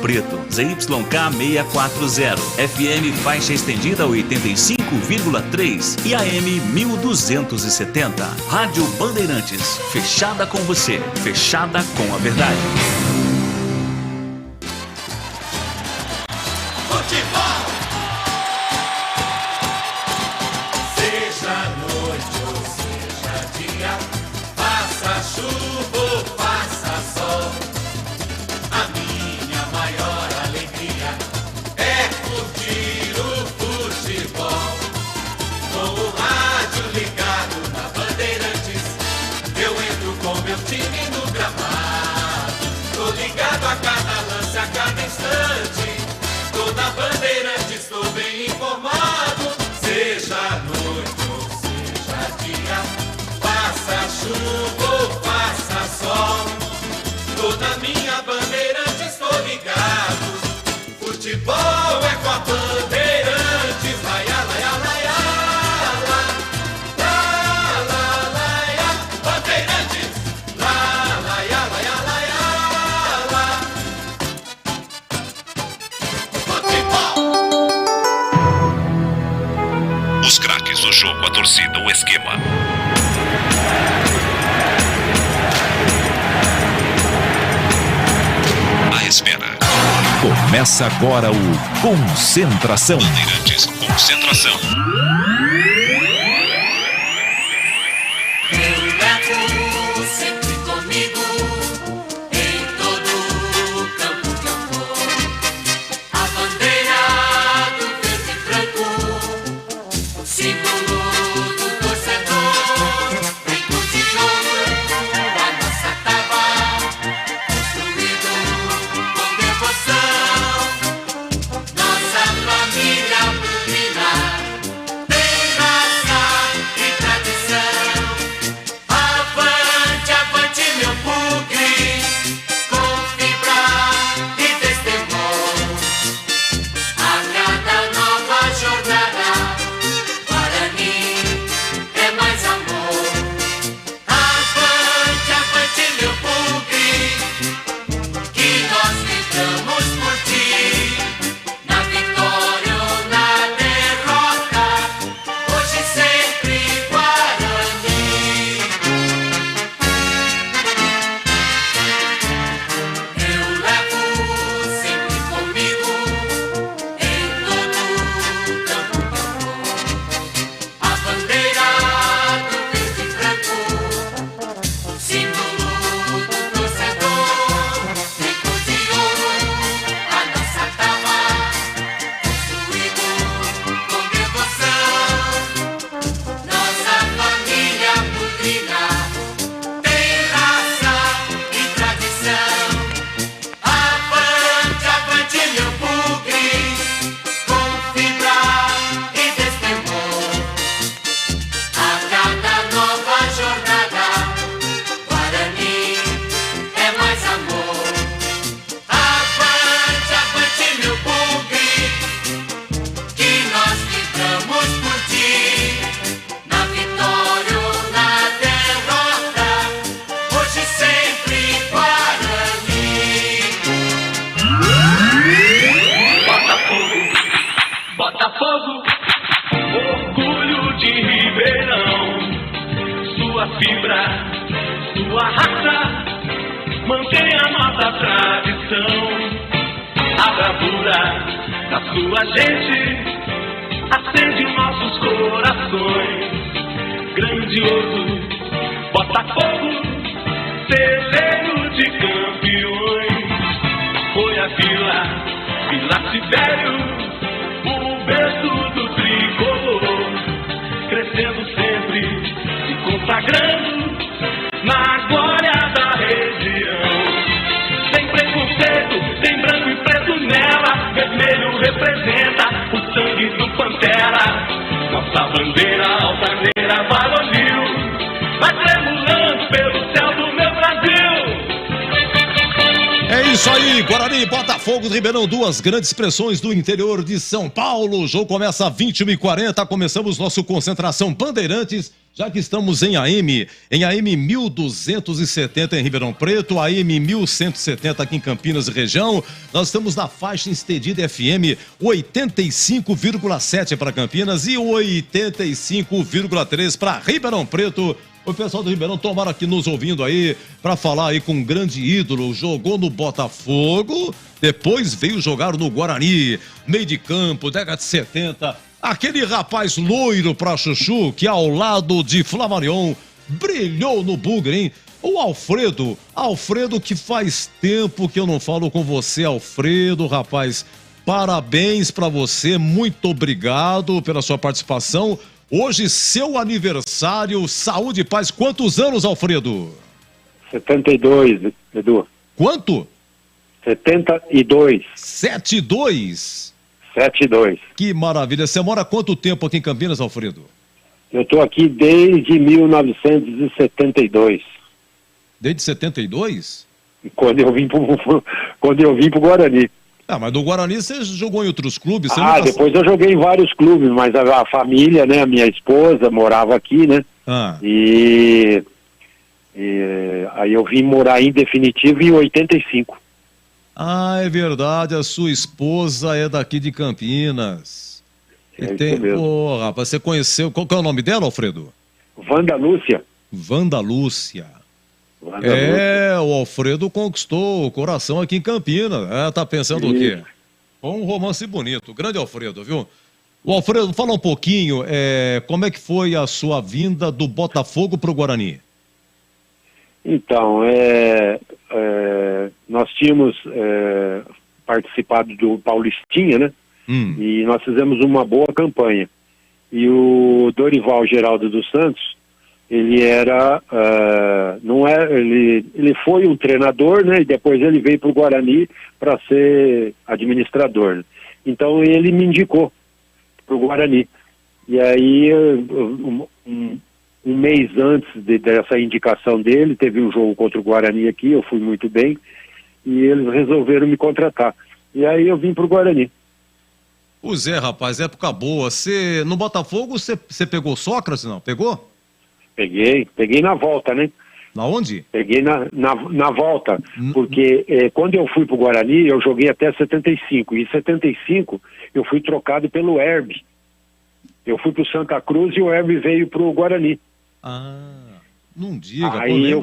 Preto, ZYK 640, FM faixa estendida 85,3 e AM 1270. Rádio Bandeirantes, fechada com você, fechada com a verdade. Futebol é com a Bandeirantes, laia, laia, laia, lá, lá, lá, laia, Bandeirantes, lá, laia, laia, laia, lá. Futebol! Os craques, o jogo, a torcida, o esquema. A espera. Começa agora o Concentração. Bandeirantes, Concentração. Eu levo sempre comigo em todo campo que eu for a bandeira do verde e branco, símbolo do torcedor, feito de ouro, a nossa tava construído com devoção. Nossa família unida tem raça e tradição. Avante, avante, meu bugre, com fibra e destemor. A cada nova jornada, Guarani é mais amor. Avante, avante, meu bugre, que nós lutamos por ti. Na vitória ou na derrota, hoje sempre Guarani. Eu levo sempre comigo em todo campo que eu for a bandeira do verde e branco, símbolo do torcedor, feito de ouro, a nossa tava construído com devoção. Nossa família bugrina tem raça e tradição. Avante, avante, meu bugre, com fibra e destemor. A cada nova jornada, Guarani é mais amor. Avante, avante, meu bugre, que nós lutamos por ti. Na vitória ou na derrota, hoje sempre Guarani. Botafogo, Botafogo, orgulho de Ribeirão. Sua fibra, sua raça, mantém a nossa tradição. A bravura da sua gente acende nossos corações. Grandioso Botafogo, celeiro de campeões. Foi a Vila Sibério, o berço do tricolor, crescendo sempre, se consagrando na glória da região. Sem preconceito, tem branco e preto nela, vermelho representa o sangue do Pantera. Nossa bandeira altaneira valoriu, vai tremulando pelo céu do meu Brasil. É isso isso aí, Guarani e Botafogo de Ribeirão, duas grandes expressões do interior de São Paulo. O jogo começa às 21h40, começamos nosso Concentração Bandeirantes, já que estamos em AM 1270 em Ribeirão Preto, AM 1170 aqui em Campinas e região. Nós estamos na faixa estendida FM 85,7 para Campinas e 85,3 para Ribeirão Preto. O pessoal do Ribeirão tomaram aqui nos ouvindo aí para falar aí com um grande ídolo, jogou no Botafogo, depois veio jogar no Guarani, meio de campo, década de 70, aquele rapaz loiro pra chuchu que ao lado de Flamarion brilhou no Bugre, hein? O Alfredo que faz tempo que eu não falo com você, Alfredo, rapaz, parabéns pra você, muito obrigado pela sua participação. Hoje, seu aniversário, saúde e paz. Quantos anos, Alfredo? 72, Edu. Quanto? 72. 72? 72. Que maravilha. Você mora há quanto tempo aqui em Campinas, Alfredo? Eu estou aqui desde 1972. Desde 72? Quando eu vim pro Guarani. Ah, mas do Guarani você jogou em outros clubes? Você Depois eu joguei em vários clubes, mas a família, né, a minha esposa morava aqui, né? E aí eu vim morar em definitivo em 85. Ah, é verdade, a sua esposa é daqui de Campinas. Isso mesmo. Pô, rapaz, você conheceu, qual que é o nome dela, Alfredo? Wanda Lúcia. Wanda Lúcia. O Alfredo conquistou o coração aqui em Campinas. Tá pensando o quê? Foi um romance bonito. Grande Alfredo, viu? O Alfredo, fala um pouquinho, como é que foi a sua vinda do Botafogo pro Guarani? Então, nós tínhamos participado do Paulistinha, né? E nós fizemos uma boa campanha. E o Dorival Geraldo dos Santos, ele era, ele foi um treinador, né? E depois ele veio para o Guarani para ser administrador. Né? Então ele me indicou para o Guarani. E aí, um mês antes dessa indicação dele, teve um jogo contra o Guarani aqui, eu fui muito bem, e eles resolveram me contratar. E aí eu vim para o Guarani. Pois é, rapaz, época boa. No Botafogo você pegou Sócrates, não? Pegou? Peguei na volta, né? Na onde? Peguei na volta, porque quando eu fui pro Guarani, eu joguei até 75, e em 75 eu fui trocado pelo Herbe. Eu fui pro Santa Cruz e o Herbe veio pro Guarani. Não diga. Aí eu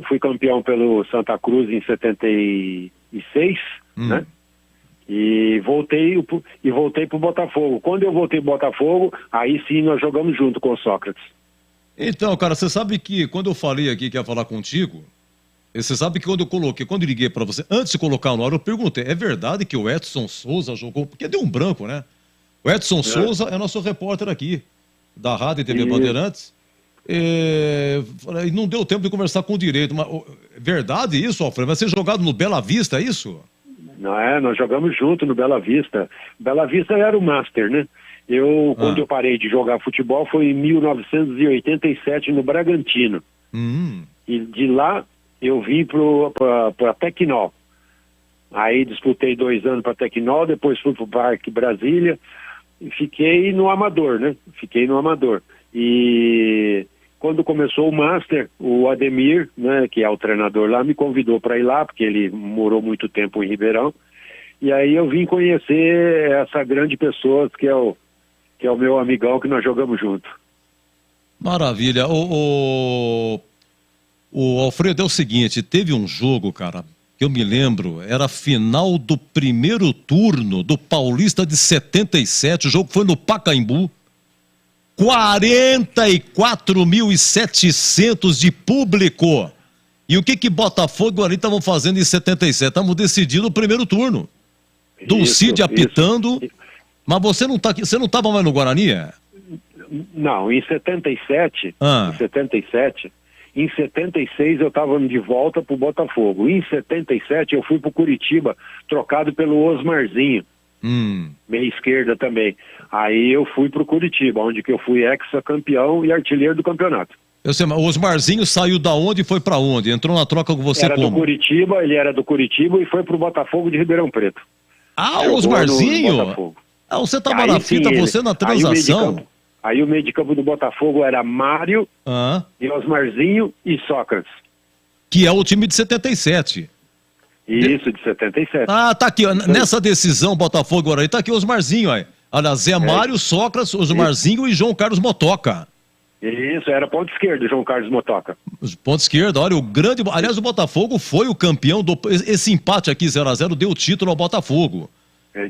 fui campeão pelo Santa Cruz em 76, né? E voltei pro Botafogo. Quando eu voltei pro Botafogo, aí sim nós jogamos junto com o Sócrates. Então, cara, você sabe que quando eu falei aqui que ia falar contigo, você sabe que quando eu liguei pra você, antes de colocar no ar, eu perguntei, é verdade que o Edson Souza jogou, porque deu um branco, né? O Edson Souza é nosso repórter aqui, da Rádio e TV Bandeirantes, e não deu tempo de conversar com o direito, mas é verdade isso, Alfredo? Vai ser jogado no Bela Vista, é isso? Não, nós jogamos junto no Bela Vista. Bela Vista era o Master, né? Quando eu parei de jogar futebol foi em 1987 no Bragantino. E de lá eu vim para Tecnol. Aí disputei 2 anos para Tecnol, depois fui para o Parque Brasília e fiquei no Amador, né? E quando começou o Master, o Ademir, né, que é o treinador lá, me convidou para ir lá, porque ele morou muito tempo em Ribeirão. E aí eu vim conhecer essa grande pessoa que é o meu amigão, que nós jogamos junto. Maravilha. O Alfredo, é o seguinte, teve um jogo, cara, que eu me lembro, era a final do primeiro turno do Paulista de 77, o jogo foi no Pacaembu, 44.700 de público. E o que Botafogo e Guarani estavam fazendo em 77? Estavam decidindo o primeiro turno. Dulcídio apitando. Mas você não tá aqui, você não estava mais no Guarani? Não, em 77, em 76 eu estava de volta pro Botafogo. Em 77 eu fui pro Curitiba, trocado pelo Osmarzinho, meia esquerda também. Aí eu fui pro Curitiba, onde que eu fui ex-campeão e artilheiro do campeonato. Eu sei, mas o Osmarzinho saiu da onde e foi pra onde? Entrou na troca com você Era como? do Curitiba, ele era do Curitiba e foi pro Botafogo de Ribeirão Preto. Ah, o Jogou Osmarzinho? no Botafogo. Ah, você tava Aí na sim, fita, ele- você na aí o meio de transação. campo- Aí o meio de campo do Botafogo era Mário, Ah, e Osmarzinho e Sócrates. que é o time de 77. Isso, de 77. Ah, tá aqui, ó, nessa decisão Botafogo Guarani, tá aqui o Osmarzinho, aí. Olha, Zé Mário, Sócrates, Osmarzinho e João Carlos Motoca. Isso, era ponto esquerdo, João Carlos Motoca. Os pontos esquerda, olha, o grande. Aliás, o Botafogo foi o campeão do. Esse empate aqui, 0x0, deu o título ao Botafogo.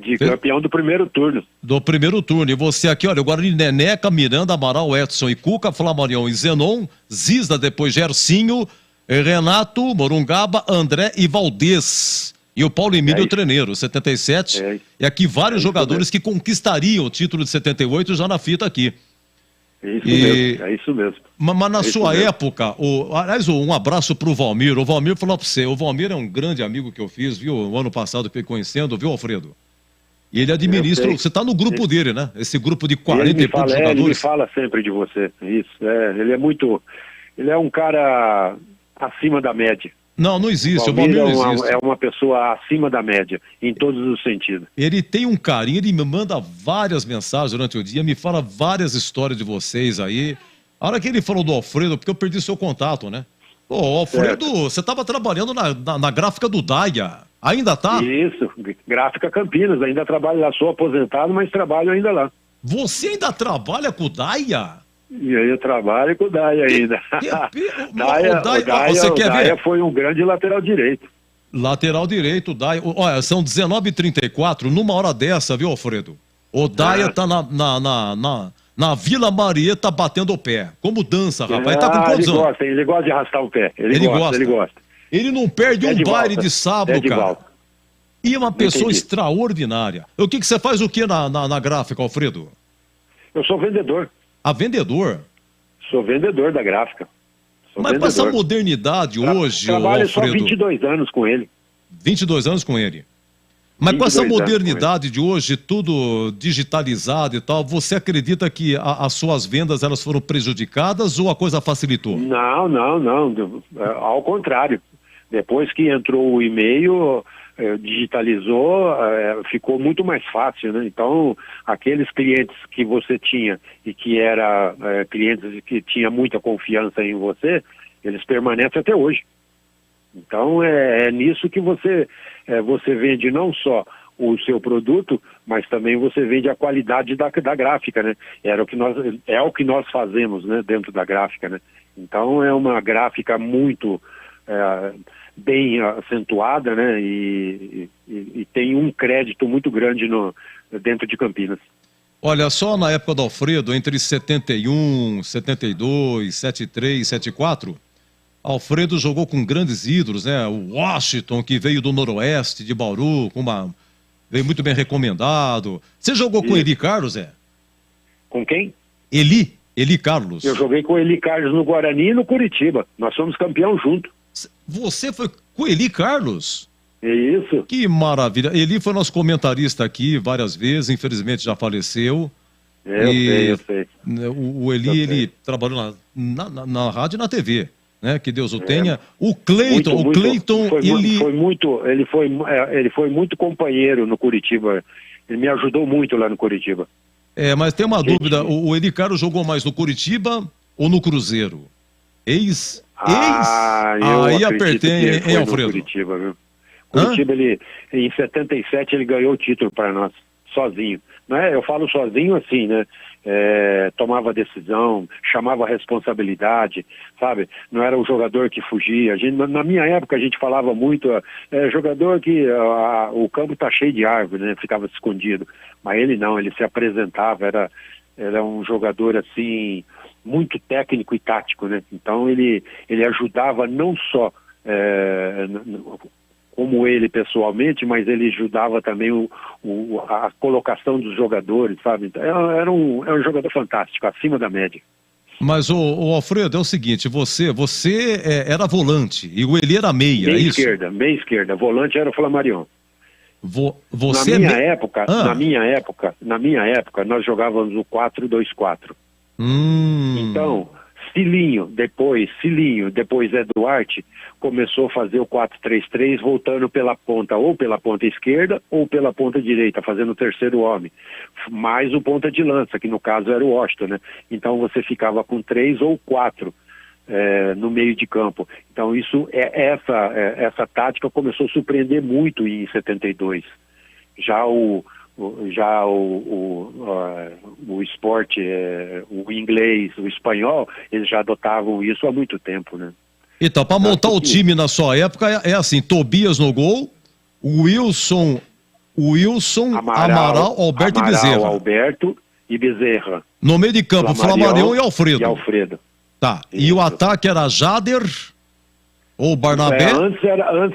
De campeão do primeiro turno. Do primeiro turno. E você aqui, olha, o Guarani Neneca, Miranda, Amaral, Edson e Cuca, Flamarion e Zenon, Zizda, depois Gercinho, Renato, Morungaba, André e Valdez. E o Paulo Emílio, isso. Treneiro, 77. É. E aqui vários isso jogadores que conquistariam o título de 78 já na fita aqui. É isso mesmo. Mas na É isso sua mesmo. época, aliás, um abraço pro Valmir. O Valmir falou pra você, o Valmir é um grande amigo que eu fiz, viu, o ano passado, fiquei conhecendo, viu, Alfredo? E ele administra, Eu sei. você tá no grupo dele, né? Esse grupo de 40 Ele me e poucos fala, ele me jogadores. fala sempre de você. Isso, ele é muito. Ele é um cara acima da média. Não, não existe, o Valmir Valmir não existe. é uma pessoa acima da média, em todos os sentidos. Ele tem um carinho, ele me manda várias mensagens durante o dia, me fala várias histórias de vocês aí. A hora que ele falou do Alfredo, porque eu perdi seu contato, né? Pô, Alfredo, você estava trabalhando na gráfica do Daia. Ainda tá? Isso, Gráfica Campinas, ainda trabalho lá, sou aposentado, mas trabalho ainda lá. Você ainda trabalha com o Daia? E aí eu trabalho com o Daia ainda. O Daia, você quer Daia ver? foi um grande lateral direito. Lateral direito, Daia. Olha, são 19h34, numa hora dessa, viu, Alfredo? O Daia tá na Vila Marieta batendo o pé. Como dança, rapaz. Tá com quantos anos? Ele gosta de arrastar o pé. Ele gosta. Ele não perde um de baile volta. de sábado, É de cara. volta. E é uma pessoa Entendi. extraordinária. O que você faz o que na gráfica, Alfredo? Eu sou vendedor. A vendedor? Sou vendedor da gráfica. Sou Mas com essa vendedor. modernidade hoje, Trabalho só Alfredo... 22 anos com ele. 22 anos com ele. Mas com essa 22 anos modernidade de hoje, tudo digitalizado e tal, você acredita que as suas vendas elas foram prejudicadas ou a coisa facilitou? Não. Ao contrário. Depois que entrou o e-mail, digitalizou, ficou muito mais fácil, né? Então, aqueles clientes que você tinha e que eram clientes que tinham muita confiança em você, eles permanecem até hoje. Então, é nisso que você vende não só o seu produto, mas também você vende a qualidade da gráfica, né? É o que nós fazemos, né, dentro da gráfica, né? Então, é uma gráfica muito bem acentuada, né? E tem um crédito muito grande dentro de Campinas. Olha, só na época do Alfredo, entre 71, 72, 73, 74, Alfredo jogou com grandes ídolos, né? O Washington, que veio do Noroeste, de Bauru, veio muito bem recomendado. Você jogou com Eli Carlos, Com quem? Eli Carlos. Eu joguei com o Eli Carlos no Guarani e no Curitiba. Nós somos campeão junto. Você foi com Eli Carlos? É isso. Que maravilha. Eli foi nosso comentarista aqui várias vezes, infelizmente já faleceu. Eu sei. O Eli, ele trabalhou na rádio e na TV, né? Que Deus o tenha. O Cleiton, ele foi muito companheiro no Curitiba. Ele me ajudou muito lá no Curitiba. Mas tem uma dúvida, o Eli Carlos jogou mais no Curitiba ou no Cruzeiro? Aí apertei, hein, Alfredo? Curitiba, viu? Curitiba, em 77, ele ganhou o título para nós, sozinho. Não é? Eu falo sozinho assim, né? Tomava decisão, chamava a responsabilidade, sabe? Não era o jogador que fugia. Na minha época, a gente falava muito, jogador que o campo tá cheio de árvore, né? Ficava escondido. Mas ele não, ele se apresentava, era um jogador assim, muito técnico e tático, né? Então ele ajudava não só como ele pessoalmente, mas ele ajudava também a colocação dos jogadores, sabe? Então, era um jogador fantástico, acima da média. Mas o Alfredo, é o seguinte, você era volante e o Eli era meia, é isso? Meia esquerda, volante era o Flamarion. Você na minha época, nós jogávamos o 4-2-4. Então, Cilinho, depois Eduarte, começou a fazer o 4-3-3, voltando pela ponta, ou pela ponta esquerda, ou pela ponta direita, fazendo o terceiro homem. Mais o ponta de lança, que no caso era o Washington, né? Então você ficava com 3 ou 4 no meio de campo. Então essa tática começou a surpreender muito em 72. Já o esporte, o inglês, o espanhol, eles já adotavam isso há muito tempo, né? Então, para montar o time na sua época, é assim, Tobias no gol, Wilson, Amaral, Alberto e Bezerra. Alberto e Bezerra. No meio de campo, Flamarion e Alfredo. Tá, Isso. E o ataque era Jader ou Barnabé? Antes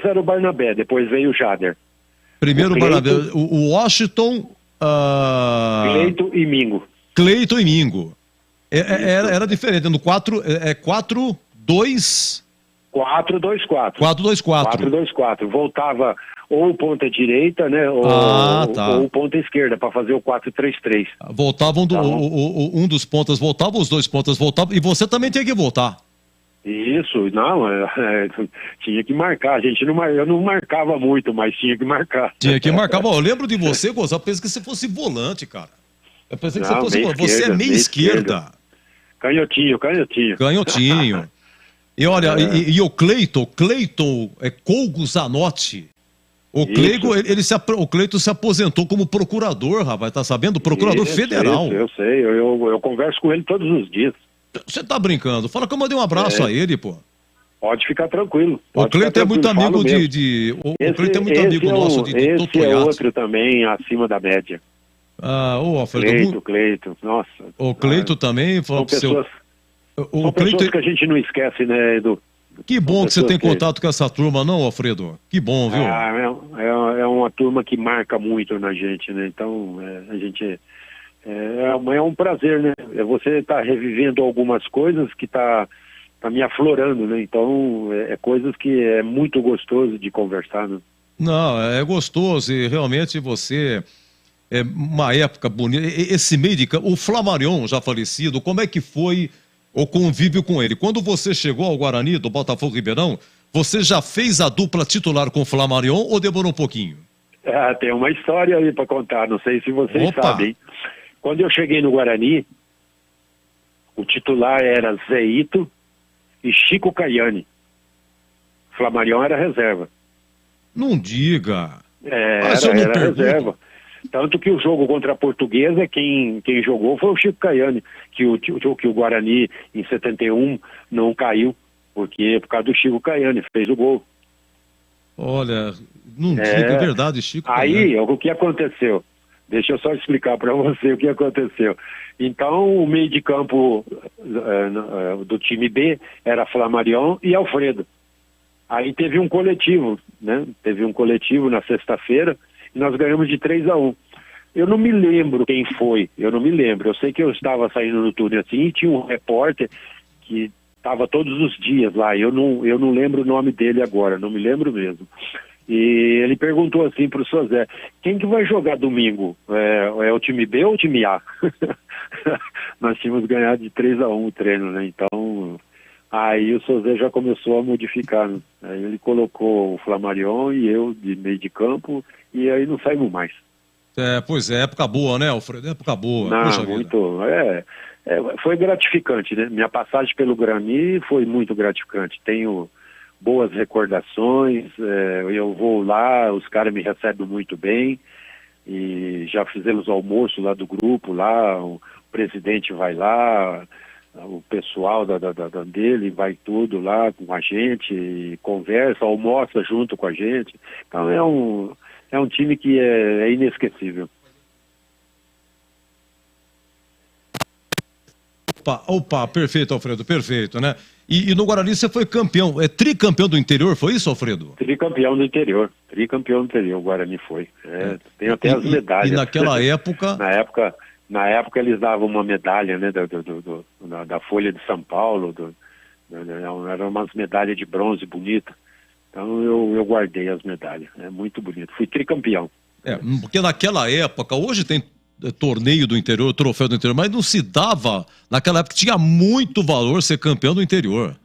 era o Barnabé, depois veio o Jader. Primeiro o Barnabé, o Washington... Cleiton e Mingo. Era diferente, no 4-2... 4-2-4. 4-2-4. Voltava ou ponta direita, né? Ou ponta esquerda, para fazer o 4-3-3. Voltavam, um dos pontas voltava, os dois pontas voltavam, e você também tinha que voltar. Isso, não, tinha que marcar. Eu não marcava muito, mas tinha que marcar. Tinha que marcar. Bom, eu lembro de você, Gonçalo, eu pensei que você fosse volante, cara. Eu pensei que você fosse volante. Você é meia esquerda. Canhotinho. E olha, e o Cleiton é Colgo Zanotti. O Cleiton se aposentou como procurador, rapaz, tá sabendo? Procurador federal. Eu sei, eu converso com ele todos os dias. Você tá brincando? Fala que eu mandei um abraço a ele, pô. Pode ficar tranquilo. O Cleiton é muito amigo o Cleiton é muito amigo nosso de Esse é outro também acima da média. Alfredo. Cleiton, nossa. O Cleiton também. São pessoas que a gente não esquece, né, Edu? Que bom que você tem contato com essa turma, não, Alfredo? Que bom, viu? É uma turma que marca muito na gente, né? Então, a gente... É um prazer, né? Você tá revivendo algumas coisas que tá me aflorando, né? Então, coisas que é muito gostoso de conversar, né? Não, é gostoso e realmente você... É uma época bonita. Esse meio de campo... O Flamarion, já falecido, como é que foi o convívio com ele? Quando você chegou ao Guarani, do Botafogo Ribeirão, você já fez a dupla titular com o Flamarion ou demorou um pouquinho? Tem uma história aí para contar, não sei se vocês sabem. Quando eu cheguei no Guarani, o titular era Zé Ito e Chico Caiani. Flamarion era reserva. Não diga. Era reserva. Tanto que o jogo contra a Portuguesa, quem jogou foi o Chico Caiani, que o Guarani em 71 não caiu, por causa do Chico Caiani, fez o gol. Olha, não diga, é verdade, Chico Aí, Caiani. O que aconteceu? Deixa eu só explicar para você o que aconteceu. Então, o meio de campo do time B era Flamarion e Alfredo. Aí teve um coletivo, né? Teve um coletivo na sexta-feira e nós ganhamos de 3-1. Eu não me lembro quem foi, eu sei que eu estava saindo no túnel assim e tinha um repórter que estava todos os dias lá, eu não lembro o nome dele agora, não me lembro mesmo. E ele perguntou assim para o Sozé, quem que vai jogar domingo? É o time B ou o time A? Nós tínhamos ganhado de 3-1 o treino, né? Então, aí o Sozé já começou a modificar, né? Aí ele colocou o Flamarion e eu de meio de campo e aí não saímos mais. Pois é, época boa, né, Alfredo? Época boa. Não, muito. Foi gratificante, né? Minha passagem pelo Guarani foi muito gratificante. Tenho boas recordações, eu vou lá, os caras me recebem muito bem e já fizemos almoço lá do grupo, lá o presidente vai lá, o pessoal dele vai tudo lá com a gente, conversa, almoça junto com a gente. Então é um time que é inesquecível. Opa, perfeito, Alfredo, perfeito, né? E no Guarani você foi campeão, tricampeão do interior, foi isso, Alfredo? Tricampeão do interior, o Guarani foi. Tem até as medalhas. E naquela época... Na época eles davam uma medalha, né, da Folha de São Paulo, eram umas medalhas de bronze bonitas. Então eu guardei as medalhas, é muito bonito. Fui tricampeão. Porque naquela época, hoje tem torneio do interior, troféu do interior, mas não se dava, naquela época tinha muito valor ser campeão do interior.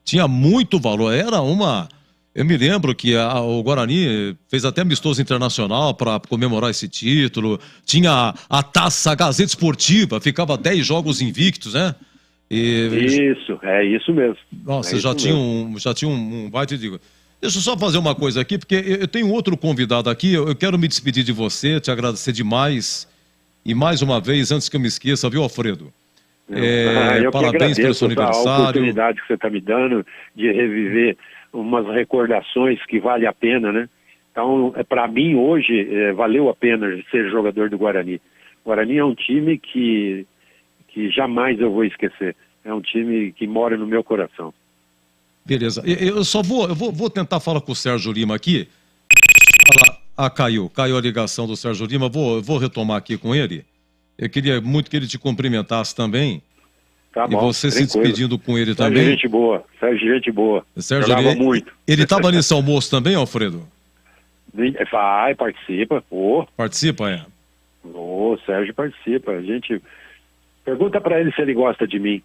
Tinha muito valor, era uma... Eu me lembro que o Guarani fez até amistoso internacional para comemorar esse título, tinha a taça Gazeta Esportiva, ficava 10 jogos invictos, né? Isso, é isso mesmo. Nossa, já tinha um baita de... Deixa eu só fazer uma coisa aqui, porque eu tenho outro convidado aqui, eu quero me despedir de você, te agradecer demais, e mais uma vez, antes que eu me esqueça, viu, Alfredo? Eu Parabéns pelo seu aniversário. A oportunidade que você está me dando de reviver umas recordações que vale a pena, né? Então, para mim, hoje, valeu a pena ser jogador do Guarani. O Guarani é um time que jamais eu vou esquecer. É um time que mora no meu coração. Beleza. Eu só vou tentar falar com o Sérgio Lima aqui. Caiu a ligação do Sérgio Lima. Vou retomar aqui com ele. Eu queria muito que ele te cumprimentasse também. Tá bom, e você tranquilo. Se despedindo com ele Sérgio também. Sérgio gente boa. Sérgio, jogava muito. Ele estava nesse almoço também, Alfredo? Vai, participa. Participa, é? O Sérgio participa. A gente... Pergunta para ele se ele gosta de mim.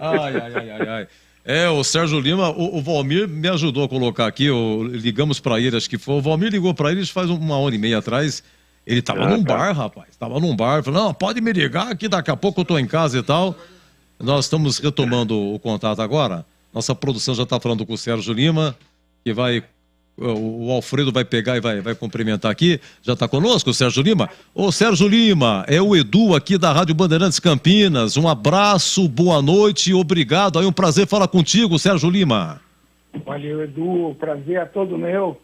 Ai. O Sérgio Lima, o Valmir me ajudou a colocar aqui, ligamos para ele, acho que foi. O Valmir ligou para ele faz 1h30 atrás. Ele estava num bar, rapaz. Estava num bar. Falou, não, pode me ligar que daqui a pouco eu estou em casa e tal. Nós estamos retomando o contato agora. Nossa produção já está falando com o Sérgio Lima, que vai... O Alfredo vai pegar e vai cumprimentar aqui. Já está conosco o Sérgio Lima? Ô Sérgio Lima, é o Edu aqui da Rádio Bandeirantes Campinas. Um abraço, boa noite, obrigado. Aí um prazer falar contigo, Sérgio Lima. Valeu, Edu, o prazer é todo meu.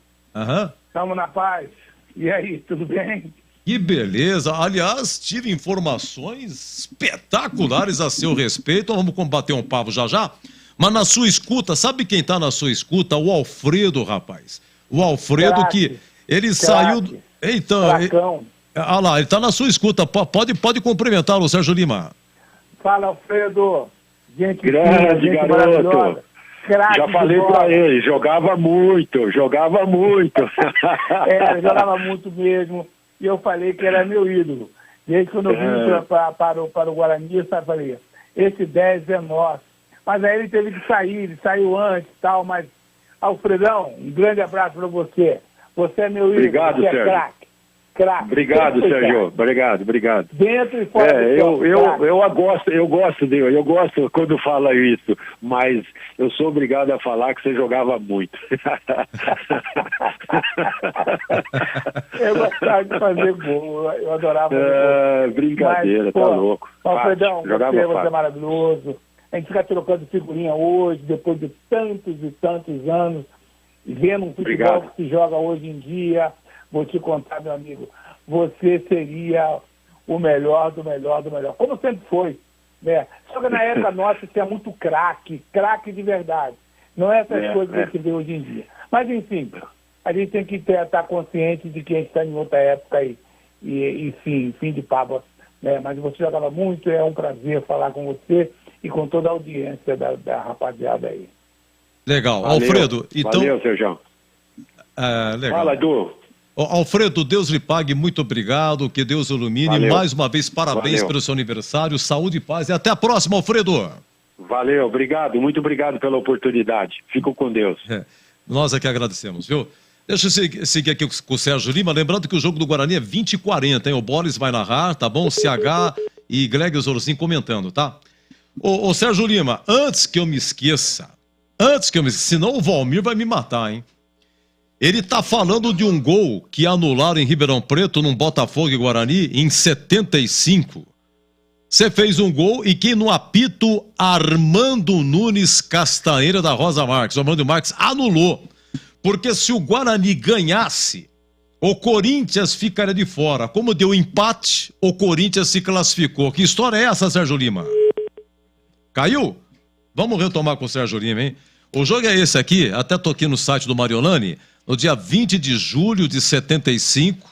Estamos na paz. E aí, tudo bem? Que beleza. Aliás, tive informações espetaculares a seu respeito. Vamos combater um papo já. Mas na sua escuta, sabe quem tá na sua escuta? O Alfredo, rapaz. O Alfredo que ele saiu... Então, ele tá na sua escuta. Pode cumprimentá-lo, Sérgio Lima. Fala, Alfredo. Gente grande, garoto. Já falei pra ele, jogava muito. Jogava muito mesmo. E eu falei que era meu ídolo. Desde quando eu vim para o Guarani, eu falei, esse 10 é nosso. Mas aí ele teve que sair, ele saiu antes e tal, mas... Alfredão, um grande abraço para você. Você é meu ídolo. Obrigado, Sérgio. Craque. Obrigado, Sérgio. Obrigado. Dentro e fora do campo. Eu gosto dele, eu gosto quando fala isso, mas eu sou obrigado a falar que você jogava muito. Eu gostava de fazer gol, eu adorava fazer gol. Brincadeira, mas, tá louco. Alfredão, você é maravilhoso. A gente fica trocando figurinha hoje, depois de tantos e tantos anos, vendo um futebol que se joga hoje em dia. Vou te contar, meu amigo, você seria o melhor do melhor, como sempre foi, né? Só que na época nossa você é muito craque de verdade. Não é essas coisas que a gente vê hoje em dia. Mas, enfim, a gente tem que estar consciente de que a gente está em outra época e fim de papo, né? Mas você jogava muito, é um prazer falar com você e com toda a audiência da rapaziada aí. Legal. Valeu. Alfredo, então... Valeu, Sérgio. Legal. Fala, Edu. Alfredo, Deus lhe pague, muito obrigado, que Deus o ilumine. Valeu. Mais uma vez, parabéns pelo seu aniversário, saúde e paz. E até a próxima, Alfredo. Valeu, obrigado, muito obrigado pela oportunidade. Fico com Deus. Nós é que agradecemos, viu? Deixa eu seguir aqui com o Sérgio Lima, lembrando que o jogo do Guarani é 20h40, hein? O Boris vai narrar, tá bom? CH e Greg Zorzinho comentando, tá? Ô Sérgio Lima, antes que eu me esqueça, senão o Valmir vai me matar, hein? Ele tá falando de um gol que anularam em Ribeirão Preto, num Botafogo e Guarani, em 75. Você fez um gol e quem no apito, Armando Nunes Castanheira da Rosa Marques. O Armando Marques anulou. Porque se o Guarani ganhasse, o Corinthians ficaria de fora. Como deu empate, o Corinthians se classificou. Que história é essa, Sérgio Lima? Caiu? Vamos retomar com o Sérgio Lima, hein? O jogo é esse aqui, até tô aqui no site do Mariolani, no dia 20 de julho de 75,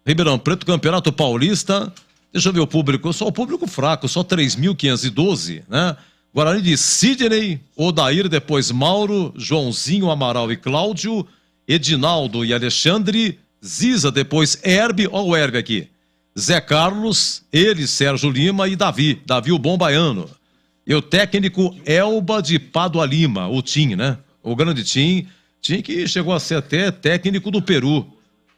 Ribeirão Preto, Campeonato Paulista. Deixa eu ver o público, só o público fraco, só 3.512, né? Guarani de Sidney, Odair, depois Mauro, Joãozinho, Amaral e Cláudio, Edinaldo e Alexandre, Ziza, depois Herbe, ó o Herbe aqui. Zé Carlos, ele, Sérgio Lima e Davi o bom baiano. E o técnico Elba de Pádua Lima, o Tim, né? O grande Tim que chegou a ser até técnico do Peru.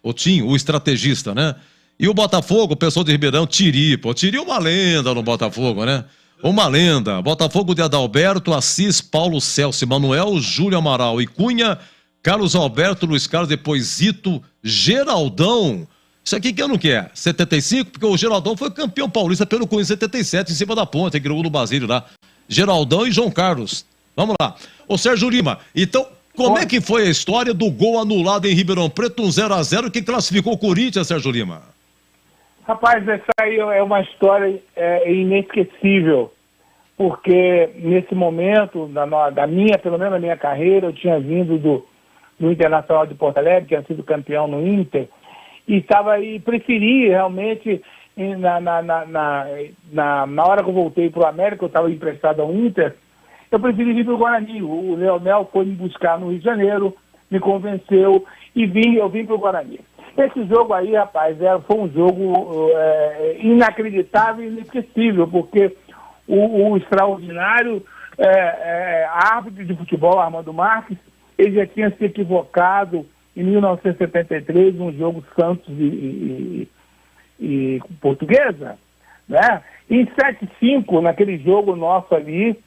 O Tim, o estrategista, né? E o Botafogo, o pessoal de Ribeirão, Tiri é uma lenda no Botafogo, né? Uma lenda. Botafogo de Adalberto, Assis, Paulo Celso, Manuel, Júlio Amaral e Cunha, Carlos Alberto, Luiz Carlos, depois Zito, Geraldão. Isso aqui que ano que é? 75? Porque o Geraldão foi campeão paulista pelo Cunha em 77, em cima da ponte, que jogou no Basílio lá. Geraldão e João Carlos. Vamos lá. Ô Sérgio Lima, então, como é que foi a história do gol anulado em Ribeirão Preto, um 0-0, que classificou o Corinthians, Sérgio Lima? Rapaz, essa aí é uma história inesquecível, porque nesse momento, pelo menos na minha carreira, eu tinha vindo do Internacional de Porto Alegre, tinha sido campeão no Inter, e preferi realmente, na hora que eu voltei para o América, eu estava emprestado ao Inter, eu preferi vir para o Guarani. O Leonel foi me buscar no Rio de Janeiro, me convenceu, e eu vim para o Guarani. Esse jogo aí, rapaz, foi um jogo inacreditável e inesquecível, porque o extraordinário árbitro de futebol, Armando Marques, ele já tinha se equivocado em 1973, num jogo Santos e Portuguesa, né? Em 7-5, naquele jogo nosso ali,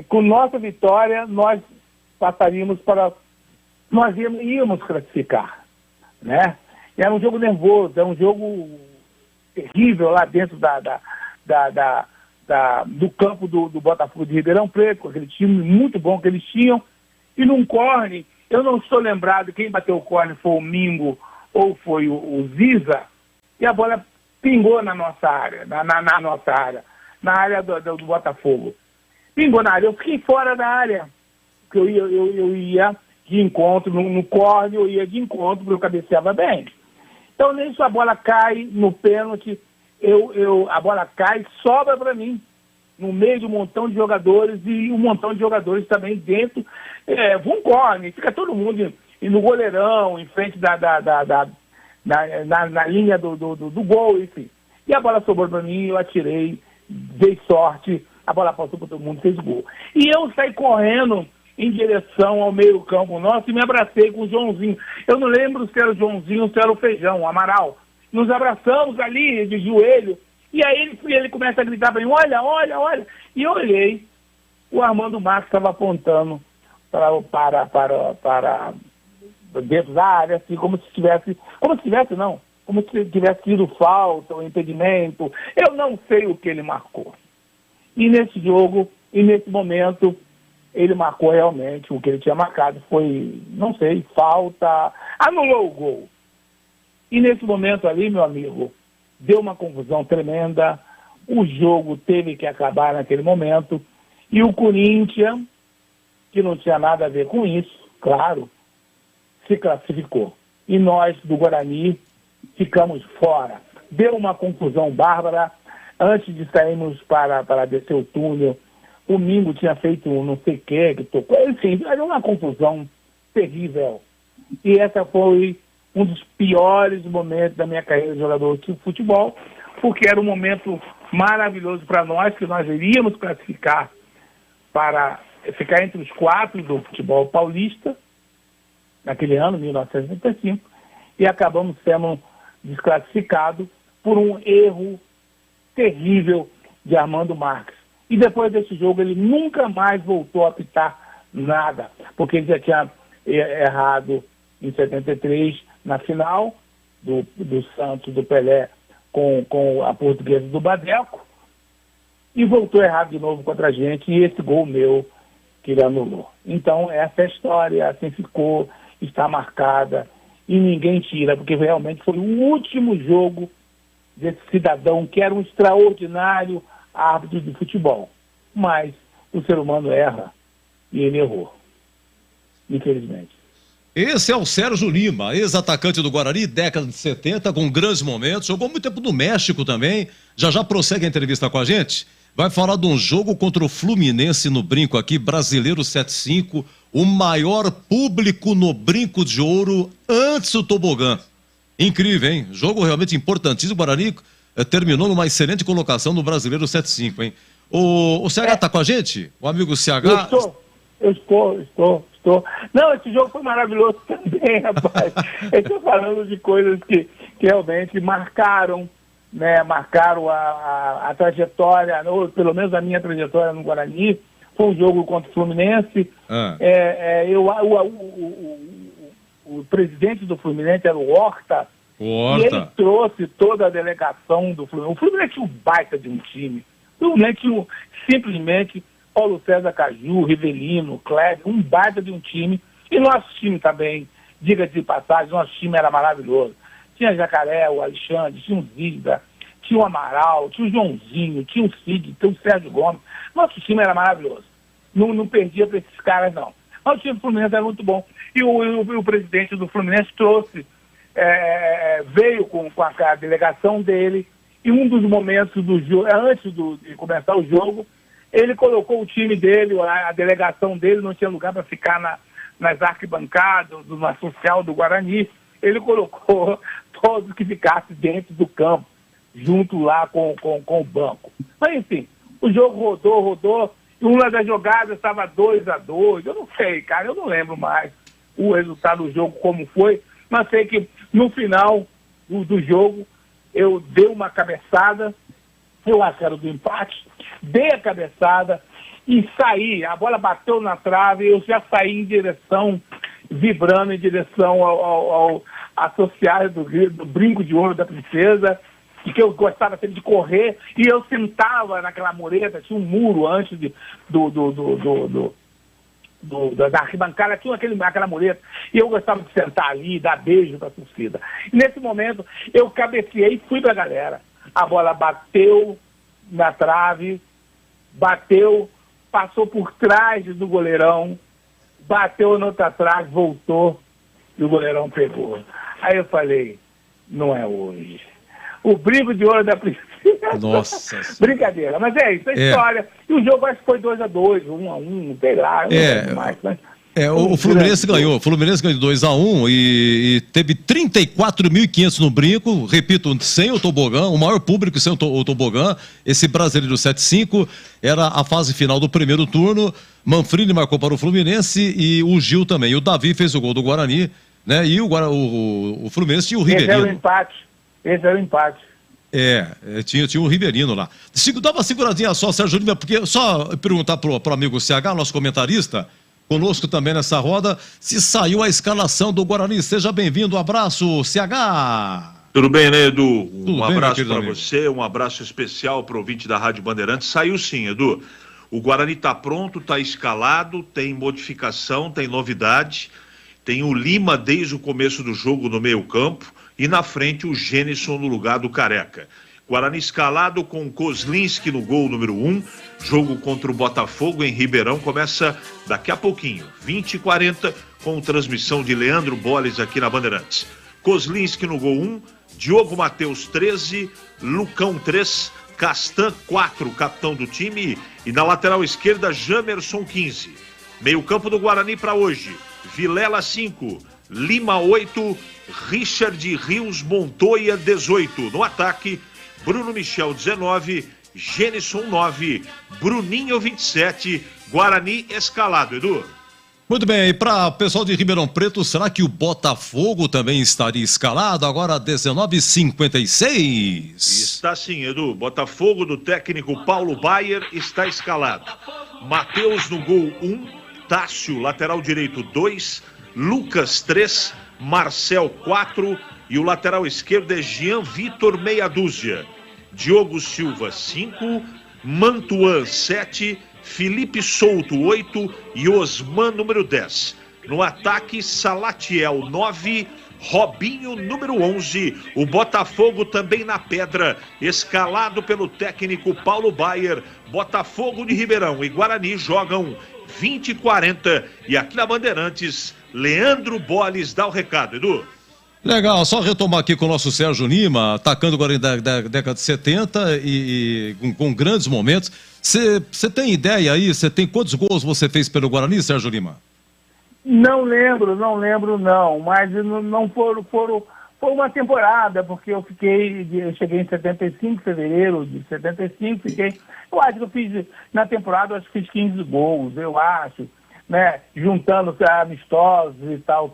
com nossa vitória, nós passaríamos nós íamos classificar, né? Era um jogo nervoso, era um jogo terrível lá dentro do campo do Botafogo de Ribeirão Preto, com aquele time muito bom que eles tinham, e num corne, eu não estou lembrado quem bateu o corne, foi o Mingo ou foi o Ziza, e a bola pingou na nossa área, na área do Botafogo. Pingou na área, eu fiquei fora da área, porque eu ia de encontro, no corne eu ia de encontro, porque eu cabeceava bem. Então, nisso a bola cai no pênalti, a bola cai e sobra para mim, no meio de um montão de jogadores, e um montão de jogadores também dentro, um corne, fica todo mundo no goleirão, em frente na linha do gol, enfim. E a bola sobrou para mim, eu atirei, dei sorte, a bola passou para todo mundo, fez gol. E eu saí correndo em direção ao meio campo nosso e me abracei com o Joãozinho. Eu não lembro se era o Joãozinho ou se era o Feijão, o Amaral. Nos abraçamos ali de joelho, e aí ele começa a gritar para mim, olha, olha, olha. E eu olhei, o Armando Marques estava apontando para dentro da área, assim, como se tivesse sido falta ou impedimento. Eu não sei o que ele marcou. E nesse jogo, e nesse momento, ele marcou realmente o que ele tinha marcado. Foi, não sei, falta, anulou o gol. E nesse momento ali, meu amigo, deu uma confusão tremenda. O jogo teve que acabar naquele momento. E o Corinthians, que não tinha nada a ver com isso, claro, se classificou. E nós, do Guarani, ficamos fora. Deu uma confusão bárbara. Antes de sairmos para descer o túnel, o Mingo tinha feito não sei o que tocou. Enfim, era uma confusão terrível. E essa foi um dos piores momentos da minha carreira de jogador de futebol, porque era um momento maravilhoso para nós, que nós iríamos classificar para ficar entre os 4 do futebol paulista, naquele ano, 1975, e acabamos sendo desclassificados por um erro terrível de Armando Marques. E depois desse jogo ele nunca mais voltou a apitar nada, porque ele já tinha errado em 73 na final do Santos, do Pelé, com a Portuguesa do Badeco, e voltou errado de novo contra a gente, e esse gol meu que ele anulou. Então essa é a história, assim ficou, está marcada, e ninguém tira, porque realmente foi o último jogo desse cidadão que era um extraordinário árbitro de futebol. Mas o ser humano erra, e ele errou, infelizmente. Esse é o Sérgio Lima, ex-atacante do Guarani, década de 70, com grandes momentos, jogou muito tempo no México também, já prossegue a entrevista com a gente. vai falar de um jogo contra o Fluminense no Brinco aqui, Brasileiro 7-5, o maior público no Brinco de Ouro antes do tobogã. Incrível, hein? Jogo realmente importantíssimo. O Guarani terminou numa excelente colocação no Brasileiro 7-5, hein? O CH tá com a gente? O amigo CH? Eu estou. Não, esse jogo foi maravilhoso também, rapaz. Eu estou falando de coisas que realmente marcaram, né? Marcaram a trajetória, ou pelo menos a minha trajetória no Guarani. Foi um jogo contra o Fluminense. O presidente do Fluminense era o Horta. E ele trouxe toda a delegação do Fluminense. O Fluminense tinha um baita de um time. O Fluminense tinha simplesmente Paulo César Caju, Rivelino, Kleber, um baita de um time. E nosso time também, diga-se de passagem, nosso time era maravilhoso. Tinha Jacaré, o Alexandre, tinha o Zida, tinha o Amaral, tinha o Joãozinho, tinha o Cid, tinha o Sérgio Gomes. Nosso time era maravilhoso. Não perdia para esses caras, não. Mas o time do Fluminense era muito bom. E o presidente do Fluminense trouxe, veio com a delegação dele, e um dos momentos do jogo, antes de começar o jogo, ele colocou o time dele, a delegação dele, não tinha lugar para ficar nas arquibancadas, na social do Guarani. Ele colocou todos que ficassem dentro do campo, junto lá com o banco. Mas, enfim, o jogo rodou, e uma das jogadas estava 2-2. Eu não sei, cara, eu não lembro mais o resultado do jogo, como foi, mas sei que no final do jogo eu dei uma cabeçada, eu acho que era do empate, dei a cabeçada e saí, a bola bateu na trave, eu já saí em direção, vibrando em direção ao associado do Brinco de Ouro da Princesa, e que eu gostava sempre de correr, e eu sentava naquela mureta, tinha um muro antes da arquibancada, tinha aquela mureta, e eu gostava de sentar ali e dar beijo para a torcida. E nesse momento, eu cabeceei e fui para a galera. A bola bateu na trave, passou por trás do goleirão, bateu na outra trave, voltou, e o goleirão pegou. Aí eu falei, não é hoje. O Brinco de Ouro da Princesa. Nossa. Brincadeira, mas é isso, é história. E o jogo acho que foi 2-2, 1-1, sei lá. Mais, mas... O Fluminense ganhou. O Fluminense ganhou 2-1 e teve 34.500 no Brinco. Repito, sem o tobogã, o maior público sem o tobogã. Esse Brasileiro 7-5 era a fase final do primeiro turno. Manfrini marcou para o Fluminense e o Gil também. E o Davi fez o gol do Guarani, né? E o Fluminense tinha o Rivelino. Esse era o empate. Tinha o Rivelino lá. Dá uma seguradinha só, Sérgio Lima, porque só perguntar pro amigo CH, nosso comentarista, conosco também nessa roda, se saiu a escalação do Guarani. Seja bem-vindo, um abraço, CH. Tudo bem, né, Edu? Um abraço para você, um abraço especial para o ouvinte da Rádio Bandeirantes. Saiu sim, Edu. O Guarani está pronto, está escalado, tem modificação, tem novidade. Tem o Lima desde o começo do jogo no meio-campo e na frente o Gênison no lugar do Careca. Guarani escalado com Kozlinski no gol número 1. Jogo contra o Botafogo em Ribeirão começa daqui a pouquinho, 20h40, com transmissão de Leandro Boles aqui na Bandeirantes. Kozlinski no gol 1, Diogo Matheus 13, Lucão 3, Castan 4, capitão do time, e na lateral esquerda Jamerson 15. Meio campo do Guarani para hoje, Vilela 5, Lima 8, Richard Rios Montoya 18. No ataque, Bruno Michel 19, Gênison 9, Bruninho 27, Guarani escalado, Edu. Muito bem, e para o pessoal de Ribeirão Preto, será que o Botafogo também estaria escalado agora 19h56? Está sim, Edu. Botafogo do técnico Paulo Baier está escalado. Matheus no gol 1, Tássio, lateral direito 2, Lucas 3, Marcel 4 e o lateral esquerdo é Jean Vitor meia dúzia. Diogo Silva 5, Mantuan 7, Felipe Souto 8 e Osman número 10. No ataque, Salatiel 9, Robinho número 11. O Botafogo também na pedra, escalado pelo técnico Paulo Baier. Botafogo de Ribeirão e Guarani jogam 20h40 e aqui na Bandeirantes, Leandro Boles dá o recado, Edu. Legal, só retomar aqui com o nosso Sérgio Lima, atacando agora da década de 70 e com grandes momentos. Você tem ideia aí, quantos gols você fez pelo Guarani, Sérgio Lima? Não lembro não, mas não foi uma temporada, porque eu cheguei em 75, fevereiro de 75, eu acho que eu fiz, na temporada, eu acho que fiz 15 gols, eu acho, né, juntando amistosos e tal.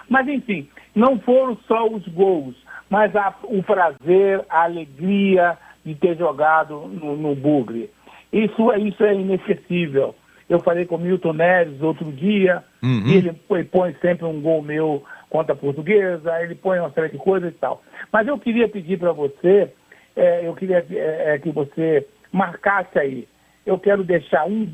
Mas, enfim, não foram só os gols, mas o prazer, a alegria de ter jogado no Bugre. Isso é inesquecível. Eu falei com o Milton Neres outro dia, e ele põe sempre um gol meu contra a Portuguesa, ele põe uma série de coisas e tal. Mas eu queria pedir para você, que você marcasse aí. Eu quero deixar um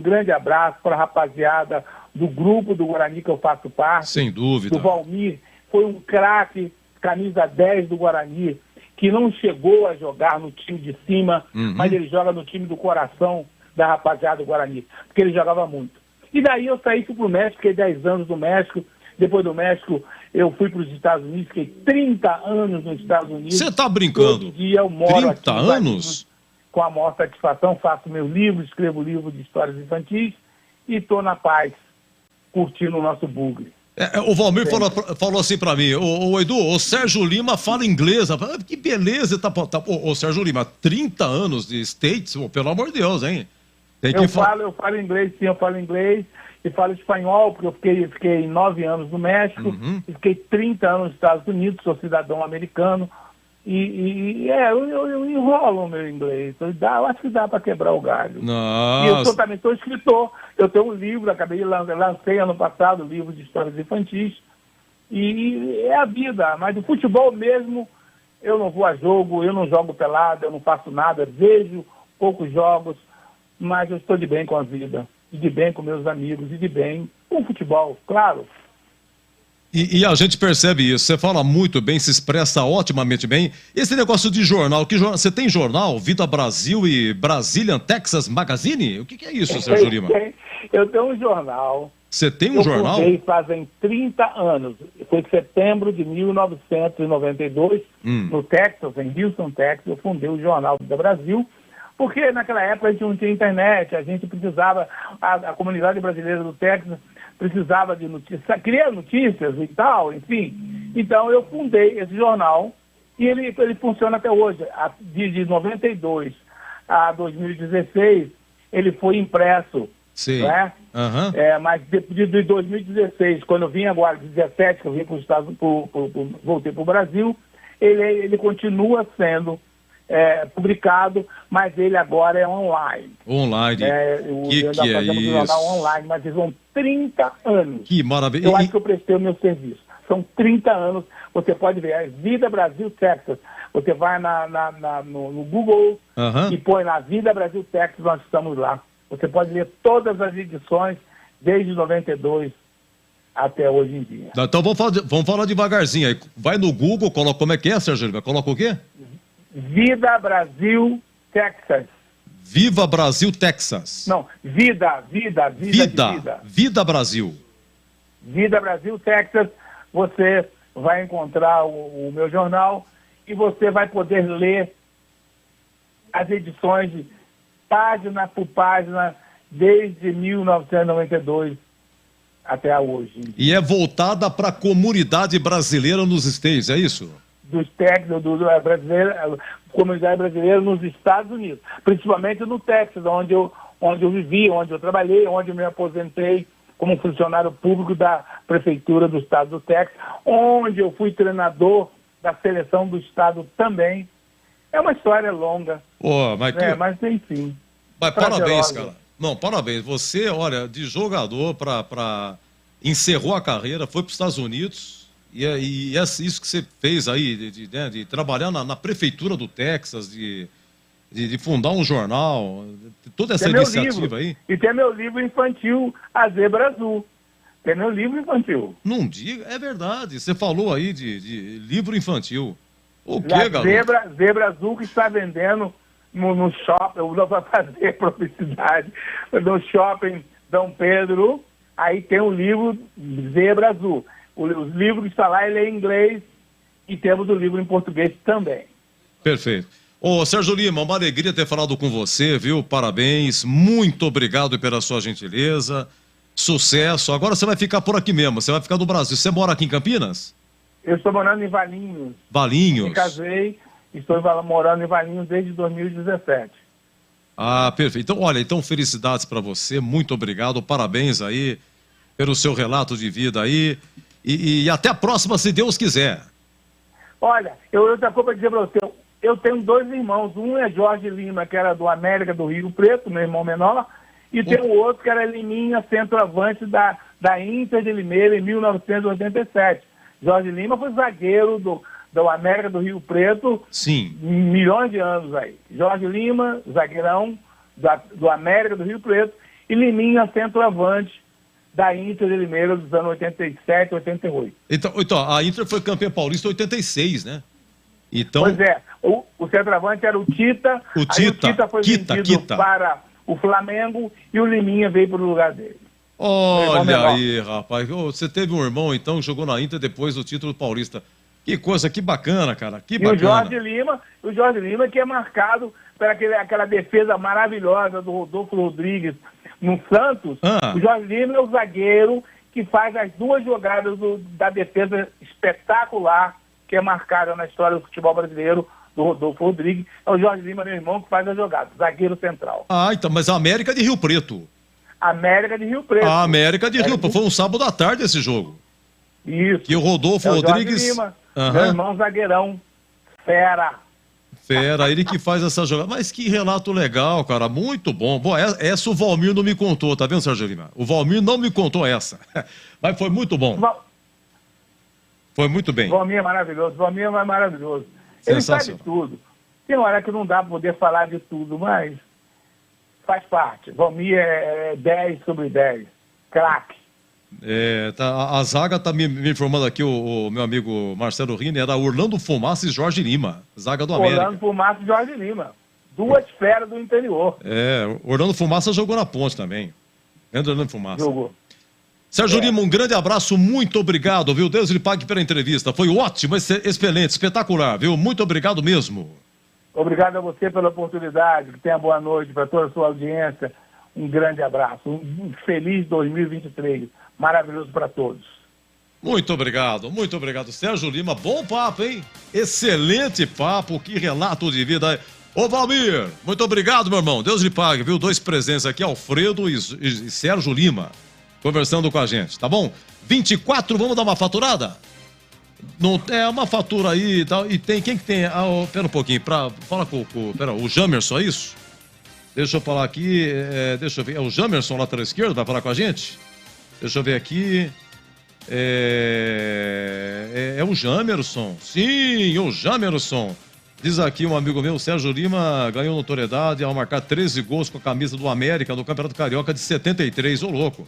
grande abraço para a rapaziada do grupo do Guarani que eu faço parte. Sem dúvida. Do Valmir, foi um craque, camisa 10 do Guarani, que não chegou a jogar no time de cima, mas ele joga no time do coração da rapaziada do Guarani, porque ele jogava muito. E daí eu saí para o México, fiquei 10 anos no México. Depois do México, eu fui para os Estados Unidos, fiquei 30 anos nos Estados Unidos. Você está brincando? Todo dia eu moro 30 aqui anos? Com a maior satisfação, faço meu livro, escrevo livro de histórias infantis e estou na paz, curtindo o nosso Bugre. O Valmir falou assim pra mim, o Edu, o Sérgio Lima fala inglês. Que beleza, ô Sérgio Lima, 30 anos de States, pelo amor de Deus, hein? Eu falo inglês, sim, eu falo inglês e falo espanhol, porque eu fiquei 9 anos no México, e fiquei 30 anos nos Estados Unidos, sou cidadão americano, eu enrolo o meu inglês, eu acho que dá para quebrar o galho. Nossa. E eu também sou escritor, eu tenho um livro, lancei ano passado, um livro de histórias infantis, e é a vida, mas o futebol mesmo, eu não vou a jogo, eu não jogo pelado, eu não faço nada, vejo poucos jogos, mas eu estou de bem com a vida, e de bem com meus amigos, e de bem com o futebol, claro. E a gente percebe isso, você fala muito bem, se expressa otimamente bem. Esse negócio de jornal, você tem jornal, Vida Brasil e Brazilian Texas Magazine? O que é isso, Sérgio Lima? Eu tenho um jornal. Você tem um jornal? Eu fundei fazem 30 anos, foi em setembro de 1992, no Texas, em Houston, Texas, eu fundei o jornal Vida Brasil, porque naquela época a gente não tinha internet, a gente precisava, a comunidade brasileira do Texas precisava de notícias, criar notícias e tal, enfim. Então eu fundei esse jornal e ele funciona até hoje. De 92 a 2016, ele foi impresso. Sim. Né? Mas de 2016, quando eu vim agora, 2017, que eu vim para os Estados Unidos, voltei para o Brasil, ele continua sendo publicado, mas ele agora é online. Online. Que é isso? Jornal online, mas eles vão 30 anos. Que maravilha. Eu acho que eu prestei o meu serviço. São 30 anos, você pode ver, Vida Brasil Texas. Você vai no Google e põe lá Vida Brasil Texas, nós estamos lá. Você pode ler todas as edições, desde 92 até hoje em dia. Então vamos falar devagarzinho aí. Vai no Google, coloca como é que é, Sérgio Lima? Coloca o quê? Vida Brasil Texas. Viva Brasil Texas. Não, Vida Brasil. Vida Brasil Texas. Você vai encontrar o meu jornal e você vai poder ler as edições página por página desde 1992 até hoje. E é voltada para a comunidade brasileira nos States, é isso? Dos técnicos, comunidade brasileira nos Estados Unidos, principalmente no Texas, onde eu vivi, onde eu trabalhei, onde eu me aposentei como funcionário público da prefeitura do estado do Texas, onde eu fui treinador da seleção do estado também. É uma história longa, mas enfim. Mas parabéns, cara. Não, parabéns. Você, olha, de jogador encerrou a carreira, foi para os Estados Unidos. E é isso que você fez aí, de trabalhar na prefeitura do Texas, de fundar um jornal, toda essa iniciativa aí. E tem meu livro infantil, A Zebra Azul. Tem meu livro infantil. Não diga, é verdade. Você falou aí de livro infantil. O que, garoto? Zebra Azul que está vendendo no shopping, eu não vou fazer publicidade, no shopping Dom Pedro, aí tem o livro Zebra Azul. O livro que está lá, ele é em inglês e temos o livro em português também. Perfeito. Ô, Sérgio Lima, uma alegria ter falado com você, viu? Parabéns, muito obrigado pela sua gentileza, sucesso. Agora você vai ficar por aqui mesmo, você vai ficar no Brasil. Você mora aqui em Campinas? Eu estou morando em Valinhos. Valinhos? Me casei e estou morando em Valinhos desde 2017. Ah, perfeito. Então, olha, então felicidades para você, muito obrigado, parabéns aí pelo seu relato de vida aí e até a próxima, se Deus quiser. Olha, outra coisa para dizer para você, eu tenho 2 irmãos, um é Jorge Lima, que era do América do Rio Preto, meu irmão menor, e tem o outro que era Liminha, centroavante da Inter de Limeira em 1987. Jorge Lima foi zagueiro do América do Rio Preto, sim, milhões de anos aí. Jorge Lima, zagueirão do América do Rio Preto, e Liminha, centroavante da Inter de Limeira dos anos 87, 88. Então, a Inter foi campeã paulista em 86, né? Então... Pois é, o centroavante era o Tita, aí o Tita foi vendido para o Flamengo e o Liminha veio para o lugar dele. Olha aí, rapaz, você teve um irmão então que jogou na Inter depois do título paulista. Que coisa, que bacana, cara, que bacana. E o Jorge Lima que é marcado por aquela defesa maravilhosa do Rodolfo Rodrigues no Santos. O Jorge Lima é o zagueiro que faz as 2 jogadas da defesa espetacular que é marcada na história do futebol brasileiro, do Rodolfo Rodrigues. É o Jorge Lima, meu irmão, que faz a jogada, zagueiro central. Ah, então, mas a América de Rio Preto. América de Rio Preto. A América de Rio Preto. Foi um sábado à tarde esse jogo. Isso. Que o Rodolfo Rodrigues... Jorge Lima, meu irmão zagueirão, fera, ele que faz essa jogada. Mas que relato legal, cara, muito bom. Bom, essa o Valmir não me contou, tá vendo, Sérgio Lima? O Valmir não me contou essa. Mas foi muito bom. Foi muito bem. O Valmir é maravilhoso. Ele sabe tudo. Tem hora que não dá para poder falar de tudo, mas faz parte. Valmir é 10 sobre 10. Craque. A zaga tá me informando aqui, o meu amigo Marcelo Rini, era Orlando Fumaça e Jorge Lima, zaga do América. Orlando Fumaça e Jorge Lima, 2 feras do interior. Orlando Fumaça jogou na Ponte também. Orlando Fumaça. Jogou. Sérgio Lima, um grande abraço, muito obrigado, viu? Deus lhe pague pela entrevista. Foi ótimo, excelente, espetacular, viu? Muito obrigado mesmo. Obrigado a você pela oportunidade, que tenha boa noite para toda a sua audiência. Um grande abraço, um feliz 2023. Maravilhoso para todos. Muito obrigado, Sérgio Lima, bom papo, hein? Excelente papo, que relato de vida. Ô Valmir, muito obrigado, meu irmão, Deus lhe pague, viu? 2 presentes aqui, Alfredo e Sérgio Lima, conversando com a gente, tá bom? 24, vamos dar uma faturada? Não, uma fatura aí e tal, e tem, quem que tem? Pera um pouquinho, fala com o Jamerson, é isso? Deixa eu falar aqui, deixa eu ver, é o Jamerson, lateral esquerdo, vai falar com a gente? Deixa eu ver aqui. É o Jamerson. Sim, o Jamerson. Diz aqui um amigo meu, Sérgio Lima, ganhou notoriedade ao marcar 13 gols com a camisa do América no Campeonato Carioca de 73. Ô, louco.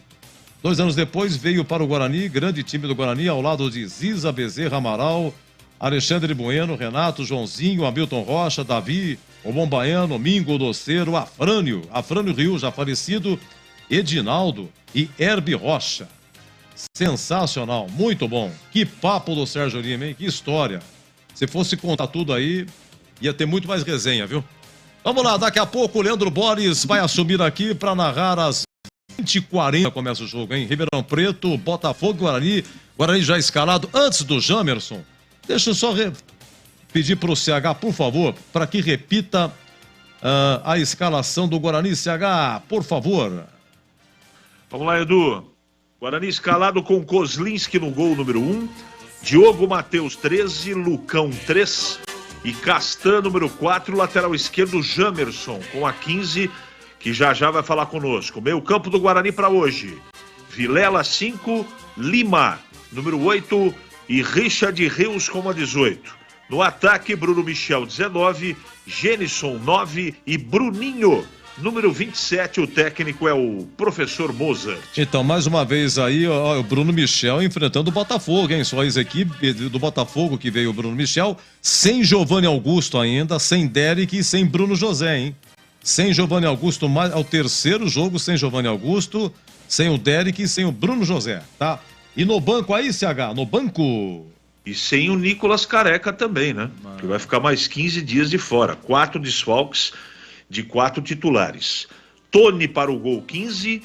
2 anos depois veio para o Guarani, grande time do Guarani, ao lado de Ziza, Bezerra, Amaral, Alexandre Bueno, Renato, Joãozinho, Hamilton Rocha, Davi, o Bombaiano, Mingo, Doceiro, Afrânio Rio, já falecido, Edinaldo e Herbe Rocha. Sensacional, muito bom. Que papo do Sérgio Lima, hein? Que história. Se fosse contar tudo aí, ia ter muito mais resenha, viu? Vamos lá, daqui a pouco o Leandro Borges vai assumir aqui para narrar às 20h40. Começa o jogo, hein? Ribeirão Preto, Botafogo, Guarani. Guarani já escalado antes do Jamerson. Deixa eu só pedir para o CH, por favor, para que repita a escalação do Guarani. CH, por favor. Vamos lá, Edu. Guarani escalado com Kozlinski no gol número 1, Diogo Matheus 13, Lucão 3 e Castan número 4, lateral esquerdo Jamerson com a 15, que já vai falar conosco. Meio campo do Guarani para hoje: Vilela 5, Lima número 8 e Richard Rios com a 18. No ataque, Bruno Michel 19, Genison 9 e Bruninho número 27, o técnico é o professor Mozart. Então, mais uma vez aí, o Bruno Michel enfrentando o Botafogo, hein? Só a equipe do Botafogo que veio o Bruno Michel, sem Giovanni Augusto ainda, sem Derek e sem Bruno José, hein? Sem Giovanni Augusto, é o terceiro jogo sem Giovanni Augusto, sem o Derek e sem o Bruno José, tá? E no banco aí, CH? No banco? E sem o Nicolas Careca também, né? Que vai ficar mais 15 dias de fora. 4 desfalques de 4 titulares. Tony para o gol 15,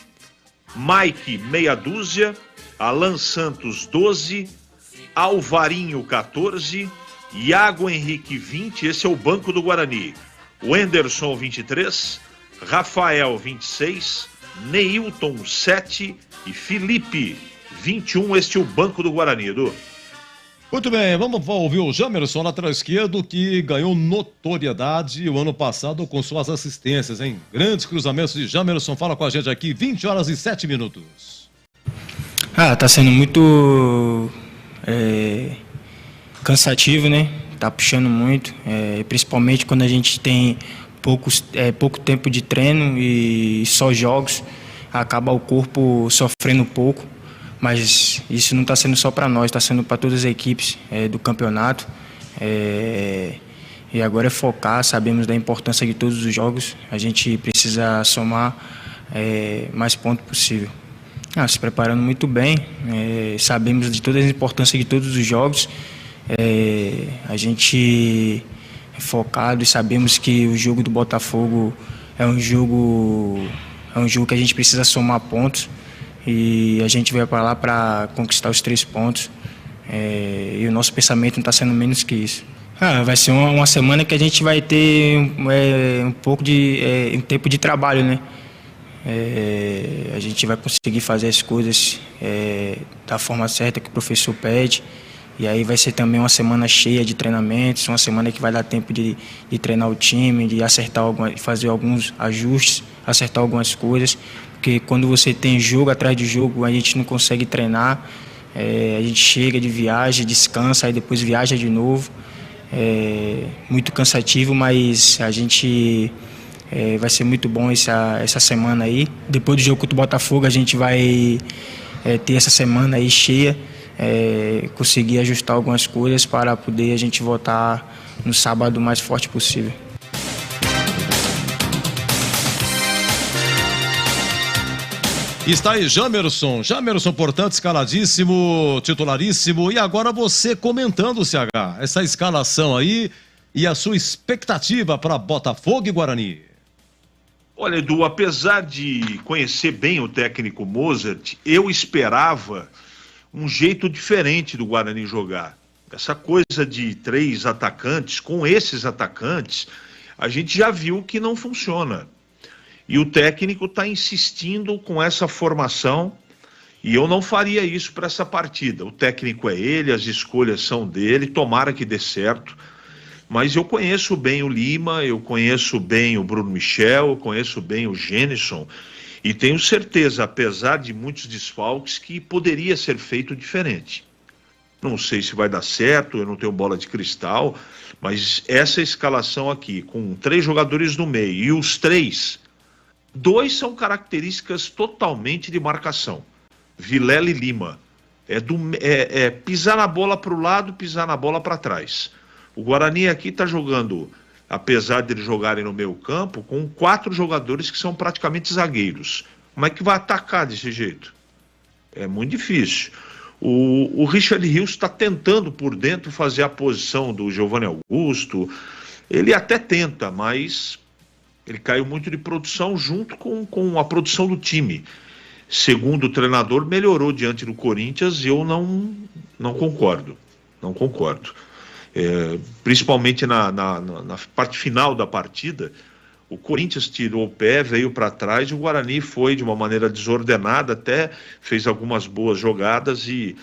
Mike meia dúzia, Alan Santos 12, Alvarinho 14, Iago Henrique 20, esse é o banco do Guarani. Wenderson 23, Rafael 26, Neilton 7 e Felipe 21, este é o banco do Guarani, Edu. Muito bem, vamos ouvir o Jamerson, lateral esquerdo, que ganhou notoriedade o ano passado com suas assistências, hein? Grandes cruzamentos de Jamerson, fala com a gente aqui, 20 horas e 7 minutos. Tá sendo muito cansativo, né? Tá puxando muito, principalmente quando a gente tem pouco tempo de treino e só jogos, acaba o corpo sofrendo um pouco. Mas isso não está sendo só para nós, está sendo para todas as equipes do campeonato. E agora é focar, sabemos da importância de todos os jogos. A gente precisa somar mais pontos possível. Se preparando muito bem, sabemos de toda a importância de todos os jogos. A gente é focado e sabemos que o jogo do Botafogo é um jogo que a gente precisa somar pontos. E a gente vai para lá para conquistar os 3 pontos. E o nosso pensamento não está sendo menos que isso. Vai ser uma semana que a gente vai ter um pouco de um tempo de trabalho, né? A gente vai conseguir fazer as coisas da forma certa que o professor pede. E aí vai ser também uma semana cheia de treinamentos, uma semana que vai dar tempo de treinar o time, de fazer alguns ajustes, acertar algumas coisas. Porque quando você tem jogo atrás de jogo, a gente não consegue treinar. A gente chega de viagem, descansa, aí depois viaja de novo. Muito cansativo, mas a gente vai ser muito bom essa semana aí. Depois do jogo contra o Botafogo, a gente vai ter essa semana aí cheia, conseguir ajustar algumas coisas para poder a gente voltar no sábado o mais forte possível. Está aí Jamerson, portanto, escaladíssimo, titularíssimo, e agora você comentando, CH, essa escalação aí e a sua expectativa para Botafogo e Guarani. Olha, Edu, apesar de conhecer bem o técnico Mozart, eu esperava um jeito diferente do Guarani jogar. Essa coisa de 3 atacantes, com esses atacantes, a gente já viu que não funciona. E o técnico está insistindo com essa formação e eu não faria isso para essa partida. O técnico é ele, as escolhas são dele, tomara que dê certo. Mas eu conheço bem o Lima, eu conheço bem o Bruno Michel, eu conheço bem o Gênison e tenho certeza, apesar de muitos desfalques, que poderia ser feito diferente. Não sei se vai dar certo, eu não tenho bola de cristal, mas essa escalação aqui, com 3 jogadores no meio e os 2 são características totalmente de marcação. Vilela e Lima. É pisar na bola para o lado, pisar na bola para trás. O Guarani aqui está jogando, apesar de eles jogarem no meio campo, com 4 jogadores que são praticamente zagueiros. Como é que vai atacar desse jeito? É muito difícil. O Richard Rios está tentando por dentro fazer a posição do Giovanni Augusto. Ele até tenta, mas ele caiu muito de produção junto com a produção do time. Segundo o treinador, melhorou diante do Corinthians e eu não concordo. Não concordo. Principalmente na parte final da partida, o Corinthians tirou o pé, veio para trás e o Guarani foi de uma maneira desordenada, até fez algumas boas jogadas e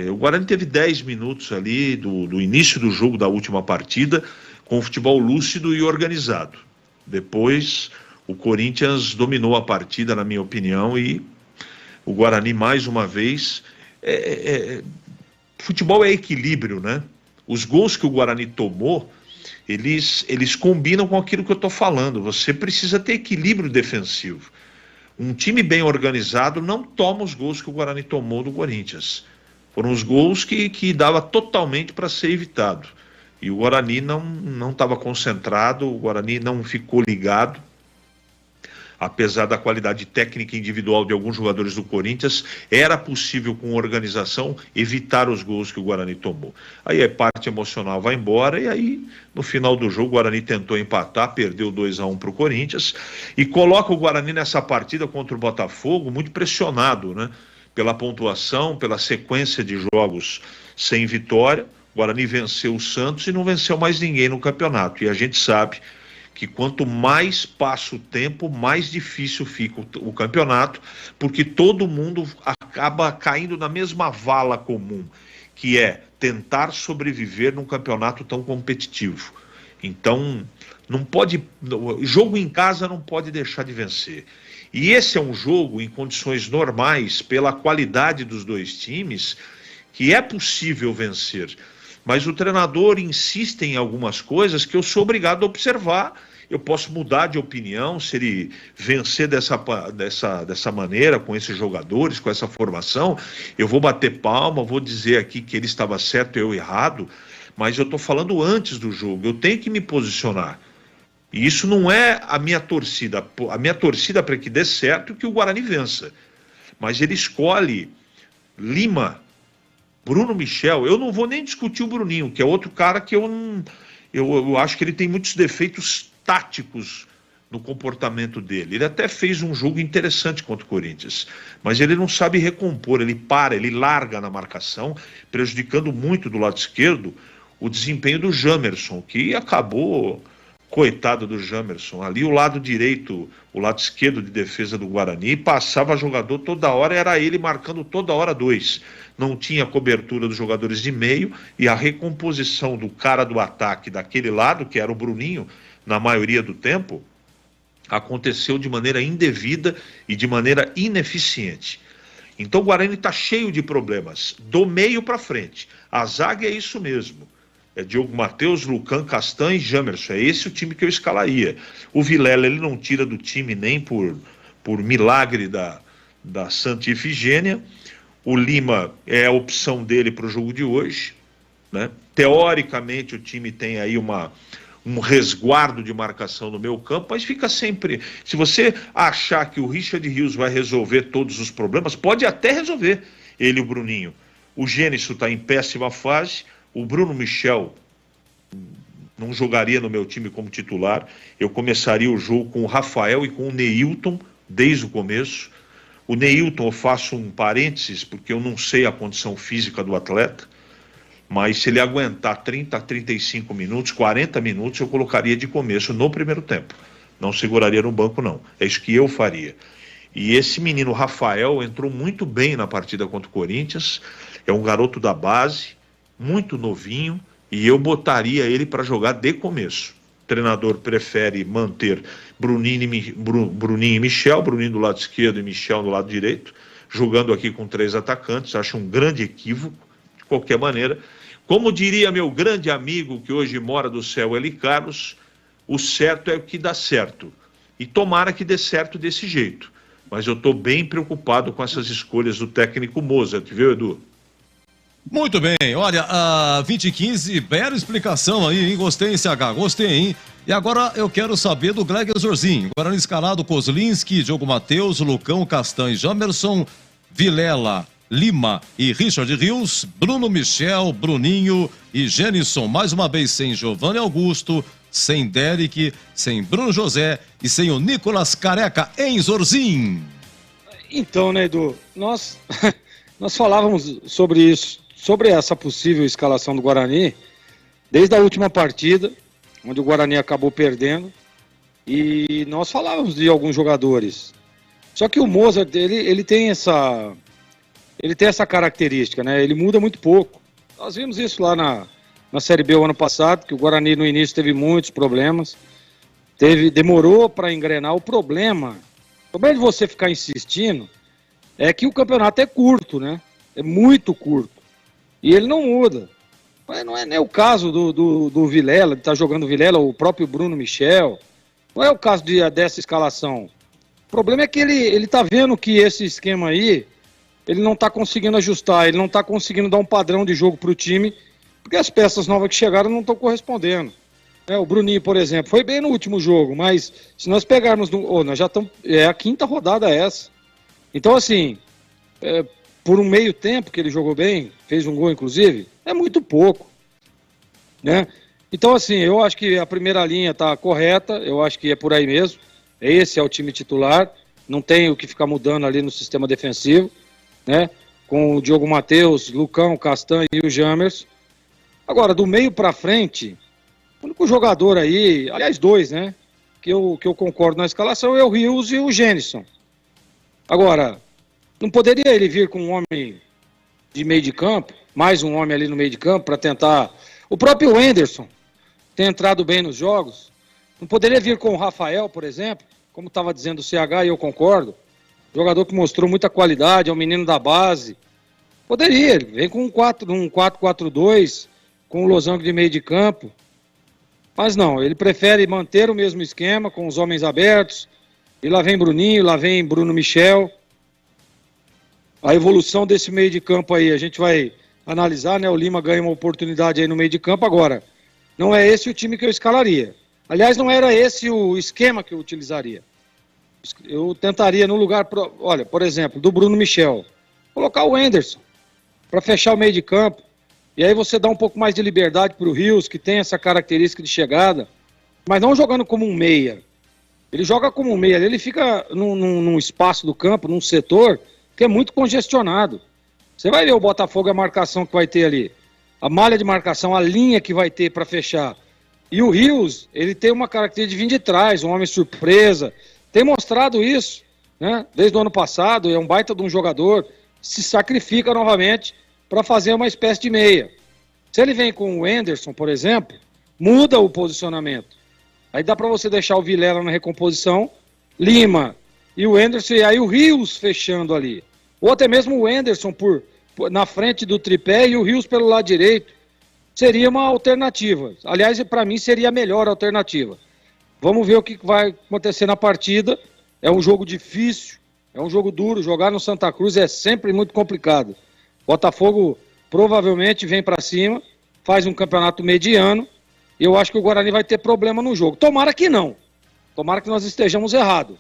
o Guarani teve 10 minutos ali do início do jogo da última partida com o futebol lúcido e organizado. Depois o Corinthians dominou a partida, na minha opinião, e o Guarani mais uma vez futebol é equilíbrio, né? Os gols que o Guarani tomou, eles combinam com aquilo que eu estou falando. Você precisa ter equilíbrio defensivo. Um time bem organizado não toma os gols que o Guarani tomou do Corinthians. Foram os gols que dava totalmente para ser evitado. E o Guarani não estava concentrado, o Guarani não ficou ligado. apesar da qualidade técnica individual de alguns jogadores do Corinthians, era possível, com organização, evitar os gols que o Guarani tomou. Aí a parte emocional vai embora, e aí, no final do jogo, o Guarani tentou empatar, perdeu 2-1 para o Corinthians, e coloca o Guarani nessa partida contra o Botafogo muito pressionado, né? Pela pontuação, pela sequência de jogos sem vitória. O Guarani venceu o Santos e não venceu mais ninguém no campeonato, e a gente sabe que quanto mais passa o tempo, mais difícil fica o campeonato, porque todo mundo acaba caindo na mesma vala comum, que é tentar sobreviver num campeonato tão competitivo. Então, não pode, jogo em casa não pode deixar de vencer. E esse é um jogo em condições normais, pela qualidade dos dois times, que é possível vencer. Mas o treinador insiste em algumas coisas que eu sou obrigado a observar. Eu posso mudar de opinião se ele vencer dessa maneira, com esses jogadores, com essa formação. Eu vou bater palma, vou dizer aqui que ele estava certo e eu errado, mas eu estou falando antes do jogo. Eu tenho que me posicionar. E isso não é a minha torcida. A minha torcida, para que dê certo, é que o Guarani vença. Mas ele escolhe Lima, Bruno Michel. Eu não vou nem discutir o Bruninho, que é outro cara que eu acho que ele tem muitos defeitos táticos no comportamento dele. Ele até fez um jogo interessante contra o Corinthians, mas ele não sabe recompor, ele larga na marcação, prejudicando muito do lado esquerdo o desempenho do Jamerson, que acabou, coitado do Jamerson, ali o lado direito, o lado esquerdo de defesa do Guarani, passava jogador toda hora, era ele marcando toda hora dois. Não tinha cobertura dos jogadores de meio, e a recomposição do cara do ataque daquele lado, que era o Bruninho, na maioria do tempo, aconteceu de maneira indevida e de maneira ineficiente. Então o Guarani está cheio de problemas, do meio para frente. A zaga é isso mesmo. É Diogo Matheus, Lucan, Castan e Jamerson. É esse o time que eu escalaria. O Vilela, ele não tira do time nem por milagre da Santa Ifigênia. O Lima é a opção dele para o jogo de hoje, né? Teoricamente o time tem aí um resguardo de marcação no meio campo, mas fica sempre... Se você achar que o Richard Rios vai resolver todos os problemas, pode até resolver, ele e o Bruninho. O Gênesis está em péssima fase, o Bruno Michel não jogaria no meu time como titular, eu começaria o jogo com o Rafael e com o Neilton desde o começo. O Neilton, eu faço um parênteses, porque eu não sei a condição física do atleta, mas se ele aguentar 30 a 35 minutos, 40 minutos, eu colocaria de começo no primeiro tempo. Não seguraria no banco, não. É isso que eu faria. E esse menino Rafael entrou muito bem na partida contra o Corinthians, é um garoto da base, muito novinho, e eu botaria ele para jogar de começo. O treinador prefere manter Bruninho e Michel, Bruninho do lado esquerdo e Michel do lado direito, jogando aqui com 3 atacantes. Acho um grande equívoco, de qualquer maneira. Como diria meu grande amigo que hoje mora do céu, Eli Carlos, o certo é o que dá certo. E tomara que dê certo desse jeito. Mas eu estou bem preocupado com essas escolhas do técnico Mozart, viu, Edu? Muito bem, olha, a 2015, bela explicação aí, hein? Gostei, hein, CH? Gostei, hein? E agora eu quero saber do Gleger Zorzinho. Guarani escalado: Kozlinski, Diogo Matheus, Lucão, Castan e Jamerson, Vilela, Lima e Richard Rios, Bruno Michel, Bruninho e Gênison. Mais uma vez sem Giovanni Augusto, sem Derek, sem Bruno José e sem o Nicolas Careca, em Zorzinho. Então, né, Edu, nós falávamos sobre isso, sobre essa possível escalação do Guarani, desde a última partida, onde o Guarani acabou perdendo, e nós falávamos de alguns jogadores. Só que o Mozart, ele tem essa característica, né? Ele muda muito pouco. Nós vimos isso lá na Série B o ano passado, que o Guarani no início teve muitos problemas, demorou para engrenar. O problema de você ficar insistindo é que o campeonato é curto, né? É muito curto. E ele não muda. Mas não é nem o caso do Vilela, de estar jogando Vilela, o próprio Bruno Michel. Não é o caso dessa escalação. O problema é que ele tá vendo que esse esquema aí, ele não está conseguindo ajustar, ele não está conseguindo dar um padrão de jogo para o time, porque as peças novas que chegaram não estão correspondendo. O Bruninho, por exemplo, foi bem no último jogo, mas se nós pegarmos... nós já estamos... É a 5ª rodada essa. Então, assim, por um meio tempo que ele jogou bem, fez um gol, inclusive, é muito pouco, né? Então, assim, eu acho que a primeira linha está correta, eu acho que é por aí mesmo. Esse é o time titular, não tem o que ficar mudando ali no sistema defensivo, né? Com o Diogo Matheus, Lucão, Castanho e o Jamerson. Agora, do meio para frente... O único jogador aí, aliás, 2, né? Que eu concordo na escalação é o Rios e o Gênison. Agora, não poderia ele vir com um homem de meio de campo, mais um homem ali no meio de campo, para tentar. O próprio Anderson tem entrado bem nos jogos. Não poderia vir com o Rafael, por exemplo, como estava dizendo o CH, e eu concordo. Jogador que mostrou muita qualidade, é um menino da base. Poderia, ele vem com um 4-4-2, com o losango de meio de campo. Mas não, ele prefere manter o mesmo esquema, com os homens abertos, e lá vem Bruninho, lá vem Bruno Michel. A evolução desse meio de campo aí, a gente vai analisar, né? O Lima ganha uma oportunidade aí no meio de campo agora. Não é esse o time que eu escalaria. Aliás, não era esse o esquema que eu utilizaria. Eu tentaria no lugar, olha, por exemplo, do Bruno Michel, colocar o Anderson, para fechar o meio de campo. E aí você dá um pouco mais de liberdade para o Rios, que tem essa característica de chegada, mas não jogando como um meia. Ele joga como um meia, ele fica num espaço do campo, num setor, que é muito congestionado. Você vai ver o Botafogo, a marcação que vai ter ali, a malha de marcação, a linha que vai ter para fechar. E o Rios, ele tem uma característica de vir de trás, um homem surpresa, tem mostrado isso, né? Desde o ano passado, é um baita de um jogador, se sacrifica novamente para fazer uma espécie de meia. Se ele vem com o Anderson, por exemplo, muda o posicionamento. Aí dá para você deixar o Vilela na recomposição, Lima e o Anderson, e aí o Rios fechando ali. Ou até mesmo o Anderson na frente do tripé e o Rios pelo lado direito. Seria uma alternativa. Aliás, para mim seria a melhor alternativa. Vamos ver o que vai acontecer na partida. É um jogo difícil, é um jogo duro. Jogar no Santa Cruz é sempre muito complicado. Botafogo provavelmente vem para cima, faz um campeonato mediano, e eu acho que o Guarani vai ter problema no jogo. Tomara que não. Tomara que nós estejamos errados.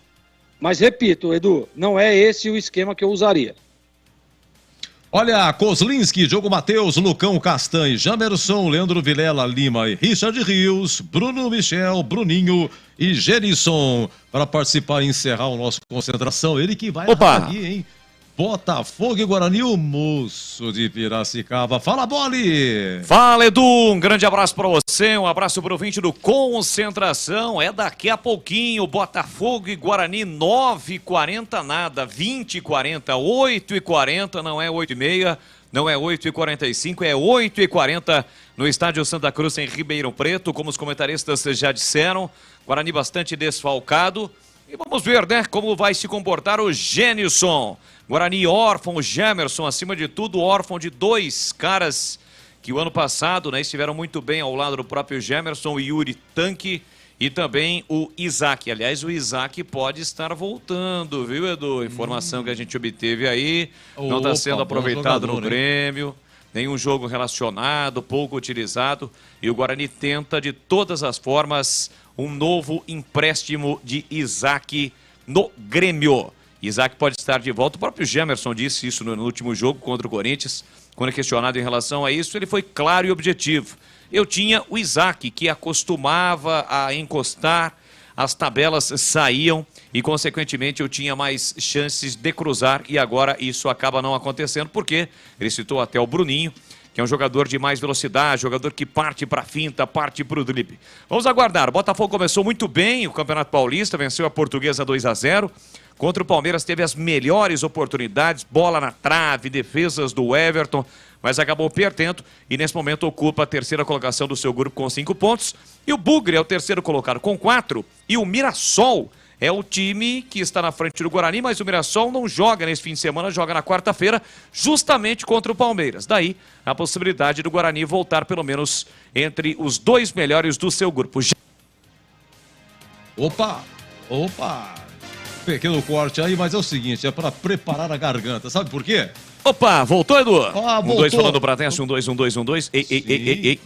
Mas repito, Edu, não é esse o esquema que eu usaria. Olha, Kozlinski, Diogo Matheus, Lucão, Castanho, Jamerson, Leandro Vilela, Lima e Richard Rios, Bruno Michel, Bruninho e Gerisson para participar e encerrar o nosso concentração. Ele que vai aqui, hein? Botafogo e Guarani, o moço de Piracicaba. Fala, Boli! Fala, Edu! Um grande abraço para você, um abraço para o ouvinte do Concentração. É daqui a pouquinho, Botafogo e Guarani, 9h40 nada, 20h40, 8h40, não é 8h30, não é 8h45, é 8h40 no Estádio Santa Cruz, em Ribeirão Preto. Como os comentaristas já disseram, Guarani bastante desfalcado. E vamos ver, né, como vai se comportar o Gênison. Guarani órfão, o Jamerson, acima de tudo, órfão de 2 caras que o ano passado, né, estiveram muito bem ao lado do próprio Jamerson, o Yuri Tanque e também o Isaac. Aliás, o Isaac pode estar voltando, viu, Edu? Informação que a gente obteve aí, não está sendo aproveitado no Grêmio, nenhum jogo relacionado, pouco utilizado, e o Guarani tenta de todas as formas um novo empréstimo de Isaac no Grêmio. Isaac pode estar de volta. O próprio Jamerson disse isso no último jogo contra o Corinthians. Quando questionado em relação a isso, ele foi claro e objetivo. Eu tinha o Isaac, que acostumava a encostar, as tabelas saíam e, consequentemente, eu tinha mais chances de cruzar, e agora isso acaba não acontecendo, porque ele citou até o Bruninho, que é um jogador de mais velocidade, jogador que parte para a finta, parte para o drible. Vamos aguardar. O Botafogo começou muito bem o Campeonato Paulista, venceu a Portuguesa 2-0. Contra o Palmeiras teve as melhores oportunidades, bola na trave, defesas do Everton, mas acabou perdendo e nesse momento ocupa a 3ª colocação do seu grupo com 5 pontos. E o Bugre é o 3º colocado com 4, e o Mirassol é o time que está na frente do Guarani, mas o Mirassol não joga nesse fim de semana, joga na quarta-feira, justamente contra o Palmeiras. Daí a possibilidade do Guarani voltar pelo menos entre os 2 melhores do seu grupo. Opa! Pequeno corte aí, mas é o seguinte, é para preparar a garganta. Sabe por quê? Opa, voltou, Edu? Voltou. 2 falando pra teste, 1, 2, 1, 2, 1, 2. Ei.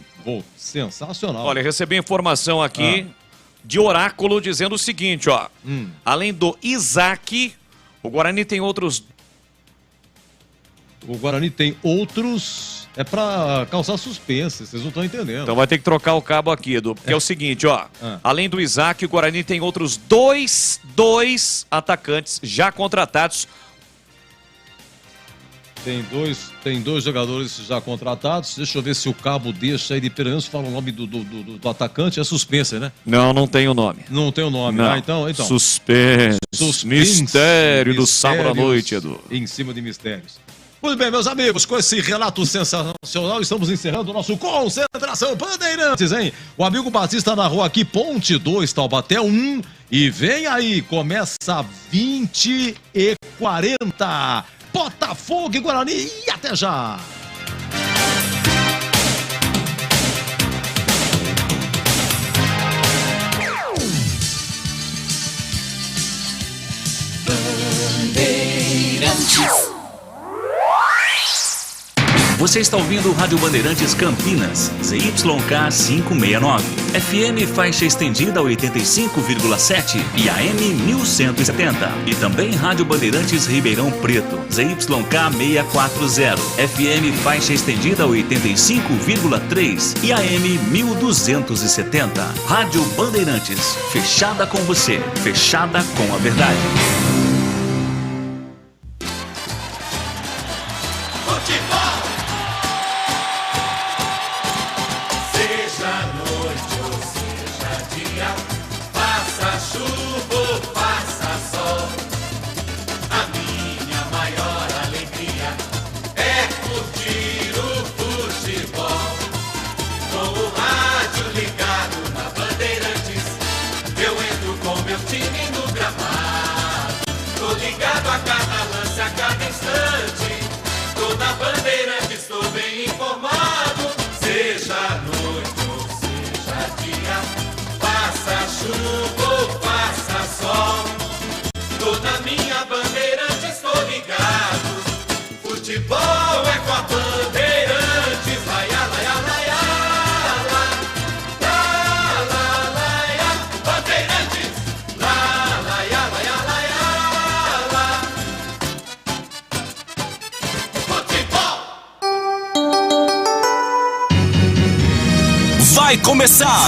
Sensacional. Olha, recebi informação aqui de oráculo dizendo o seguinte, ó. Além do Isaac, o Guarani tem outros... O Guarani tem outros... É pra causar suspense, vocês não estão entendendo. Então vai ter que trocar o cabo aqui, Edu, porque é o seguinte, ó. Além do Isaac, o Guarani tem outros dois atacantes já contratados. Tem dois jogadores já contratados. Deixa eu ver se o cabo deixa aí de Piranhas. Fala o nome do atacante. É suspense, né? Não tem o nome. Não tem o nome. Não. Então. Suspense. Mistério do sábado à noite, Edu. Em cima de mistérios. Muito bem, meus amigos, com esse relato sensacional, estamos encerrando o nosso Concentração Bandeirantes, hein? O amigo Batista narrou aqui Ponte 2, Taubaté 1. E vem aí, começa 20h40. Botafogo e Guarani, e até já! Bandeirantes. Você está ouvindo o Rádio Bandeirantes Campinas, ZYK 569, FM faixa estendida 85,7 e AM 1170. E também Rádio Bandeirantes Ribeirão Preto, ZYK 640, FM faixa estendida 85,3 e AM 1270. Rádio Bandeirantes, fechada com você, fechada com a verdade.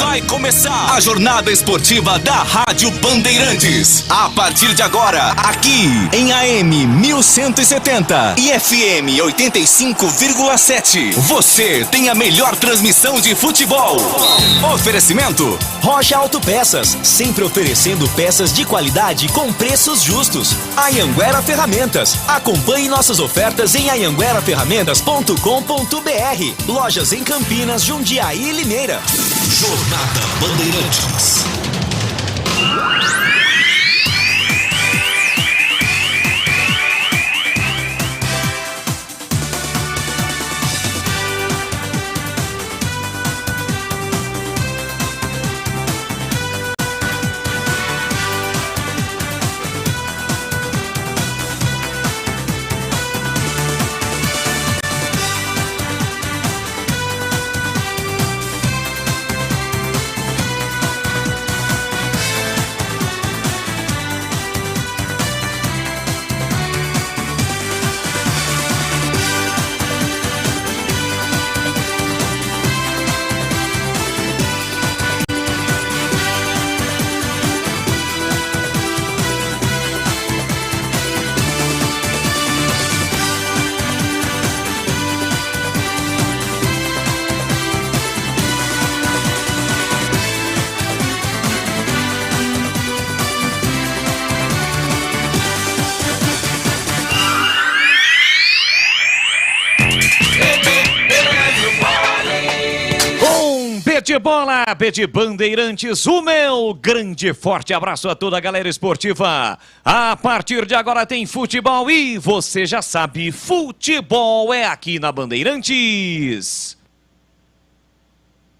Vai começar a jornada esportiva da Rádio Bandeirantes. A partir de agora, aqui em AM 1170 e FM 85,7. Você tem a melhor transmissão de futebol. Oferecimento Rocha Autopeças, sempre oferecendo peças de qualidade com preços justos. Anhanguera Ferramentas. Acompanhe nossas ofertas em anhangueraferramentas.com.br. Lojas em Campinas, Jundiaí e Limeira. Jornada Bandeirantes. Bola, Pet Bandeirantes, o meu grande forte abraço a toda a galera esportiva. A partir de agora tem futebol e você já sabe, futebol é aqui na Bandeirantes.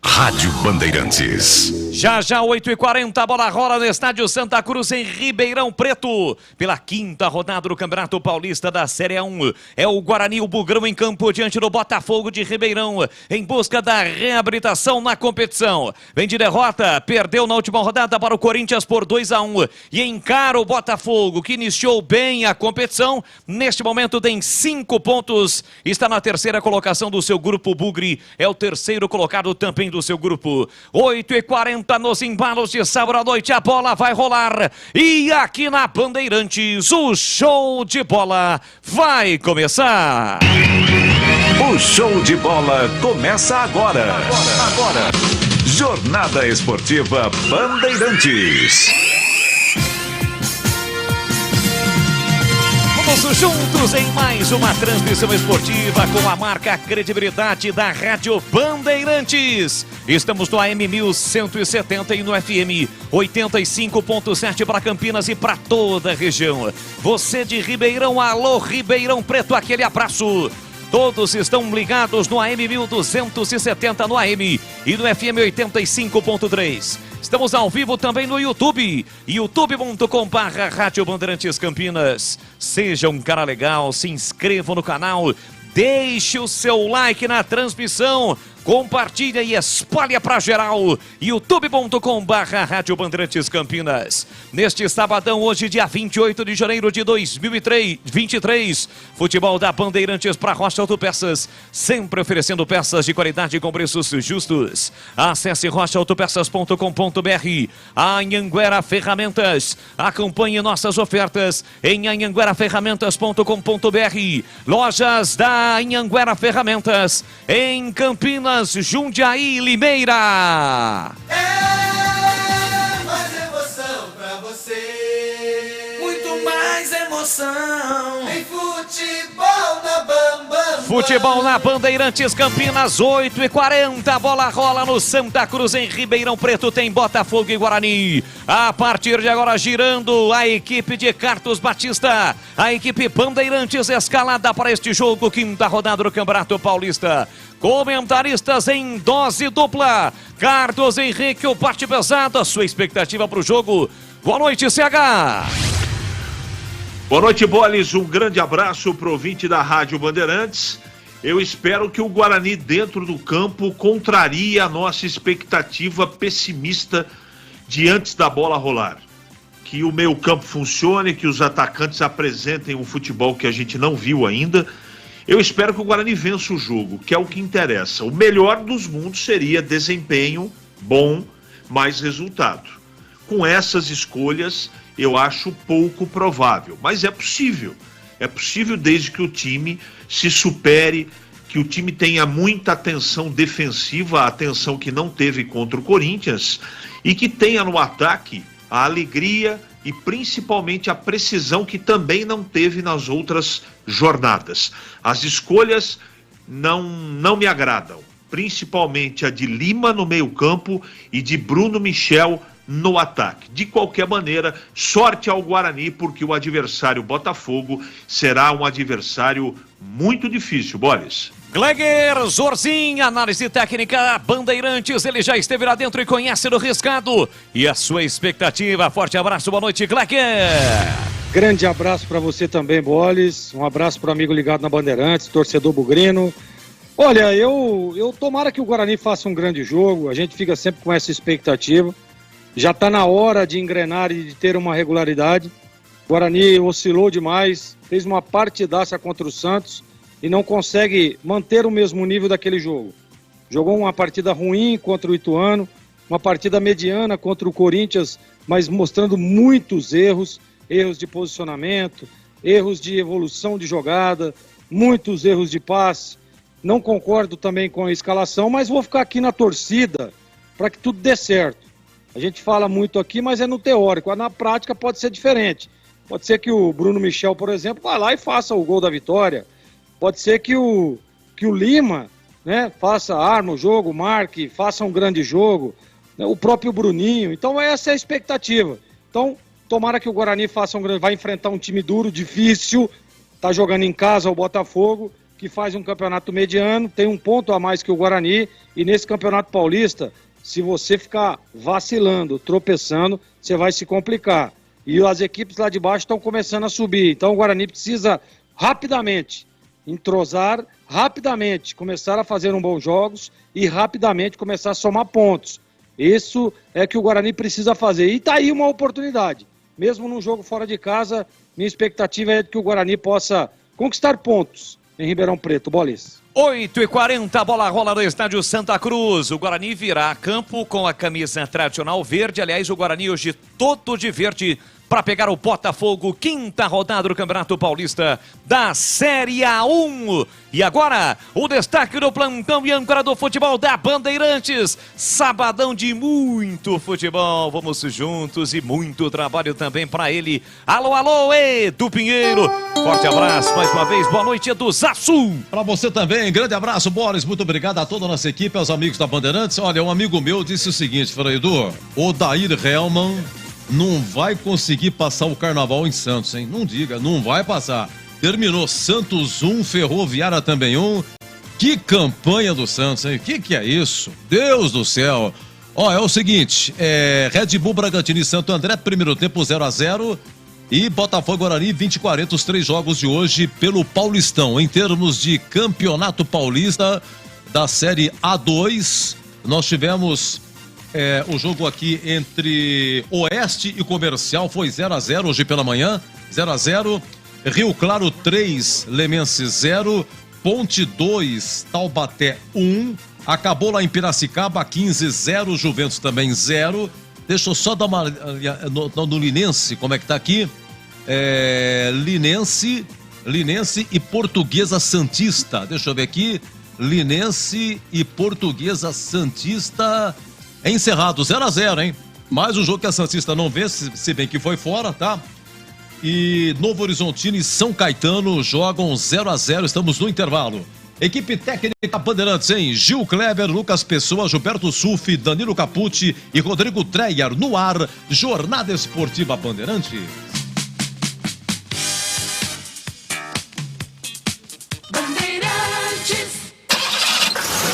Rádio Bandeirantes. Já 8h40, a bola rola no estádio Santa Cruz em Ribeirão Preto. Pela quinta rodada do Campeonato Paulista da Série A1. É o Guarani, o Bugrão em campo diante do Botafogo de Ribeirão. Em busca da reabilitação na competição. Vem de derrota, perdeu na última rodada para o Corinthians por 2-1. E encara o Botafogo, que iniciou bem a competição. Neste momento tem 5 pontos. Está na terceira colocação do seu grupo. Bugre é o terceiro colocado também do seu grupo. 8h40 nos embalos de sábado à noite, a bola vai rolar. E aqui na Bandeirantes, o show de bola vai começar. O show de bola começa agora. Jornada Esportiva Bandeirantes. Vamos juntos em mais uma transmissão esportiva com a marca credibilidade da Rádio Bandeirantes. Estamos no AM 1170 e no FM 85.7 para Campinas e para toda a região. Você de Ribeirão, alô Ribeirão Preto, aquele abraço. Todos estão ligados no AM 1270 no AM e no FM 85.3. Estamos ao vivo também no YouTube, youtube.com/Rádio Bandeirantes Campinas. Seja um cara legal, se inscreva no canal, deixe o seu like na transmissão, compartilha e espalha para geral. youtube.com/Rádio Bandeirantes Campinas. Neste sabadão, hoje dia 28 de janeiro de 2023, futebol da Bandeirantes para Rocha Autopeças, sempre oferecendo peças de qualidade com preços justos. Acesse rochaautopeças.com.br. Anhanguera Ferramentas, acompanhe nossas ofertas em anhangueraferramentas.com.br. Lojas da Anhanguera Ferramentas em Campinas, Jundiaí e Limeira. É mais emoção pra você. Muito mais emoção. Em futebol na Bambam. Futebol na Bandeirantes Campinas, 8h40. A bola rola no Santa Cruz em Ribeirão Preto. Tem Botafogo e Guarani. A partir de agora, girando a equipe de Carlos Batista. A equipe Bandeirantes escalada para este jogo, quinta rodada do Campeonato Paulista. Comentaristas em dose dupla. Carlos Henrique, o bate pesado. A sua expectativa para o jogo. Boa noite, CH. Boa noite, Boles. Um grande abraço para o ouvinte da Rádio Bandeirantes. Eu espero que o Guarani dentro do campo contrarie a nossa expectativa pessimista de antes da bola rolar. Que o meio campo funcione, que os atacantes apresentem um futebol que a gente não viu ainda. Eu espero que o Guarani vença o jogo, que é o que interessa. O melhor dos mundos seria desempenho bom, mais resultado. Com essas escolhas, eu acho pouco provável, mas é possível. É possível desde que o time se supere, que o time tenha muita atenção defensiva, a atenção que não teve contra o Corinthians, e que tenha no ataque a alegria e principalmente a precisão que também não teve nas outras jornadas. As escolhas não me agradam, principalmente a de Lima no meio-campo e de Bruno Michel no ataque. De qualquer maneira, sorte ao Guarani, porque o adversário Botafogo será um adversário muito difícil, Boris. Gleger Zorzin, análise técnica Bandeirantes, ele já esteve lá dentro e conhece do riscado. E a sua expectativa, forte abraço, boa noite, Gleger. Grande abraço para você também, Boles. Um abraço para o amigo ligado na Bandeirantes, torcedor bugrino. Olha, eu tomara que o Guarani faça um grande jogo, a gente fica sempre com essa expectativa. Já está na hora de engrenar e de ter uma regularidade. O Guarani oscilou demais, fez uma partidaça contra o Santos e não consegue manter o mesmo nível daquele jogo. Jogou uma partida ruim contra o Ituano, uma partida mediana contra o Corinthians, mas mostrando muitos erros de posicionamento, erros de evolução de jogada, muitos erros de passe. Não concordo também com a escalação, mas vou ficar aqui na torcida para que tudo dê certo. A gente fala muito aqui, mas é no teórico. Na prática pode ser diferente. Pode ser que o Bruno Michel, por exemplo, vá lá e faça o gol da vitória. Pode ser que o Lima, né, arma o jogo, marque, faça um grande jogo. Né, o próprio Bruninho. Então essa é a expectativa. Então tomara que o Guarani vai enfrentar um time duro, difícil. Está jogando em casa o Botafogo. que faz um campeonato mediano, tem um ponto a mais que o Guarani, e nesse campeonato paulista, se você ficar vacilando, tropeçando, você vai se complicar. E as equipes lá de baixo estão começando a subir, então o Guarani precisa rapidamente entrosar, rapidamente começar a fazer bons jogos e rapidamente começar a somar pontos. Isso é que o Guarani precisa fazer. E tá aí uma oportunidade. Mesmo num jogo fora de casa, minha expectativa é que o Guarani possa conquistar pontos em Ribeirão Preto. Bolis. 8h40, bola rola no estádio Santa Cruz. O Guarani virá a campo com a camisa tradicional verde. Aliás, o Guarani hoje todo de verde para pegar o Botafogo, quinta rodada do Campeonato Paulista da Série A1. E agora, o destaque do plantão e âncora do futebol da Bandeirantes. Sabadão de muito futebol. Vamos juntos e muito trabalho também para ele. Alô, alô, Edu Pinheiro. Forte abraço mais uma vez. Boa noite, Edu Zassu. Para você também, grande abraço, Boris. Muito obrigado a toda a nossa equipe, aos amigos da Bandeirantes. Olha, um amigo meu disse o seguinte, falou, Edu, o Dair Helman não vai conseguir passar o carnaval em Santos, hein? Não diga, não vai passar. Terminou Santos 1, Ferroviária também 1. Que campanha do Santos, hein? Que é isso? Deus do céu. Ó, é o seguinte, Red Bull, Bragantino e Santo André, primeiro tempo 0-0. E Botafogo Guarani, 20-40, os 3 jogos de hoje pelo Paulistão. Em termos de campeonato paulista da Série A2, nós tivemos... o jogo aqui entre Oeste e Comercial foi 0-0 hoje pela manhã, 0-0. Rio Claro 3, Lemense 0, Ponte 2, Taubaté 1. Acabou lá em Piracicaba, 15-0, Juventus também 0. Deixa eu só dar uma no Linense, como é que tá aqui? Linense e Portuguesa Santista. Deixa eu ver aqui. Linense e Portuguesa Santista... É encerrado, 0-0, hein? Mais um jogo que a Santista não vence, se bem que foi fora, tá? E Novo Horizontino e São Caetano jogam 0-0, estamos no intervalo. Equipe técnica Bandeirantes, hein? Gil Kleber, Lucas Pessoa, Gilberto Sulfi, Danilo Capucci e Rodrigo Treyer no ar. Jornada Esportiva Bandeirantes.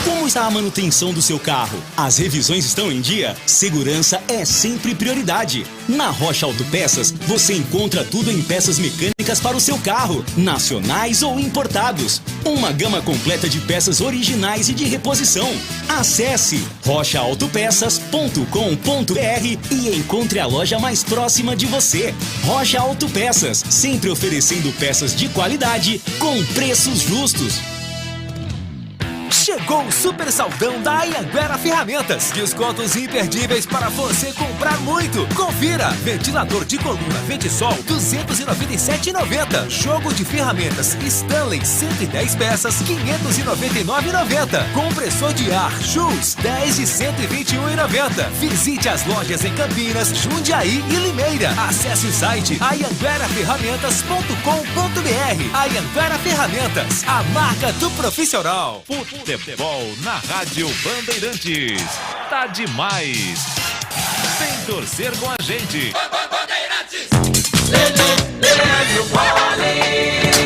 Como está a manutenção do seu carro? As revisões estão em dia? Segurança é sempre prioridade. Na Rocha Autopeças, você encontra tudo em peças mecânicas para o seu carro, nacionais ou importados. Uma gama completa de peças originais e de reposição. Acesse rochaautopeças.com.br e encontre a loja mais próxima de você. Rocha Autopeças, sempre oferecendo peças de qualidade com preços justos. Chegou o super saldão da Anhanguera Ferramentas. Descontos imperdíveis para você comprar muito. Confira. Ventilador de coluna Ventisol, R$ 297,90. Jogo de ferramentas Stanley, 110 peças, R$ 599,90. Compressor de ar Schultz, 10 de R$ 121,90. Visite as lojas em Campinas, Jundiaí e Limeira. Acesse o site anhangueraferramentas.com.br. Anhanguera Ferramentas, a marca do profissional. Futebol na Rádio Bandeirantes. Tá demais. Vem torcer com a gente.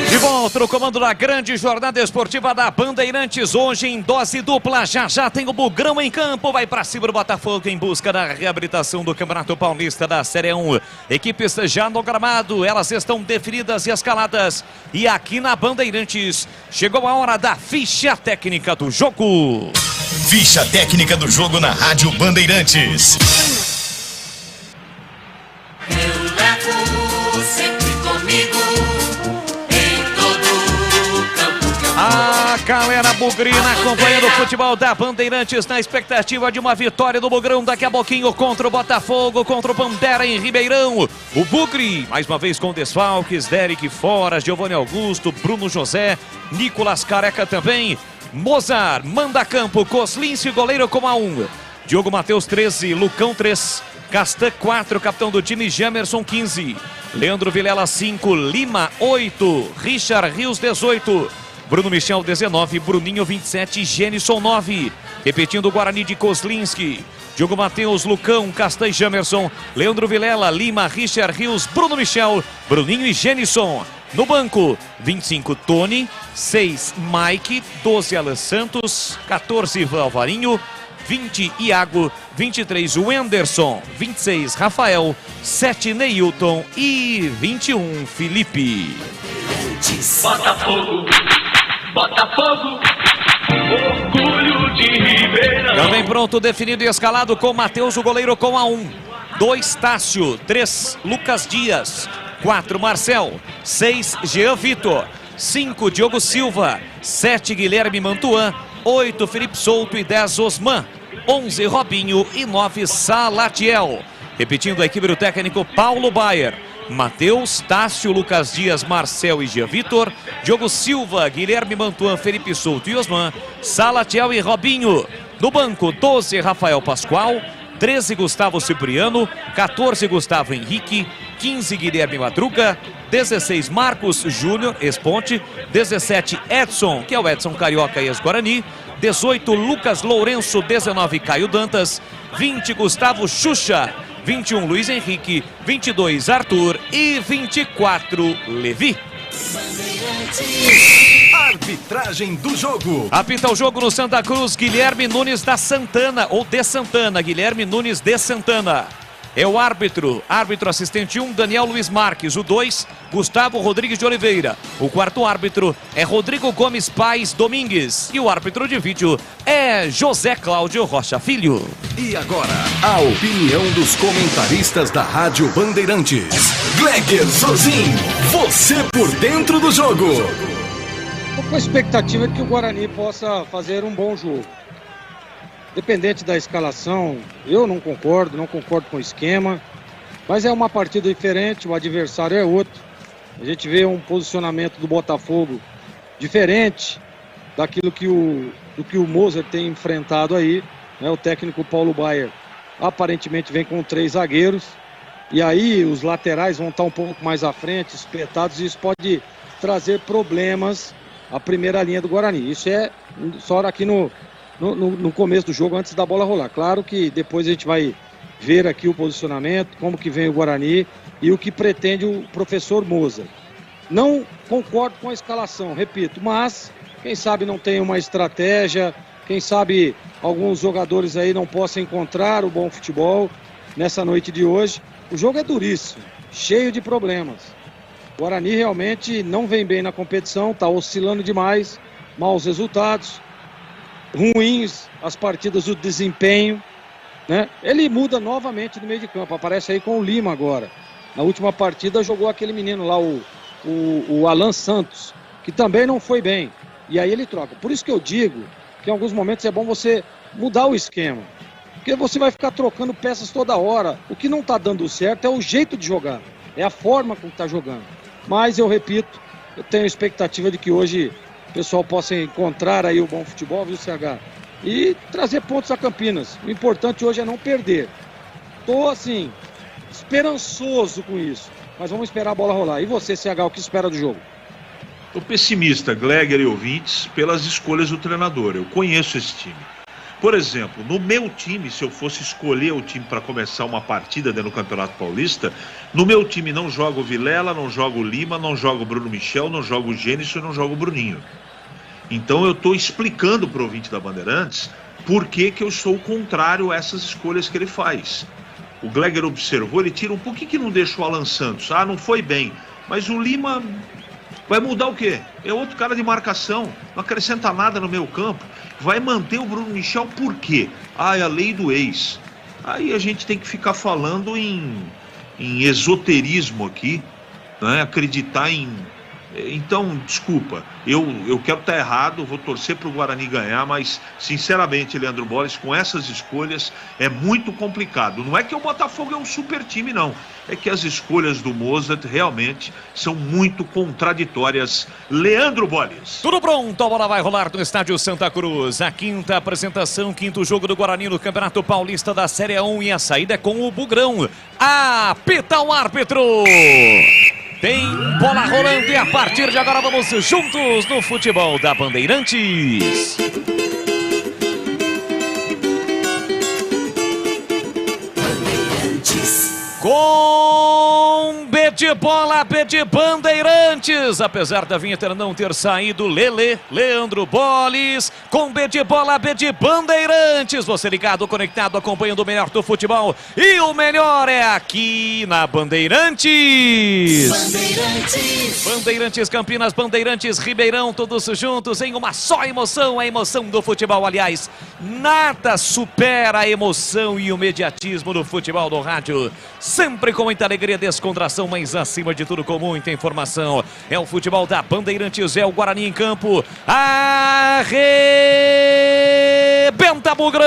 De volta no comando da grande jornada esportiva da Bandeirantes. Hoje em dose dupla. Já tem o Bugrão em campo. Vai pra cima do Botafogo em busca da reabilitação do Campeonato Paulista da Série 1. Equipes já no gramado. Elas estão definidas e escaladas. E aqui na Bandeirantes chegou a hora da ficha técnica do jogo. Ficha técnica do jogo na Rádio Bandeirantes. Eu levo sempre comigo em todo campo que eu vou. A galera bugrina acompanhando o futebol da Bandeirantes na expectativa de uma vitória do Bugrão daqui a pouquinho contra o Botafogo, contra o Pantera em Ribeirão. O Bugre, mais uma vez com desfalques, Derek fora, Giovanni Augusto, Bruno José, Nicolas Careca também. Mozart, manda campo, Koslinski, goleiro com a 1. Diogo Matheus 13, Lucão 3, Castan 4, capitão do time, Jamerson 15. Leandro Vilela 5, Lima 8, Richard Rios 18. Bruno Michel 19, Bruninho 27, Genison 9. Repetindo o Guarani de Koslinski. Diogo Matheus, Lucão, Castan e Jamerson. Leandro Vilela, Lima, Richard Rios, Bruno Michel, Bruninho e Genison. No banco, 25 Tony, 6 Mike, 12 Alan Santos, 14 Ivan Alvarinho, 20 Iago, 23 Wenderson, 26 Rafael, 7 Neilton e 21 Felipe. Botafogo, Botafogo, orgulho de Ribeirão. Também pronto, definido e escalado com Matheus, o goleiro, com a 1. 2 Tássio, 3 Lucas Dias, 4 Marcel, 6 Jean Vitor, 5 Diogo Silva, 7 Guilherme Mantuan, 8 Felipe Souto e 10 Osman, 11 Robinho e 9 Salatiel. Repetindo a equipe do técnico Paulo Baier: Matheus, Tássio, Lucas Dias, Marcel e Jean Vitor, Diogo Silva, Guilherme Mantuan, Felipe Souto e Osman, Salatiel e Robinho. No banco, 12 Rafael Pascoal, 13 Gustavo Cipriano, 14 Gustavo Henrique, 15 Guilherme Madruga, 16 Marcos Júnior, ex-Ponte, 17 Edson, que é o Edson Carioca e ex-Guarani, 18 Lucas Lourenço, 19 Caio Dantas, 20 Gustavo Xuxa, 21 Luiz Henrique, 22 Arthur e 24 Levi. Arbitragem do jogo. Apita o jogo no Santa Cruz, Guilherme Nunes da Santana, ou de Santana, Guilherme Nunes de Santana. É o árbitro. Árbitro assistente 1, Daniel Luiz Marques. O 2, Gustavo Rodrigues de Oliveira. O quarto árbitro é Rodrigo Gomes Paes Domingues. E o árbitro de vídeo é José Cláudio Rocha Filho. E agora, a opinião dos comentaristas da Rádio Bandeirantes. Gleger Zozin, você por dentro do jogo. Estou com a expectativa de que o Guarani possa fazer um bom jogo. Dependente da escalação, eu não concordo com o esquema, mas é uma partida diferente, o adversário é outro. A gente vê um posicionamento do Botafogo diferente daquilo que o Moser tem enfrentado aí, né? O técnico Paulo Baier aparentemente vem com 3 zagueiros, e aí os laterais vão estar um pouco mais à frente, espetados, e isso pode trazer problemas à primeira linha do Guarani. Isso é só aqui no começo do jogo, antes da bola rolar. Claro que depois a gente vai ver aqui o posicionamento, como que vem o Guarani e o que pretende o professor Moser. Não concordo com a escalação, repito, mas quem sabe não tem uma estratégia, quem sabe alguns jogadores aí não possam encontrar o bom futebol nessa noite de hoje. O jogo é duríssimo, cheio de problemas. O Guarani realmente não vem bem na competição, está oscilando demais, maus resultados, ruins as partidas do desempenho, né? Ele muda novamente no meio de campo, aparece aí com o Lima agora. Na última partida jogou aquele menino lá, o Alan Santos, que também não foi bem, e aí ele troca. Por isso que eu digo que em alguns momentos é bom você mudar o esquema, porque você vai ficar trocando peças toda hora. O que não está dando certo é o jeito de jogar, é a forma como está jogando. Mas eu repito, eu tenho expectativa de que hoje o pessoal possa encontrar aí o bom futebol, viu, CH? E trazer pontos a Campinas. O importante hoje é não perder. Tô, assim, esperançoso com isso. Mas vamos esperar a bola rolar. E você, CH, o que espera do jogo? Tô pessimista, Gleger e ouvintes, pelas escolhas do treinador. Eu conheço esse time. Por exemplo, no meu time, se eu fosse escolher o time para começar uma partida dentro do Campeonato Paulista, no meu time não joga o Vilela, não joga o Lima, não joga o Bruno Michel, não joga o Gênison, não joga o Bruninho. Então eu estou explicando para o ouvinte da Bandeirantes por que eu sou contrário a essas escolhas que ele faz. O Gleger observou, ele tira por que não deixa o Alan Santos? Ah, não foi bem. Mas o Lima vai mudar o quê? É outro cara de marcação, não acrescenta nada no meio campo. Vai manter o Bruno Michel por quê? Ah, é a lei do ex. Aí a gente tem que ficar falando em esoterismo aqui, né? Acreditar em... Então, desculpa, eu quero estar errado, vou torcer para o Guarani ganhar, mas, sinceramente, Leandro Boles, com essas escolhas é muito complicado. Não é que o Botafogo é um super time, não. É que as escolhas do Mozart realmente são muito contraditórias. Leandro Boles. Tudo pronto, a bola vai rolar no estádio Santa Cruz. A quinta apresentação, quinto jogo do Guarani no Campeonato Paulista da Série 1 e a saída é com o Bugrão. Apita o árbitro! Tem bola rolando e a partir de agora vamos juntos no futebol da Bandeirantes. Com B de de bola, B de Bandeirantes. Apesar da vinheta não ter saído, Leandro Boles, com B de bola, B de Bandeirantes. Você ligado, conectado, acompanhando o melhor do futebol. E o melhor é aqui na Bandeirantes. Bandeirantes Campinas, Bandeirantes Ribeirão, todos juntos em uma só emoção, a emoção do futebol. Aliás, nada supera a emoção e o mediatismo do futebol do rádio. Sempre com muita alegria, descontração, mas acima de tudo com muita informação. É o futebol da Bandeirantes, é o Guarani em campo. Arrebenta, Bugrão!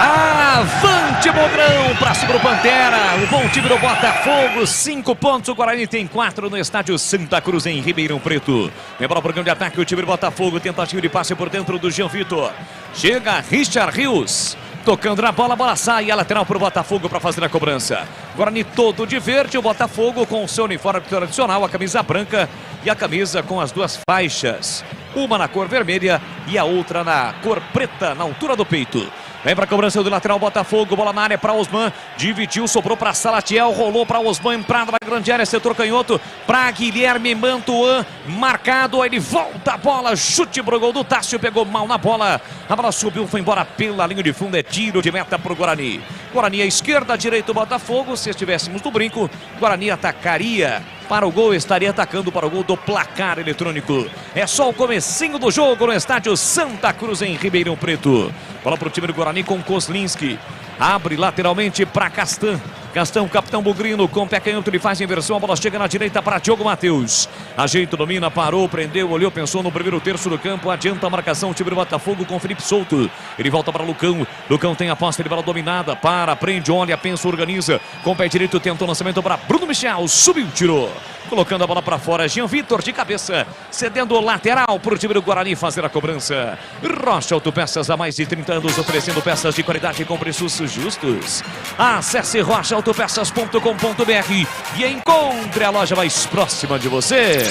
Avante, Bugrão, pra cima do Pantera, o bom time do Botafogo, 5 pontos, o Guarani tem 4 no estádio Santa Cruz em Ribeirão Preto. Lembra o programa de ataque, o time do Botafogo, tentativa de passe por dentro do Jean Vitor. Chega Richard Rios, tocando na bola, a bola sai, a lateral para o Botafogo para fazer a cobrança. Guarani todo de verde, o Botafogo com o seu uniforme tradicional, a camisa branca e a camisa com as duas faixas. Uma na cor vermelha e a outra na cor preta, na altura do peito. Vem para a cobrança do lateral Botafogo, bola na área para Osman, dividiu, sobrou para Salatiel, rolou para Osman, entrada na grande área, setor canhoto, para Guilherme Mantuan, marcado, ele volta a bola, chute pro gol do Tássio, pegou mal na bola, a bola subiu, foi embora pela linha de fundo, é tiro de meta para o Guarani. Guarani à esquerda, direito Botafogo, se estivéssemos no brinco, Guarani atacaria para o gol, estaria atacando para o gol do placar eletrônico. É só o comecinho do jogo no estádio Santa Cruz em Ribeirão Preto. Bola para o time do Guarani com Kozlinski. Abre lateralmente para Castan. Castan, o capitão Bugrino, com o pé canhoto, ele faz a inversão, a bola chega na direita para Diogo Matheus. Ajeita, domina, parou, prendeu, olhou, pensou no primeiro terço do campo, adianta a marcação, o time do Botafogo com Felipe Souto. Ele volta para Lucão, Lucão tem a posse de bola dominada, para, prende, olha, pensa, organiza. Com o pé direito, tentou o lançamento para Bruno Michel, subiu, tirou. Colocando a bola para fora, Jean Vitor de cabeça, cedendo o lateral para o time do Guarani fazer a cobrança. Rocha Autopeças, há mais de 30 anos, oferecendo peças de qualidade com preços justos. Acesse rochaautopeças.com.br e encontre a loja mais próxima de você.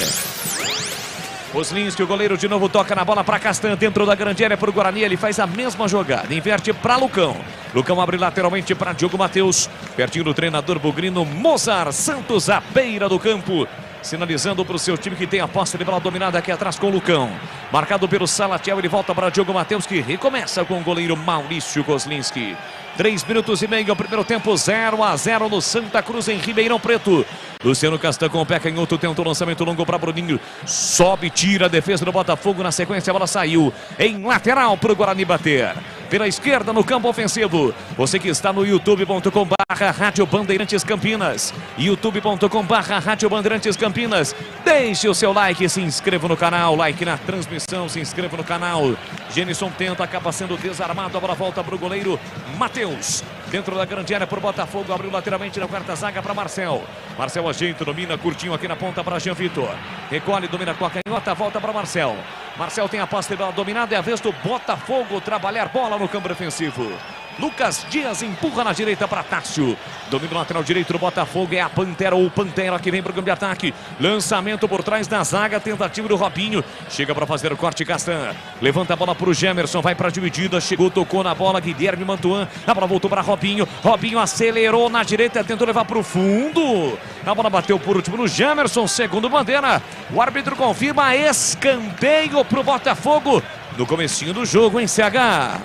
Kozlinski, o goleiro de novo, toca na bola para Castan, dentro da grande área para o Guarani, ele faz a mesma jogada, inverte para Lucão. Lucão abre lateralmente para Diogo Matheus, pertinho do treinador Bugrino, Mozart Santos à beira do campo, sinalizando para o seu time que tem a posse de bola dominada aqui atrás com o Lucão. Marcado pelo Salatiel, ele volta para Diogo Matheus, que recomeça com o goleiro Maurício Kozlinski. 3 minutos e meio, primeiro tempo, 0-0 no Santa Cruz em Ribeirão Preto. Luciano Castan com o pé canhoto, tenta o lançamento longo para Bruninho. Sobe, tira a defesa do Botafogo, na sequência a bola saiu em lateral para o Guarani bater. Pela esquerda no campo ofensivo. Você que está no youtube.com/Rádio Bandeirantes Campinas. youtube.com/Rádio Bandeirantes Campinas. Deixe o seu like, se inscreva no canal. Like na transmissão, se inscreva no canal. Genison tenta, acaba sendo desarmado. A bola volta para o goleiro Matheus. Dentro da grande área para o Botafogo. Abriu lateralmente na quarta zaga para Marcel. Marcel ajeita, domina, curtinho aqui na ponta para Jean Vitor. Recolhe, domina com a canhota, volta para Marcel. Marcel tem a posse de bola dominada. É a vez do Botafogo trabalhar bola no campo defensivo. Lucas Dias empurra na direita para Tássio. Domínio lateral direito do Botafogo. É a Pantera ou Pantera que vem para o campo de ataque. Lançamento por trás da zaga. Tentativa do Robinho. Chega para fazer o corte Castan. Levanta a bola para o Gemerson. Vai para a dividida. Chegou, tocou na bola. Guilherme Mantuan. A bola voltou para Robinho. Robinho acelerou na direita. Tentou levar para o fundo. A bola bateu por último no Gemerson. Segundo bandeira. O árbitro confirma escanteio para o Botafogo. No comecinho do jogo em CH.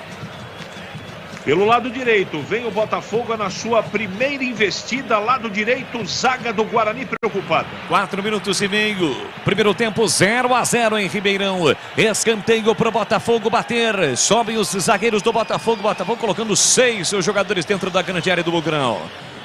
Pelo lado direito, vem o Botafogo na sua primeira investida, lado direito, zaga do Guarani preocupada. 4 minutos e meio, primeiro tempo 0-0 em Ribeirão. Escanteio para o Botafogo bater. Sobem os zagueiros do Botafogo, Botafogo colocando 6 seus jogadores dentro da grande área do Bugrão.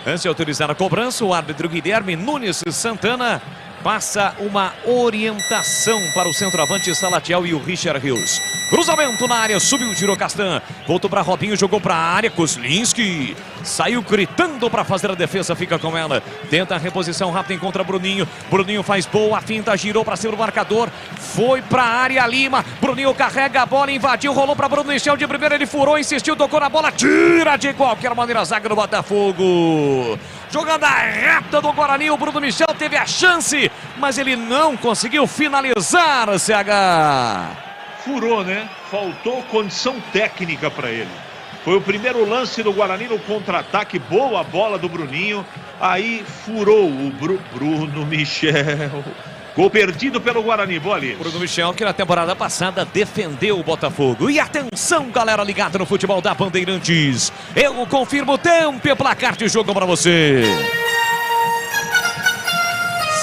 Antes de autorizar a cobrança, o árbitro Guilherme Nunes Santana passa uma orientação para o centroavante Salatiel e o Richard Rios. Cruzamento na área, subiu, tirou Castan. Voltou para Robinho, jogou para a área, Kozlinski. Saiu gritando para fazer a defesa, fica com ela. Tenta a reposição rápida, encontra Bruninho. Bruninho faz boa finta, girou para cima do marcador. Foi pra área Lima. Bruninho carrega a bola, invadiu, rolou pra Bruno Michel de primeira. Ele furou, insistiu, tocou na bola. Tira de qualquer maneira a zaga do Botafogo. Jogando a reta do Guarani, o Bruno Michel teve a chance, mas ele não conseguiu finalizar, CH. Furou, né? Faltou condição técnica para ele. Foi o primeiro lance do Guarani no contra-ataque. Boa bola do Bruninho. Aí furou o Bruno Michel. Gol perdido pelo Guarani, boa ali. Bruno Michel, que na temporada passada defendeu o Botafogo. E atenção, galera ligada no futebol da Bandeirantes. Eu confirmo o tempo e placar de jogo para você.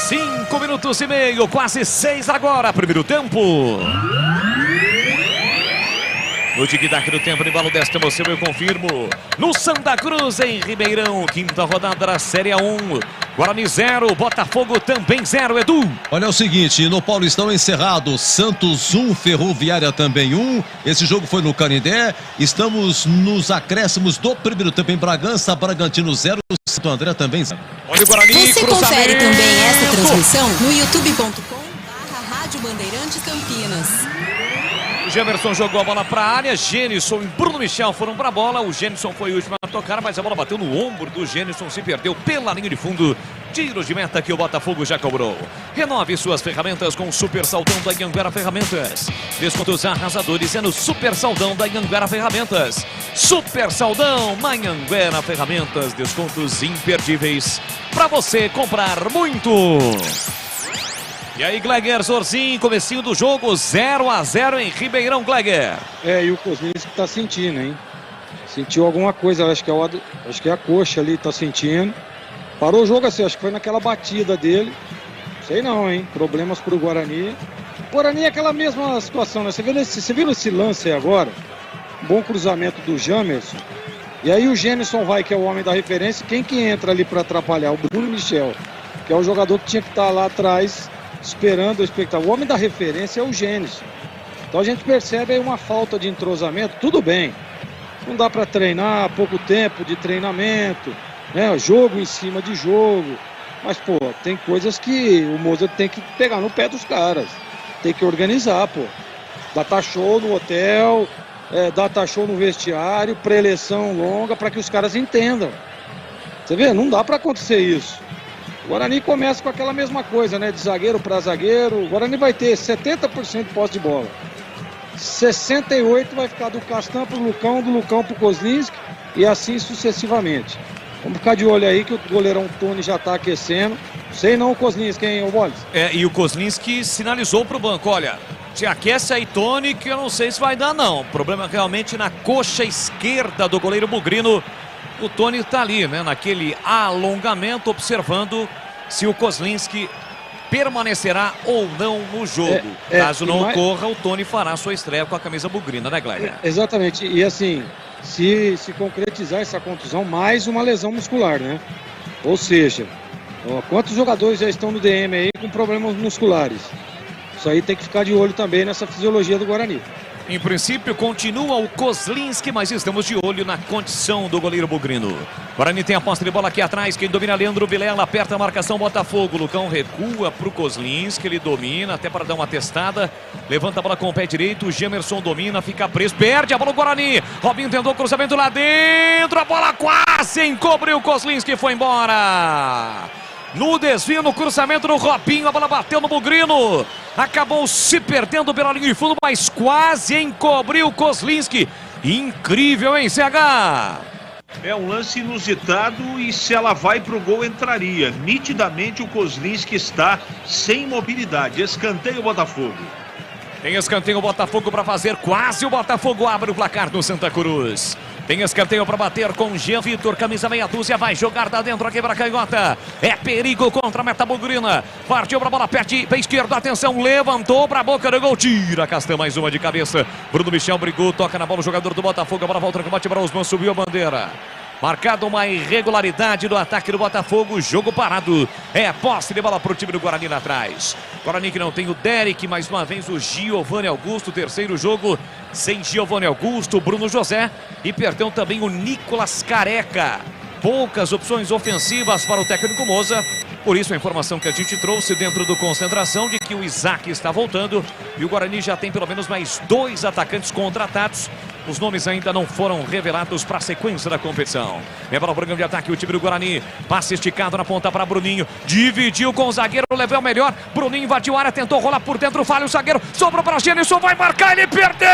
5 minutos e meio, quase 6 agora, primeiro tempo. No tic-tac do tempo, de embalo desta emoção, eu confirmo. No Santa Cruz, em Ribeirão, quinta rodada da Série A1. Guarani 0, Botafogo também 0, Edu. Olha o seguinte, no Paulistão encerrado, Santos 1, Ferroviária também 1. Esse jogo foi no Canindé. Estamos nos acréscimos do primeiro tempo em Bragança, Bragantino 0, Santo André também 0. Olha o Guarani, você cruzamento. confere também essa transmissão no youtube.com/Rádio Bandeirantes Campinas. O Gemerson jogou a bola para a área, Gênison e Bruno Michel foram para a bola. O Gênison foi o último a tocar, mas a bola bateu no ombro do Gênison, se perdeu pela linha de fundo. Tiro de meta que o Botafogo já cobrou. Renove suas ferramentas com o Super Saldão da Anhanguera Ferramentas. Descontos arrasadores é no Super Saldão da Anhanguera Ferramentas. Super Saldão na Anhanguera Ferramentas. Descontos imperdíveis para você comprar muito. E aí, Gleger, Zorzinho, comecinho do jogo, 0-0 em Ribeirão, Gleger. E o Kozlinski tá sentindo, hein? Sentiu alguma coisa, acho que é a coxa ali, tá sentindo. Parou o jogo assim, acho que foi naquela batida dele. Sei não, hein? Problemas pro Guarani. O Guarani é aquela mesma situação, né? Você viu esse lance aí agora? Bom cruzamento do Jamerson. E aí o Gênison vai, que é o homem da referência. Quem que entra ali para atrapalhar? O Bruno Michel, que é o jogador que tinha que estar lá atrás esperando o espectador. O homem da referência é o Gênison. Então a gente percebe aí uma falta de entrosamento. Tudo bem, não dá para treinar, pouco tempo de treinamento, né? Jogo em cima de jogo. Mas, pô, tem coisas que o Mozart tem que pegar no pé dos caras. Tem que organizar, pô. Data show no hotel, data show no vestiário, preleção longa para que os caras entendam. Você vê, não dá para acontecer isso. O Guarani começa com aquela mesma coisa, né? De zagueiro para zagueiro. O Guarani vai ter 70% de posse de bola. 68% vai ficar do Castan pro Lucão, do Lucão pro Kozlinski e assim sucessivamente. Vamos ficar de olho aí que o goleirão Tony já tá aquecendo. Sei não o Kozlinski, hein, Bolis? E o Kozlinski sinalizou pro banco, olha, se aquece aí, Tony, que eu não sei se vai dar não. O problema é realmente na coxa esquerda do goleiro Bugrino. O Tony está ali, né, naquele alongamento, observando se o Kozlinski permanecerá ou não no jogo. Caso não ocorra, o Tony fará sua estreia com a camisa bugrina, né, Gleger? Exatamente. E assim, se concretizar essa contusão, mais uma lesão muscular, né? Ou seja, quantos jogadores já estão no DM aí com problemas musculares? Isso aí tem que ficar de olho também nessa fisiologia do Guarani. Em princípio, continua o Kozlinski, mas estamos de olho na condição do goleiro bugrino. Guarani tem a posse de bola aqui atrás. Quem domina é Leandro Vilela, aperta a marcação Botafogo. Lucão recua para o Kozlinski, ele domina até para dar uma testada. Levanta a bola com o pé direito, o Gemerson domina, fica preso, perde a bola o Guarani. Robinho tentou o cruzamento lá dentro, a bola quase encobriu o Kozlinski e foi embora. No desvio, no cruzamento do Robinho, a bola bateu no Bugrino. Acabou se perdendo pela linha de fundo, mas quase encobriu o Kozlinski. Incrível, hein, CH? É um lance inusitado e se ela vai pro gol entraria. Nitidamente o Kozlinski está sem mobilidade. Escanteio Botafogo. Tem escanteio o Botafogo para fazer, quase o Botafogo abre o placar no Santa Cruz. Tem escanteio para bater com Jean Vitor, camisa meia dúzia, vai jogar da dentro aqui para canhota. É perigo contra a meta bugrina. Partiu para a bola, pé esquerdo, atenção, levantou para a boca do gol, tira Castan, mais uma de cabeça. Bruno Michel brigou, toca na bola o jogador do Botafogo, a bola volta no combate para Osman, subiu a bandeira. Marcado uma irregularidade do ataque do Botafogo, jogo parado. É posse de bola para o time do Guarani lá atrás. Guarani que não tem o Derek, mais uma vez o Giovanni Augusto, terceiro jogo sem Giovanni Augusto, Bruno José e perdeu também o Nicolas Careca. Poucas opções ofensivas para o técnico Moza. Por isso a informação que a gente trouxe dentro do concentração de que o Isaac está voltando e o Guarani já tem pelo menos mais 2 atacantes contratados. Os nomes ainda não foram revelados para a sequência da competição. É para o programa de ataque o time do Guarani. Passe esticado na ponta para Bruninho. Dividiu com o zagueiro, levou o melhor. Bruninho invadiu a área, tentou rolar por dentro, falha o zagueiro. Sobrou para Genison, vai marcar, ele perdeu!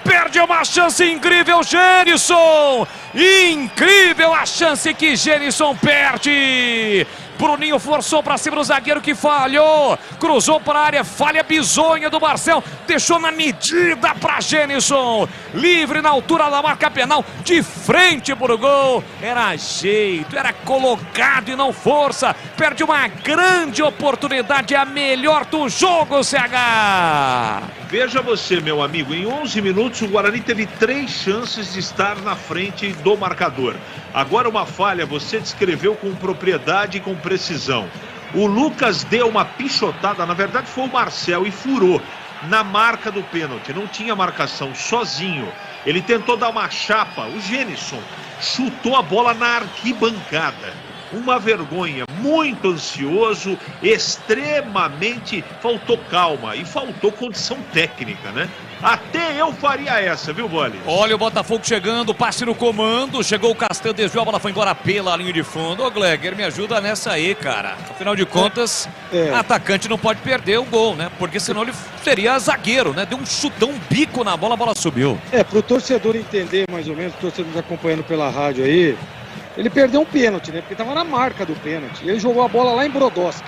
Perde uma chance incrível, Genison! Incrível a chance que Genison perde! Bruninho forçou para cima do zagueiro que falhou. Cruzou para a área, falha bizonha do Marcel. Deixou na medida para Genison. Livre na altura da marca penal. De frente para o gol. Era jeito, era colocado e não força. Perde uma grande oportunidade. A melhor do jogo, CH. Veja você, meu amigo. Em 11 minutos o Guarani teve 3 chances de estar na frente do marcador. Agora uma falha, você descreveu com propriedade e com precisão. O Lucas deu uma pichotada, na verdade foi o Marcel, e furou na marca do pênalti. Não tinha marcação, sozinho. Ele tentou dar uma chapa, o Genison chutou a bola na arquibancada. Uma vergonha, muito ansioso, extremamente, faltou calma e faltou condição técnica, né? Até eu faria essa, viu, Bolis? Olha o Botafogo chegando, passe no comando, chegou o Castanho, desviou, a bola foi embora pela linha de fundo. Ô, Gleger, me ajuda nessa aí, cara. Afinal de contas, atacante não pode perder o gol, né? Porque senão ele seria zagueiro, né? Deu um chutão, um bico na bola, a bola subiu. Pro torcedor entender mais ou menos, o torcedor nos acompanhando pela rádio aí, ele perdeu um pênalti, né? Porque estava na marca do pênalti. Ele jogou a bola lá em Brodowski.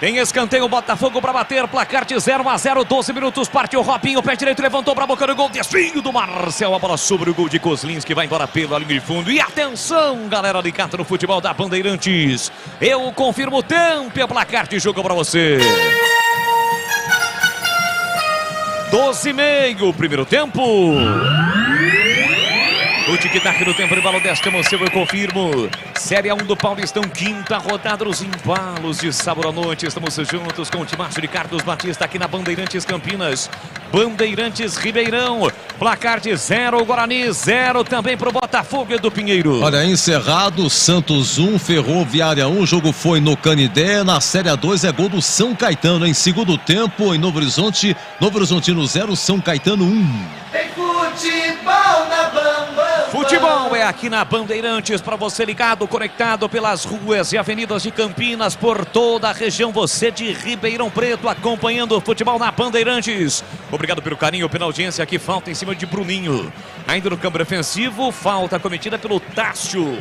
Tem escanteio, Botafogo para bater, placar de 0-0, 12 minutos, partiu Robinho, pé direito, levantou para a boca do gol, desvio do Marcel, a bola sobre o gol de Kozlins, que vai embora pela linha de fundo. E atenção, galera ligada no futebol da Bandeirantes, eu confirmo o tempo e o placar de jogo para você. 12:30, primeiro tempo. O tic-tac do tempo de balo desta emoção, eu confirmo. Série 1 do Paulistão, quinta rodada, os embalos de sábado à noite. Estamos juntos com o timaço de Carlos Batista aqui na Bandeirantes Campinas. Bandeirantes Ribeirão, placar de 0, Guarani 0 também para o Botafogo do Pinheiro. Olha, encerrado, Santos 1, Ferroviária 1, o jogo foi no Canidé. Na Série 2 é gol do São Caetano em segundo tempo, em Novo Horizonte, Novo Horizontino 0, São Caetano 1. Tem futebol na Bamba. Futebol é aqui na Bandeirantes, para você ligado, conectado pelas ruas e avenidas de Campinas, por toda a região, você de Ribeirão Preto, acompanhando o futebol na Bandeirantes. Obrigado pelo carinho, pela audiência, aqui falta em cima de Bruninho. Ainda no campo defensivo, falta cometida pelo Tássio.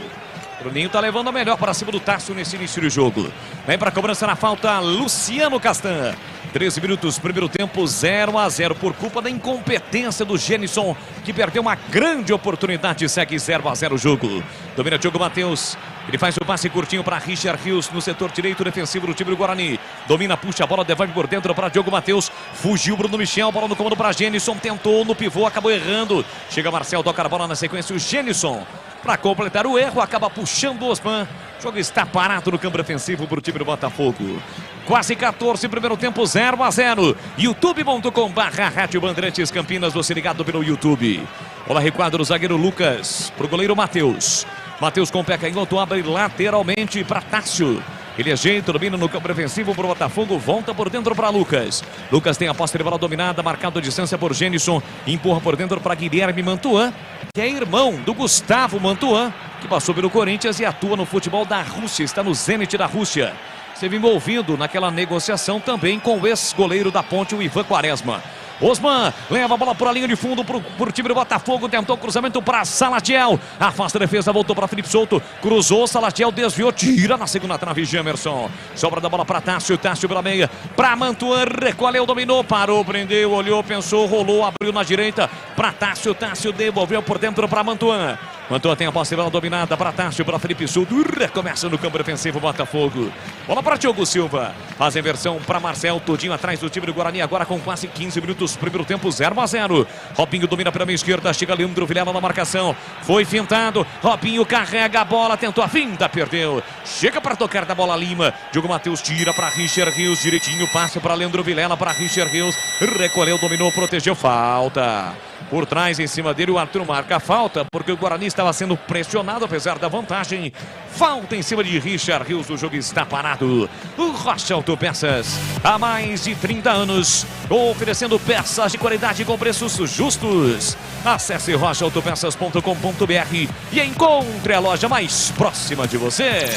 Bruninho tá levando a melhor para cima do Tássio nesse início de jogo. Vem para a cobrança na falta, Luciano Castan. 13 minutos, primeiro tempo, 0-0, por culpa da incompetência do Genison, que perdeu uma grande oportunidade, segue 0-0 o jogo. Domina Diogo Matheus, ele faz o passe curtinho para Richard Rios no setor direito defensivo do time do Guarani. Domina, puxa a bola, devolve por dentro para Diogo Matheus, fugiu Bruno Michel, bola no comando para Genison, tentou no pivô, acabou errando. Chega Marcel, toca a bola na sequência, o Genison, para completar o erro, acaba puxando o Osman. O jogo está parado no campo defensivo para o time do Botafogo. Quase 14, primeiro tempo, 0-0. youtube.com/Rádio Bandeirantes Campinas, você ligado pelo YouTube. Bola recuada do zagueiro Lucas para o goleiro Matheus. Matheus com o pé canhoto, abre lateralmente para Tássio. Ele ajeita, domina no campo defensivo para o Botafogo, volta por dentro para Lucas. Lucas tem a posse de bola dominada, marcado a distância por Genison, empurra por dentro para Guilherme Mantuan, que é irmão do Gustavo Mantuan, que passou pelo Corinthians e atua no futebol da Rússia, está no Zenit da Rússia. Esteve envolvido naquela negociação também com o ex-goleiro da Ponte, o Ivan Quaresma. Osman leva a bola para a linha de fundo para o time do Botafogo, tentou o cruzamento para Salatiel, afasta a defesa, voltou para Felipe Souto, cruzou, Salatiel desviou, tira na segunda trave, Jamerson, sobra da bola para Tássio, Tássio pela meia, para Mantuan, recolheu, dominou, parou, prendeu, olhou, pensou, rolou, abriu na direita, para Tássio, Tássio devolveu por dentro para Mantuan. Mantuan tem a posse de bola dominada para Tássio, para Felipe Souto, recomeça no campo defensivo Botafogo. Bola para Diogo Silva, faz a inversão para Marcel, todinho atrás do time do Guarani, agora com quase 15 minutos, primeiro tempo, 0-0. Robinho domina pela meia esquerda, chega Leandro Vilela na marcação, foi fintado, Robinho carrega a bola, tentou a finta, perdeu, chega para tocar da bola Lima, Diogo Matheus tira para Richard Rios, direitinho, passe para Leandro Vilela, para Richard Rios, recolheu, dominou, protegeu, falta. por trás em cima dele. O Arthur marca a falta, porque o Guarani estava sendo pressionado, apesar da vantagem. Falta em cima de Richard Rios, o jogo está parado. O Rocha Autopeças, há mais de 30 anos, oferecendo peças de qualidade com preços justos. Acesse rochaautopeças.com.br e encontre a loja mais próxima de você.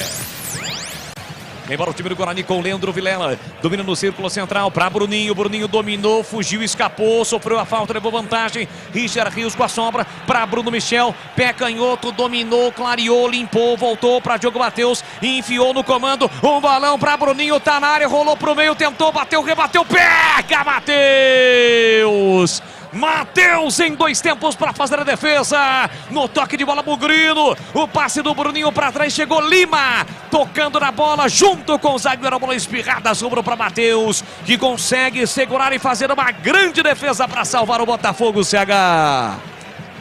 Embora o time do Guarani com o Leandro Vilela, domina no círculo central para Bruninho. Bruninho dominou, fugiu, escapou, sofreu a falta, levou vantagem. Richard Rios com a sombra para Bruno Michel. Pé canhoto, dominou, clareou, limpou, voltou para Diogo Matheus. Enfiou no comando, um balão para Bruninho, tá na área, rolou pro meio, tentou, bateu, rebateu, pega Matheus! Matheus em 2 tempos para fazer a defesa. No toque de bola, Bugrino. O passe do Bruninho para trás, chegou Lima. Tocando na bola junto com o zagueiro. A bola espirrada, sobrou para Matheus, que consegue segurar e fazer uma grande defesa para salvar o Botafogo, CH.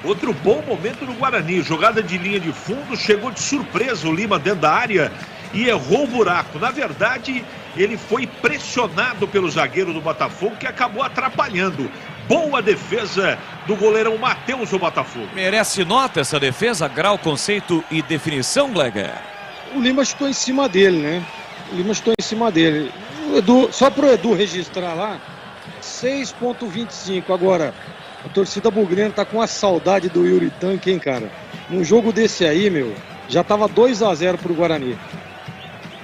Outro bom momento do Guarani. Jogada de linha de fundo, chegou de surpresa o Lima dentro da área e errou o buraco. Na verdade, ele foi pressionado pelo zagueiro do Botafogo, que acabou atrapalhando. Boa defesa do goleirão Matheus do Botafogo. Merece nota essa defesa, grau, conceito e definição, Gleger? O Lima chutou em cima dele, né? O Lima chutou em cima dele. O Edu, só pro Edu registrar lá, 6,25. Agora, a torcida bugrina tá com a saudade do Yuri Tanque, hein, cara? Num jogo desse aí, meu, já tava 2-0 pro Guarani.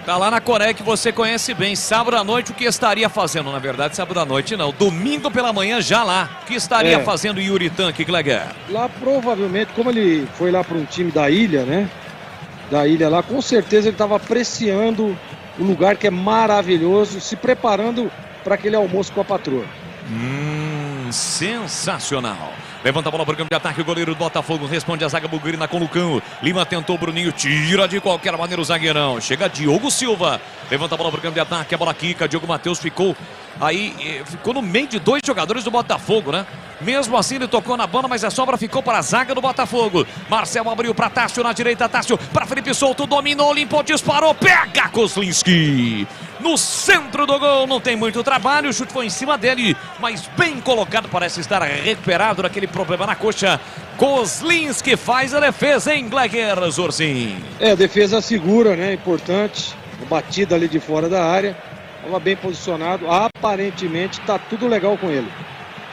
Tá lá na Coreia, que você conhece bem. Sábado à noite, o que estaria fazendo? Na verdade, sábado à noite não. Domingo pela manhã, já lá. O que estaria fazendo o Yuri Tanque, Gleger? Lá, provavelmente, como ele foi lá para um time da ilha, né? Da ilha lá, com certeza ele estava apreciando o lugar, que é maravilhoso, se preparando para aquele almoço com a patroa. Sensacional. Levanta a bola para o campo de ataque, o goleiro do Botafogo responde a zaga bugrina com o Lucão. Lima tentou, Bruninho tira de qualquer maneira o zagueirão. Chega Diogo Silva. Levanta a bola para o campo de ataque, a bola quica. Diogo Matheus ficou no meio de 2 jogadores do Botafogo, né? Mesmo assim ele tocou na bola, mas a sobra ficou para a zaga do Botafogo. Marcel abriu para Tássio na direita, Tássio para Felipe Souto, dominou, limpou, disparou, pega Kozlinski. No centro do gol, não tem muito trabalho, o chute foi em cima dele, mas bem colocado, parece estar recuperado daquele problema na coxa. Kozlinski faz a defesa em Gleger, Zorzin. A defesa segura, né? Importante. Batida ali de fora da área. Estava bem posicionado. Aparentemente tá tudo legal com ele.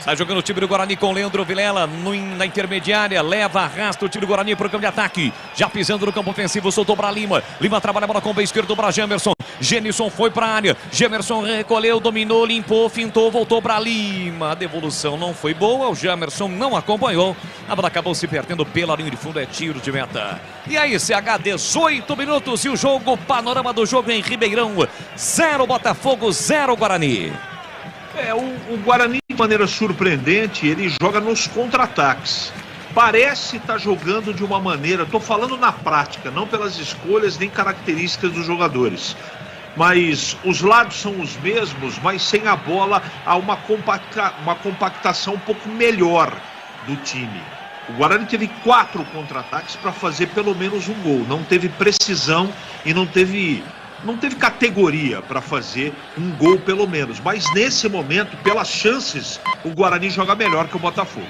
Sai jogando o time do Guarani com Leandro Vilela na intermediária, leva, arrasta o time do Guarani para o campo de ataque, já pisando no campo ofensivo, soltou para Lima, Lima trabalha a bola com o pé esquerdo para Gemerson, Genilson foi para a área, Gemerson recolheu, dominou, limpou, fintou, voltou para Lima, a devolução não foi boa, o Gemerson não acompanhou, a bola acabou se perdendo pela linha de fundo, é tiro de meta. E aí, CH, 18 minutos e o jogo, panorama do jogo em Ribeirão, 0 Botafogo, 0 Guarani. O Guarani, de maneira surpreendente, ele joga nos contra-ataques. Parece estar jogando de uma maneira, estou falando na prática, não pelas escolhas nem características dos jogadores. Mas os lados são os mesmos, mas sem a bola há uma compactação um pouco melhor do time. O Guarani teve 4 contra-ataques para fazer pelo menos um gol. Não teve precisão e não teve categoria para fazer um gol pelo menos. Mas nesse momento, pelas chances, o Guarani joga melhor que o Botafogo.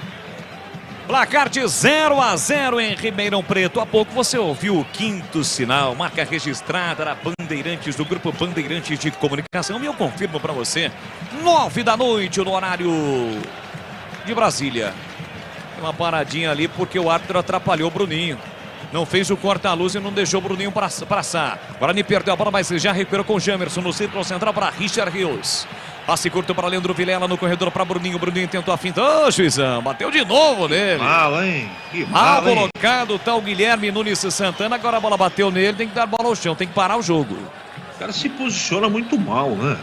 Placar de 0-0 em Ribeirão Preto. Há pouco você ouviu o 5º sinal, marca registrada da Bandeirantes, do Grupo Bandeirantes de Comunicação. E eu confirmo para você, 9 da noite no horário de Brasília. Tem uma paradinha ali porque o árbitro atrapalhou o Bruninho. Não fez o corta-luz e não deixou o Bruninho passar. Guarani perdeu a bola, mas já recuperou com o Gemerson no círculo central para Richard Rios. Passe curto para Leandro Vilela no corredor para Bruninho. Bruninho tentou a finta. Juizão, bateu de novo nele. Mal, hein? Que mal colocado, tal Guilherme Nunes Santana. Agora a bola bateu nele, tem que dar bola ao chão, tem que parar o jogo. O cara se posiciona muito mal, né?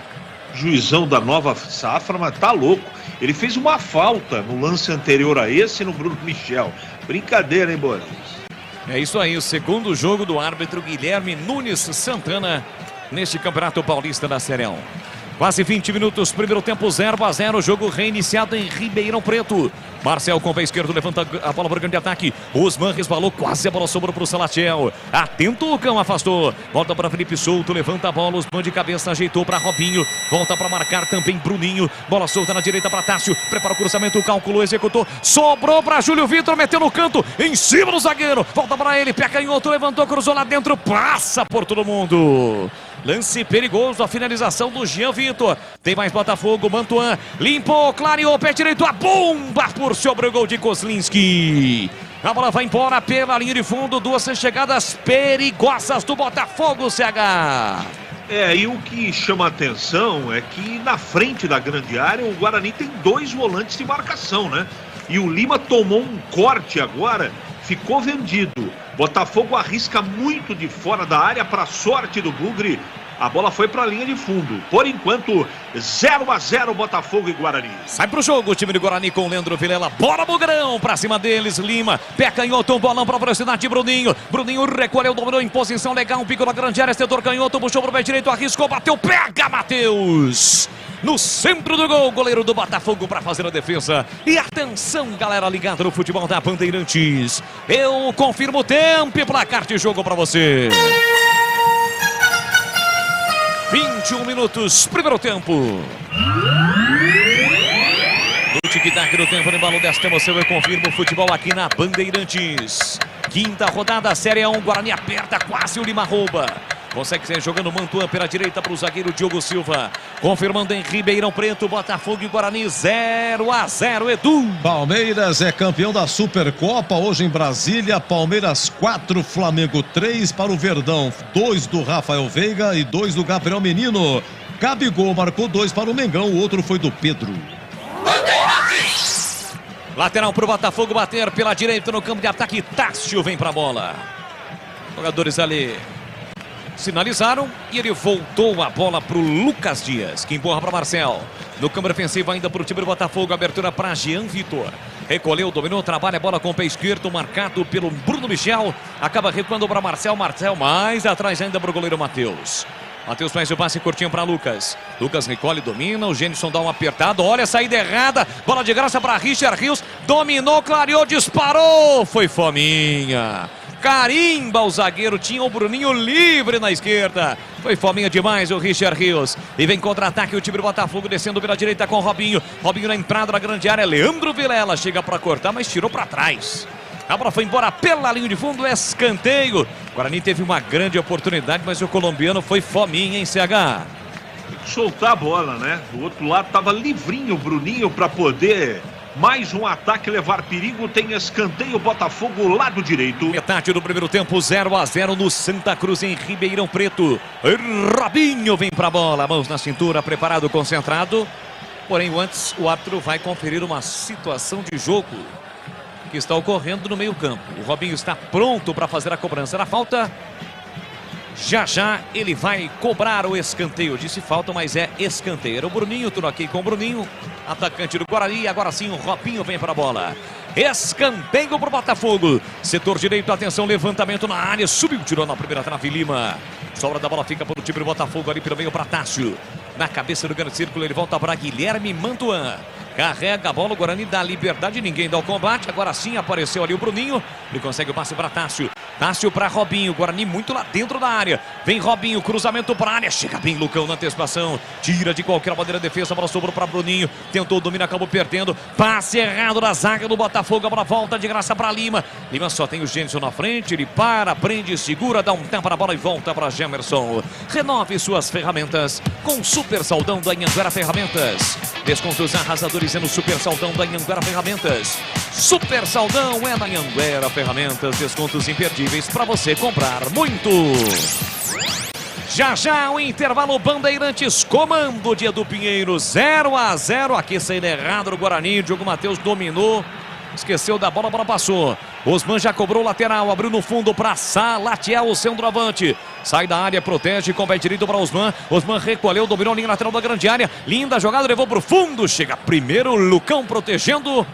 Juizão da nova safra, mas tá louco. Ele fez uma falta no lance anterior a esse no Bruno Michel. Brincadeira, hein, Boris? É isso aí, o segundo jogo do árbitro Guilherme Nunes Santana neste Campeonato Paulista da Série 1. Quase 20 minutos, primeiro tempo 0-0, jogo reiniciado em Ribeirão Preto. Marcel com o pé esquerdo, levanta a bola para o grande ataque. Osman resbalou, quase a bola sobrou para o Salatiel. Atento, o Lucão afastou. Volta para Felipe Souto, levanta a bola, Osman de cabeça, ajeitou para Robinho. Volta para marcar também Bruninho. Bola solta na direita para Tássio. Prepara o cruzamento, calculou, executou. Sobrou para Júlio Vitor, meteu no canto, em cima do zagueiro. Volta para ele, pé canhoto, levantou, cruzou lá dentro, passa por todo mundo. Lance perigoso, a finalização do Jean Vitor. Tem mais Botafogo, Mantuan limpou, clareou, pé direito, a bomba por sobre o gol de Kozlinski. A bola vai embora pela linha de fundo, duas chegadas perigosas do Botafogo, CH. E o que chama a atenção é que na frente da grande área o Guarani tem 2 volantes de marcação, né? E o Lima tomou um corte agora, ficou vendido. Botafogo arrisca muito de fora da área, para sorte do Bugre. A bola foi para a linha de fundo. Por enquanto, 0-0 Botafogo e Guarani. Sai pro jogo o time do Guarani com o Leandro Vilela. Bora, Bugrão, pra cima deles. Lima, pé canhoto, um bolão pra velocidade de Bruninho. Bruninho recolheu, dominou em posição legal. Um pico na grande área, setor canhoto, puxou pro pé direito, arriscou, bateu, pega, Matheus. No centro do gol, goleiro do Botafogo para fazer a defesa. E atenção, galera ligada no futebol da Bandeirantes. Eu confirmo o tempo e placar de jogo para você. 21 minutos, primeiro tempo. No tic-tac do tempo, no embalo desta emoção, eu confirmo o futebol aqui na Bandeirantes. Quinta rodada, Série 1, Guarani aperta, quase o Lima rouba. Consegue sair jogando Mantuan pela direita para o zagueiro Diogo Silva. Confirmando em Ribeirão Preto, Botafogo e Guarani 0-0, Edu. Palmeiras é campeão da Supercopa hoje em Brasília. Palmeiras 4, Flamengo 3 para o Verdão. 2 do Rafael Veiga e 2 do Gabriel Menino. Gabigol marcou 2 para o Mengão, o outro foi do Pedro. Lateral para o Botafogo bater pela direita no campo de ataque. Tássio vem para a bola. Jogadores ali sinalizaram e ele voltou a bola para o Lucas Dias, que empurra para Marcel. No campo defensivo ainda para o time do Botafogo, abertura para Jean Vitor. Recolheu, dominou, trabalha a bola com o pé esquerdo, marcado pelo Bruno Michel. Acaba recuando para Marcel, Marcel mais atrás ainda para o goleiro Matheus. Matheus faz o passe curtinho para Lucas. Lucas recolhe, domina, o Gênison dá uma apertada, olha a saída errada, bola de graça para Richard Rios, dominou, clareou, disparou, foi fominha. Carimba o zagueiro, tinha o Bruninho livre na esquerda. Foi fominha demais o Richard Rios. E vem contra-ataque o time do Botafogo descendo pela direita com o Robinho. Robinho na entrada da grande área, Leandro Vilela chega para cortar, mas tirou para trás. A bola foi embora pela linha de fundo, escanteio. O Guarani teve uma grande oportunidade, mas o colombiano foi fominha em CH. Tem que soltar a bola, né? Do outro lado estava livrinho o Bruninho para poder... Mais um ataque levar perigo, tem escanteio, Botafogo, lado direito. Metade do primeiro tempo, 0-0 no Santa Cruz, em Ribeirão Preto. Robinho vem pra bola, mãos na cintura, preparado, concentrado. Porém, antes, o árbitro vai conferir uma situação de jogo que está ocorrendo no meio campo. O Robinho está pronto para fazer a cobrança da falta. Já já ele vai cobrar o escanteio. Disse falta, mas é escanteio. Era o Bruninho, tudo aqui com o Bruninho, atacante do Guarani. Agora sim o Robinho vem para a bola. Escanteio para o Botafogo. Setor direito, atenção, levantamento na área. Subiu, tirou na primeira trave, Lima. Sobra da bola fica para o time do Botafogo ali pelo meio para Tássio. Na cabeça do grande círculo ele volta para Guilherme Mantuan. Carrega a bola, o Guarani dá liberdade, ninguém dá o combate. Agora sim apareceu ali o Bruninho. Ele consegue o passe para Tássio. Tássio para Robinho. Guarani muito lá dentro da área. Vem Robinho, cruzamento para a área. Chega bem Lucão na antecipação. Tira de qualquer maneira a defesa. A bola sobrou para Bruninho. Tentou dominar, acabou perdendo. Passe errado da zaga do Botafogo. A bola volta de graça para Lima. Lima só tem o Gênison na frente. Ele para, prende, segura, dá um tapa na bola e volta para Gemerson. Renove suas ferramentas com Super Saldão da Anhanguera Ferramentas. Descontos arrasadores é no Super Saldão da Anhanguera Ferramentas. Super Saldão é na Anhanguera Ferramentas. Descontos imperdíveis para você comprar muito. Já já o intervalo, Bandeirantes, comando de Edu Pinheiro, 0-0. Aqui saindo errado no Guarani. Diogo Matheus dominou. Esqueceu da bola, a bola passou. Osman já cobrou o lateral, abriu no fundo para Salatiel, o centroavante. Sai da área, protege, com o pé direito para Osman. Osman recolheu, dominou a linha lateral da grande área. Linda jogada, levou para o fundo. Chega primeiro, Lucão protegendo.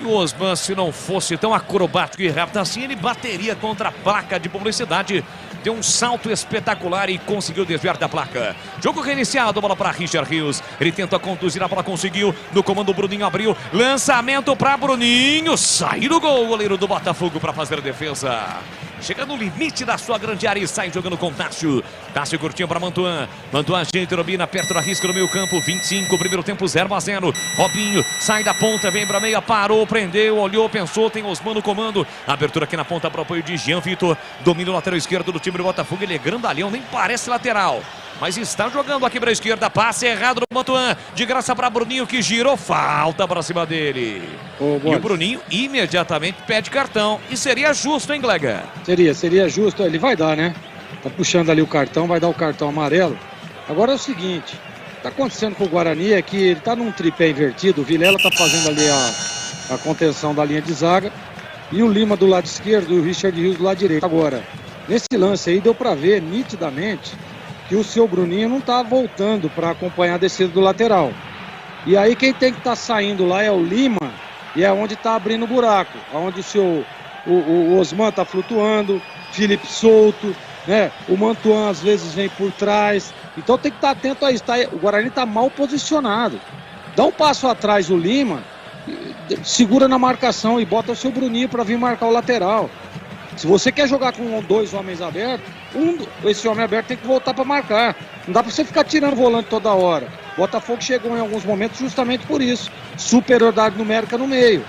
E o Osman, se não fosse tão acrobático e rápido assim, ele bateria contra a placa de publicidade. Deu um salto espetacular e conseguiu desviar da placa. Jogo reiniciado, bola para Richard Rios. Ele tenta conduzir, a bola conseguiu. No comando, o Bruninho abriu. Lançamento para Bruninho. Sai do gol, o goleiro do Botafogo para fazer a defesa. Chega no limite da sua grande área e sai jogando com Tássio. Tássio curtinho para Mantuan. Mantuan ajeita, domina, perto da risca no meio campo. 25, primeiro tempo 0-0. Robinho sai da ponta, vem para meia, parou, prendeu, olhou, pensou. Tem Osman no comando. Abertura aqui na ponta para o apoio de Jean Vitor. Domina o lateral esquerdo do time do Botafogo. Ele é grandalhão, nem parece lateral. Mas está jogando aqui para a esquerda. Passe errado do Mantuan. De graça para Bruninho, que girou. Falta para cima dele. E o Bruninho imediatamente pede cartão. E seria justo, hein, Glega? Seria justo. Ele vai dar, né? Tá puxando ali o cartão, vai dar o cartão amarelo. Agora é o seguinte. Tá acontecendo com o Guarani é que ele tá num tripé invertido. O Vilela tá fazendo ali a contenção da linha de zaga. E o Lima do lado esquerdo e o Richard Rios do lado direito. Agora, nesse lance aí deu para ver nitidamente que o seu Bruninho não tá voltando para acompanhar a descida do lateral. E aí quem tem que estar saindo lá é o Lima, e é onde tá abrindo o buraco, onde o Osman tá flutuando, Felipe solto, né? O Mantuan às vezes vem por trás. Então tem que estar atento a isso. O Guarani tá mal posicionado. Dá um passo atrás o Lima, segura na marcação e bota o seu Bruninho para vir marcar o lateral. Se você quer jogar com 2 homens abertos, esse homem aberto tem que voltar para marcar. Não dá para você ficar tirando volante toda hora. O Botafogo chegou em alguns momentos justamente por isso. Superioridade numérica no meio.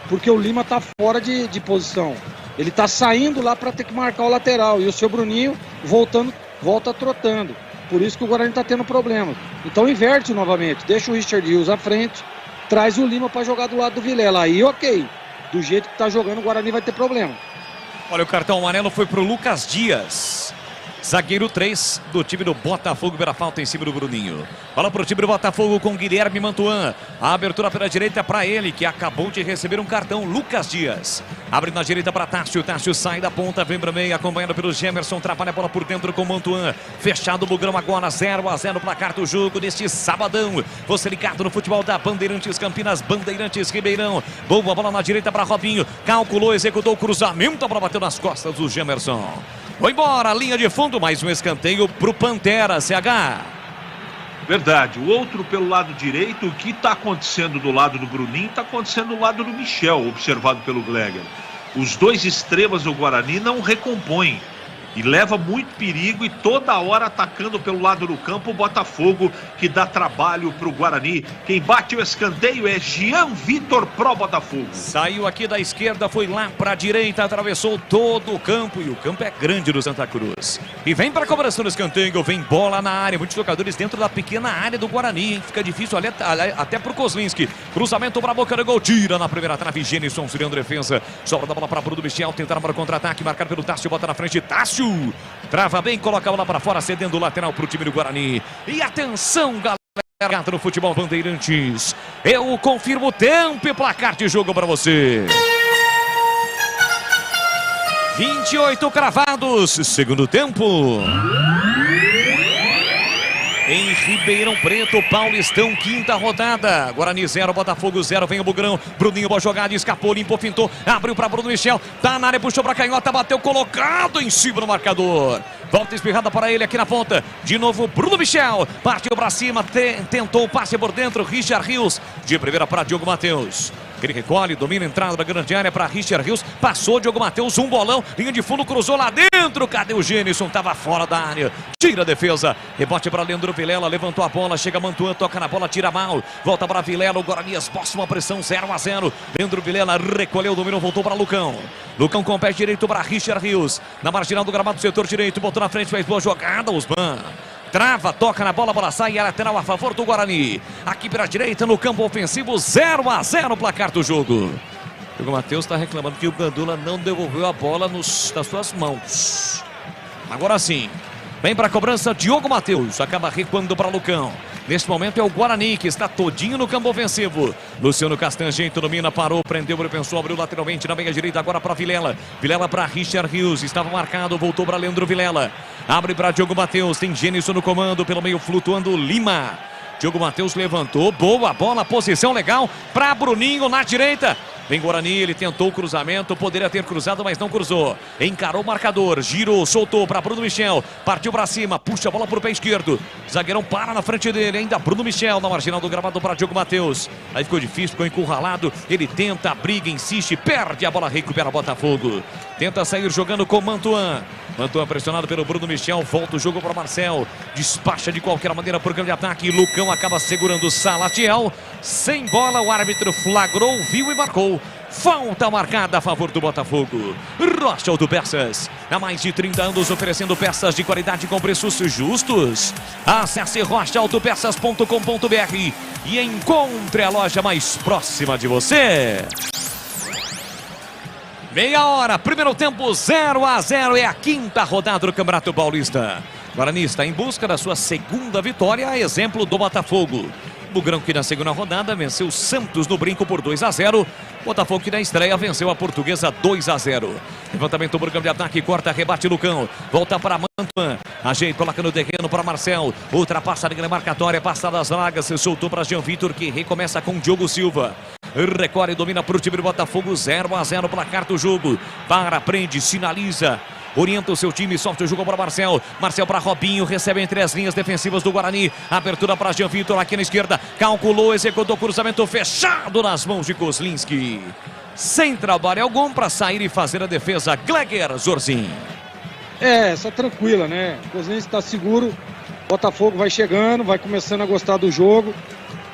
Porque o Lima está fora de posição. Ele está saindo lá para ter que marcar o lateral. E o seu Bruninho volta trotando. Por isso que o Guarani está tendo problema. Então inverte novamente. Deixa o Richard Rios à frente. Traz o Lima para jogar do lado do Vilela. Aí ok. Do jeito que está jogando, o Guarani vai ter problema. Olha, o cartão amarelo foi pro Lucas Dias. Zagueiro 3 do time do Botafogo, pela falta em cima do Bruninho. Bola pro time do Botafogo com Guilherme Mantuan. A abertura pela direita para ele, que acabou de receber um cartão, Lucas Dias. Abre na direita para Tássio. Tássio sai da ponta, vem para meio, acompanhado pelo Gemerson. Trabalha a bola por dentro com Mantuan. Fechado o Bugrão agora, 0-0 placar do jogo deste sabadão. Você ligado no futebol da Bandeirantes Campinas, Bandeirantes Ribeirão. Boa bola na direita para Robinho. Calculou, executou o cruzamento, a bola bateu nas costas do Gemerson. Foi embora, linha de fundo, mais um escanteio pro Pantera, CH. Verdade, o outro pelo lado direito. O que está acontecendo do lado do Bruninho está acontecendo do lado do Michel, observado pelo Gleger. Os dois extremas do Guarani não recompõem e leva muito perigo, e toda hora atacando pelo lado do campo o Botafogo, que dá trabalho para o Guarani. Quem bate o escanteio é Jean Vitor pro Botafogo. Saiu aqui da esquerda, foi lá para a direita, atravessou todo o campo, e o campo é grande do Santa Cruz. E vem para a cobrança do escanteio, vem bola na área, muitos jogadores dentro da pequena área do Guarani, hein? Fica difícil até pro Kozlinski. Cruzamento para a boca do gol, tira na primeira trave, Gênison auxiliando a defesa. Sobra da bola para Bruno Michel, tentaram para o contra-ataque, marcado pelo Tássio, bota na frente, Tássio. Trava bem, coloca a bola para fora, cedendo o lateral para o time do Guarani. E atenção, galera, no futebol Bandeirantes. Eu confirmo o tempo e placar de jogo para você. 28 cravados, segundo tempo. Em Ribeirão Preto, Paulistão, quinta rodada. Guarani 0, Botafogo 0, vem o Bugrão. Bruninho, boa jogada, escapou, limpou, fintou, abriu para Bruno Michel. Tá na área, puxou para canhota, bateu, colocado em cima do marcador. Volta espirrada para ele aqui na ponta. De novo, Bruno Michel. Partiu para cima, tentou o passe por dentro. Richard Rios, de primeira para Diogo Matheus. Ele recolhe, domina a entrada da grande área para Richard Rios. Passou Diogo Matheus, um bolão. Linha de fundo, cruzou lá dentro. Cadê o Gênison? Tava fora da área. Tira a defesa. Rebote para Leandro Vilela. Levantou a bola. Chega Mantuan, toca na bola, tira mal. Volta para Vilela. O Guarani esboça uma pressão 0-0. Leandro Vilela recolheu, dominou, voltou para Lucão. Lucão com o pé direito para Richard Rios. Na marginal do gramado, setor direito. Botou na frente, fez boa jogada. Osman. Trava, toca na bola, bola sai, a lateral a favor do Guarani. Aqui pela direita, no campo ofensivo, 0-0 placar do jogo. O Matheus está reclamando que o Gandula não devolveu a bola nas suas mãos. Agora sim, vem para a cobrança, Diogo Matheus, acaba recuando para Lucão. Neste momento é o Guarani que está todinho no campo ofensivo. Luciano Castanjeito domina, parou, prendeu, ele pensou, abriu lateralmente na meia direita, agora para Vilela. Vilela para Richard Rios, estava marcado, voltou para Leandro Vilela. Abre para Diogo Matheus, tem Gênison no comando, pelo meio flutuando Lima. Diogo Matheus levantou, boa bola, posição legal para Bruninho na direita. Vem Guarani, ele tentou o cruzamento, poderia ter cruzado, mas não cruzou. Encarou o marcador, girou, soltou para Bruno Michel, partiu para cima, puxa a bola para o pé esquerdo. Zagueirão para na frente dele, ainda Bruno Michel na marginal do gramado para Diogo Matheus. Aí ficou difícil, ficou encurralado, ele tenta, briga, insiste, perde a bola, recupera Botafogo. Tenta sair jogando com Mantuan. Mantuan pressionado pelo Bruno Michel, volta o jogo para Marcel. Despacha de qualquer maneira por grande ataque. Lucão acaba segurando Salatiel. Sem bola, o árbitro flagrou, viu e marcou. Falta marcada a favor do Botafogo. Rocha Autopeças, há mais de 30 anos oferecendo peças de qualidade com preços justos. Acesse rochaautopeças.com.br e encontre a loja mais próxima de você. Meia hora, primeiro tempo 0-0, é a quinta rodada do Campeonato Paulista. Guarani está em busca da sua segunda vitória, a exemplo do Botafogo. O Bugrão que na segunda rodada venceu o Santos no Brinco por 2-0. Botafogo que na estreia venceu a Portuguesa 2-0. Levantamento por campo de ataque, corta, rebate Lucão. Volta para Mantuan. Ajeita, coloca no terreno para Marcel. Ultrapassa a linha marcatória, passada as vagas. Soltou para Jean Vitor que recomeça com Diogo Silva. Recorre e domina para o time do Botafogo, 0-0 placar do jogo. Para, prende, sinaliza. Orienta o seu time, sofre o jogo para Marcel. Marcel para Robinho, recebe entre as linhas defensivas do Guarani. Abertura para Jean Vitor aqui na esquerda. Calculou, executou cruzamento fechado nas mãos de Kozlinski. Sem trabalho algum para sair e fazer a defesa. Gleger Zorzin. Essa tranquila, né? Kozlinski está seguro. Botafogo vai chegando, vai começando a gostar do jogo.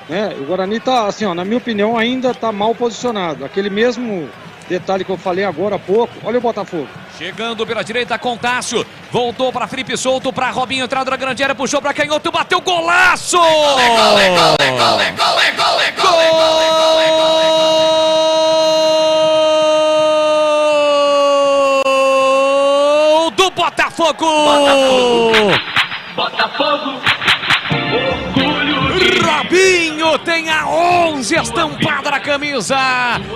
Né? O Guarani tá, assim, ó, na minha opinião, ainda tá mal posicionado. Aquele mesmo detalhe que eu falei agora há pouco. Olha o Botafogo. Chegando pela direita com Tássio. Voltou para Felipe Souto, para Robinho, entrada na grande área, puxou para canhoto, bateu golaço! Gol do Botafogo! Botafogo! Orgulho de... Robinho tem a 11 estampada na camisa.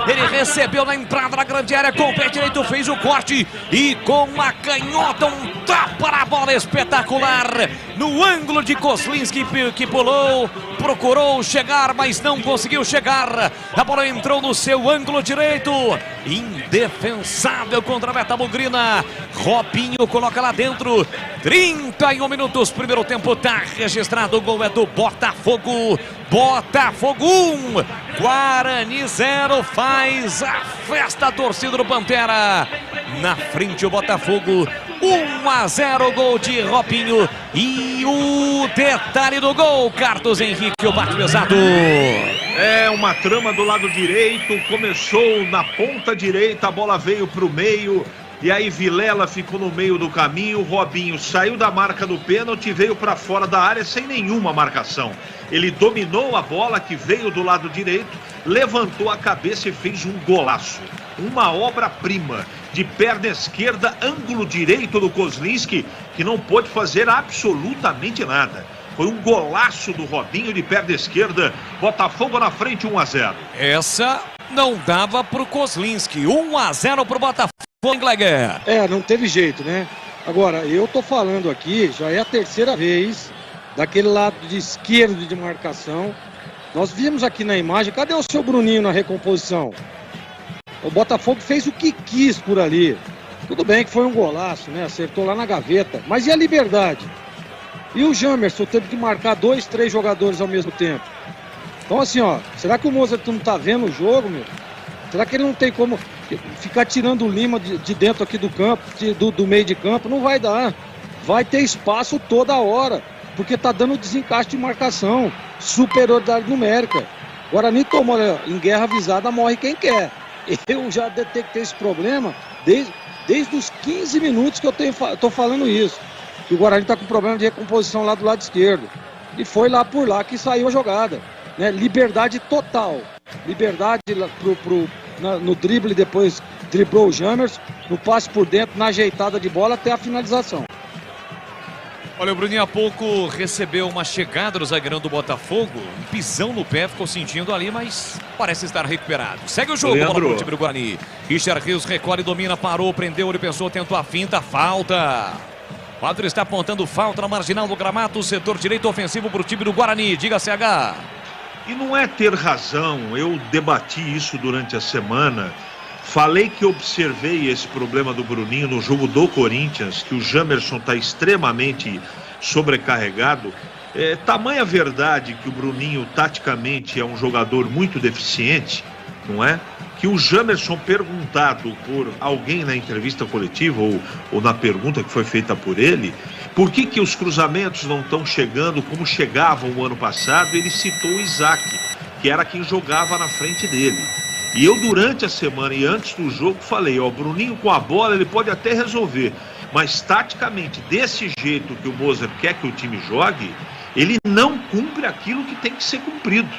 Ele recebeu na entrada da grande área com o pé direito, fez o corte e com uma canhota, um tapa na bola espetacular no ângulo de Kozlinski que pulou, procurou chegar, mas não conseguiu chegar. A bola entrou no seu ângulo direito, indefensável contra a meta bugrina. Robinho coloca lá dentro. 31 minutos, primeiro tempo, tá registrado. O gol é do Botafogo. Botafogo 1, Guarani 0, faz a festa a torcida do Pantera. Na frente o Botafogo, 1-0, gol de Robinho. E o detalhe do gol, Carlos Henrique, o bate pesado. É uma trama do lado direito, começou na ponta direita, a bola veio para o meio. E aí Vilela ficou no meio do caminho, Robinho saiu da marca do pênalti e veio para fora da área sem nenhuma marcação. Ele dominou a bola que veio do lado direito, levantou a cabeça e fez um golaço. Uma obra-prima, de perna esquerda, ângulo direito do Kozlinski, que não pôde fazer absolutamente nada. Foi um golaço do Robinho de perna esquerda, Botafogo na frente, 1-0. Essa não dava pro Kozlinski, 1-0 pro Botafogo. Não teve jeito, né? Agora, eu tô falando aqui, já é a terceira vez, daquele lado de esquerdo de marcação. Nós vimos aqui na imagem, cadê o seu Bruninho na recomposição? O Botafogo fez o que quis por ali. Tudo bem que foi um golaço, né? Acertou lá na gaveta. Mas e a liberdade? E o Jamerson teve que marcar 2, 3 jogadores ao mesmo tempo. Então assim, ó, será que o Mozart não tá vendo o jogo, meu? Será que ele não tem como ficar tirando o Lima de dentro aqui do campo, do meio de campo? Não vai dar. Vai ter espaço toda hora, porque tá dando desencaixe de marcação, superioridade numérica. Guarani tomou, em guerra avisada morre quem quer. Eu já detectei esse problema desde os 15 minutos que eu tô falando isso. Que o Guarani tá com problema de recomposição lá do lado esquerdo. E foi lá por lá que saiu a jogada. Né? Liberdade total. Liberdade no drible, depois driblou o Jamerson, no passe por dentro, na ajeitada de bola até a finalização. Olha, o Bruninho há pouco recebeu uma chegada do zagueirão do Botafogo, um pisão no pé, ficou sentindo ali, mas parece estar recuperado. Segue o jogo, bola pro time do Guarani. Richard Rios recolhe, domina, parou, prendeu, ele pensou, tentou a finta, falta. O árbitro está apontando falta na marginal do gramado, setor direito ofensivo para o time do Guarani. Diga, CH. E não é ter razão, eu debati isso durante a semana. Falei que observei esse problema do Bruninho no jogo do Corinthians, que o Jamerson está extremamente sobrecarregado. Tamanha verdade que o Bruninho taticamente é um jogador muito deficiente, não é? Que o Jamerson, perguntado por alguém na entrevista coletiva ou na pergunta que foi feita por ele, por que os cruzamentos não estão chegando como chegavam o ano passado, ele citou o Isaac, que era quem jogava na frente dele. E eu, durante a semana e antes do jogo, falei, ó, o Bruninho com a bola ele pode até resolver, mas taticamente, desse jeito que o Moser quer que o time jogue, ele não cumpre aquilo que tem que ser cumprido.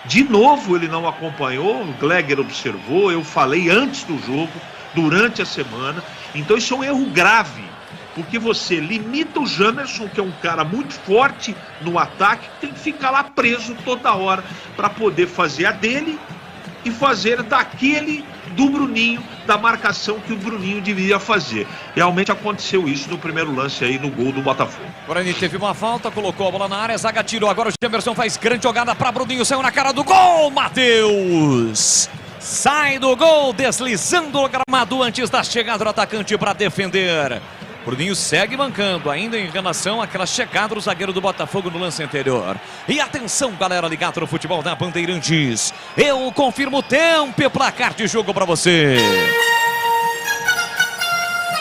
De novo ele não acompanhou, o Gleger observou, eu falei antes do jogo, durante a semana. Então isso é um erro grave, porque você limita o Jamerson, que é um cara muito forte no ataque, que tem que ficar lá preso toda hora para poder fazer a dele e fazer daquele do Bruninho, da marcação que o Bruninho deveria fazer. Realmente aconteceu isso no primeiro lance aí no gol do Botafogo. O Guarani teve uma falta, colocou a bola na área, zaga tirou, agora o Jamerson faz grande jogada para Bruninho, saiu na cara do gol, Matheus! Sai do gol, deslizando o gramado antes da chegada do atacante para defender. Bruninho segue mancando, ainda em relação àquela chegada do zagueiro do Botafogo no lance anterior. E atenção, galera ligada no futebol da Bandeirantes. Eu confirmo o tempo e placar de jogo para você.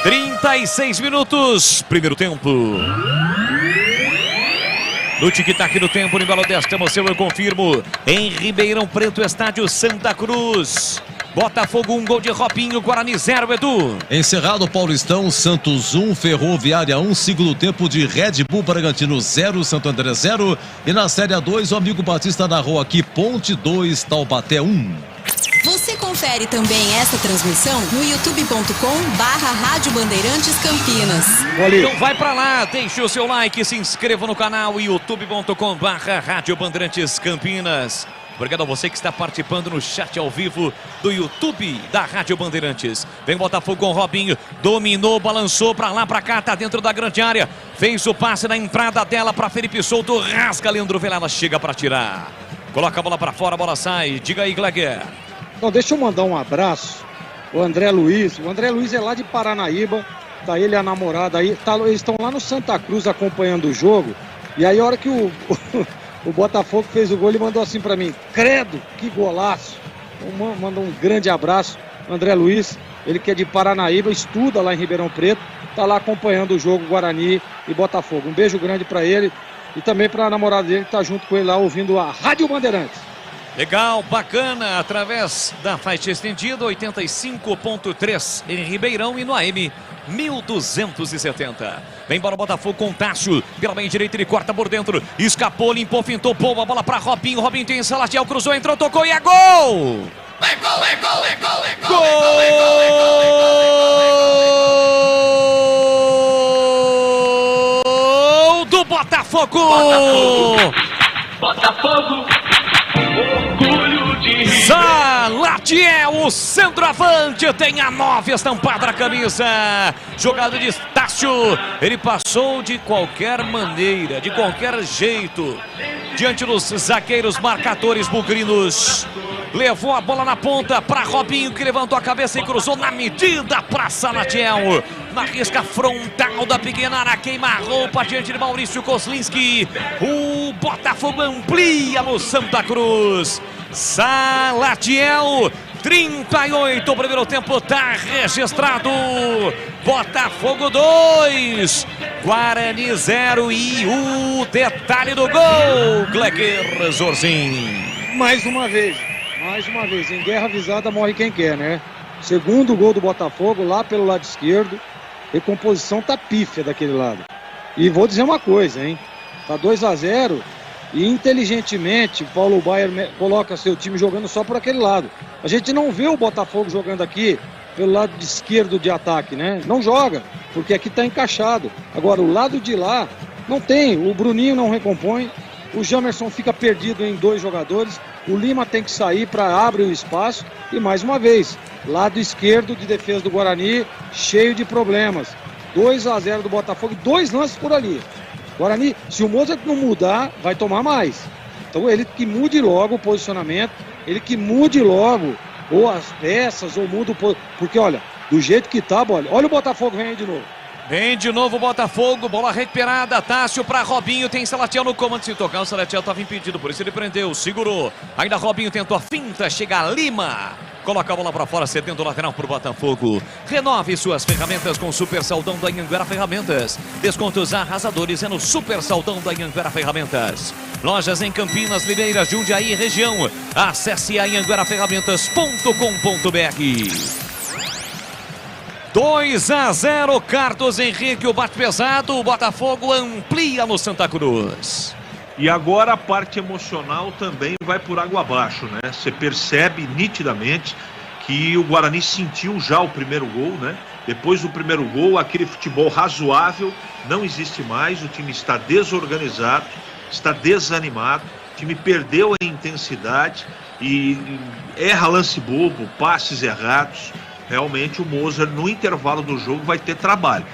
36 minutos, primeiro tempo. No tic-tac do tempo, no embalo desta emoção, eu confirmo. Em Ribeirão Preto, estádio Santa Cruz. Botafogo 1, gol de Robinho, Guarani 0, Edu. Encerrado o Paulistão, Santos 1, Ferroviária 1, segundo tempo de Red Bull Bragantino 0, Santo André 0. E na Série A2, o amigo Batista narrou aqui, Ponte 2, Taubaté 1. Você confere também essa transmissão no youtube.com/Rádio Bandeirantes Campinas. Então vai pra lá, deixe o seu like, se inscreva no canal youtube.com/Rádio Bandeirantes Campinas. Obrigado a você que está participando no chat ao vivo do YouTube da Rádio Bandeirantes. Vem o Botafogo com o Robinho, dominou, balançou pra lá, pra cá, tá dentro da grande área. Fez o passe na entrada dela pra Felipe Souto, rasga, Leandro Velela chega pra tirar. Coloca a bola pra fora, a bola sai. Diga aí, Gleger. Então, deixa eu mandar um abraço. O André Luiz é lá de Paranaíba, tá ele e a namorada aí. Eles estão lá no Santa Cruz acompanhando o jogo. E aí, a hora que o Botafogo fez o gol, ele mandou assim pra mim: credo, que golaço. Então, manda um grande abraço, André Luiz, ele que é de Paranaíba, estuda lá em Ribeirão Preto, tá lá acompanhando o jogo Guarani e Botafogo. Um beijo grande pra ele e também pra namorada dele que tá junto com ele lá ouvindo a Rádio Bandeirantes. Legal, bacana, através da faixa estendida 85.3 em Ribeirão e no AM 1270. Vem para o Botafogo com o Tássio, pela meia direita ele corta por dentro, escapou, limpou, fintou, boa bola para Robinho, Robinho tem Salatiel, cruzou, entrou, tocou e é gol! É gol, é gol, é gol, é gol! Gol do Botafogo! Botafogo! Orgulho de Salatiel, o centroavante, tem a 9 estampada na camisa. Jogada de Estácio, ele passou de qualquer maneira, de qualquer jeito, diante dos zagueiros marcadores bugrinos. Levou a bola na ponta para Robinho, que levantou a cabeça e cruzou na medida para Salatiel. Na risca frontal da pequena área, queima a roupa diante de Maurício Kozlinski. O Botafogo amplia no Santa Cruz. Salatiel, 38, o primeiro tempo está registrado. Botafogo 2, Guarani 0 e o detalhe do gol, Gleger Zorzin. Mais uma vez, em guerra avisada morre quem quer, né? Segundo gol do Botafogo, lá pelo lado esquerdo. Recomposição tá pífia daquele lado. E vou dizer uma coisa, hein? Tá 2-0 e inteligentemente Paulo Baier coloca seu time jogando só por aquele lado. A gente não vê o Botafogo jogando aqui pelo lado esquerdo de ataque, né? Não joga, porque aqui tá encaixado. Agora, o lado de lá não tem. O Bruninho não recompõe. O Jamerson fica perdido em 2 jogadores. O Lima tem que sair para abrir o espaço. E mais uma vez, lado esquerdo de defesa do Guarani, cheio de problemas. 2-0 do Botafogo, 2 lances por ali. Guarani, se o Mozart não mudar, vai tomar mais. Então ele que mude logo o posicionamento, ele que mude logo ou as peças, ou muda o... Porque olha, do jeito que tá, olha o Botafogo, vem aí de novo. Vem de novo o Botafogo, bola recuperada, Tássio para Robinho, tem Salatiel no comando, se tocar o Salatiel estava impedido, por isso ele prendeu, segurou, ainda Robinho tentou a finta, chega a Lima, coloca a bola para fora, cedendo o lateral para o Botafogo. Renove suas ferramentas com o Super Saldão da Anhanguera Ferramentas, descontos arrasadores é no Super Saldão da Anhanguera Ferramentas. Lojas em Campinas, Limeira, Jundiaí, região, acesse anhangueraferramentas.com.br. 2-0, Carlos Henrique, o bate pesado, o Botafogo amplia no Santa Cruz. E agora a parte emocional também vai por água abaixo, né? Você percebe nitidamente que o Guarani sentiu já o primeiro gol, né? Depois do primeiro gol, aquele futebol razoável não existe mais, o time está desorganizado, está desanimado, o time perdeu a intensidade e erra lance bobo, passes errados. Realmente o Mozart no intervalo do jogo vai ter trabalho,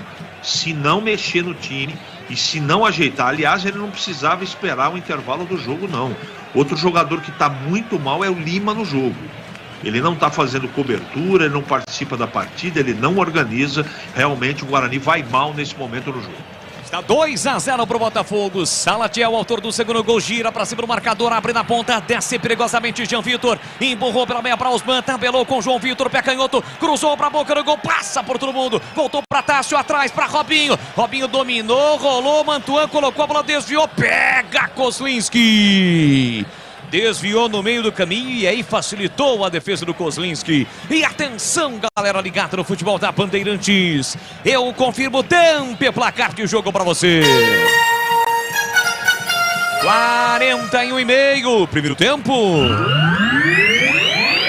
se não mexer no time e se não ajeitar. Aliás, ele não precisava esperar o intervalo do jogo, não. Outro jogador que está muito mal é o Lima no jogo. Ele não está fazendo cobertura, ele não participa da partida, ele não organiza. Realmente o Guarani vai mal nesse momento no jogo. Está 2-0 para o Botafogo. Salatiel, autor do segundo gol, gira para cima do marcador, abre na ponta, desce perigosamente Jean Vitor, empurrou pela meia para Osman, tabelou com João Vitor, pé canhoto, cruzou para a boca do gol, passa por todo mundo, voltou para Tássio, atrás para Robinho, Robinho dominou, rolou, Mantuan colocou a bola, desviou, pega Kozlinski. Desviou no meio do caminho e aí facilitou a defesa do Kozlinski. E atenção, galera ligada no futebol da Bandeirantes. Eu confirmo o tempo e placar que jogo para você. 41,5, primeiro tempo.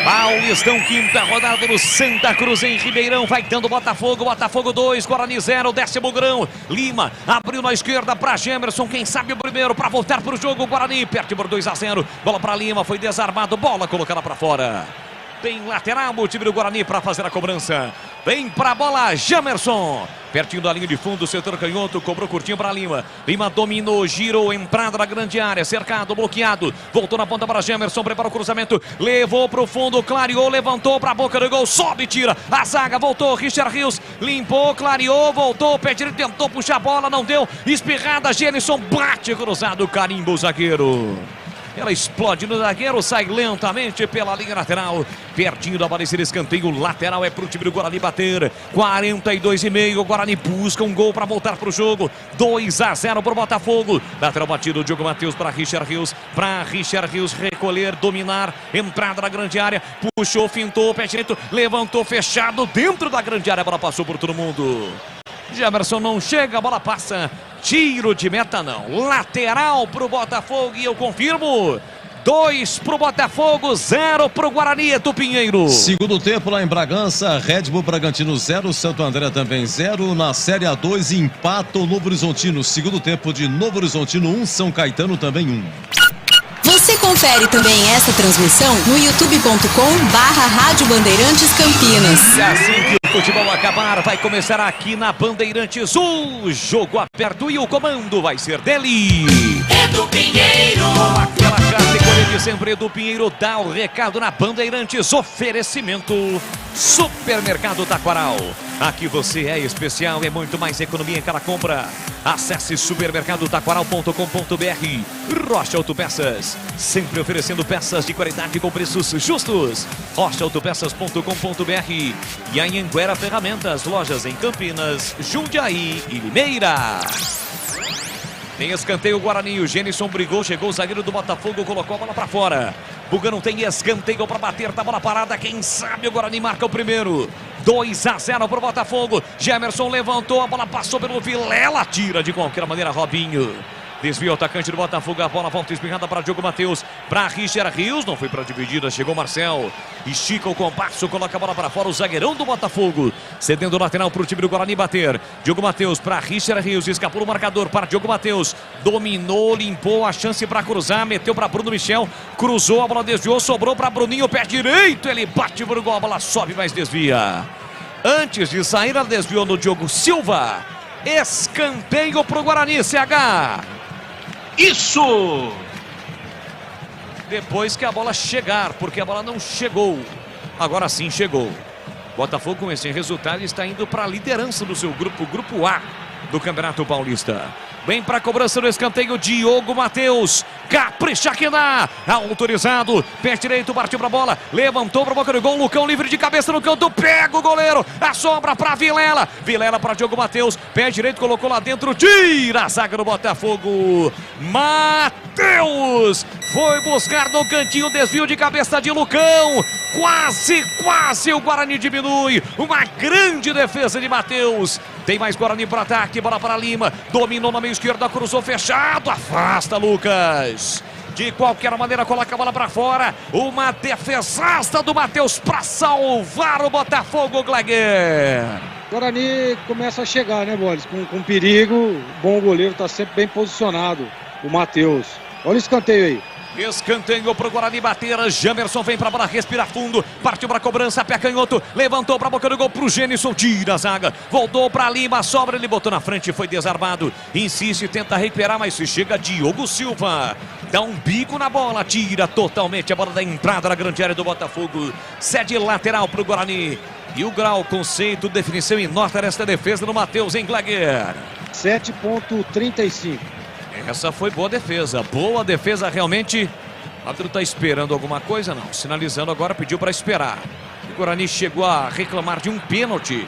Paulistão, quinta rodada no Santa Cruz em Ribeirão, vai dando Botafogo, Botafogo 2, Guarani 0, décimo grão, Lima abriu na esquerda para Gemerson, quem sabe o primeiro para voltar para o jogo, Guarani perde por 2-0, bola para Lima, foi desarmado, bola colocada para fora. Tem lateral o time do Guarani para fazer a cobrança. Vem para a bola, Gemerson. Pertinho da linha de fundo, setor canhoto, cobrou curtinho para Lima. Lima dominou, girou, entrada na grande área, cercado, bloqueado. Voltou na ponta para Gemerson, prepara o cruzamento. Levou para o fundo, clareou, levantou para a boca do gol, sobe e tira. A zaga voltou, Richard Rios limpou, clareou, voltou. Pé direito tentou puxar a bola, não deu. Espirrada, Genison bate cruzado, carimba o zagueiro. Ela explode no zagueiro, sai lentamente pela linha lateral. Pertinho da baliza de escanteio, lateral é para o time do Guarani bater. 42,5, o Guarani busca um gol para voltar para o jogo. 2-0 para o Botafogo. Lateral batido, Diogo Matheus para Richard Rios. Para Richard Rios recolher, dominar. Entrada na grande área, puxou, fintou, pé direito, levantou, fechado dentro da grande área. A bola passou por todo mundo. Gemerson não chega, a bola passa. Tiro de meta não. Lateral para o Botafogo e eu confirmo. 2 para o Botafogo, 0 para o Guarani do Pinheiro. Segundo tempo lá em Bragança, Red Bull Bragantino 0, Santo André também 0. Na Série A2 empata o Novo Horizontino. Segundo tempo de Novo Horizontino 1, São Caetano também 1. Você confere também essa transmissão no youtube.com/Rádio Bandeirantes Campinas. E assim que o futebol acabar, vai começar aqui na Bandeirantes o jogo aberto e o comando vai ser dele. Edu Pinheiro. Aquela categoria de sempre, Edu Pinheiro dá o recado na Bandeirantes. Oferecimento Supermercado Taquaral. Aqui você é especial, é muito mais economia em cada compra. Acesse supermercadotaquaral.com.br. Rocha Autopeças, sempre oferecendo peças de qualidade com preços justos. rochaautopeças.com.br. E a Anhanguera Ferramentas, lojas em Campinas, Jundiaí e Limeira. Tem escanteio o Guarani, o Genison brigou, chegou o zagueiro do Botafogo, colocou a bola para fora. Bugano tem escanteio para bater, tá bola parada, quem sabe o Guarani marca o primeiro. 2-0 para o Botafogo, Gemerson levantou, a bola passou pelo Vilela, tira de qualquer maneira Robinho. Desvia o atacante do Botafogo, a bola volta espirrada para Diogo Matheus, para Richard Rios, não foi para dividida, chegou Marcel, estica o compasso, coloca a bola para fora, o zagueirão do Botafogo, cedendo o lateral para o time do Guarani bater. Diogo Matheus para Richard Rios, escapou o marcador para Diogo Matheus, dominou, limpou a chance para cruzar, meteu para Bruno Michel, cruzou, a bola desviou, sobrou para Bruninho, pé direito, ele bate por gol, a bola sobe, mas desvia. Antes de sair, ela desviou no Diogo Silva. Escanteio pro Guarani, CH. Isso! Depois que a bola chegar, porque a bola não chegou. Agora sim chegou. Botafogo, com esse resultado, está indo para a liderança do seu grupo, Grupo A do Campeonato Paulista. Vem para a cobrança do escanteio, Diogo Matheus. Capricha que dá. Autorizado. Pé direito, partiu para a bola. Levantou para a boca do gol. Lucão livre de cabeça no canto. Pega o goleiro. A sobra para Vilela. Vilela para Diogo Matheus. Pé direito, colocou lá dentro. Tira a zaga do Botafogo. Matheus foi buscar no cantinho. Desvio de cabeça de Lucão. Quase o Guarani diminui. Uma grande defesa de Matheus. Tem mais Guarani para ataque. Bola para Lima. Dominou na meia esquerda. Cruzou fechado. Afasta Lucas. De qualquer maneira, coloca a bola para fora. Uma defesaça do Matheus para salvar o Botafogo, Gleger. Guarani começa a chegar, né, Boris? Com perigo. Bom goleiro, está sempre bem posicionado. O Matheus. Olha o escanteio aí. Escanteio pro Guarani bater. Jamerson vem pra bola, respira fundo. Partiu pra cobrança, pé canhoto. Levantou pra boca do gol pro Gênison. Tira a zaga. Voltou pra Lima. Sobra, ele botou na frente. Foi desarmado. Insiste, tenta recuperar, mas se chega Diogo Silva. Dá um bico na bola. Tira totalmente a bola da entrada na grande área do Botafogo. Cede lateral pro Guarani. E o Grau, conceito, definição e nota desta defesa do Matheus em Gleger. 7,35. Essa foi boa defesa realmente. O árbitro está esperando alguma coisa? Não, sinalizando agora, pediu para esperar. O Guarani chegou a reclamar de um pênalti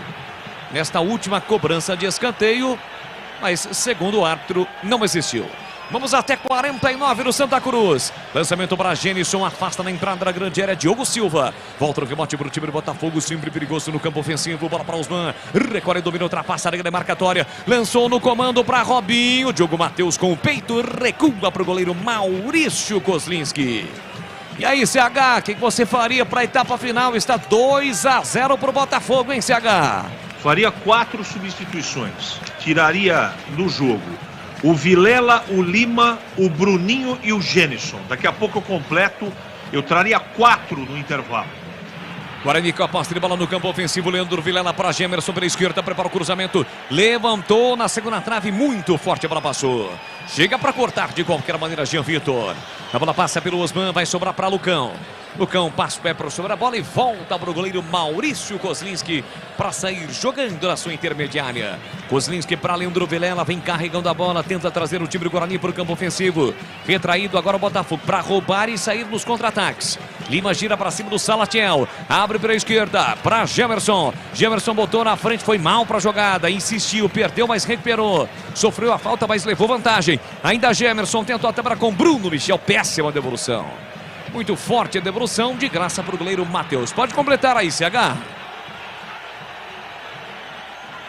nesta última cobrança de escanteio, mas segundo o árbitro não existiu. Vamos até 49 no Santa Cruz. Lançamento para Gênison, afasta na entrada da grande área, Diogo Silva. Volta o rebote para o time do Botafogo, sempre perigoso no campo ofensivo. Bola para Osman, recolhe, domina, ultrapassa a linha demarcatória. Lançou no comando para Robinho. Diogo Matheus com o peito, recua para o goleiro Maurício Kozlinski. E aí, CH, o que você faria para a etapa final? Está 2-0 para o Botafogo, hein, CH? Faria 4 substituições. Tiraria do jogo o Vilela, o Lima, o Bruninho e o Gênison. Daqui a pouco eu completo. Eu traria 4 no intervalo. Guarani com a posse de bola no campo ofensivo. Leandro Vilela para Gemerson pela esquerda. Prepara o cruzamento. Levantou na segunda trave. Muito forte. A bola passou. Chega para cortar de qualquer maneira Jean Vitor. A bola passa pelo Osman. Vai sobrar para Lucão. Lucão passa o pé para sobre a bola e volta para o goleiro Maurício Kozlinski para sair jogando na sua intermediária. Kozlinski para Leandro Vilela, vem carregando a bola, tenta trazer o time do Guarani para o campo ofensivo. Retraído agora o Botafogo para roubar e sair nos contra-ataques. Lima gira para cima do Salatiel, abre pela esquerda para Gemerson. Gemerson botou na frente, foi mal para a jogada, insistiu, perdeu, mas recuperou. Sofreu a falta, mas levou vantagem. Ainda Gemerson tentou a quebra com Bruno Michel, péssima devolução. Muito forte a devolução, de graça para o goleiro Matheus. Pode completar aí, CH.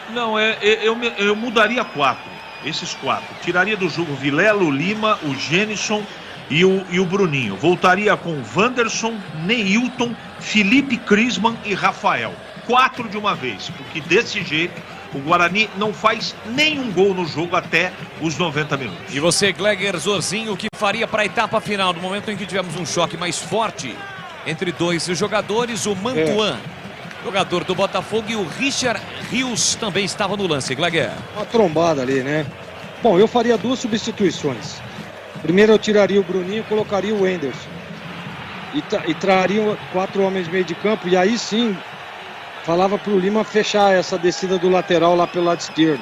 Não, eu mudaria 4. Esses 4. Tiraria do jogo Vilela, o Lima, o Gênison e o Bruninho. Voltaria com Wanderson, Neilton, Felipe Crisman e Rafael. 4 de uma vez, porque desse jeito o Guarani não faz nenhum gol no jogo até os 90 minutos. E você, Gleger Zorzinho, o que faria para a etapa final? No momento em que tivemos um choque mais forte entre dois jogadores, o Mantuan, jogador do Botafogo, e o Richard Rios também estava no lance, Gleger. Uma trombada ali, né? Bom, eu faria 2 substituições. Primeiro eu tiraria o Bruninho e colocaria o Enderson. E traria 4 homens meio de campo, e aí sim falava para o Lima fechar essa descida do lateral lá pelo lado esquerdo.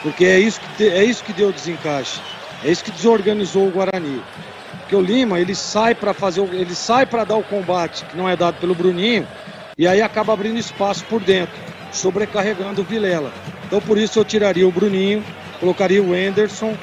Porque é isso que deu desencaixe. É isso que desorganizou o Guarani. Porque o Lima, ele sai para dar o combate, que não é dado pelo Bruninho, e aí acaba abrindo espaço por dentro, sobrecarregando o Vilela. Então por isso eu tiraria o Bruninho, colocaria o Enderson,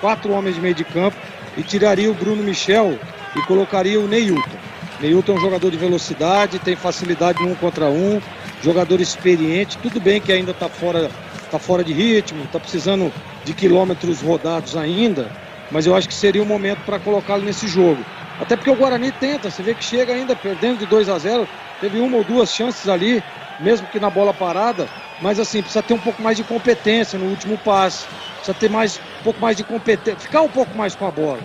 4 homens de meio de campo, e tiraria o Bruno Michel e colocaria o Neilton. Neilton é um jogador de velocidade, tem facilidade no 1 contra 1, jogador experiente. Tudo bem que ainda está fora de ritmo, está precisando de quilômetros rodados ainda, mas eu acho que seria o momento para colocá-lo nesse jogo. Até porque o Guarani tenta, você vê que chega ainda perdendo de 2-0, teve 1 ou 2 chances ali, mesmo que na bola parada, mas assim, precisa ter um pouco mais de competência no último passe, precisa ter um pouco mais de competência, ficar um pouco mais com a bola.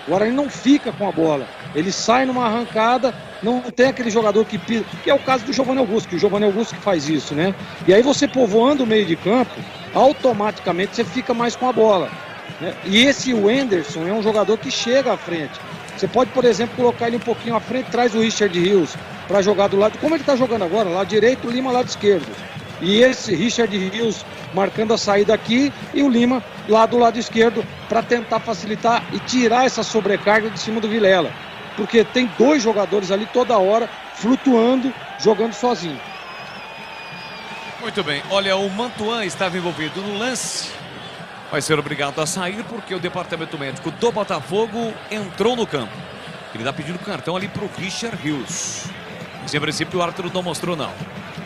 O Guarani não fica com a bola. Ele sai numa arrancada, não tem aquele jogador que pisa, que é o caso do Giovanni Augusto, que o Giovanni Augusto que faz isso, né? E aí você povoando o meio de campo, automaticamente você fica mais com a bola, né? E esse Wenderson é um jogador que chega à frente. Você pode, por exemplo, colocar ele um pouquinho à frente, traz o Richard Rios para jogar do lado, como ele está jogando agora, lado direito, o Lima lado esquerdo. E esse Richard Rios marcando a saída aqui e o Lima lá do lado esquerdo para tentar facilitar e tirar essa sobrecarga de cima do Vilela. Porque tem 2 jogadores ali toda hora flutuando, jogando sozinho. Muito bem, olha, o Mantuan estava envolvido no lance. Vai ser obrigado a sair porque o departamento médico do Botafogo entrou no campo. Ele está pedindo cartão ali para o Richard Rios. Mas em princípio o árbitro não mostrou não.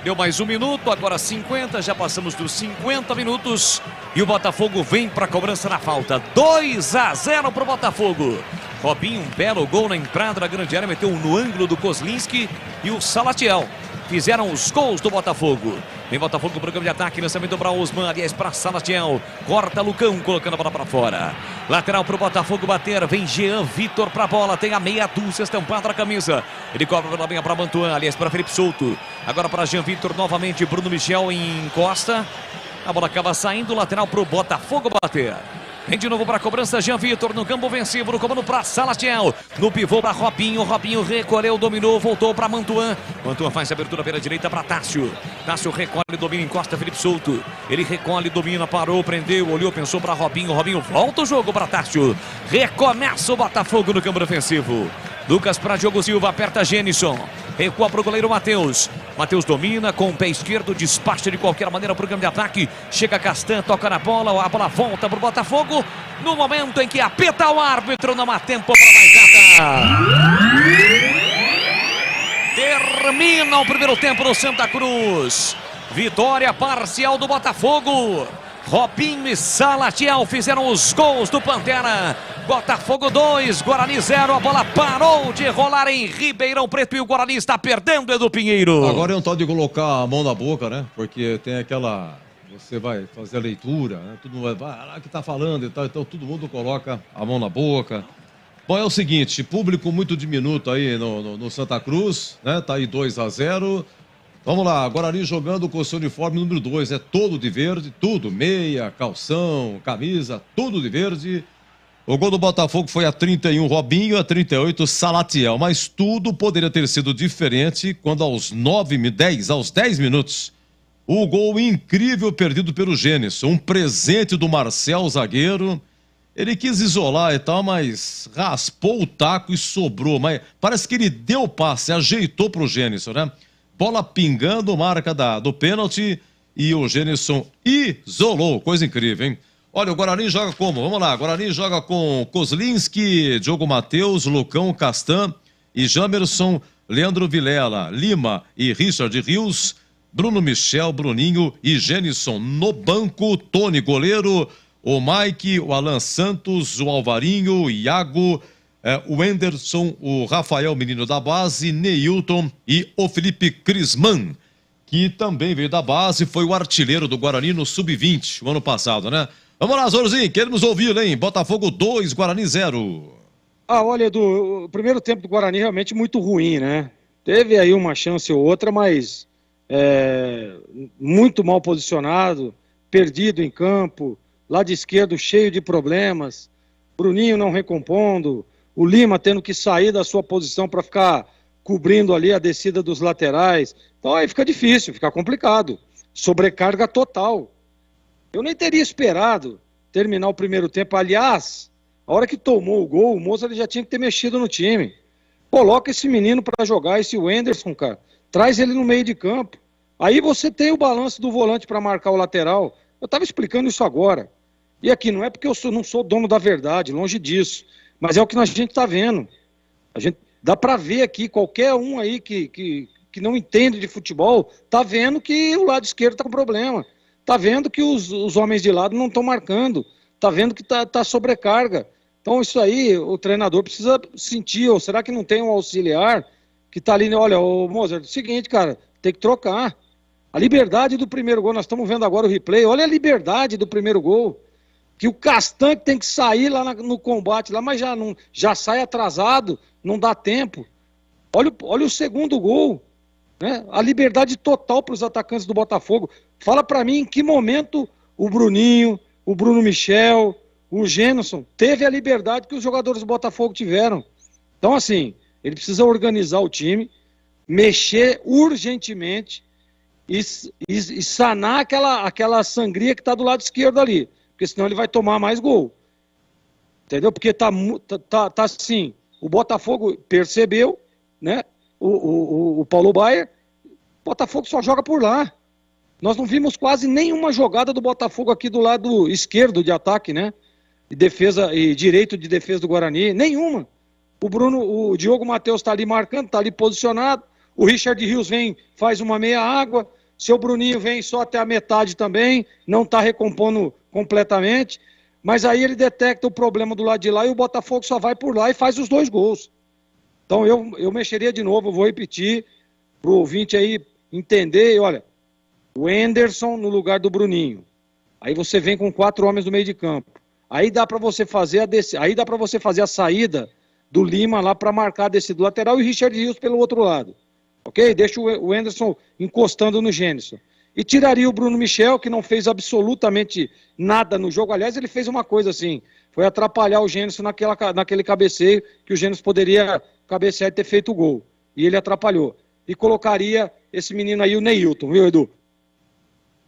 Deu mais 1 minuto, agora 50, já passamos dos 50 minutos. E o Botafogo vem para a cobrança na falta. 2-0 para o Botafogo. Robinho, um belo gol na entrada da grande área, meteu no ângulo do Kozlinski e o Salatiel. Fizeram os gols do Botafogo. Vem Botafogo no programa de ataque, lançamento para Osman, aliás para Salatiel. Corta Lucão, colocando a bola para fora. Lateral para o Botafogo bater, vem Jean Vitor para a bola, tem a meia dúzia estampada na camisa. Ele cobra pela meia para Mantuan, aliás para Felipe Souto. Agora para Jean Vitor, novamente Bruno Michel encosta. A bola acaba saindo, lateral para o Botafogo bater. Vem de novo para a cobrança, Jean Vitor no campo ofensivo, no comando para Salatiel. No pivô para Robinho, Robinho recolheu, dominou, voltou para Mantuan. Mantuan faz a abertura pela direita para Tássio. Tássio recolhe, domina, encosta Felipe Souto. Ele recolhe, domina, parou, prendeu, olhou, pensou para Robinho. Robinho volta o jogo para Tássio. Recomeça o Botafogo no campo ofensivo. Lucas para Diogo Silva, aperta Genison. Recua para o goleiro Matheus. Matheus domina com o pé esquerdo, despacha de qualquer maneira o programa de ataque. Chega Castan, toca na bola, a bola volta para o Botafogo. No momento em que apita o árbitro, não há tempo para mais nada. Termina o primeiro tempo no Santa Cruz. Vitória parcial do Botafogo. Robinho e Salatiel fizeram os gols do Pantera. Botafogo 2, Guarani 0. A bola parou de rolar em Ribeirão Preto e o Guarani está perdendo, Edu Pinheiro. Agora é um tal de colocar a mão na boca, né? Porque tem aquela... Você vai fazer a leitura, né? Tudo vai lá que tá falando e tal. Então todo mundo coloca a mão na boca. Bom, é o seguinte, público muito diminuto aí no Santa Cruz, né? Tá aí 2-0. Vamos lá, Guarani jogando com o seu uniforme número 2, é todo de verde, tudo, meia, calção, camisa, tudo de verde. O gol do Botafogo foi a 31 Robinho, a 38 Salatiel, mas tudo poderia ter sido diferente quando aos 10 minutos, o gol incrível perdido pelo Gênesis, um presente do Marcel, zagueiro. Ele quis isolar e tal, mas raspou o taco e sobrou, mas parece que ele deu o passe, ajeitou pro Gênesis, né? Bola pingando, marca do pênalti e o Genison isolou. Coisa incrível, hein? Olha, o Guarani joga como? Vamos lá, Guarani joga com Kozlinski, Diogo Matheus, Lucão, Castan e Jamerson, Leandro Vilela, Lima e Richard Rios, Bruno Michel, Bruninho e Genison. No banco, Tony, goleiro, o Mike, o Alan Santos, o Alvarinho, o Iago... o Wenderson, o Rafael, menino da base, Neilton e o Felipe Crisman, que também veio da base, foi o artilheiro do Guarani no Sub-20, o ano passado, né? Vamos lá, Zorzinho, queremos ouvir, hein? Botafogo 2, Guarani 0. Olha, Edu, o primeiro tempo do Guarani realmente muito ruim, né? Teve aí uma chance ou outra, mas muito mal posicionado, perdido em campo, lado esquerdo cheio de problemas, Bruninho não recompondo, o Lima tendo que sair da sua posição para ficar cobrindo ali a descida dos laterais. Então aí fica difícil, fica complicado. Sobrecarga total. Eu nem teria esperado terminar o primeiro tempo. Aliás, a hora que tomou o gol, o Moza já tinha que ter mexido no time. Coloca esse menino para jogar, esse Wenderson, cara. Traz ele no meio de campo. Aí você tem o balanço do volante para marcar o lateral. Eu estava explicando isso agora. E aqui não é porque eu não sou dono da verdade, longe disso. Mas é o que a gente está vendo. Dá para ver aqui, qualquer um aí que não entende de futebol, tá vendo que o lado esquerdo está com problema. Tá vendo que os homens de lado não estão marcando. Tá vendo que tá sobrecarga. Então isso aí o treinador precisa sentir. Ou será que não tem um auxiliar que tá ali, olha, ô Mozart, é o seguinte, cara, tem que trocar. A liberdade do primeiro gol, nós estamos vendo agora o replay, olha a liberdade do primeiro gol. que o Castan tem que sair lá no combate, lá, mas já sai atrasado, não dá tempo. Olha o segundo gol, né? A liberdade total para os atacantes do Botafogo. Fala para mim em que momento o Bruninho, o Bruno Michel, o Gênison teve a liberdade que os jogadores do Botafogo tiveram. Então, assim, ele precisa organizar o time, mexer urgentemente e sanar aquela sangria que está do lado esquerdo ali. Porque senão ele vai tomar mais gol. Entendeu? Porque tá assim, o Botafogo percebeu, né? O Paulo Baier, o Botafogo só joga por lá. Nós não vimos quase nenhuma jogada do Botafogo aqui do lado esquerdo de ataque, né? E defesa e direito de defesa do Guarani, nenhuma. O Diogo Matheus está ali marcando, está ali posicionado. O Richard Rios vem, faz uma meia água. Seu Bruninho vem só até a metade também, não está recompondo completamente. Mas aí ele detecta o problema do lado de lá e o Botafogo só vai por lá e faz os 2 gols. Então eu mexeria de novo, vou repetir para o ouvinte aí entender. E olha, o Anderson no lugar do Bruninho. Aí você vem com 4 homens no meio de campo. Aí dá para você fazer a saída do Lima lá para marcar a descida do lateral e o Richard Rios pelo outro lado. Ok? Deixa o Anderson encostando no Gênison. E tiraria o Bruno Michel, que não fez absolutamente nada no jogo. Aliás, ele fez uma coisa assim, foi atrapalhar o Gênison naquele cabeceio, que o Gênison poderia cabecear e ter feito o gol. E ele atrapalhou. E colocaria esse menino aí, o Neilton, viu, Edu?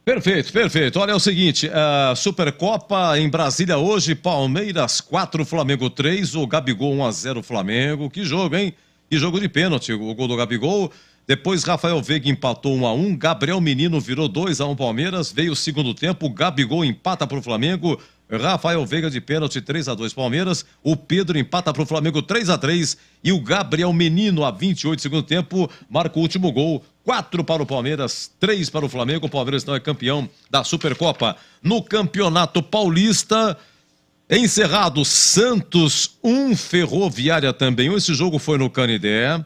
Perfeito. Olha, é o seguinte, a Supercopa em Brasília hoje, Palmeiras 4, Flamengo 3, o Gabigol 1-0 Flamengo. Que jogo, hein? Que jogo de pênalti, o gol do Gabigol. Depois Rafael Veiga empatou 1-1, Gabriel Menino virou 2-1 Palmeiras, veio o segundo tempo, Gabigol empata para o Flamengo, Rafael Veiga de pênalti 3-2 Palmeiras, o Pedro empata para o Flamengo 3-3 e o Gabriel Menino a 28 segundo tempo marca o último gol, 4 para o Palmeiras, 3 para o Flamengo. O Palmeiras não é campeão da Supercopa. No Campeonato Paulista, encerrado Santos 1, Ferroviária também 1, esse jogo foi no Canidé.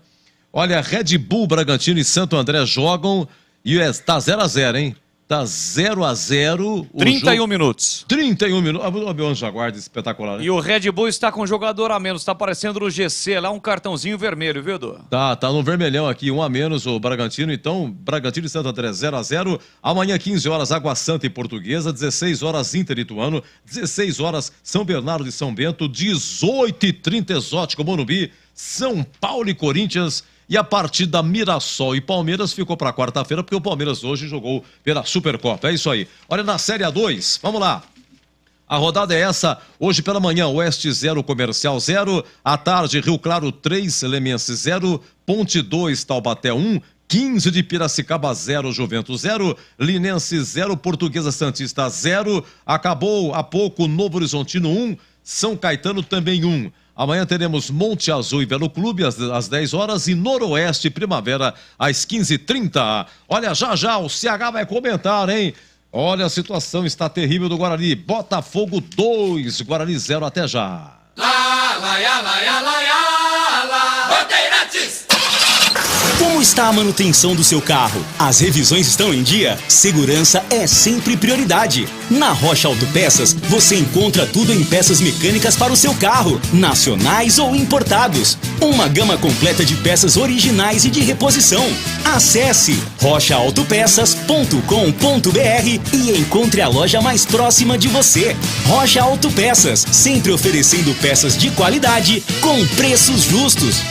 Olha, Red Bull, Bragantino e Santo André jogam e tá 0-0, hein? Tá 0-0. 31 minutos. 31 minutos. O Anjo Jaguarda, espetacular, né? E o Red Bull está com um jogador a menos. Tá aparecendo no GC lá, um cartãozinho vermelho, viu, Edu? Tá no vermelhão aqui, 1 a menos o Bragantino. Então, Bragantino e Santo André 0-0. Amanhã, 15 horas, Água Santa e Portuguesa. 16 horas, Inter e Ituano. 16 horas, São Bernardo e São Bento. 18h30, Exótico Morumbi. São Paulo e Corinthians. E a partida Mirassol e Palmeiras ficou para quarta-feira, porque o Palmeiras hoje jogou pela Supercopa. É isso aí. Olha, na Série A2, vamos lá. A rodada é essa, hoje pela manhã, Oeste 0, Comercial 0, à tarde, Rio Claro 3, Elemense 0, Ponte 2, Taubaté 1, 15 de Piracicaba 0, Juventus 0, Linense 0, Portuguesa Santista 0, acabou há pouco Novo Horizontino 1, São Caetano também 1. Amanhã teremos Monte Azul e Belo Clube às 10 horas e Noroeste Primavera às 15h30. Olha, já o CH vai comentar, hein? Olha, a situação está terrível do Guarani. Botafogo 2, Guarani 0, até já. Bandeirantes! Como está a manutenção do seu carro? As revisões estão em dia? Segurança é sempre prioridade. Na Rocha Autopeças, você encontra tudo em peças mecânicas para o seu carro, nacionais ou importados. Uma gama completa de peças originais e de reposição. Acesse rochaautopeças.com.br e encontre a loja mais próxima de você. Rocha Autopeças, sempre oferecendo peças de qualidade com preços justos.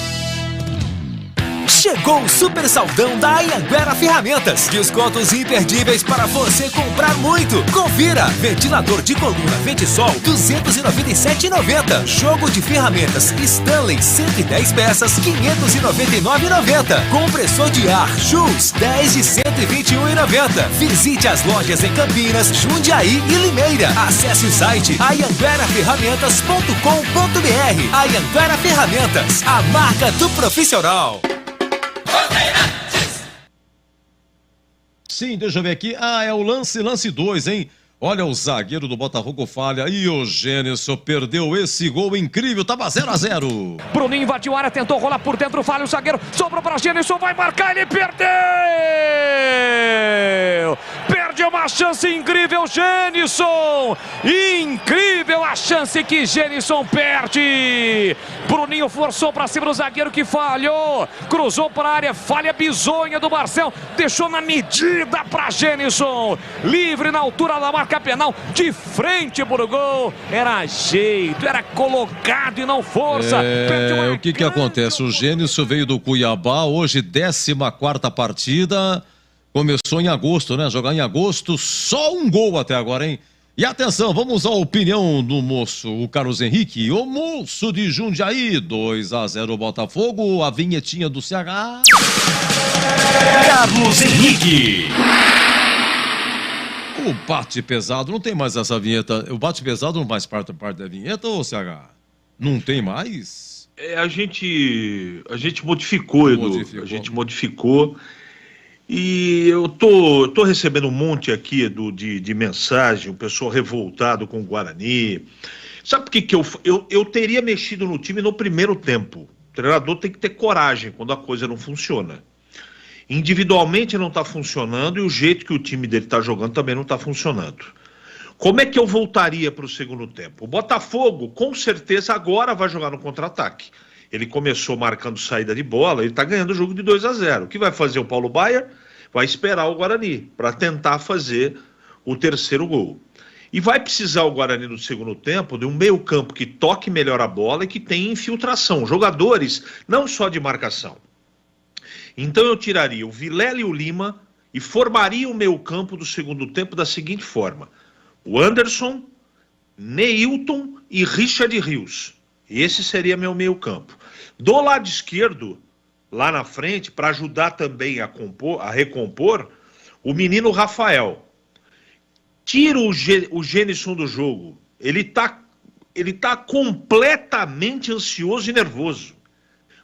Chegou o super saldão da Anhanguera Ferramentas. Descontos imperdíveis para você comprar muito. Confira! Ventilador de coluna Ventisol, R$ 297,90. Jogo de ferramentas Stanley, 110 peças, R$ 599,90. Compressor de ar Schultz, 10 de R$ 121,90. Visite as lojas em Campinas, Jundiaí e Limeira. Acesse o site anhangueraferramentas.com.br. Anhanguera Ferramentas, a marca do profissional. Sim, deixa eu ver aqui. É o lance 2, hein? Olha, o zagueiro do Botafogo falha. E o Gênison perdeu esse gol incrível. Tava 0-0. Bruninho invadiu a área, tentou rolar por dentro, falha o zagueiro. Sobrou para Gênison, vai marcar, ele perdeu! Perdeu! perde uma chance incrível, Gênison. Incrível a chance que Gênison perde. Bruninho forçou para cima do zagueiro que falhou. Cruzou para a área, falha bizonha do Marcel. Deixou na medida para Gênison. Livre na altura da marca penal, de frente para o gol. Era jeito, era colocado e não força. O que acontece? O Gênison veio do Cuiabá, hoje 14ª partida. Começou em agosto, né? Jogar em agosto, só um gol até agora, hein? E atenção, vamos à opinião do moço, o Carlos Henrique, o moço de Jundiaí, 2-0 Botafogo, a vinhetinha do CH. Carlos Henrique. O bate pesado, não tem mais essa vinheta, o bate pesado não faz parte da vinheta, ou CH? Não tem mais? A gente modificou, Edu, a gente modificou. E eu tô recebendo um monte aqui, Edu, de mensagem, o pessoal revoltado com o Guarani. Sabe por que eu teria mexido no time no primeiro tempo? O treinador tem que ter coragem quando a coisa não funciona. Individualmente não está funcionando e o jeito que o time dele está jogando também não está funcionando. Como é que eu voltaria para o segundo tempo? O Botafogo, com certeza, agora vai jogar no contra-ataque. Ele começou marcando saída de bola, ele está ganhando o jogo de 2-0. O que vai fazer o Paulo Baier? Vai esperar o Guarani para tentar fazer o terceiro gol. E vai precisar o Guarani no segundo tempo de um meio campo que toque melhor a bola e que tenha infiltração. Jogadores não só de marcação. Então eu tiraria o Vilela e o Lima e formaria o meio campo do segundo tempo da seguinte forma. O Anderson, Neilton e Richard Rios. Esse seria meu meio campo. Do lado esquerdo, lá na frente, para ajudar também a recompor, o menino Rafael. Tira o Gênison do jogo. Ele tá completamente ansioso e nervoso.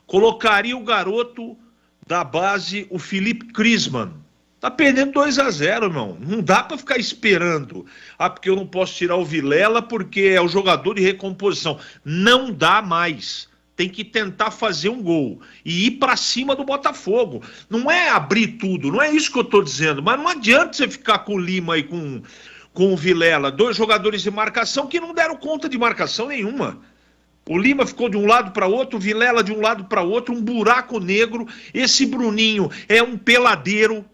Colocaria o garoto da base, o Felipe Crisman. Tá perdendo 2-0, irmão. Não dá para ficar esperando. Porque eu não posso tirar o Vilela porque é o jogador de recomposição. Não dá mais. Tem que tentar fazer um gol e ir para cima do Botafogo. Não é abrir tudo, não é isso que eu tô dizendo. Mas não adianta você ficar com o Lima e com o Vilela, dois jogadores de marcação que não deram conta de marcação nenhuma. O Lima ficou de um lado para outro, o Vilela de um lado para outro, um buraco negro. Esse Bruninho é um peladeiro.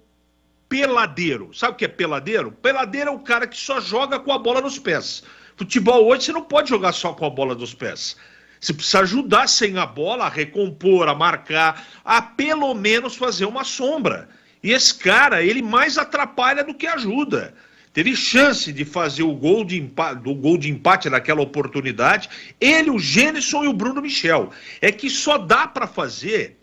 Peladeiro. Sabe o que é peladeiro? Peladeiro é o cara que só joga com a bola nos pés. Futebol hoje você não pode jogar só com a bola nos pés. Você precisa ajudar sem a bola a recompor, a marcar, a pelo menos fazer uma sombra. E esse cara, ele mais atrapalha do que ajuda. Teve chance de fazer o gol de empate naquela oportunidade. Ele, o Gênison e o Bruno Michel. É que só dá para fazer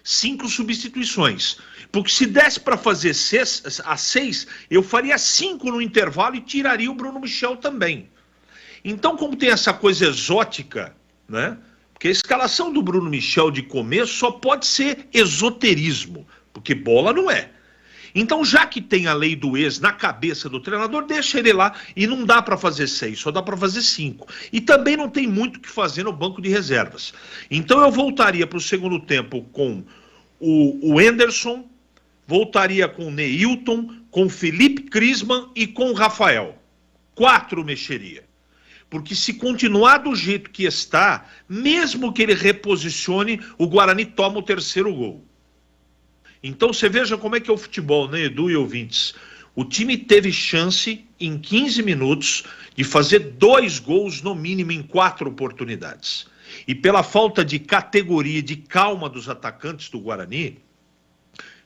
5 substituições. Porque se desse para fazer 6, eu faria 5 no intervalo e tiraria o Bruno Michel também. Então, como tem essa coisa exótica, né? Porque a escalação do Bruno Michel de começo só pode ser esoterismo, porque bola não é. Então, já que tem a lei do ex na cabeça do treinador, deixa ele lá e não dá para fazer 6, só dá para fazer 5. E também não tem muito o que fazer no banco de reservas. Então, eu voltaria para o segundo tempo com o Anderson, voltaria com o Neilton, com o Felipe Crisman e com o Rafael. 4 mexeria. Porque se continuar do jeito que está, mesmo que ele reposicione, o Guarani toma o terceiro gol. Então você veja como é que é o futebol, né, Edu e ouvintes? O time teve chance, em 15 minutos, de fazer 2 gols no mínimo em 4 oportunidades. E pela falta de categoria e de calma dos atacantes do Guarani,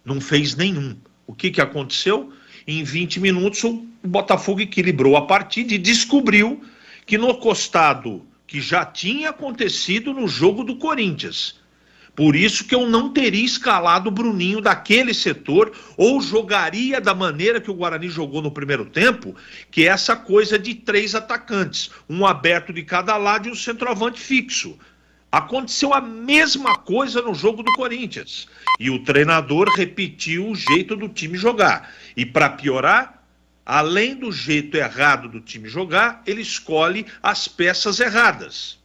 não fez nenhum. O que aconteceu? Em 20 minutos o Botafogo equilibrou a partida e descobriu que no costado que já tinha acontecido no jogo do Corinthians. Por isso que eu não teria escalado o Bruninho daquele setor ou jogaria da maneira que o Guarani jogou no primeiro tempo, que é essa coisa de 3 atacantes, um aberto de cada lado e um centroavante fixo. Aconteceu a mesma coisa no jogo do Corinthians. E o treinador repetiu o jeito do time jogar. E para piorar, além do jeito errado do time jogar, ele escolhe as peças erradas.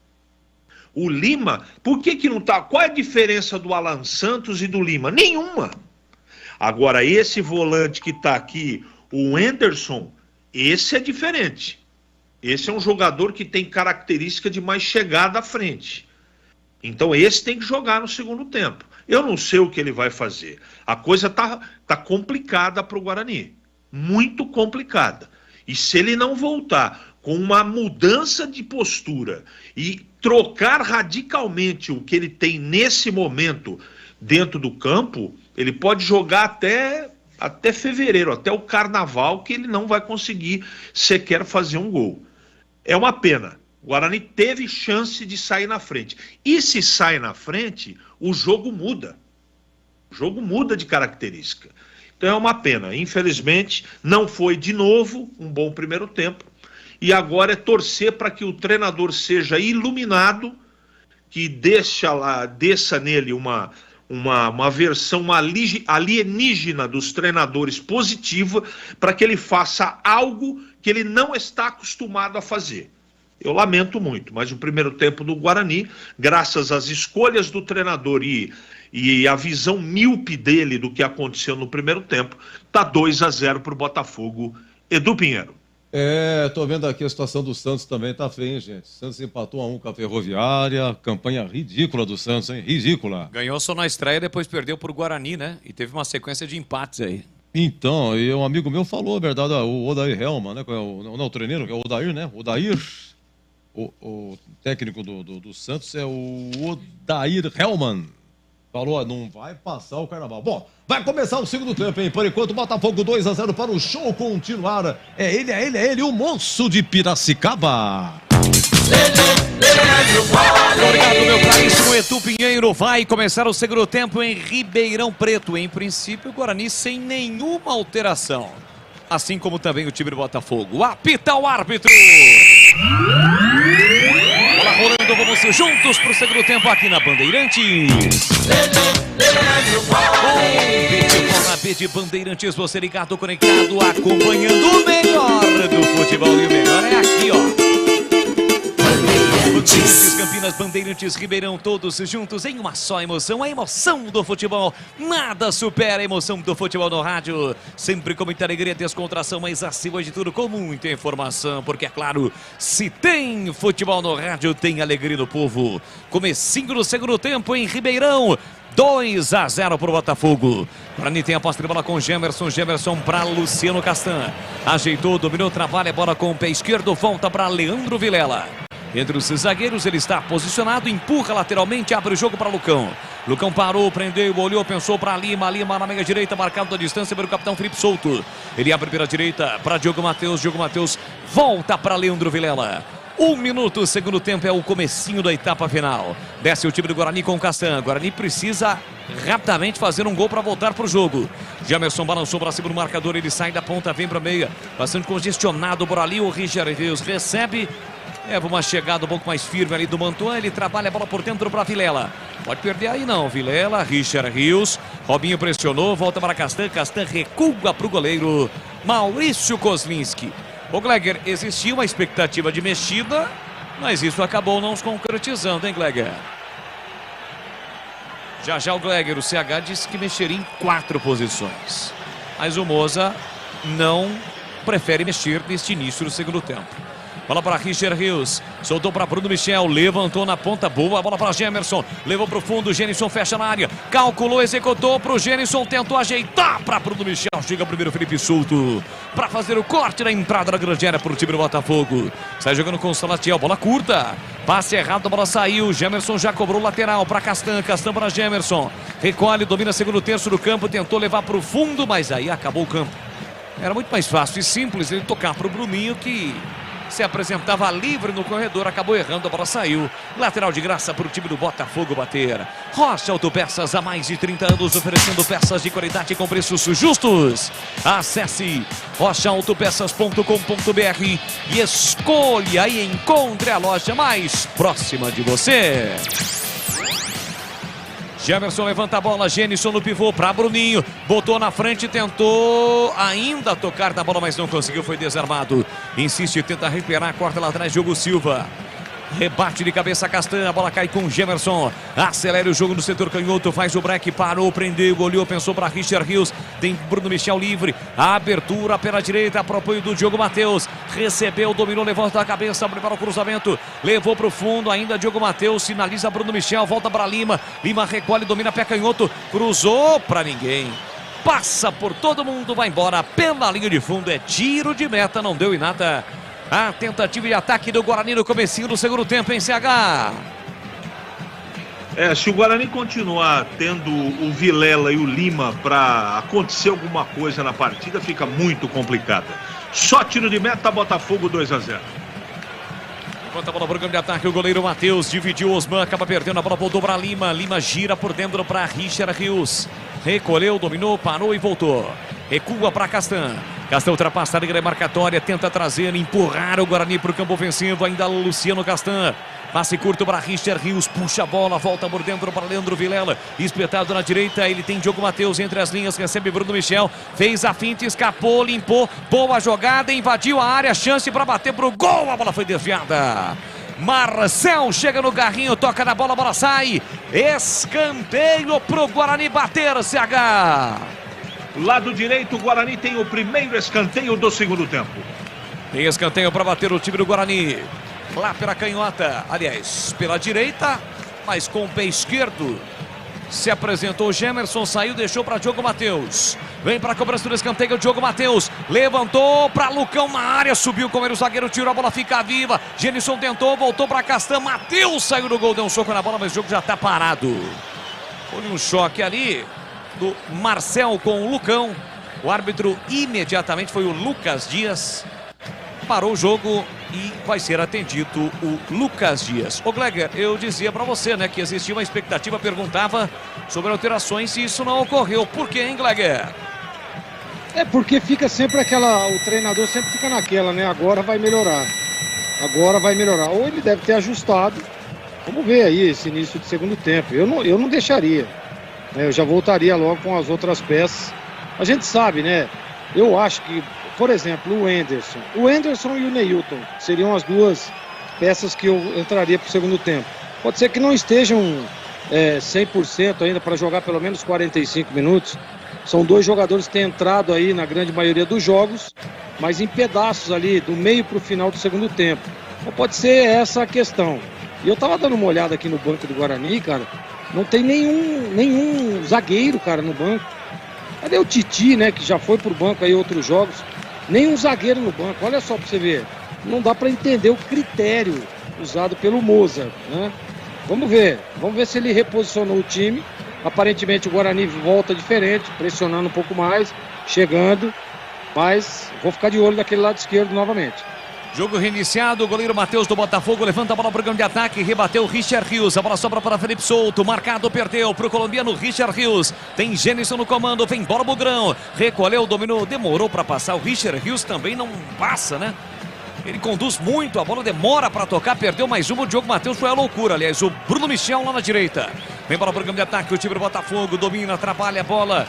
O Lima, por que não tá? Qual é a diferença do Alan Santos e do Lima? Nenhuma. Agora, esse volante que tá aqui, O Henderson, esse é diferente. Esse é um jogador que tem característica de mais chegada à frente. Então esse tem que jogar no segundo tempo. Eu não sei o que ele vai fazer. A coisa tá complicada para o Guarani. Muito complicada. E se ele não voltar com uma mudança de postura e trocar radicalmente o que ele tem nesse momento dentro do campo, ele pode jogar até fevereiro, até o carnaval, que ele não vai conseguir sequer fazer um gol. É uma pena. O Guarani teve chance de sair na frente. E se sai na frente, o jogo muda. O jogo muda de característica. Então é uma pena. Infelizmente, não foi de novo um bom primeiro tempo. E agora é torcer para que o treinador seja iluminado, que desça nele uma versão alienígena dos treinadores positiva, para que ele faça algo que ele não está acostumado a fazer. Eu lamento muito, mas o primeiro tempo do Guarani, graças às escolhas do treinador e a visão míope dele do que aconteceu no primeiro tempo, tá 2-0 para o Botafogo. Edu Pinheiro. Tô vendo aqui a situação do Santos também, tá feio, hein, gente? Santos empatou 1 com a Ferroviária, campanha ridícula do Santos, hein? Ridícula. Ganhou só na estreia, depois perdeu pro Guarani, né? E teve uma sequência de empates aí. Então, e um amigo meu falou, a verdade, o Odair Helman, né? Não, o treineiro, que é o Odair, né? Odair, o técnico do Santos é o Odair Helman. Falou, não vai passar o carnaval. Bom, vai começar o segundo tempo, hein? Por enquanto, Botafogo 2-0 para o show continuar. É ele, o moço de Piracicaba. Obrigado, meu caríssimo Edu Pinheiro. Vai começar o segundo tempo em Ribeirão Preto. Em princípio, o Guarani sem nenhuma alteração. Assim como também o time do Botafogo. Apita o árbitro. Bola rolando, vamos juntos para o segundo tempo aqui na Bandeirantes. Com a B de Bandeirantes, você ligado, conectado, acompanhando o melhor do futebol. E o melhor é aqui, ó. Bandeirantes Campinas, Bandeirantes Ribeirão, todos juntos em uma só emoção, a emoção do futebol. Nada supera a emoção do futebol no rádio, sempre com muita alegria, descontração, mas acima de tudo com muita informação, porque é claro, se tem futebol no rádio, tem alegria no povo. Comecinho no segundo tempo em Ribeirão, 2-0 para o Botafogo. Guarani tem a posse de bola com Gemerson para Luciano Castan. Ajeitou, dominou, trabalha a bola com o pé esquerdo, volta para Leandro Vilela. Entre os zagueiros, ele está posicionado, empurra lateralmente, abre o jogo para Lucão. Lucão parou, prendeu, olhou, pensou para Lima na meia direita, marcado a distância pelo capitão Felipe Souto. Ele abre pela direita para Diogo Matheus volta para Leandro Vilela. 1 minuto, segundo tempo, é o comecinho da etapa final. Desce o time do Guarani com o Castan. Guarani precisa rapidamente fazer um gol para voltar para o jogo. Jamerson balançou para cima do marcador, ele sai da ponta, vem para a meia. Bastante congestionado por ali, o Richard Rios recebe. Leva uma chegada um pouco mais firme ali do Mantuan. Ele trabalha a bola por dentro para Vilela. Pode perder aí não, Vilela, Richard Rios. Robinho pressionou, volta para Castan. Castan recua para o goleiro Maurício Kozlinski. O Gleger, existia uma expectativa de mexida, mas isso acabou não se concretizando, hein, Gleger? Já o Gleger, o CH, disse que mexeria em 4 posições. Mas o Moza não prefere mexer neste início do segundo tempo. Bola para Richard Rios, soltou para Bruno Michel, levantou na ponta boa, a bola para Gemerson, levou para o fundo, Genison fecha na área, calculou, executou para o Genison, tentou ajeitar para Bruno Michel, chega primeiro Felipe Souto, para fazer o corte na entrada da grande área para o time do Botafogo. Sai jogando com o Salatiel, bola curta, passe errado, a bola saiu, Gemerson já cobrou lateral para Castan para Gemerson, recolhe, domina segundo terço do campo, tentou levar para o fundo, mas aí acabou o campo. Era muito mais fácil e simples ele tocar para o Bruninho, que se apresentava livre no corredor, acabou errando, a bola saiu. Lateral de graça para o time do Botafogo bater. Rocha Autopeças, há mais de 30 anos, oferecendo peças de qualidade com preços justos. Acesse rochaautopeças.com.br e escolha e encontre a loja mais próxima de você. Gemerson levanta a bola, Genison no pivô para Bruninho, botou na frente, tentou ainda tocar na bola, mas não conseguiu, foi desarmado. Insiste, tenta recuperar, corta lá atrás, Diogo Silva. Rebate de cabeça Castan, a bola cai com Gemerson. Acelera o jogo no setor canhoto, faz o break, parou, prendeu, goleou, pensou para Richard Rios. Tem Bruno Michel livre. A abertura pela direita, para o apoio do Diogo Matheus. Recebeu, dominou, levanta a cabeça, prepara o cruzamento. Levou para o fundo, ainda Diogo Matheus. Sinaliza Bruno Michel, volta para Lima. Lima recolhe, domina pé canhoto. Cruzou para ninguém. Passa por todo mundo, vai embora pela linha de fundo. É tiro de meta, não deu em nada. A tentativa de ataque do Guarani no comecinho do segundo tempo, em CH. Se o Guarani continuar tendo o Vilela e o Lima para acontecer alguma coisa na partida, fica muito complicada. Só tiro de meta, Botafogo 2-0. Enquanto a bola para o campo de ataque, o goleiro Matheus dividiu, Osman acaba perdendo, a bola voltou para Lima. Lima gira por dentro para Richard Rios. Recolheu, dominou, parou e voltou. Recua para Castan. Castan ultrapassa a linha marcatória, tenta trazer, empurrar o Guarani para o campo ofensivo. Ainda Luciano Castan. Passe curto para Richard Rios, puxa a bola, volta por dentro para Leandro Vilela. Espetado na direita, ele tem Diogo Matheus entre as linhas, recebe Bruno Michel. Fez a finta, escapou, limpou. Boa jogada, invadiu a área, chance para bater para o gol. A bola foi desviada. Marcel chega no carrinho, toca na bola, a bola sai. Escanteio pro Guarani bater, CH. Lado direito, o Guarani tem o primeiro escanteio do segundo tempo. Tem escanteio para bater o time do Guarani. Lá pela canhota, aliás, pela direita, mas com o pé esquerdo. Se apresentou o Gemerson, saiu, deixou para Diogo Matheus. Vem para a cobrança do escanteio, o Diogo Matheus. Levantou para Lucão na área, subiu com ele o zagueiro, tirou a bola, fica viva. Genilson tentou, voltou para Castan. Matheus saiu do gol, deu um soco na bola, mas o jogo já está parado. Foi um choque ali do Marcel com o Lucão. O árbitro imediatamente foi o Lucas Dias. Parou o jogo e vai ser atendido o Lucas Dias. Ô Gleger, eu dizia pra você, né, que existia uma expectativa, perguntava sobre alterações e isso não ocorreu. Por quê, hein, Gleger? Porque fica sempre o treinador sempre fica naquela, né, agora vai melhorar. Ou ele deve ter ajustado. Vamos ver aí esse início de segundo tempo. Eu não deixaria, né, eu já voltaria logo com as outras peças. A gente sabe, né, eu acho que, por exemplo, o Anderson e o Neilton seriam as duas peças que eu entraria para o segundo tempo. Pode ser que não estejam 100% ainda para jogar pelo menos 45 minutos. São dois jogadores que têm entrado aí na grande maioria dos jogos, mas em pedaços ali, do meio para o final do segundo tempo. Então pode ser essa a questão. E eu estava dando uma olhada aqui no banco do Guarani, cara, não tem nenhum zagueiro, cara, no banco. Cadê o Titi, né, que já foi pro banco aí outros jogos? Nenhum zagueiro no banco, olha só pra você ver. Não dá para entender o critério usado pelo Mozart, né? Vamos ver se ele reposicionou o time. Aparentemente o Guarani volta diferente, pressionando um pouco mais, chegando. Mas vou ficar de olho daquele lado esquerdo novamente. Jogo reiniciado, o goleiro Matheus do Botafogo levanta a bola para o campo de ataque, rebateu Richard Rios, a bola sobra para Felipe Souto, marcado, perdeu para o colombiano Richard Rios, tem Genilson no comando, vem bola Bugrão, recolheu, dominou, demorou para passar, o Richard Rios também não passa, né? Ele conduz muito, a bola demora para tocar, perdeu mais uma, o Diogo Matheus foi a loucura, aliás, o Bruno Michel lá na direita, vem bola para o campo de ataque, o time do Botafogo domina, atrapalha a bola.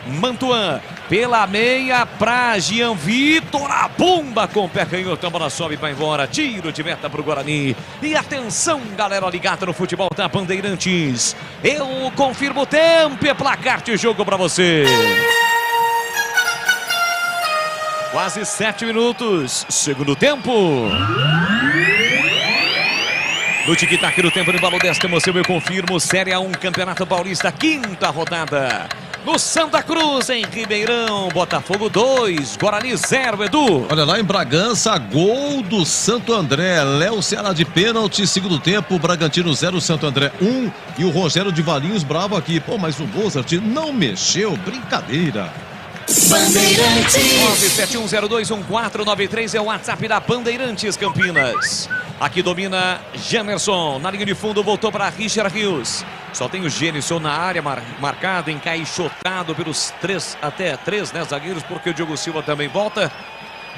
Mantuan, pela meia para Jean Vitor, a bomba com o pé canhoto, a bola sobe e vai embora, tiro de meta para o Guarani. E atenção, galera ligada no futebol da Bandeirantes, eu confirmo o tempo e placar de jogo para você. Quase 7 minutos, segundo tempo. No tic-tac do tempo, no embalo desta emoção, eu confirmo, Série A1, Campeonato Paulista, quinta rodada. No Santa Cruz, em Ribeirão, Botafogo 2, Guarani 0, Edu. Olha lá em Bragança, gol do Santo André, Léo Ceará de pênalti, segundo tempo, Bragantino 0, Santo André 1, e o Rogério de Valinhos bravo aqui, mas o Mozart não mexeu, brincadeira. Bandeirantes 971021493 é o WhatsApp da Bandeirantes Campinas. Aqui domina Jamerson, na linha de fundo voltou para Richard Rios. Só tem o Genilson na área, marcado, encaixotado pelos três, né, zagueiros, porque o Diogo Silva também volta.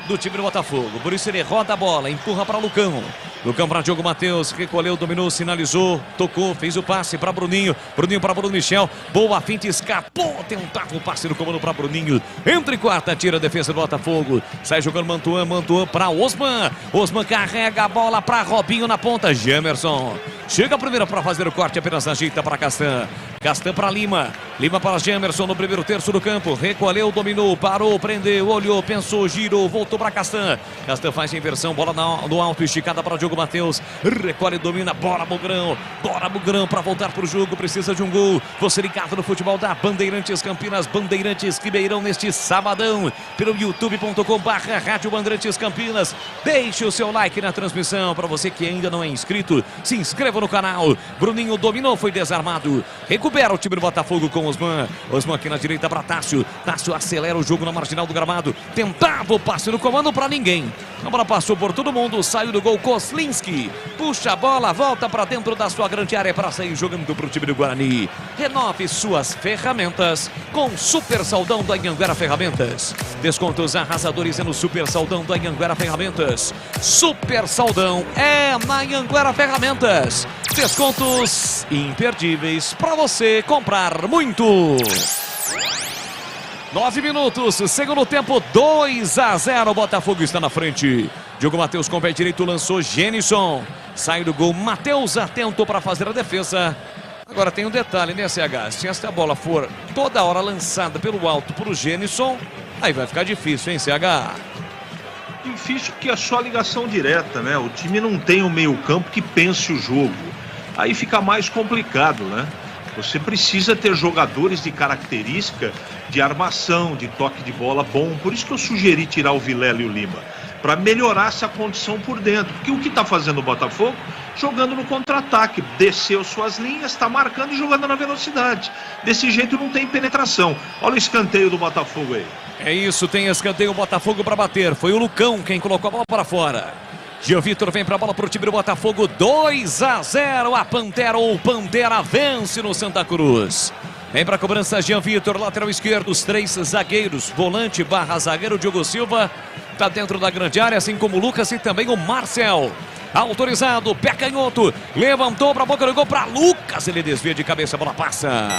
do time do Botafogo. Por isso ele roda a bola, empurra para Lucão. Lucão para Diogo Matheus, recolheu, dominou, sinalizou, tocou, fez o passe para Bruninho. Bruninho para Bruno Michel. Boa finta, escapou, tentava o passe no comando para Bruninho. Entra em quarta, tira a defesa do Botafogo. Sai jogando Mantuan para Osman. Osman carrega a bola para Robinho na ponta. Gemerson chega primeiro para fazer o corte, apenas ajeita para Castan. Castan para Lima. Lima para Gemerson no primeiro terço do campo. Recolheu, dominou, parou, prendeu, olhou, pensou, girou, voltou para Castan. Castan faz a inversão, bola no alto, esticada para Diogo Matheus. Recolhe, domina, bora Bugrão para voltar para o jogo. Precisa de um gol. Você ligado no futebol da Bandeirantes Campinas, Bandeirantes Ribeirão neste sabadão, pelo youtube.com/Rádio Bandeirantes Campinas. Deixe o seu like na transmissão. Para você que ainda não é inscrito, se inscreva no canal. Bruninho dominou, foi desarmado. Recupera o time do Botafogo com Osman. Osman aqui na direita para Tássio. Tássio acelera o jogo na marginal do gramado. Tentava o passe no comando para ninguém. A bola passou por todo mundo. Saiu do gol Koslinski. Puxa a bola, volta para dentro da sua grande área para sair jogando para o time do Guarani. Renove suas ferramentas com Super Saldão do Anhanguera Ferramentas. Descontos arrasadores é no Super Saldão do Anhanguera Ferramentas. Super Saldão é na Anhanguera Ferramentas. Descontos imperdíveis para você comprar muito. 9 minutos, segundo tempo, 2-0. Botafogo está na frente. Diogo Matheus com o pé direito lançou Genison. Sai do gol, Matheus atento para fazer a defesa. Agora tem um detalhe, né, CH? Se esta bola for toda hora lançada pelo alto para o Genison, aí vai ficar difícil, hein, CH? Difícil porque é só ligação direta, né? O time não tem um meio-campo que pense o jogo. Aí fica mais complicado, né? Você precisa ter jogadores de característica de armação, de toque de bola bom. Por isso que eu sugeri tirar o Vilela e o Lima, para melhorar essa condição por dentro. Porque o que está fazendo o Botafogo? Jogando no contra-ataque, desceu suas linhas, está marcando e jogando na velocidade. Desse jeito não tem penetração. Olha o escanteio do Botafogo aí. É isso, tem escanteio, o Botafogo para bater. Foi o Lucão quem colocou a bola para fora. Gil Vitor vem para a bola para o time do Botafogo. 2-0. A Pantera ou Pantera vence no Santa Cruz. Vem para a cobrança Jean Vitor, lateral esquerdo, os 3 zagueiros, volante / zagueiro Diogo Silva. Está dentro da grande área, assim como o Lucas e também o Marcel. Autorizado, pé canhoto, levantou para a boca do gol para Lucas. Ele desvia de cabeça, a bola passa.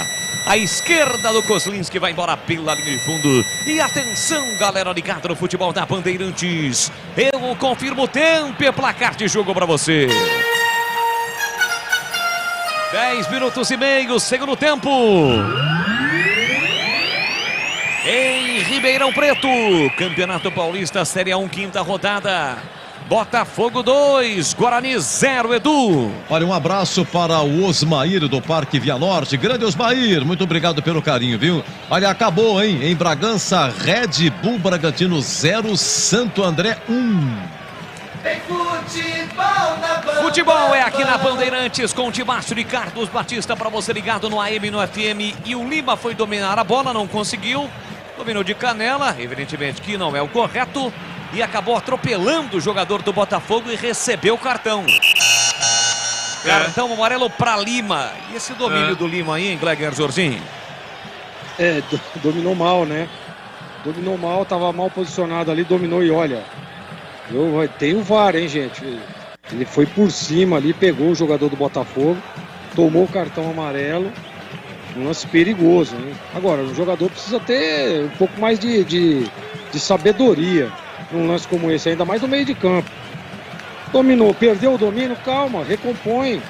A esquerda do Koslinski vai embora pela linha de fundo. E atenção, galera ligada no futebol da Bandeirantes. Eu confirmo o tempo e placar de jogo para você. 10 minutos e meio, segundo tempo. Em Ribeirão Preto, Campeonato Paulista, Série A1, quinta rodada. Botafogo 2, Guarani 0, Edu. Olha, um abraço para o Osmair do Parque Via Norte. Grande Osmair, muito obrigado pelo carinho, viu? Olha, acabou, hein? Em Bragança, Red Bull Bragantino 0, Santo André 1. Tem futebol na Bandeirantes. Futebol é aqui na Bandeirantes com o Timácio de Carlos Batista para você ligado no AM e no FM. E o Lima foi dominar a bola, não conseguiu. Dominou de canela, evidentemente que não é o correto. E acabou atropelando o jogador do Botafogo e recebeu o cartão. Cartão amarelo para Lima. E esse domínio do Lima aí, hein, Gleger Jorginho? Dominou mal, né? Dominou mal, estava mal posicionado ali, dominou e olha. Tem o VAR, hein, gente? Ele foi por cima ali, pegou o jogador do Botafogo, tomou o cartão amarelo. Um lance perigoso, hein? Agora, o jogador precisa ter um pouco mais de sabedoria num lance como esse, ainda mais no meio de campo. Dominou, perdeu o domínio, calma, recompõe.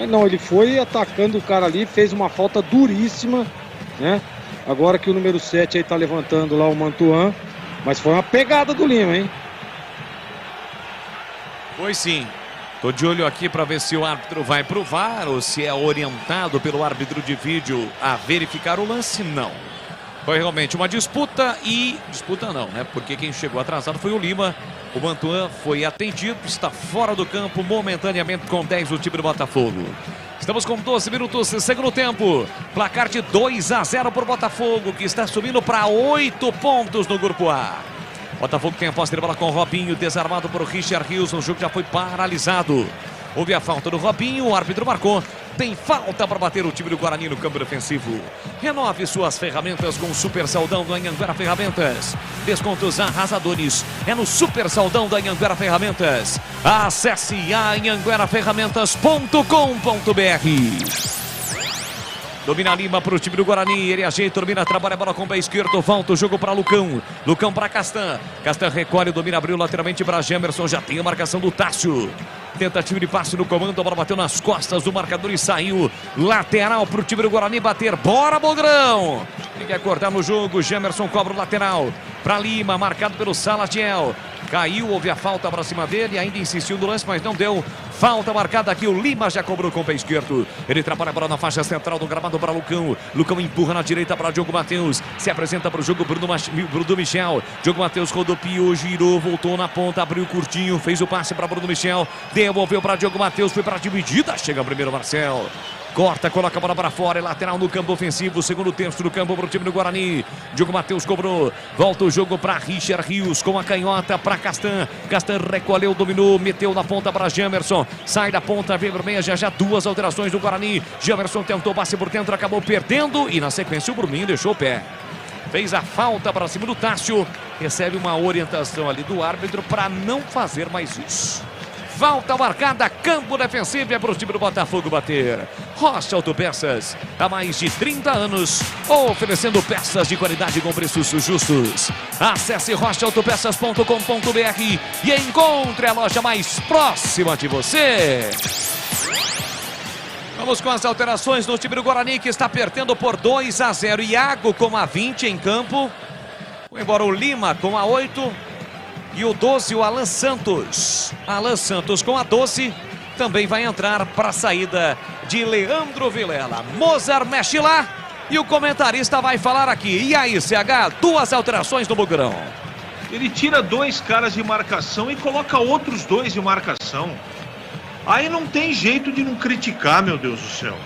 Não, ele foi atacando o cara ali, fez uma falta duríssima, né? Agora que o número 7 aí tá levantando lá o Mantuan, mas foi uma pegada do Lima, hein? Foi sim. Tô de olho aqui para ver se o árbitro vai pro VAR ou se é orientado pelo árbitro de vídeo a verificar o lance. Não. Foi realmente uma disputa e... Disputa não, né? Porque quem chegou atrasado foi o Lima. O Mantuan foi atendido, está fora do campo momentaneamente com 10 do time do Botafogo. Estamos com 12 minutos, segundo tempo. Placar de 2-0 para o Botafogo, que está subindo para 8 pontos no Grupo A. Botafogo tem a posse de bola com o Robinho, desarmado por Richard Rios. O jogo já foi paralisado. Houve a falta do Robinho, o árbitro marcou. tem falta para bater o time do Guarani no campo defensivo. Renove suas ferramentas com o Super Saldão do Anhanguera Ferramentas. Descontos arrasadores é no Super Saldão da Anhanguera Ferramentas. Acesse anhangueraferramentas.com.br. Domina Lima para o time do Guarani, ele ajeita, domina, trabalha a bola com o pé esquerdo, volta o jogo para Lucão. Lucão para Castan. Castan recolhe, domina, abriu lateralmente para Gemerson, já tem a marcação do Tássio. Tentativa de passe no comando, a bola bateu nas costas do marcador e saiu. Lateral para o time do Guarani bater, bora Bogrão! Ele quer cortar no jogo, Gemerson cobra o lateral. Para Lima, marcado pelo Salatiel. Caiu, houve a falta para cima dele, ainda insistiu no lance, mas não deu. Falta marcada aqui, o Lima já cobrou com o pé esquerdo. Ele trabalha a bola na faixa central do gramado para Lucão. Lucão empurra na direita para Diogo Matheus. Se apresenta para o jogo Bruno Michel. Diogo Matheus rodopiou, girou, voltou na ponta, abriu curtinho, fez o passe para Bruno Michel. Devolveu para Diogo Matheus, foi para a dividida. Chega primeiro Marcel. Corta, coloca a bola para fora, é lateral no campo ofensivo, segundo terço do campo para o time do Guarani. Diogo Matheus cobrou, volta o jogo para Richard Rios com a canhota para Castan. Castan recolheu, dominou, meteu na ponta para Gemerson. Sai da ponta, vem vermelha, já duas alterações do Guarani. Gemerson tentou passe por dentro, acabou perdendo e na sequência o Bruninho deixou o pé. Fez a falta para cima do Tássio, recebe uma orientação ali do árbitro para não fazer mais isso. Falta marcada, campo defensivo é para o time do Botafogo bater. Rocha Autopeças, há mais de 30 anos, oferecendo peças de qualidade com preços justos. Acesse rochaautopeças.com.br e encontre a loja mais próxima de você. Vamos com as alterações no time do Guarani, que está perdendo por 2-0. Iago com a 20 em campo. Foi embora o Lima com a 8. E o 12, o Alan Santos. Alan Santos com a 12 também vai entrar para a saída de Leandro Vilela. Mozart mexe lá e o comentarista vai falar aqui. E aí, CH, duas alterações no Bugrão. Ele tira 2 caras de marcação e coloca outros 2 de marcação. Aí não tem jeito de não criticar, meu Deus do céu.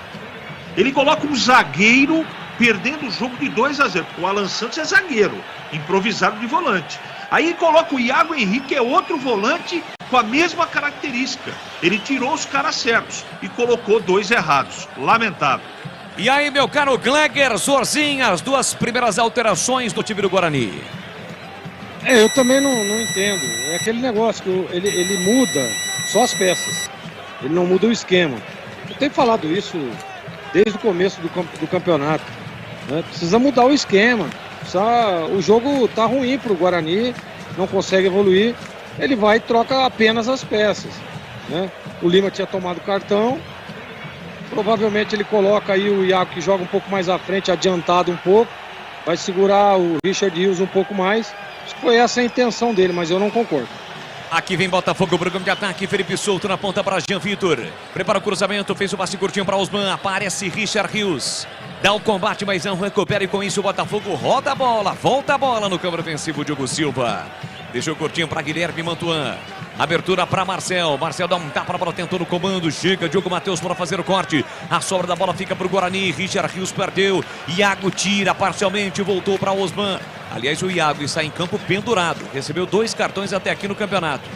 Ele coloca um zagueiro perdendo o jogo de 2-0. O Alan Santos é zagueiro, improvisado de volante. Aí coloca o Iago Henrique, que é outro volante com a mesma característica. Ele tirou os caras certos e colocou 2 errados. Lamentável. E aí, meu caro Gleger Zorzinho, as duas primeiras alterações do time do Guarani. Eu também não entendo. É aquele negócio que ele muda só as peças. Ele não muda o esquema. Eu tenho falado isso desde o começo do campeonato. Né? Precisa mudar o esquema. O jogo tá ruim pro Guarani, não consegue evoluir. Ele vai e troca apenas as peças. Né? O Lima tinha tomado cartão. Provavelmente ele coloca aí o Iago, que joga um pouco mais à frente, adiantado um pouco. Vai segurar o Richard Rios um pouco mais. Acho que foi essa a intenção dele, mas eu não concordo. Aqui vem Botafogo, programa de ataque, Felipe Souto na ponta para Jean Vitor. Prepara o cruzamento, fez o passe curtinho para Osman, aparece Richard Rios. Dá o combate, mas não recupera e com isso o Botafogo roda a bola, volta a bola no campo ofensivo, Diogo Silva. Deixou curtinho para Guilherme Mantuan. Abertura para Marcel. Marcel dá um tapa, a bola tentou no comando. Chega Diogo Matheus para fazer o corte. A sobra da bola fica para o Guarani. Richard Rios perdeu. Iago tira parcialmente, voltou para Osman. Aliás, o Iago está em campo pendurado. Recebeu 2 cartões até aqui no campeonato.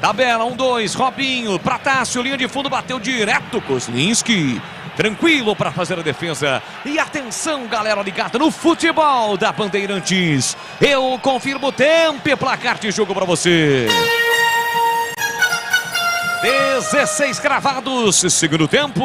Tabela, 1-2. Robinho para Tássio. Linha de fundo, bateu direto. Kozlinski. Tranquilo para fazer a defesa. E atenção, galera ligada no futebol da Bandeirantes. Eu confirmo o tempo e placar de jogo para você. 16 cravados, segundo tempo.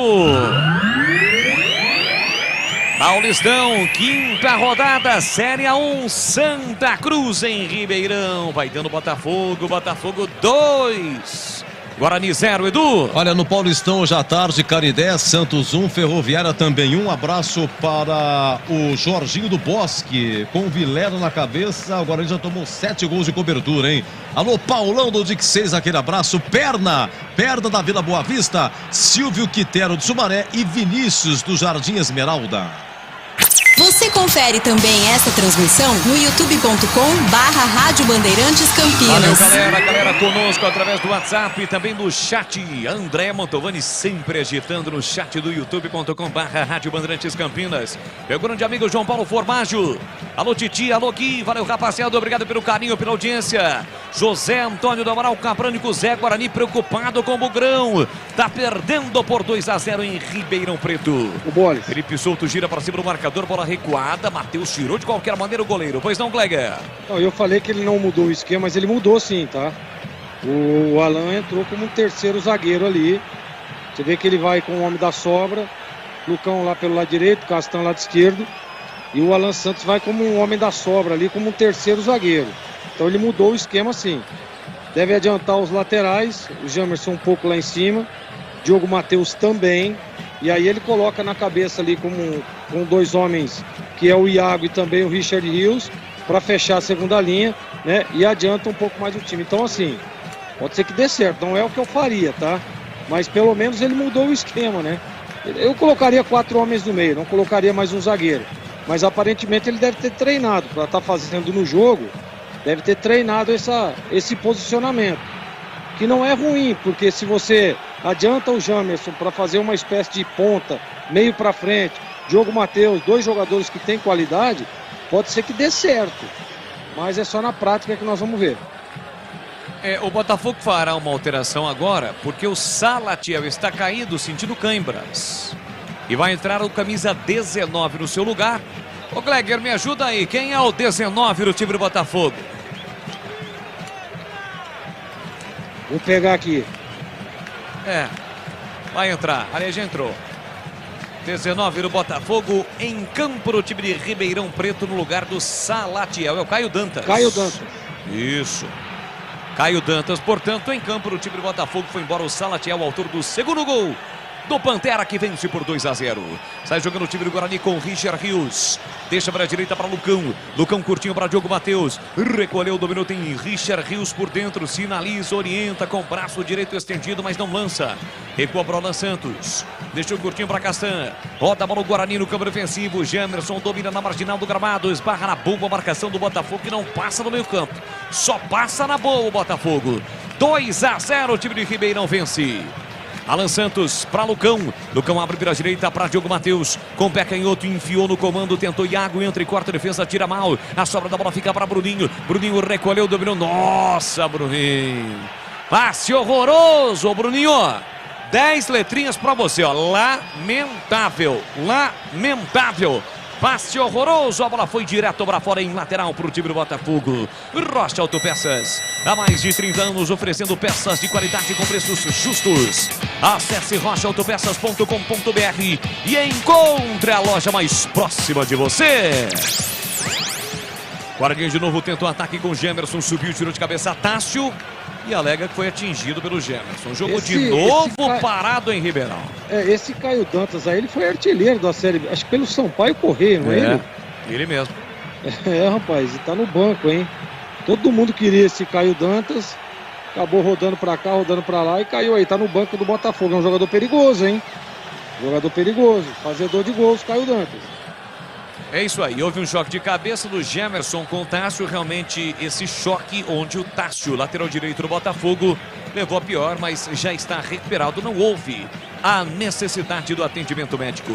Paulistão, quinta rodada, Série A1, Santa Cruz em Ribeirão. Vai dando Botafogo, Botafogo 2. Guarani 0, Edu. Olha, no Paulistão hoje à tarde, Canidé, Santos 1, Ferroviária também 1. Abraço para o Jorginho do Bosque, com o Vilela na cabeça. O Guarani já tomou 7 gols de cobertura, hein? Alô, Paulão do Dic 6, aquele abraço. Perna da Vila Boa Vista, Silvio Quitero do Sumaré e Vinícius do Jardim Esmeralda. Você confere também essa transmissão no youtube.com/Rádio Bandeirantes Campinas. Valeu, galera conosco através do WhatsApp e também do chat. André Mantovani sempre agitando no chat do youtube.com/Rádio Bandeirantes Campinas. Meu grande amigo João Paulo Formaggio. Alô, Titi, alô, Gui. Valeu, rapaziada. Obrigado pelo carinho, pela audiência. José Antônio do Amaral Cabrânico, Zé Guarani preocupado com o Bugrão. Tá perdendo por 2-0 em Ribeirão Preto. O Boles. Felipe Souto gira para cima do marcador, bola recuada. Matheus tirou de qualquer maneira o goleiro. Pois não, Gleger? Não, eu falei que ele não mudou o esquema, mas ele mudou sim, tá? O Alan entrou como um terceiro zagueiro ali. Você vê que ele vai com o homem da sobra. Lucão lá pelo lado direito, Castan lá lado esquerdo. E o Alan Santos vai como um homem da sobra ali, como um terceiro zagueiro. Então ele mudou o esquema sim. Deve adiantar os laterais, o Jamerson um pouco lá em cima, Diogo Matheus também. E aí ele coloca na cabeça ali com dois homens, que é o Iago e também o Richard Rios, para fechar a segunda linha, né? E adianta um pouco mais o time. Então assim, pode ser que dê certo, não é o que eu faria, tá? Mas pelo menos ele mudou o esquema, né? Eu colocaria 4 homens no meio, não colocaria mais um zagueiro. Mas aparentemente ele deve ter treinado para estar fazendo no jogo. Deve ter treinado esse posicionamento, que não é ruim, porque se você adianta o Jamerson para fazer uma espécie de ponta, meio para frente, Diogo Matheus, 2 jogadores que têm qualidade, pode ser que dê certo, mas é só na prática que nós vamos ver. O Botafogo fará uma alteração agora, porque o Salatiel está caído, sentindo cãibras. E vai entrar o camisa 19 no seu lugar. Ô Gleger, me ajuda aí, quem é o 19 do time do Botafogo? Vou pegar aqui. Vai entrar, ali já entrou. 19 do Botafogo em campo do time de Ribeirão Preto no lugar do Salatiel. É o Caio Dantas. Caio Dantas. Isso. Caio Dantas, portanto, em campo do time do Botafogo. Foi embora o Salatiel, autor do segundo gol do Pantera, que vence por 2-0. Sai jogando o time do Guarani com Richard Rios. Deixa para a direita para Lucão. Lucão curtinho para Diogo Matheus. Recolheu, dominou, tem Richard Rios por dentro. Sinaliza, orienta com o braço direito estendido, mas não lança. Recua para o Alan Santos. Deixou curtinho para Castan. Roda a bola o Guarani no campo defensivo. Jamerson domina na marginal do gramado. Esbarra na bomba a marcação do Botafogo, que não passa no meio campo. Só passa na boa o Botafogo. 2-0, o time de Ribeirão vence. Alan Santos para Lucão. Lucão abre pela direita para Diogo Matheus. Com o pé canhoto, enfiou no comando. Tentou Iago, entra e corta a defesa, tira mal. A sobra da bola fica para Bruninho. Bruninho recolheu, dominou. Nossa, Bruninho. Passe horroroso, Bruninho. 10 letrinhas para você, ó. Lamentável. Lamentável. Passe horroroso, a bola foi direto para fora em lateral para o time do Botafogo. Rocha Autopeças, há mais de 30 anos oferecendo peças de qualidade com preços justos. Acesse rochaautopeças.com.br e encontre a loja mais próxima de você. Guarani de novo tenta o ataque com Jamerson, subiu, tirou de cabeça Tássio e alega que foi atingido pelo Jamerson. Jogou de novo parado em Ribeirão. Esse Caio Dantas aí, ele foi artilheiro da Série B, acho que pelo Sampaio Correia, não é ele? Ele mesmo. Rapaz, e tá no banco, hein? Todo mundo queria esse Caio Dantas, acabou rodando pra cá, rodando pra lá e caiu aí, tá no banco do Botafogo. É um jogador perigoso, hein? Jogador perigoso, fazedor de gols, Caio Dantas. É isso aí, houve um choque de cabeça do Jamerson com o Tássio, realmente esse choque onde o Tássio, lateral direito do Botafogo, levou a pior, mas já está recuperado, não houve a necessidade do atendimento médico.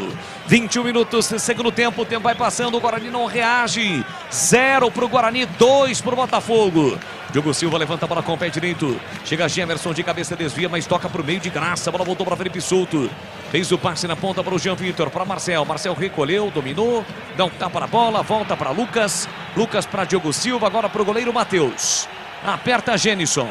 21 minutos, segundo tempo, o tempo vai passando, o Guarani não reage, 0 para o Guarani, 2 para o Botafogo. Diogo Silva levanta a bola com o pé direito. Chega Jamerson de cabeça, desvia, mas toca para o meio de graça. A bola voltou para Felipe Souto. Fez o passe na ponta para o Jean Vitor, para Marcel. Marcel recolheu, dominou, dá um tapa na bola, volta para Lucas. Lucas para Diogo Silva, agora para o goleiro Matheus. Aperta Genison.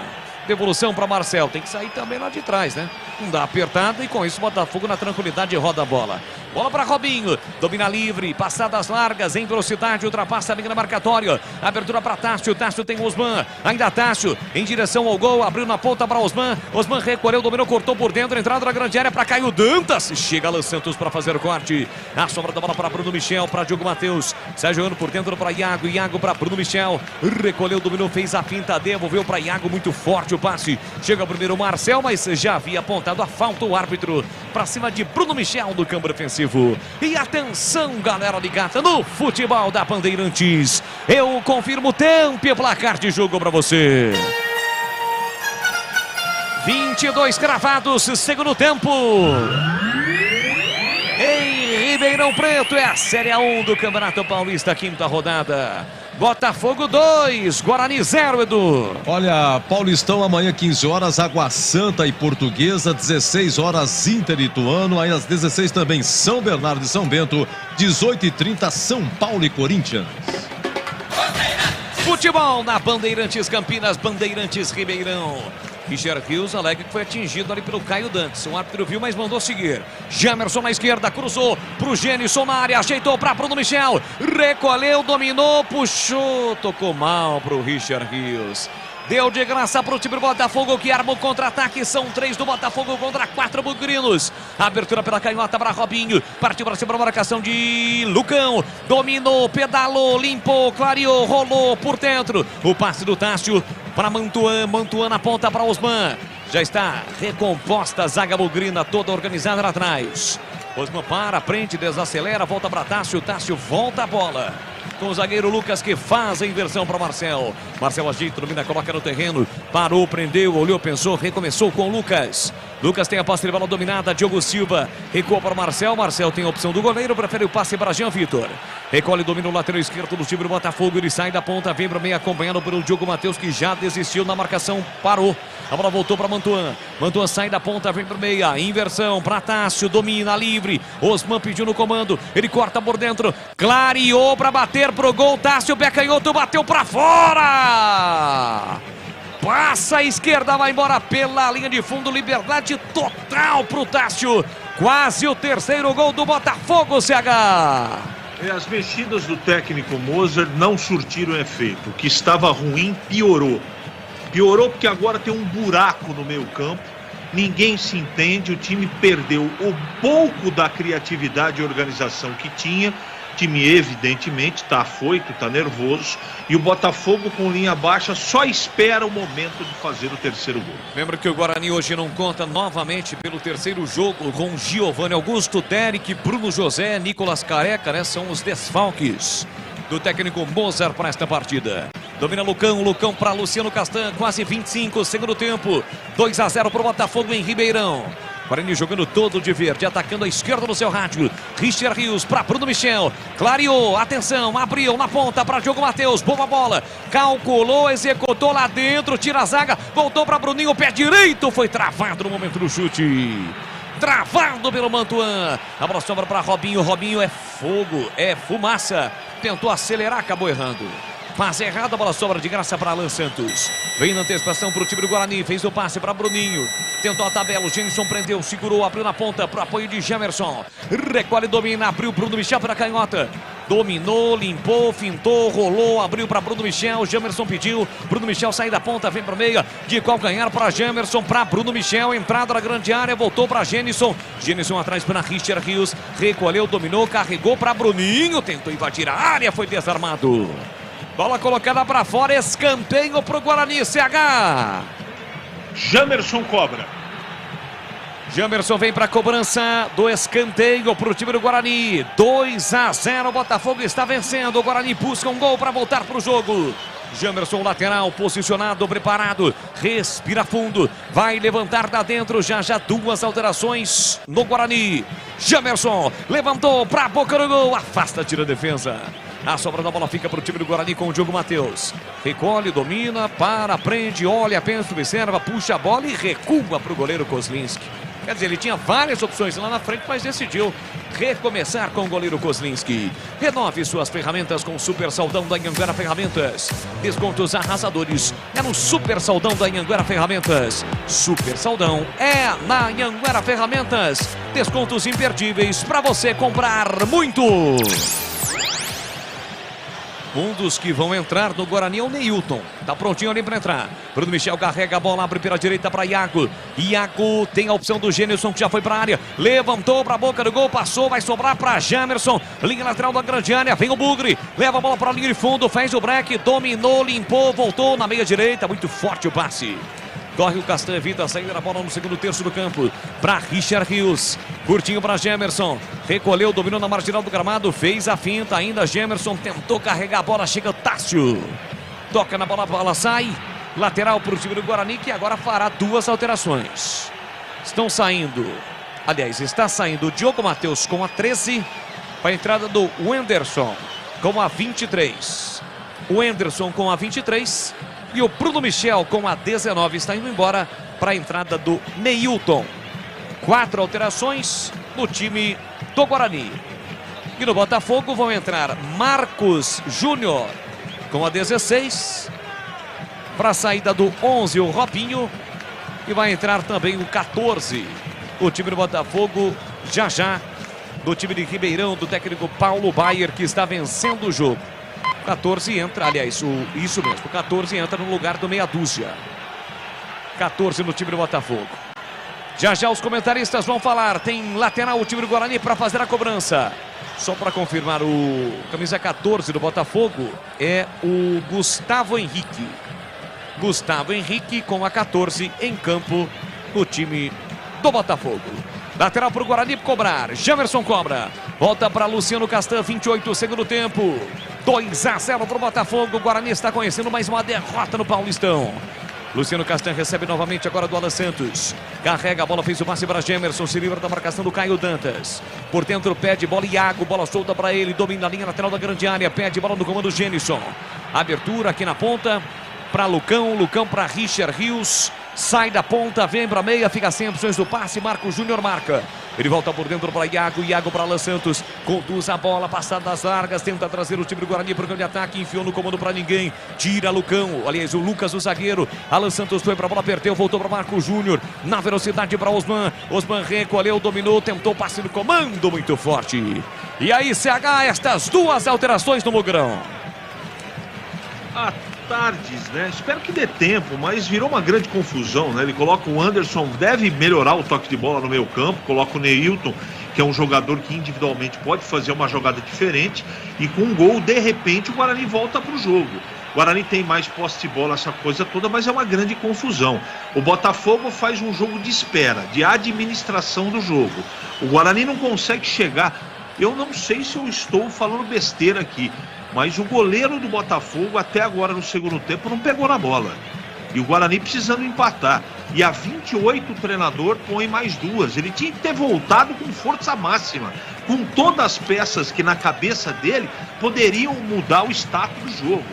Devolução para Marcel. Tem que sair também lá de trás, né? Não dá apertada e com isso o Botafogo na tranquilidade roda a bola. Bola para Robinho. Domina livre. Passadas largas em velocidade. Ultrapassa a linha marcatória. Abertura para Tássio. Tássio tem Osman. Ainda Tássio em direção ao gol. Abriu na ponta para Osman. Osman recolheu, dominou, cortou por dentro. Entrada na grande área para Caio Dantas. Chega Alan Santos para fazer o corte. A sobra da bola para Bruno Michel. Para Diogo Matheus. Sai jogando por dentro para Iago. Iago para Bruno Michel. Recolheu, dominou, fez a finta. Devolveu para Iago. Muito forte o passe. Chega primeiro o Marcel, mas já havia apontado a falta o árbitro para cima de Bruno Michel do campo defensivo. E atenção, galera ligada no futebol da Bandeirantes. Eu confirmo o tempo e placar de jogo para você. 22 cravados, segundo tempo. Em Ribeirão Preto. É a Série A1 do Campeonato Paulista, quinta rodada. Botafogo 2, Guarani 0, Edu. Olha, Paulistão amanhã 15 horas, Água Santa e Portuguesa, 16 horas Inter e Ituano, aí às 16 também São Bernardo e São Bento, 18h30 São Paulo e Corinthians. Futebol na Bandeirantes Campinas, Bandeirantes Ribeirão. Richard Rios alega que foi atingido ali pelo Caio Dantes. O árbitro viu, mas mandou seguir. Jamerson na esquerda, cruzou pro Gênison na área, ajeitou para Bruno Michel. Recolheu, dominou, puxou, tocou mal pro Richard Rios. Deu de graça para o time do Botafogo, que arma o contra-ataque. São 3 do Botafogo contra 4 bugrinos. Abertura pela canhota para Robinho. Partiu para cima para a marcação de Lucão. Dominou, pedalou, limpou, clareou, rolou por dentro. O passe do Tássio para Mantuan. Mantuan na ponta para Osman. Já está recomposta a zaga bugrina, toda organizada lá atrás. Osman para, prende, desacelera, volta para Tássio. Tássio volta a bola com o zagueiro Lucas, que faz a inversão para Marcel. Marcel ajeita, domina, coloca no terreno. Parou, prendeu, olhou, pensou, recomeçou com o Lucas. Lucas tem a posse de bola dominada, Diogo Silva recuou para o Marcel. Marcel tem a opção do goleiro, prefere o passe para Jean Vitor. Recolhe, domina o lateral esquerdo do time do Botafogo. Ele sai da ponta, vem para o meio, acompanhado pelo Diogo Matheus, que já desistiu na marcação, parou. A bola voltou para Mantuan. Mantuan sai da ponta, vem para o meio. Inversão para Tássio, domina, livre. Osman pediu no comando, ele corta por dentro, clareou para bater pro gol. Tássio, pé canhoto, bateu para fora. Passa a esquerda, vai embora pela linha de fundo. Liberdade total pro Tássio. Quase o terceiro gol do Botafogo, CH. E as mexidas do técnico Moser não surtiram efeito. O que estava ruim piorou. Piorou porque agora tem um buraco no meio campo. Ninguém se entende. O time perdeu o pouco da criatividade e organização que tinha. O time evidentemente está afoito, está nervoso. E o Botafogo com linha baixa só espera o momento de fazer o terceiro gol. Lembra que o Guarani hoje não conta novamente pelo terceiro jogo com Giovanni Augusto, Derek, Bruno José, Nicolas Careca, né? São os desfalques do técnico Moser para esta partida. Domina Lucão, Lucão para Luciano Castan, quase 25, segundo tempo. 2-0 para o Botafogo em Ribeirão. Guarani jogando todo de verde, atacando a esquerda no seu rádio. Richard Rios para Bruno Michel. Clareou, atenção, abriu na ponta para Diogo Matheus. Boa bola, calculou, executou lá dentro, tira a zaga, voltou para Bruninho, pé direito, foi travado no momento do chute. Travado pelo Mantuan. A bola sobra para Robinho. Robinho é fogo, é fumaça. Tentou acelerar, acabou errando. Passe errado, a bola sobra de graça para Alan Santos. Vem na antecipação para o time do Guarani. Fez o passe para Bruninho. Tentou a tabela, o Jenson prendeu, segurou, abriu na ponta para o apoio de Jamerson. Recolhe, domina, abriu Bruno Michel para a canhota. Dominou, limpou, fintou, rolou, abriu para Bruno Michel. Jamerson pediu, Bruno Michel sai da ponta, vem para o meio. De calcanhar para Jamerson, para Bruno Michel. Entrada na grande área, voltou para Genison. Genison atrás para Richard Rios. Recolheu, dominou, carregou para Bruninho. Tentou invadir a área, foi desarmado. Bola colocada para fora, escanteio para o Guarani, CH. Jamerson cobra. Jamerson vem para a cobrança do escanteio para o time do Guarani. 2-0, o Botafogo está vencendo. O Guarani busca um gol para voltar para o jogo. Jamerson lateral, posicionado, preparado, respira fundo, vai levantar da dentro, já duas alterações no Guarani. Jamerson levantou para a boca do gol, afasta, tira a defesa. A sobra da bola fica para o time do Guarani com o Diogo Matheus. Recolhe, domina, para, prende, olha, pensa, observa, puxa a bola e recua para o goleiro Kozlinski. Quer dizer, ele tinha várias opções lá na frente, mas decidiu recomeçar com o goleiro Kozlinski. Renove suas ferramentas com o Super Saldão da Anhanguera Ferramentas. Descontos arrasadores é no Super Saldão da Anhanguera Ferramentas. Super Saldão é na Anhanguera Ferramentas. Descontos imperdíveis para você comprar muito. Um dos que vão entrar no Guarani é o Neilton. Tá prontinho ali para entrar. Bruno Michel carrega a bola, abre pela direita para Iago. Iago tem a opção do Genilson, que já foi para a área. Levantou para a boca do gol, passou, vai sobrar para Jamerson. Linha lateral da grande área, vem o Bugre. Leva a bola para a linha de fundo, fez o break, dominou, limpou, voltou na meia direita. Muito forte o passe. Corre o Castan, evita a saída da bola no segundo terço do campo. Para Richard Rios. Curtinho para Jamerson. Recolheu, dominou na marginal do gramado. Fez a finta ainda. Jamerson tentou carregar a bola. Chega Tássio. Toca na bola, a bola sai. Lateral para o time do Guarani, que agora fará duas alterações. Estão saindo. Aliás, está saindo o Diogo Matheus com a 13. para a entrada do Wenderson com a 23. O Wenderson com a 23 e o Bruno Michel com a 19 está indo embora para a entrada do Neilton. 4 alterações no time do Guarani. E no Botafogo vão entrar Marcos Júnior com a 16. Para a saída do 11, o Robinho. E vai entrar também o 14. O time do Botafogo, já, do time de Ribeirão, do técnico Paulo Baier, que está vencendo o jogo. 14 entra, aliás, isso mesmo, o 14 entra no lugar do meia dúzia. 14 no time do Botafogo. Já os comentaristas vão falar. Tem lateral o time do Guarani para fazer a cobrança. Só para confirmar, o camisa 14 do Botafogo é o Gustavo Henrique. Gustavo Henrique com a 14 em campo no time do Botafogo. Lateral para o Guarani cobrar. Jamerson cobra. Volta para Luciano Castan, 28 segundo tempo. 2-0 para o Botafogo. O Guarani está conhecendo mais uma derrota no Paulistão. Luciano Castan recebe novamente agora do Alan Santos. Carrega a bola, fez o passe para Jamerson. Se livra da marcação do Caio Dantas. Por dentro pede bola Iago. Bola solta para ele. Domina a linha lateral da grande área. Pede bola no comando Genison. Abertura aqui na ponta para Lucão. Lucão para Richard Rios. Sai da ponta, vem para a meia. Fica sem opções do passe. Marco Júnior marca. Ele volta por dentro para Iago. Iago para Alan Santos. Conduz a bola, passada das largas. Tenta trazer o time do Guarani para o campo de ataque. Enfiou no comando para ninguém. Tira Lucão. Aliás, o Lucas, o zagueiro. Alan Santos foi para a bola, perdeu. Voltou para Marco Júnior. Na velocidade para Osman. Osman recolheu, dominou. Tentou passe no comando. Muito forte. E aí, CH, estas duas alterações no Mugrão. Tardes, né? Espero que dê tempo, mas virou uma grande confusão, né? Ele coloca o Anderson, deve melhorar o toque de bola no meio campo, coloca o Neilton, que é um jogador que individualmente pode fazer uma jogada diferente, e com um gol, de repente, o Guarani volta para o jogo. O Guarani tem mais posse de bola, essa coisa toda, mas é uma grande confusão. O Botafogo faz um jogo de espera, de administração do jogo. O Guarani não consegue chegar. Eu não sei se eu estou falando besteira aqui, mas o goleiro do Botafogo até agora no segundo tempo não pegou na bola. E o Guarani precisando empatar. E a 28 o treinador põe mais duas. Ele tinha que ter voltado com força máxima, com todas as peças que na cabeça dele poderiam mudar o status do jogo.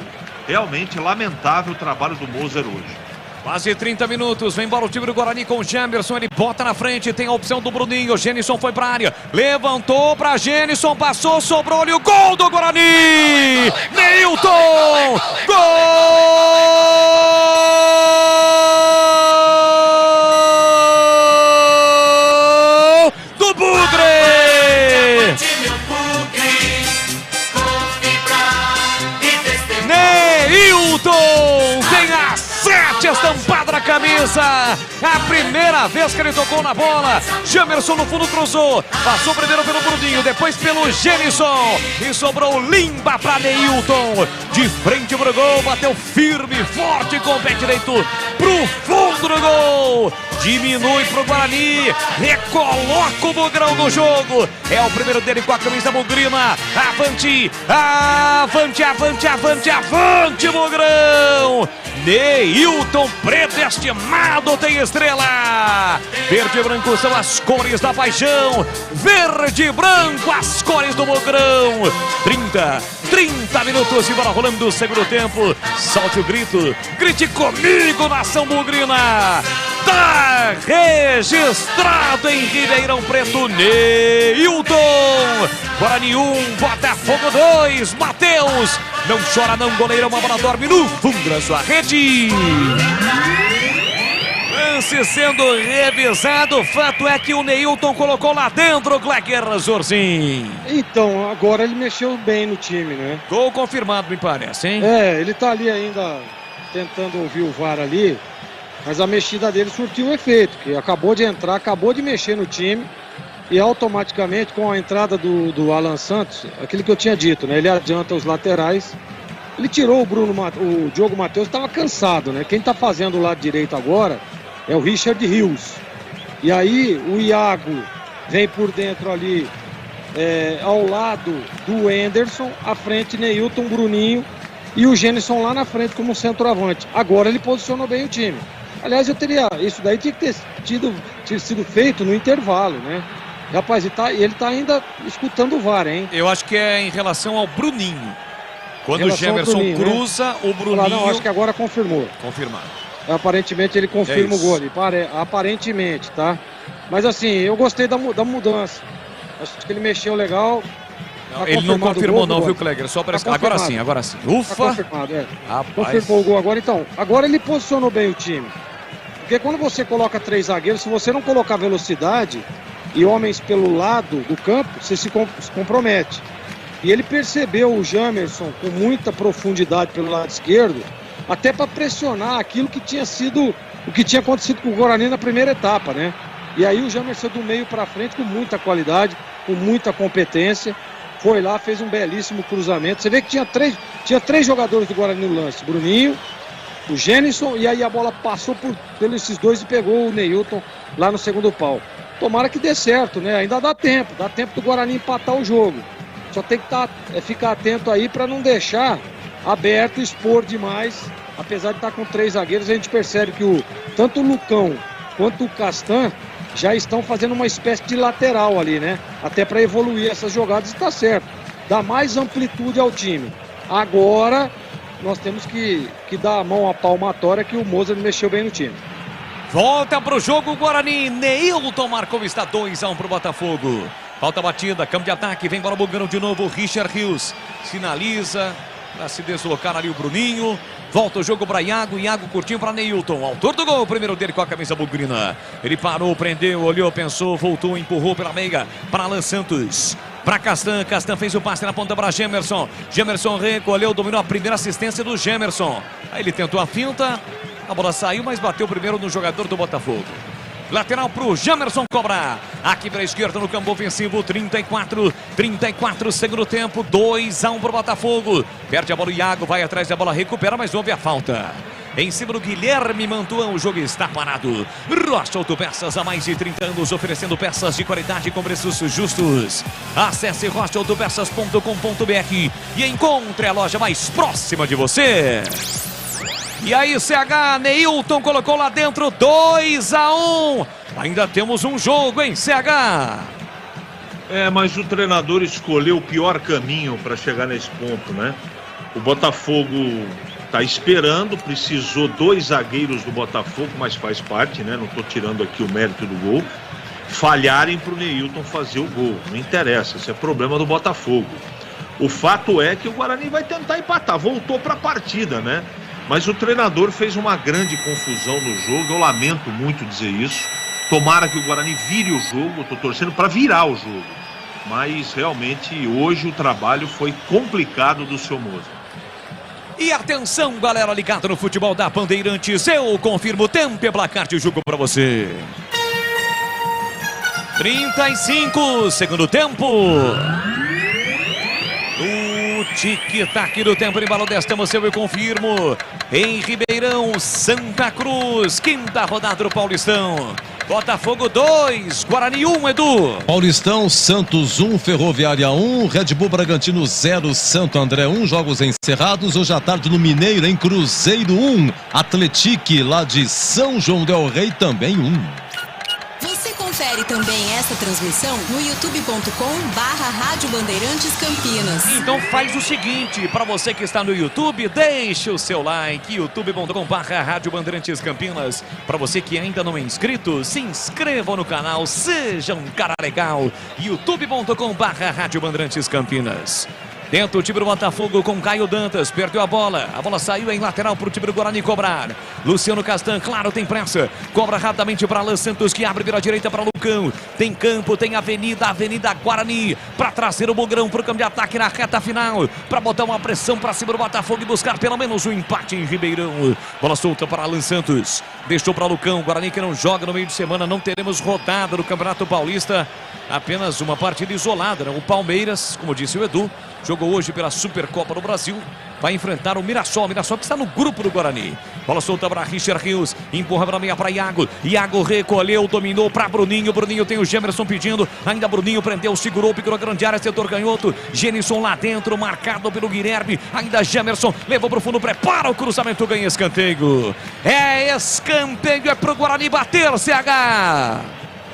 Realmente lamentável o trabalho do Moser hoje. Quase 30 minutos, vem embora o time do Guarani com o Jamerson, ele bota na frente, tem a opção do Bruninho, Genison foi pra área, levantou pra Genison, passou, sobrou ali o gol do Guarani! Neilton! Gol do Bugre! Neilton tem a 7 estampada na camisa. A primeira vez que ele tocou na bola. Jamerson no fundo cruzou. Passou primeiro pelo Bruninho, depois pelo Genison. E sobrou limpa para Neilton. De frente pro gol, bateu firme, forte com o pé direito pro fundo do gol. Diminui pro Guarani. Recoloca o Mugrão no jogo. É o primeiro dele com a camisa bugrina. Avante, avante, avante, avante, avante, Mugrão. Neilton predestinado tem estrela. Verde e branco são as cores da paixão. Verde e branco as cores do Mugrão. 30 minutos e bola rolando do segundo tempo. Solte o grito. Grite comigo, nação bugrina. Tá registrado em Ribeirão Preto, Neilton. Guarani 1, Botafogo 2. Matheus, não chora não, goleirão, a bola dorme no fundo da sua rede. Lance sendo revisado, o fato é que o Neilton colocou lá dentro o Klecker Zorzin. Então, agora ele mexeu bem no time, né? Gol confirmado, me parece, hein? É, ele tá ali ainda tentando ouvir o VAR ali, mas a mexida dele surtiu efeito, que acabou de entrar, acabou de mexer no time e automaticamente com a entrada do Alan Santos, aquilo que eu tinha dito, né? Ele adianta os laterais, ele tirou o Diogo Matheus, estava cansado, né? Quem tá fazendo o lado direito agora é o Richard Rios. E aí o Iago vem por dentro ali, ao lado do Anderson, à frente Neilton, Bruninho e o Genison lá na frente como centroavante. Agora ele posicionou bem o time. Aliás, isso daí tinha que ter sido feito no intervalo, né? Rapaz, ele tá ainda escutando o VAR, hein? Eu acho que é em relação ao Bruninho. Quando o Gemerson Bruninho, cruza, né? O Bruninho... Não, acho que agora confirmou. Confirmado. Aparentemente ele confirma o gol ali. Aparentemente, tá? Mas assim, eu gostei da mudança. Acho que ele mexeu legal. Não, ele não confirmou não, viu, Kleger? Só para... Agora sim. Ufa! Tá confirmado, é. Rapaz. Confirmou o gol agora. Então, agora ele posicionou bem o time. Porque quando você coloca 3 zagueiros, se você não colocar velocidade e homens pelo lado do campo, você se compromete. E ele percebeu o Jamerson com muita profundidade pelo lado esquerdo, até para pressionar aquilo que tinha sido, o que tinha acontecido com o Guarani na primeira etapa, né? E aí o Jamerson do meio para frente com muita qualidade, com muita competência, foi lá, fez um belíssimo cruzamento. Você vê que tinha três jogadores do Guarani no lance, Bruninho, o Genison, e aí a bola passou pelos esses dois e pegou o Neilton lá no segundo pau. Tomara que dê certo, né? Ainda dá tempo do Guarani empatar o jogo. Só tem que ficar atento aí para não deixar aberto, expor demais. Apesar de estar com 3 zagueiros, a gente percebe que tanto o Lucão quanto o Castan já estão fazendo uma espécie de lateral ali, né? Até para evoluir essas jogadas, está certo. Dá mais amplitude ao time. Agora, nós temos que dar a mão à palmatória que o Mozart mexeu bem no time. Volta pro jogo o Guarani. Neilton marcou, está 2-1 pro Botafogo. Falta batida, campo de ataque, vem bola bugando de novo o Richard Rios. Sinaliza para se deslocar ali o Bruninho. Volta o jogo para Iago curtinho para Neilton. Autor do gol, primeiro dele com a camisa bugrina. Ele parou, prendeu, olhou, pensou, voltou, empurrou pela meia para Alan Santos. Para Castan fez o passe na ponta para Gemerson. Gemerson recolheu, dominou a primeira assistência do Gemerson. Aí ele tentou a finta, a bola saiu, mas bateu primeiro no jogador do Botafogo. Lateral pro Jamerson cobrar. Aqui pela esquerda no campo ofensivo. 34 segundo tempo. 2-1 pro Botafogo. Perde a bola o Iago, vai atrás da bola, recupera, mas houve a falta. Em cima do Guilherme Mantuan, o jogo está parado. Rocha Autopeças, há mais de 30 anos, oferecendo peças de qualidade com preços justos. Acesse rochaautopeças.com.br e encontre a loja mais próxima de você. E aí, CH, Neilton colocou lá dentro, 2-1. Ainda temos um jogo, hein, CH? Mas o treinador escolheu o pior caminho para chegar nesse ponto, né? O Botafogo tá esperando, precisou 2 zagueiros do Botafogo, mas faz parte, né? Não tô tirando aqui o mérito do gol. Falharem pro Neilton fazer o gol. Não interessa, isso é problema do Botafogo. O fato é que o Guarani vai tentar empatar, voltou para a partida, né? Mas o treinador fez uma grande confusão no jogo, eu lamento muito dizer isso. Tomara que o Guarani vire o jogo, eu tô torcendo para virar o jogo. Mas realmente hoje o trabalho foi complicado do seu Mozart. E atenção, galera ligada no futebol da Bandeirantes, eu confirmo o tempo e placar de jogo para você. 35, segundo tempo. O tic-tac do tempo de balão estamos, eu confirmo. Em Ribeirão, Santa Cruz, quinta rodada do Paulistão. Botafogo 2, Guarani 1, Edu. Paulistão, Santos 1, Ferroviária 1, Red Bull Bragantino 0, Santo André 1, jogos encerrados. Hoje à tarde no Mineiro, em Cruzeiro 1, Atletique lá de São João del Rei também 1. Você confere também essa transmissão no youtube.com/Rádio Bandeirantes Campinas. Então faz o seguinte, para você que está no YouTube, deixe o seu like, youtube.com/Rádio Bandeirantes Campinas. Para você que ainda não é inscrito, se inscreva no canal, seja um cara legal, youtube.com/Rádio Bandeirantes Campinas. Dentro o time do Botafogo com Caio Dantas, perdeu a bola saiu em lateral para o time do Guarani cobrar. Luciano Castan, claro, tem pressa, cobra rapidamente para Alan Santos, que abre pela direita para Lucão. Tem campo, tem Avenida Guarani, para trazer o Bugrão para o campo de ataque na reta final, para botar uma pressão para cima do Botafogo e buscar pelo menos um empate em Ribeirão. Bola solta para Alan Santos, deixou para Lucão. Guarani que não joga no meio de semana, não teremos rodada no Campeonato Paulista, apenas uma partida isolada, né? O Palmeiras, como disse o Edu, jogou hoje pela Supercopa do Brasil, vai enfrentar o Mirassol que está no grupo do Guarani. Bola solta para Richard Rios, empurra para meia para Iago recolheu, dominou para Bruninho tem o Gemerson pedindo, ainda Bruninho prendeu, segurou a grande área, setor canhoto, Genison lá dentro, marcado pelo Guilherme, ainda Gemerson, levou para o fundo, prepara o cruzamento, ganha escanteio. É escanteio, é pro Guarani bater, CH!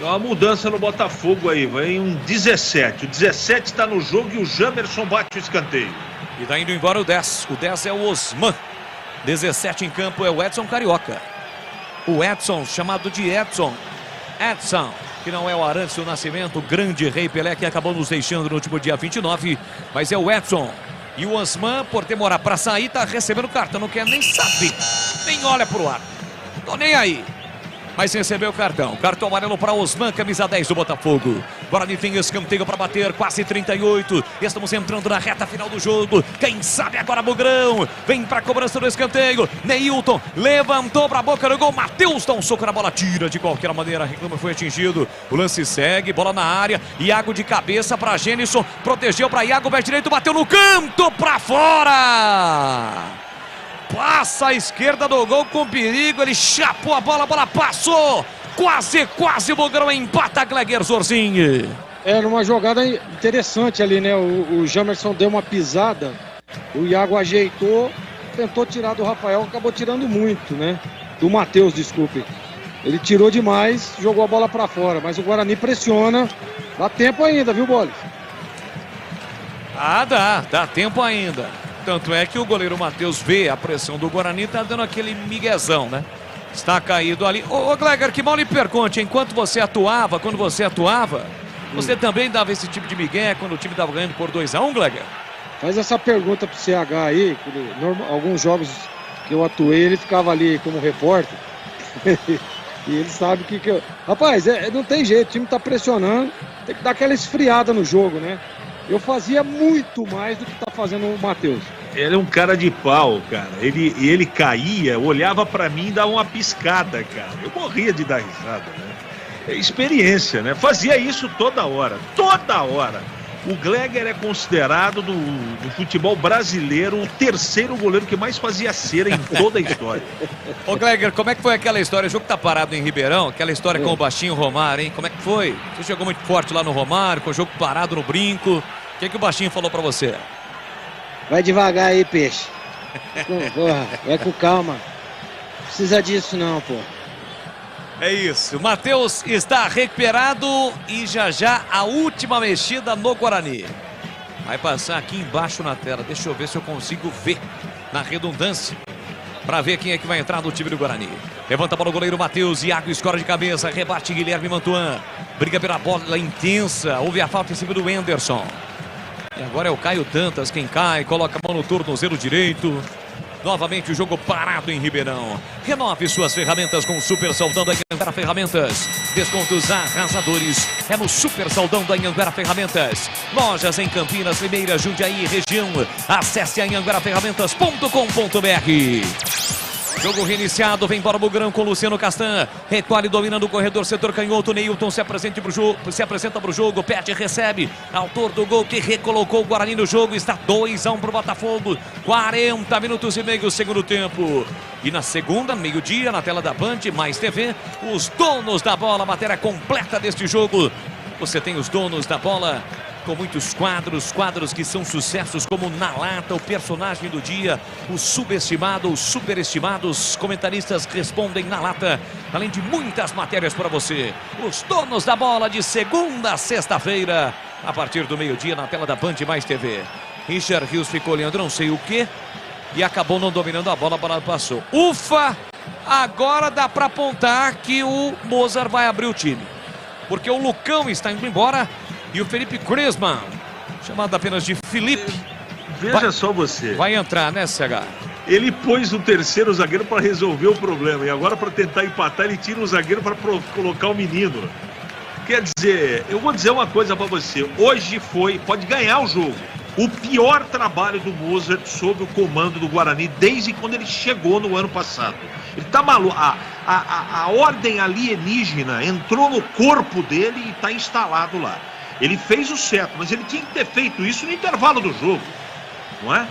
Tem uma mudança no Botafogo aí, vai um 17. O 17 está no jogo e o Jamerson bate o escanteio. E tá indo embora o 10. O 10 é o Osman. 17 em campo é o Edson Carioca. O Edson, chamado de Edson, que não é o Arantes do Nascimento, o grande Rei Pelé que acabou nos deixando no último dia 29, mas é o Edson. E o Osman, por demorar para sair, tá recebendo cartão, não quer nem saber, nem olha pro ar. Tô nem aí. Mas recebeu o cartão. Cartão amarelo para Osman, camisa 10 do Botafogo. Guarani tem escanteio para bater, quase 38. Estamos entrando na reta final do jogo. Quem sabe agora Bugrão. Vem para a cobrança do escanteio. Neilton levantou para a boca do gol. Matheus dá um soco na bola, tira de qualquer maneira. Reclama, foi atingido. O lance segue, bola na área. Iago de cabeça para Gênison. Protegeu para Iago, pé direito, bateu no canto para fora. Passa à esquerda do gol com perigo, ele chapou a bola passou, quase o Bugrão empata, Gleger Zorzinho. Numa jogada interessante ali, né? O Jamerson deu uma pisada, o Iago ajeitou, tentou tirar do Rafael, acabou tirando muito, né? Do Matheus, desculpe. Ele tirou demais, jogou a bola para fora, mas o Guarani pressiona, dá tempo ainda, viu, Boles? Dá tempo ainda. Tanto é que o goleiro Matheus vê a pressão do Guarani, tá dando aquele miguezão, né? Está caído ali. Ô Gleger, que mal lhe pergunte, quando você atuava, você também dava esse tipo de migué quando o time estava ganhando por 2-1, Gleger? Faz essa pergunta pro CH aí, alguns jogos que eu atuei, ele ficava ali como repórter. E ele sabe que eu... Rapaz, não tem jeito, o time tá pressionando, tem que dar aquela esfriada no jogo, né? Eu fazia muito mais do que tá fazendo o Matheus. Ele é um cara de pau, cara. Ele caía, olhava pra mim e dava uma piscada, cara. Eu morria de dar risada, né? É experiência, né? Fazia isso toda hora. O Gleger é considerado do futebol brasileiro o terceiro goleiro que mais fazia cera em toda a história. Ô Gleger, como é que foi aquela história? O jogo tá parado em Ribeirão, aquela história com o baixinho Romário, hein? Como é que foi? Você jogou muito forte lá no Romário, com o jogo parado no brinco. O que o baixinho falou pra você? Vai devagar aí, peixe. Porra, vai com calma. Não precisa disso não, pô. É isso, o Matheus está recuperado e já a última mexida no Guarani. Vai passar aqui embaixo na tela, deixa eu ver se eu consigo ver na redundância. Para ver quem é que vai entrar no time do Guarani. Levanta a bola o goleiro Matheus, Iago escora de cabeça, rebate Guilherme Mantuan. Briga pela bola intensa, houve a falta em cima do Anderson. E agora é o Caio Dantas quem cai, coloca a mão no tornozelo direito. Novamente o jogo parado em Ribeirão. Renove suas ferramentas com o Super Saldão da Anhanguera Ferramentas. Descontos arrasadores é no Super Saldão da Anhanguera Ferramentas. Lojas em Campinas, Limeira, Jundiaí, região. Acesse anhangueraferramentas.com.br. Jogo reiniciado, vem para o Bugrão com Luciano Castan. Recolhe, domina no corredor, setor canhoto. Neilton se apresenta para o jogo, perde, recebe. Autor do gol que recolocou o Guarani no jogo. Está 2-1 para o Botafogo. 40 minutos e meio, segundo tempo. E na segunda, meio-dia, na tela da Band, mais TV, os donos da bola, matéria completa deste jogo. Você tem os donos da bola com muitos quadros que são sucessos, como Na Lata, o personagem do dia, o subestimado, os superestimados, comentaristas respondem na lata, além de muitas matérias para você. Os donos da bola de segunda a sexta-feira, a partir do meio-dia, na tela da Band mais TV. Richard Rios ficou olhando não sei o que e acabou não dominando a bola passou. Ufa! Agora dá para apontar que o Mozart vai abrir o time, porque o Lucão está indo embora. E o Felipe Crisman, chamado apenas de Felipe. Veja só você. Vai entrar, né, CH? Ele pôs o terceiro zagueiro para resolver o problema. E agora, para tentar empatar, ele tira o zagueiro para colocar o menino. Quer dizer, eu vou dizer uma coisa para você. Hoje pode ganhar o jogo, o pior trabalho do Mozart sob o comando do Guarani desde quando ele chegou no ano passado. Ele tá maluco. A ordem alienígena entrou no corpo dele e está instalado lá. Ele fez o certo, mas ele tinha que ter feito isso no intervalo do jogo, não é?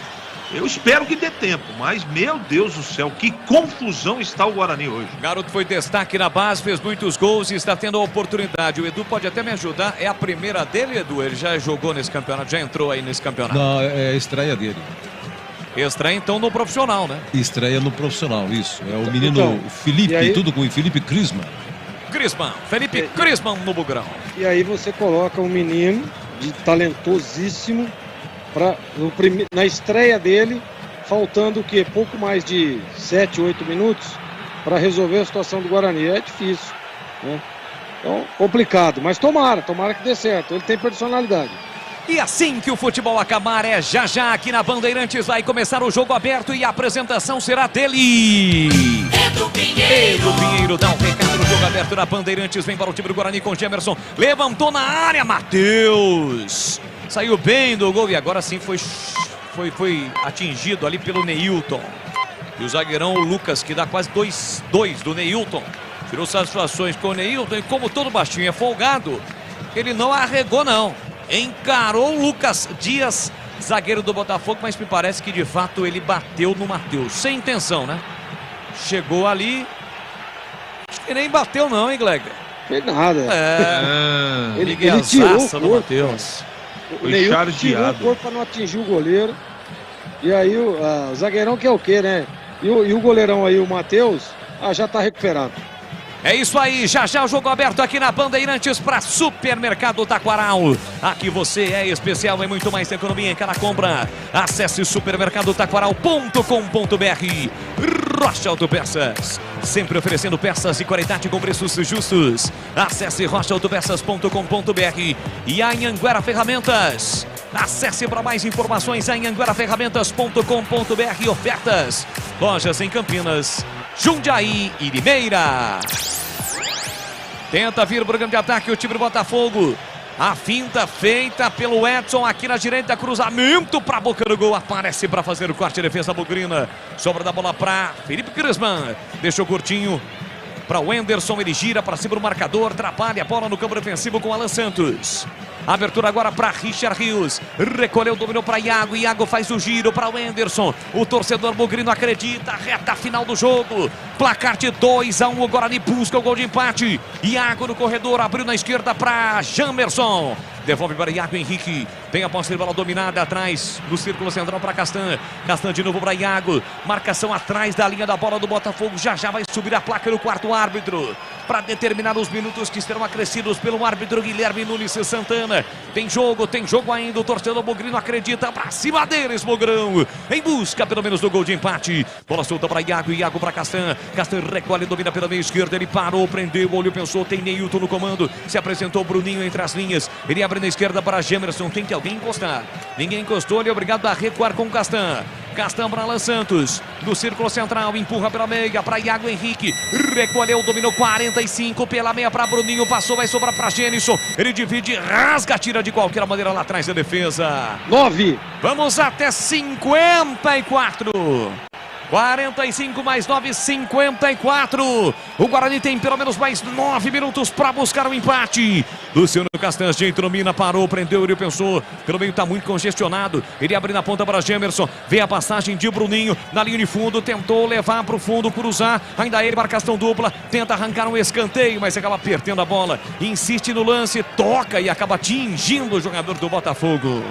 Eu espero que dê tempo, mas, meu Deus do céu, que confusão está o Guarani hoje. Garoto foi destaque na base, fez muitos gols e está tendo a oportunidade. O Edu pode até me ajudar, é a primeira dele, Edu? Ele já jogou nesse campeonato, já entrou aí nesse campeonato? Não, é a estreia dele. Estreia então no profissional, né? Estreia no profissional, isso. É o menino então, Felipe, tudo com o Felipe Crisman. Griezmann, Felipe Griezmann no bugrão. E aí você coloca um menino de talentosíssimo na estreia dele, faltando o quê? Pouco mais de 7, 8 minutos para resolver a situação do Guarani. É difícil, né? Então, complicado, mas tomara que dê certo. Ele tem personalidade. E assim que o futebol acabar, é já aqui na Bandeirantes. Vai começar o jogo aberto e a apresentação será dele. Edu Pinheiro dá um recado no jogo aberto na Bandeirantes. Vem para o time do Guarani com Gemerson. Levantou na área, Matheus. Saiu bem do gol e agora sim foi atingido ali pelo Neilton. E o zagueirão, o Lucas, que dá quase 2 do Neilton. Tirou satisfações com o Neilton e como todo baixinho é folgado, ele não arregou não. Encarou o Lucas Dias, zagueiro do Botafogo, mas me parece que de fato ele bateu no Matheus. Sem intenção, né? Chegou ali. Acho que nem bateu não, hein, Gleger? Fez nada. Ele tirou o corpo. Matheus. O Neilton tirou o corpo para não atingir o goleiro. E aí o zagueirão que é o quê, né? E o goleirão aí, o Matheus, já tá recuperado. É isso aí, já o jogo aberto aqui na Bandeirantes para Supermercado Taquaral. Aqui você é especial e muito mais economia em cada compra. Acesse supermercadotaquaral.com.br. Rocha Autopeças, sempre oferecendo peças de qualidade com preços justos. Acesse rochaautopeças.com.br e a Anhanguera Ferramentas. Acesse para mais informações a anhangueraferramentas.com.br. Ofertas, lojas em Campinas, Jundiaí e Limeira. Tenta vir para o grande ataque o time do Botafogo. A finta feita pelo Edson aqui na direita, cruzamento para a boca do gol, aparece para fazer o corte, defesa bugrina, sobra da bola para Felipe Griezmann, deixou curtinho para o Anderson, ele gira para cima do marcador, trabalha a bola no campo defensivo com Alan Santos. Abertura agora para Richard Rios. Recolheu, dominou para Iago. Iago faz o giro para o Anderson. O torcedor bugrino acredita. Reta final do jogo. Placar de 2-1. O Guarani busca o gol de empate. Iago no corredor. Abriu na esquerda para Jamerson. Devolve para Iago Henrique. Tem a posse de bola dominada atrás do círculo central para Castan. Castan de novo para Iago. Marcação atrás da linha da bola do Botafogo. Já vai subir a placa no quarto árbitro para determinar os minutos que serão acrescidos pelo árbitro Guilherme Nunes Santana. Tem jogo ainda. O torcedor bugrino acredita. Para cima deles, Bugrão. Em busca pelo menos do gol de empate. Bola solta para Iago. Iago para Castan. Castan recolhe, domina pela meia esquerda. Ele parou, prendeu, olhou, pensou. Tem Neilton no comando. Se apresentou Bruninho entre as linhas. Ele abre na esquerda para Gemerson. Tem que alguém encostar. Ninguém encostou. Ele é obrigado a recuar com Castan. Castan para Alan Santos. Do círculo central. Empurra pela meia para Iago Henrique. Recolheu, dominou 45 pela meia para Bruninho. Passou, vai sobrar para Genison. Ele divide, rasga, tira de qualquer maneira lá atrás da defesa. 9. Vamos até 54. 45 mais 9, 54. O Guarani tem pelo menos mais 9 minutos para buscar o empate. Luciano Castan, jeito no mina, parou, prendeu, ele pensou. Pelo meio está muito congestionado. Ele abre na ponta para Gemerson. Vê a passagem de Bruninho na linha de fundo. Tentou levar para o fundo, cruzar. Ainda ele, marcação dupla. Tenta arrancar um escanteio, mas acaba perdendo a bola. Insiste no lance, toca e acaba atingindo o jogador do Botafogo.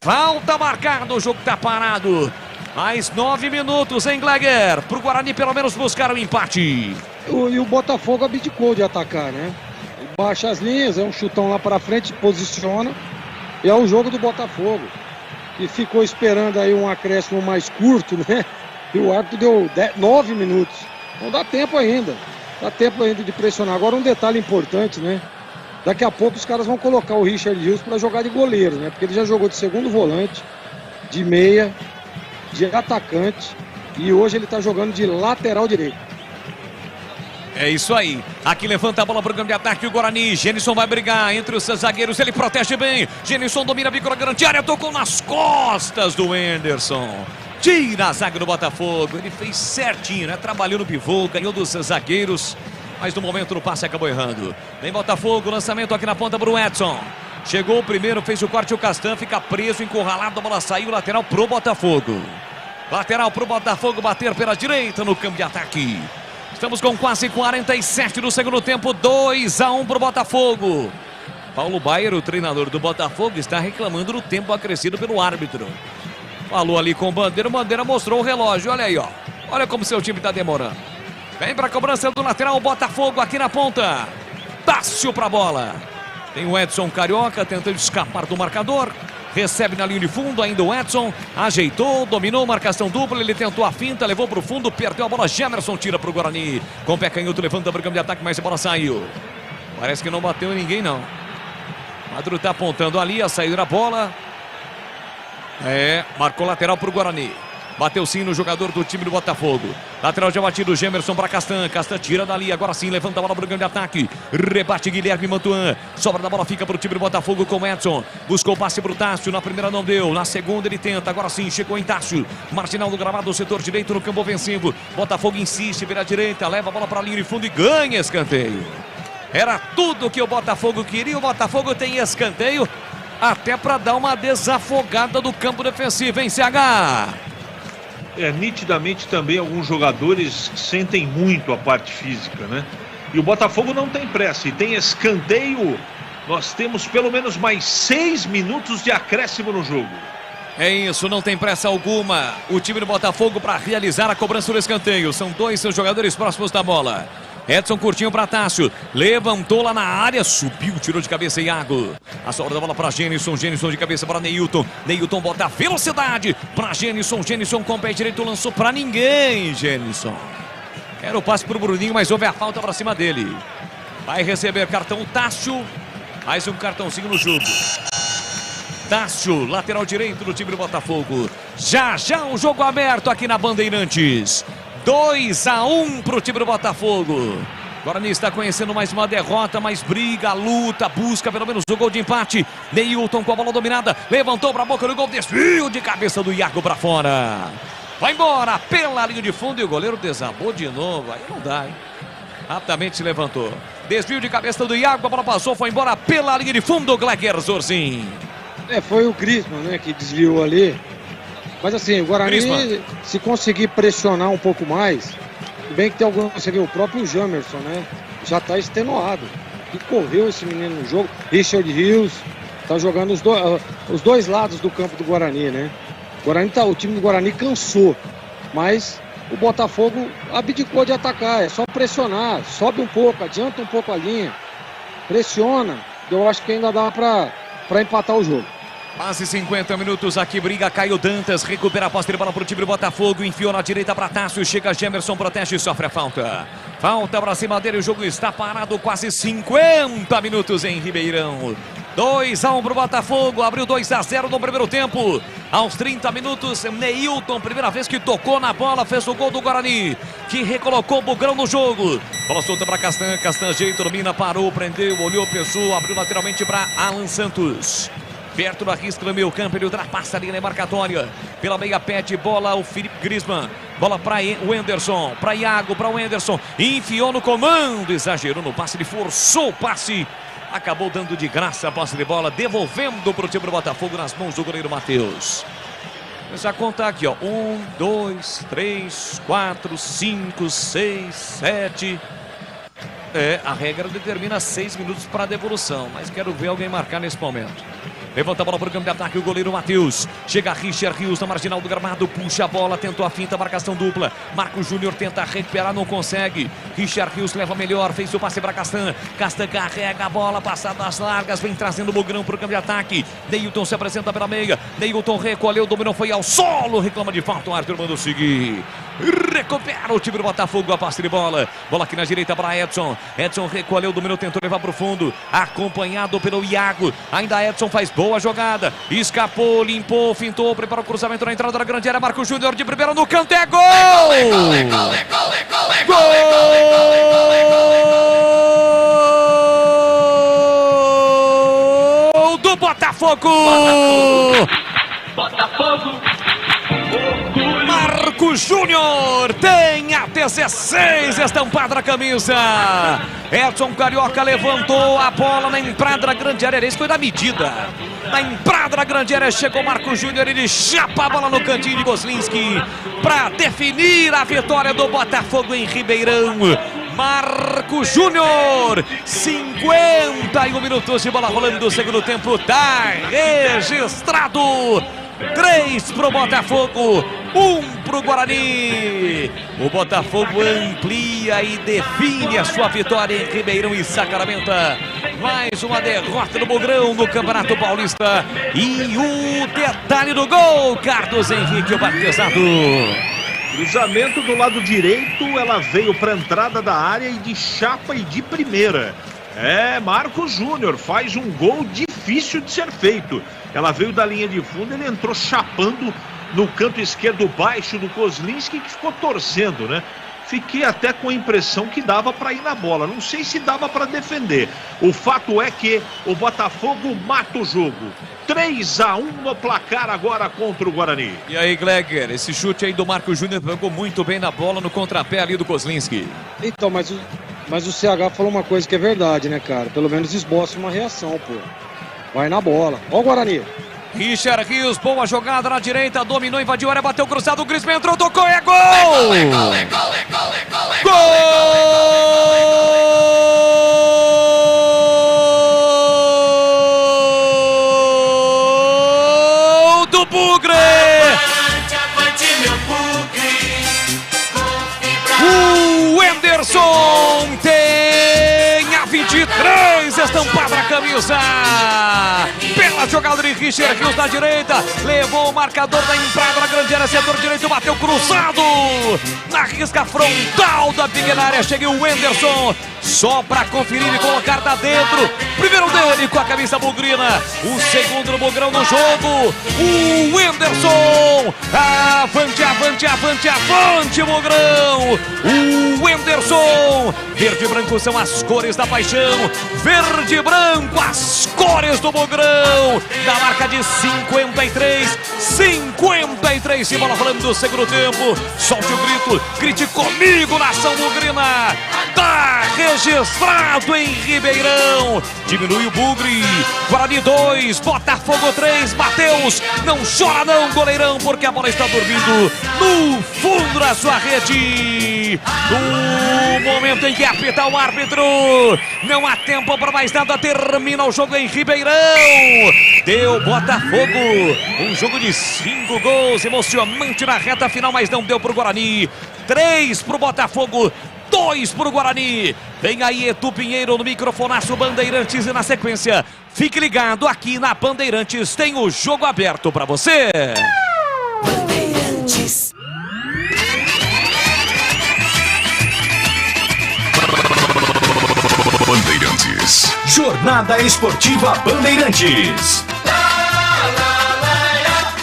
Falta marcada, o jogo está parado. Mais 9 minutos, hein, Gleger? Para o Guarani pelo menos buscar o empate. E o Botafogo abdicou de atacar, né? Ele baixa as linhas, é um chutão lá para frente, posiciona. E é o jogo do Botafogo. E ficou esperando aí um acréscimo mais curto, né? E o árbitro deu 9 minutos. Não dá tempo ainda. Dá tempo ainda de pressionar. Agora um detalhe importante, né? Daqui a pouco os caras vão colocar o Richard Rios para jogar de goleiro, né? Porque ele já jogou de segundo volante, de meia, de atacante, e hoje ele está jogando de lateral direito. É isso aí. Aqui levanta a bola para o grande ataque o Guarani. Genison vai brigar entre os seus zagueiros. Ele protege bem. Genison domina a bico na grande área. Tocou nas costas do Anderson. Tira a zaga do Botafogo. Ele fez certinho, né? Trabalhou no pivô, ganhou dos seus zagueiros. Mas no momento no passe acabou errando. Vem Botafogo, lançamento aqui na ponta para o Edson. Chegou o primeiro, fez o corte, o Castan fica preso, encurralado, a bola saiu, lateral pro Botafogo. Lateral pro Botafogo bater pela direita no campo de ataque. Estamos com quase 47 do segundo tempo, 2-1 pro Botafogo. Paulo Baier, o treinador do Botafogo, está reclamando do tempo acrescido pelo árbitro. Falou ali com o Bandeira mostrou o relógio, olha aí, ó. Olha como seu time está demorando. Vem para a cobrança do lateral, Botafogo aqui na ponta. Tássio para a bola. Tem o Edson Carioca tentando escapar do marcador. Recebe na linha de fundo, ainda o Edson. Ajeitou, dominou, marcação dupla. Ele tentou a finta, levou para o fundo, perdeu a bola. Gemerson tira para o Guarani. Com o pé canhoto, levanta para o campo de ataque, mas a bola saiu. Parece que não bateu em ninguém, não. Maduro está apontando ali a saída da bola. Marcou lateral para o Guarani. Bateu sim no jogador do time do Botafogo. Lateral já batido, Gemerson para Castan. Castan tira dali, agora sim, levanta a bola para o grande ataque. Rebate Guilherme Mantuan. Sobra da bola, fica para o time do Botafogo com Edson. Buscou o passe para o Tássio, na primeira não deu. Na segunda ele tenta, agora sim, chegou em Tássio. Marginal do gramado, setor direito no campo ofensivo. Botafogo insiste, vira a direita, leva a bola para a linha de fundo e ganha escanteio. Era tudo que o Botafogo queria. O Botafogo tem escanteio até para dar uma desafogada do campo defensivo, hein, CH? Nitidamente também alguns jogadores sentem muito a parte física, né? E o Botafogo não tem pressa e tem escanteio. Nós temos pelo menos mais 6 minutos de acréscimo no jogo. É isso, não tem pressa alguma. O time do Botafogo para realizar a cobrança do escanteio. São 2 seus jogadores próximos da bola. Edson curtinho para Tássio, levantou lá na área, subiu, tirou de cabeça Iago. A sobra da bola para Genison de cabeça para Neilton. Neilton bota a velocidade para Genison com o pé direito, lançou para ninguém, Genison. Era o passe para o Bruninho, mas houve a falta para cima dele. Vai receber cartão Tássio, mais um cartãozinho no jogo. Tássio, lateral direito do time do Botafogo. Já o jogo aberto aqui na Bandeirantes. 2-1 para o time do Botafogo. Guarani está conhecendo mais uma derrota, mais briga, luta, busca pelo menos o gol de empate. Neilton com a bola dominada, levantou para a boca do gol, desvio de cabeça do Iago para fora. Vai embora pela linha de fundo e o goleiro desabou de novo. Aí não dá, hein? Rapidamente se levantou. Desvio de cabeça do Iago, a bola passou, foi embora pela linha de fundo, Gleger Zorzin. Foi o Griezmann, né, que desviou ali. Mas assim, o Guarani, se conseguir pressionar um pouco mais, bem que tem algum, você vê o próprio Gemerson, né? Já tá extenuado. E correu esse menino no jogo. Richard Rios tá jogando os dois lados do campo do Guarani, né? O time do Guarani cansou, mas o Botafogo abdicou de atacar. É só pressionar, sobe um pouco, adianta um pouco a linha, pressiona. Eu acho que ainda dá para empatar o jogo. Quase 50 minutos aqui, briga Caio Dantas, recupera a posse de bola para o time do Botafogo, enfiou na direita para Tássio, chega Gemerson, protege e sofre a falta. Falta para cima dele, o jogo está parado, quase 50 minutos em Ribeirão. 2-1 para o Botafogo, abriu 2-0 no primeiro tempo. Aos 30 minutos, Neilton, primeira vez que tocou na bola, fez o gol do Guarani, que recolocou o Bugrão no jogo. Bola solta para Castan, Castan jeito, domina, parou, prendeu, olhou, pensou, abriu lateralmente para Alan Santos. Perto da risca do meio campo, ele ultrapassa a linha demarcatória. Pela meia pede, bola o Felipe Griezmann. Bola para o Anderson, para Iago, para o Anderson. Enfiou no comando, exagerou no passe, ele forçou o passe. Acabou dando de graça a posse de bola, devolvendo para o time do Botafogo nas mãos do goleiro Matheus. Vamos já contar aqui, ó. 1, 2, 3, 4, 5, 6, 7... a regra determina 6 minutos para a devolução, mas quero ver alguém marcar nesse momento. Levanta a bola para o campo de ataque, o goleiro Matheus. Chega Richard Rios na marginal do gramado, puxa a bola, tentou a finta, marcação dupla. Marco Júnior tenta recuperar, não consegue. Richard Rios leva melhor, fez o passe para Castan. Castan carrega a bola, passada das largas, vem trazendo o Bugrão para o campo de ataque. Neilton se apresenta pela meia. Neilton recolheu, dominou, foi ao solo, reclama de falta, o Arthur mandou seguir. Recupera o time do Botafogo, a passe de bola. Bola aqui na direita para Edson. Edson recolheu, dominou, tentou levar para o fundo. Acompanhado pelo Iago. Ainda Edson faz boa jogada. Escapou, limpou, fintou, preparou o cruzamento na entrada da grande área. Marco Júnior de primeira no canto, é gol! Gol do Botafogo! Botafogo! Marco Júnior tem a 16 estampada na camisa. Edson Carioca levantou a bola na entrada da grande área. Isso foi da medida. Na entrada da grande área chegou Marco Júnior. Ele chapa a bola no cantinho de Goslinski para definir a vitória do Botafogo em Ribeirão. Marco Júnior, 51 minutos de bola rolando do segundo tempo. Tá registrado 3 pro Botafogo, 1 pro Guarani. O Botafogo amplia e define a sua vitória em Ribeirão e Sacramento. Mais uma derrota do Bugrão no Campeonato Paulista. E o detalhe do gol, Carlos Henrique, o batizado. Cruzamento do lado direito, ela veio para a entrada da área e de chapa e de primeira. Marcos Júnior faz um gol difícil de ser feito. Ela veio da linha de fundo, ele entrou chapando no canto esquerdo baixo do Kozlinski, que ficou torcendo, né? Fiquei até com a impressão que dava para ir na bola. Não sei se dava para defender. O fato é que o Botafogo mata o jogo. 3-1 no placar agora contra o Guarani. E aí, Gleger, esse chute aí do Marcos Júnior pegou muito bem na bola no contrapé ali do Kozlinski. Então, mas o CH falou uma coisa que é verdade, né, cara? Pelo menos esboça uma reação, pô. Vai na bola. Ó o Guarani. Richard Rios, boa jogada na direita, dominou, invadiu a área, bateu cruzado, o Griezmann entrou, tocou, é gol! Gol do Bugre! O Anderson tem a 23 estampada na camisa. Pela jogada de Richard Rios na direita, levou o marcador da entrada na grande área, setor direito, bateu cruzado na risca frontal da pequena área. Chega o Anderson só para conferir e colocar lá dentro. Primeiro dele com a camisa bugrina, o segundo no Bugrão no jogo, o Anderson. Avante, avante, avante, avante, Bugrão. O Anderson. Verde e branco são as cores da paixão. Verde e branco, as cores do Bugrão. Da marca de 53, se bola falando do segundo tempo. Solte o grito, grite comigo, nação bugrina. Tá registrado em Ribeirão. Diminui o Bugre. Guarani 2, Botafogo 3. Matheus, não chora não, goleirão, porque a bola está dormindo no fundo da sua rede. No momento em que apita o árbitro, não há tempo para mais nada, termina o jogo em Ribeirão. Deu Botafogo, um jogo de 5 gols, emocionante na reta final, mas não deu para o Guarani. 3 para o Botafogo, 2 para o Guarani. Vem aí Edu Pinheiro no microfonaço Bandeirantes e na sequência, fique ligado aqui na Bandeirantes, tem o jogo aberto para você. Bandeirantes. Bandeirantes. Jornada Esportiva Bandeirantes.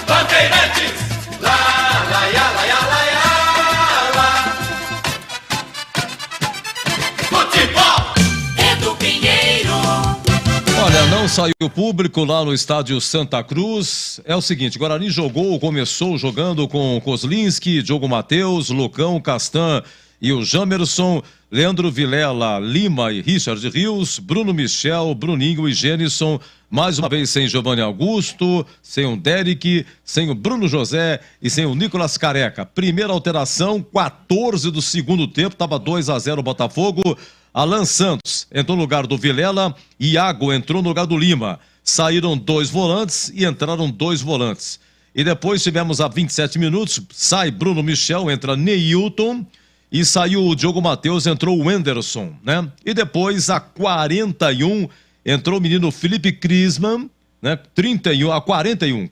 Bandeirantes. Futebol. Edu Pinheiro. Olha, não saiu público lá no estádio Santa Cruz. É o seguinte, Guarani começou jogando com Kozlinski, Diogo Matheus, Lucão, Castan e o Jamerson, Leandro Vilela, Lima e Richard Rios, Bruno Michel, Bruninho e Gênison, mais uma vez sem Giovanni Augusto, sem o Derek, sem o Bruno José e sem o Nicolas Careca. Primeira alteração, 14 do segundo tempo, estava 2-0 o Botafogo. Alan Santos entrou no lugar do Vilela, Iago entrou no lugar do Lima. Saíram 2 volantes e entraram 2 volantes. E depois tivemos a 27 minutos, sai Bruno Michel, entra Neilton, e saiu o Diogo Matheus, entrou o Anderson, né? E depois, a 41, entrou o menino Felipe Griezmann, né?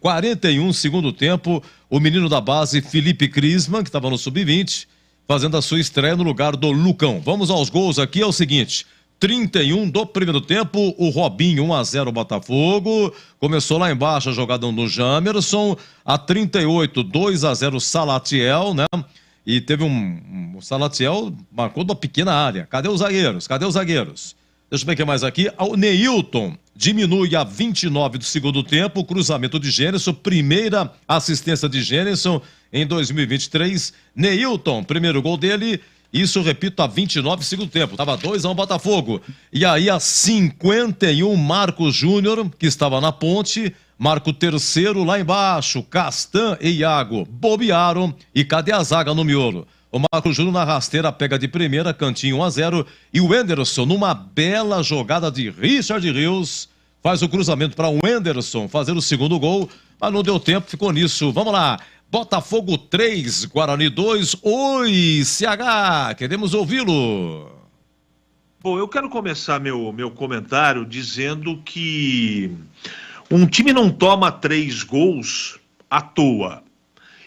41, segundo tempo, o menino da base Felipe Griezmann, que estava no sub-20, fazendo a sua estreia no lugar do Lucão. Vamos aos gols aqui, é o seguinte, 31 do primeiro tempo, o Robinho, 1-0 Botafogo, começou lá embaixo a jogada do Jamerson, a 38, 2-0 Salatiel, né? E teve o Salatiel marcou da pequena área. Cadê os zagueiros? Deixa eu ver o que mais aqui. O Neilton diminui a 29 do segundo tempo. Cruzamento de Gênison. Primeira assistência de Gênison em 2023. Neilton, primeiro gol dele. Isso, repito, a 29 do segundo tempo. Estava 2-1 Botafogo. E aí a 51, Marcos Júnior, que estava na ponte. Marca o terceiro lá embaixo, Castan e Iago bobearam e cadê a zaga no miolo? O Marcos Júnior na rasteira pega de primeira, cantinho 1-0 e o Anderson numa bela jogada de Richard Rios faz o cruzamento para o Wenderson fazer o segundo gol, mas não deu tempo, ficou nisso. Vamos lá. Botafogo 3, Guarani 2. Oi, CH, queremos ouvi-lo. Bom, eu quero começar meu comentário dizendo que um time não toma 3 gols à toa.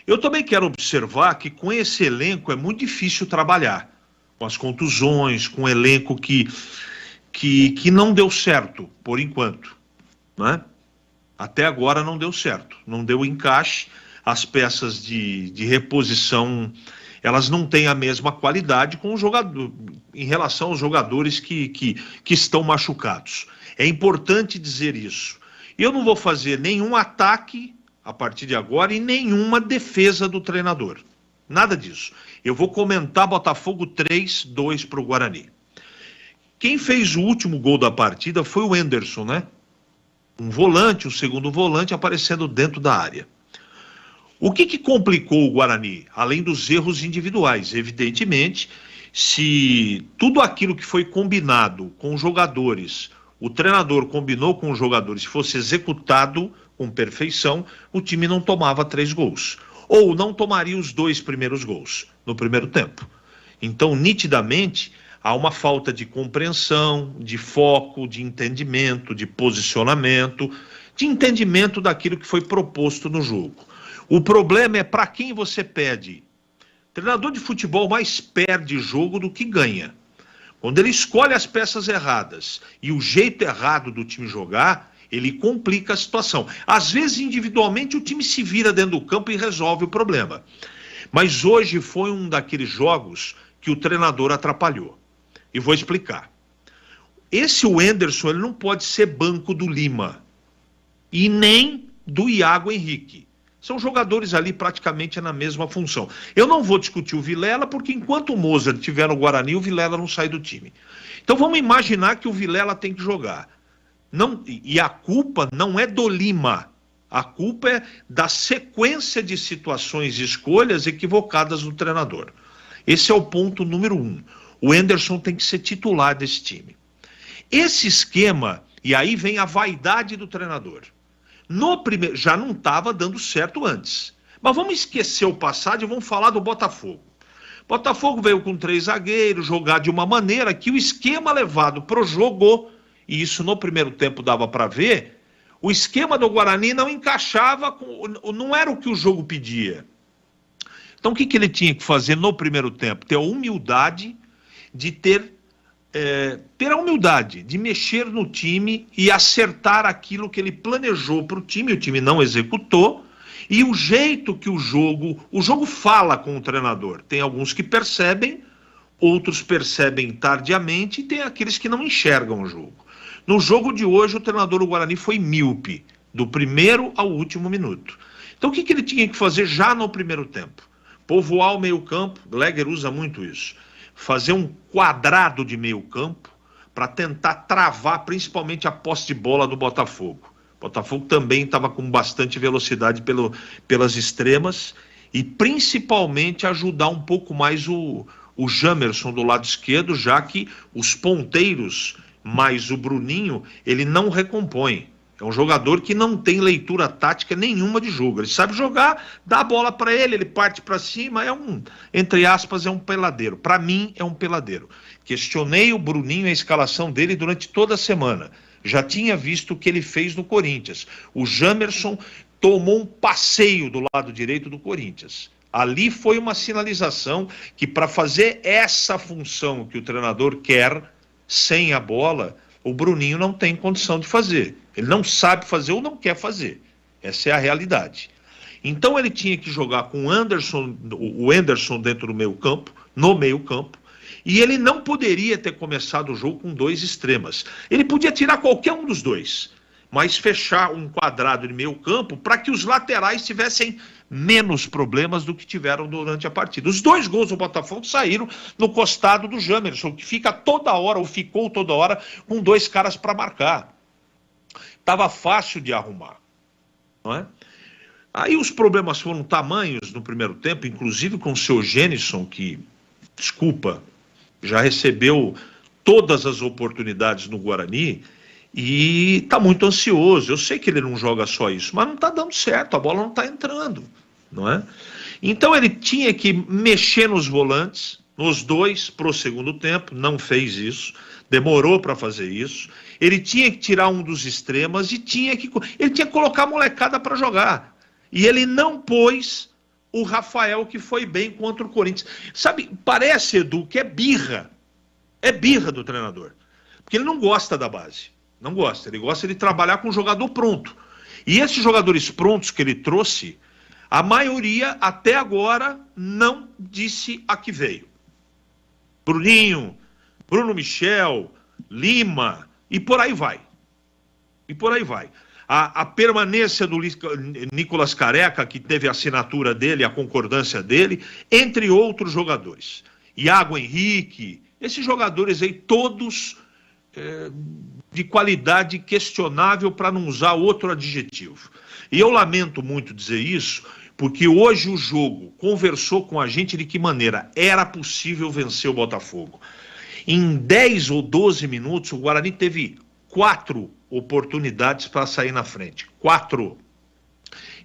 Eu também quero observar que com esse elenco é muito difícil trabalhar. Com as contusões, com um elenco que não deu certo, por enquanto. Né? Até agora não deu certo. Não deu encaixe. As peças de reposição, elas não têm a mesma qualidade com o jogador, em relação aos jogadores que estão machucados. É importante dizer isso. Eu não vou fazer nenhum ataque a partir de agora e nenhuma defesa do treinador. Nada disso. Eu vou comentar Botafogo 3-2 para o Guarani. Quem fez o último gol da partida foi o Wenderson, né? Um volante, o segundo volante aparecendo dentro da área. O que complicou o Guarani? Além dos erros individuais, evidentemente, se tudo aquilo que foi combinado com os jogadores, o treinador combinou com os jogadores, fosse executado com perfeição, o time não tomava 3 gols. Ou não tomaria os 2 primeiros gols no primeiro tempo. Então, nitidamente, há uma falta de compreensão, de foco, de entendimento, de posicionamento, de entendimento daquilo que foi proposto no jogo. O problema é para quem você pede. Treinador de futebol mais perde jogo do que ganha. Quando ele escolhe as peças erradas e o jeito errado do time jogar, ele complica a situação. Às vezes, individualmente, o time se vira dentro do campo e resolve o problema. Mas hoje foi um daqueles jogos que o treinador atrapalhou. E vou explicar. Esse Wenderson, ele não pode ser banco do Lima e nem do Iago Henrique. São jogadores ali praticamente na mesma função. Eu não vou discutir o Vilela, porque enquanto o Mozart estiver no Guarani, o Vilela não sai do time. Então vamos imaginar que o Vilela tem que jogar. Não, e a culpa não é do Lima. A culpa é da sequência de situações e escolhas equivocadas do treinador. Esse é o ponto número 1. O Wenderson tem que ser titular desse time. Esse esquema, e aí vem a vaidade do treinador. No primeiro, já não estava dando certo antes. Mas vamos esquecer o passado e vamos falar do Botafogo. Botafogo veio com 3 zagueiros, jogar de uma maneira que o esquema levado pro jogo, e isso no primeiro tempo dava para ver, o esquema do Guarani não encaixava, não era o que o jogo pedia. Então o que ele tinha que fazer no primeiro tempo? Ter a humildade de ter a humildade de mexer no time e acertar aquilo que ele planejou para o time não executou, e o jeito que o jogo fala com o treinador. Tem alguns que percebem, outros percebem tardiamente, e tem aqueles que não enxergam o jogo. No jogo de hoje, o treinador do Guarani foi míope, do primeiro ao último minuto. Então o que ele tinha que fazer já no primeiro tempo? Povoar o meio campo, Gleger usa muito isso. Fazer um quadrado de meio campo para tentar travar principalmente a posse de bola do Botafogo. O Botafogo também estava com bastante velocidade pelas extremas e principalmente ajudar um pouco mais o Jamerson do lado esquerdo, já que os ponteiros mais o Bruninho, ele não recompõe. É um jogador que não tem leitura tática nenhuma de jogo. Ele sabe jogar, dá a bola para ele parte para cima, entre aspas, é um peladeiro. Para mim, é um peladeiro. Questionei o Bruninho, a escalação dele durante toda a semana. Já tinha visto o que ele fez no Corinthians. O Jamerson tomou um passeio do lado direito do Corinthians. Ali foi uma sinalização que para fazer essa função que o treinador quer, sem a bola, o Bruninho não tem condição de fazer. Ele não sabe fazer ou não quer fazer. Essa é a realidade. Então ele tinha que jogar com o Wenderson dentro do meio campo, no meio campo, e ele não poderia ter começado o jogo com 2 extremas. Ele podia tirar qualquer um dos 2, mas fechar um quadrado de meio campo para que os laterais tivessem menos problemas do que tiveram durante a partida. Os 2 gols do Botafogo saíram no costado do Jamerson, que fica toda hora, ou ficou toda hora, com 2 caras para marcar. Estava fácil de arrumar, não é? Aí os problemas foram tamanhos no primeiro tempo, inclusive com o seu Gênison, que, desculpa, já recebeu todas as oportunidades no Guarani, e está muito ansioso. Eu sei que ele não joga só isso, mas não está dando certo, a bola não está entrando, não é? Então ele tinha que mexer nos volantes, nos dois, para o segundo tempo, não fez isso, demorou para fazer isso. Ele tinha que tirar um dos extremas e ele tinha que colocar a molecada para jogar. E ele não pôs o Rafael, que foi bem contra o Corinthians. Sabe, parece, Edu, que é birra do treinador, porque ele não gosta da base. Não gosta, ele gosta de trabalhar com um jogador pronto. E esses jogadores prontos que ele trouxe, a maioria até agora não disse a que veio. Bruninho, Bruno Michel, Lima, e por aí vai. E por aí vai. A permanência do Nicolas Careca, que teve a assinatura dele, a concordância dele, entre outros jogadores. Iago Henrique, esses jogadores aí todos de qualidade questionável, para não usar outro adjetivo. E eu lamento muito dizer isso, porque hoje o jogo conversou com a gente de que maneira era possível vencer o Botafogo. Em 10 ou 12 minutos, o Guarani teve 4 oportunidades para sair na frente. 4.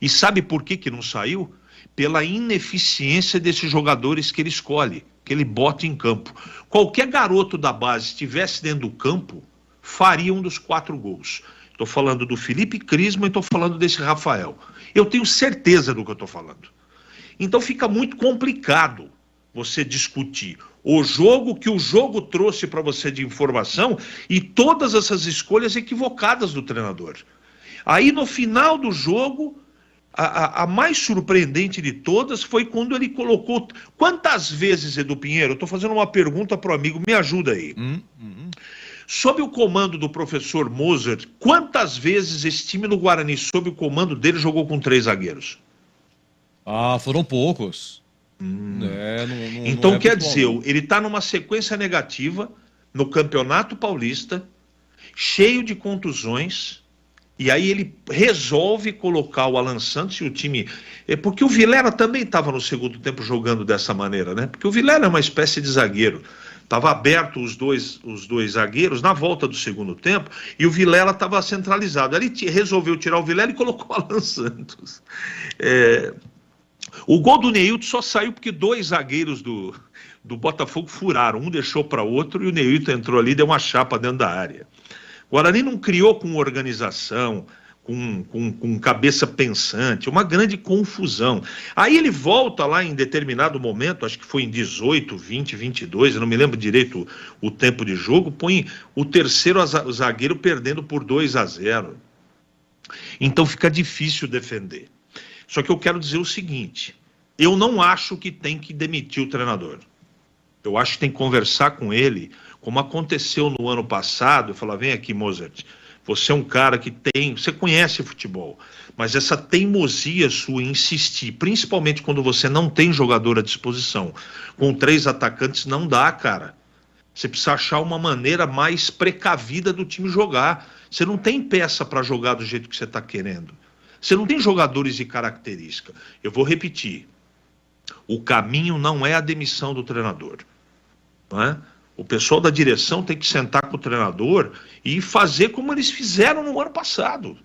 E sabe por que não saiu? Pela ineficiência desses jogadores que ele escolhe, que ele bota em campo. Qualquer garoto da base estivesse dentro do campo, faria um dos 4 gols. Estou falando do Felipe Crisman e estou falando desse Rafael. Eu tenho certeza do que eu estou falando. Então fica muito complicado você discutir o jogo que o jogo trouxe para você de informação e todas essas escolhas equivocadas do treinador. Aí no final do jogo, a mais surpreendente de todas foi quando ele colocou... Quantas vezes, Edu Pinheiro, eu estou fazendo uma pergunta para o amigo, me ajuda aí. Sob o comando do professor Mozart, quantas vezes esse time do Guarani, sob o comando dele, jogou com 3 zagueiros? Ah, foram poucos. Então, quer dizer, ele está numa sequência negativa no Campeonato Paulista, cheio de contusões, e aí ele resolve colocar o Alan Santos e o time... Porque o Vilela também estava no segundo tempo jogando dessa maneira, né? Porque o Vilela é uma espécie de zagueiro. Estava aberto os dois zagueiros na volta do segundo tempo, e o Vilela estava centralizado. Ele resolveu tirar o Vilela e colocou o Alan Santos. O gol do Neilton só saiu porque 2 zagueiros do Botafogo furaram. Um deixou para outro e o Neilton entrou ali e deu uma chapa dentro da área. O Guarani não criou com organização, com cabeça pensante, uma grande confusão. Aí ele volta lá em determinado momento, acho que foi em 18, 20, 22, eu não me lembro direito o tempo de jogo, põe o terceiro zagueiro perdendo por 2-0. Então fica difícil defender. Só que eu quero dizer o seguinte, eu não acho que tem que demitir o treinador. Eu acho que tem que conversar com ele, como aconteceu no ano passado, falar, vem aqui, Mozart, você é um cara que você conhece futebol, mas essa teimosia sua em insistir, principalmente quando você não tem jogador à disposição, com 3 atacantes não dá, cara. Você precisa achar uma maneira mais precavida do time jogar. Você não tem peça para jogar do jeito que você está querendo. Você não tem jogadores de característica. Eu vou repetir. O caminho não é a demissão do treinador. Não é? O pessoal da direção tem que sentar com o treinador e fazer como eles fizeram no ano passado.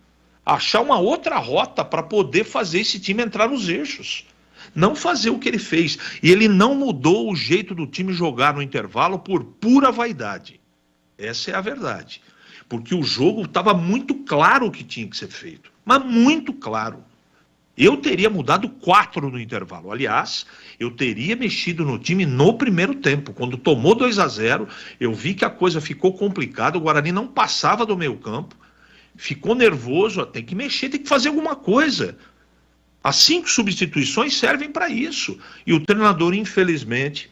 Achar uma outra rota para poder fazer esse time entrar nos eixos. Não fazer o que ele fez. E ele não mudou o jeito do time jogar no intervalo por pura vaidade. Essa é a verdade. Porque o jogo estava muito claro o que tinha que ser feito. Mas muito claro. Eu teria mudado 4 no intervalo. Aliás, eu teria mexido no time no primeiro tempo. Quando tomou 2-0, eu vi que a coisa ficou complicada. O Guarani não passava do meio campo. Ficou nervoso. Tem que mexer, tem que fazer alguma coisa. As 5 substituições servem para isso. E o treinador, infelizmente,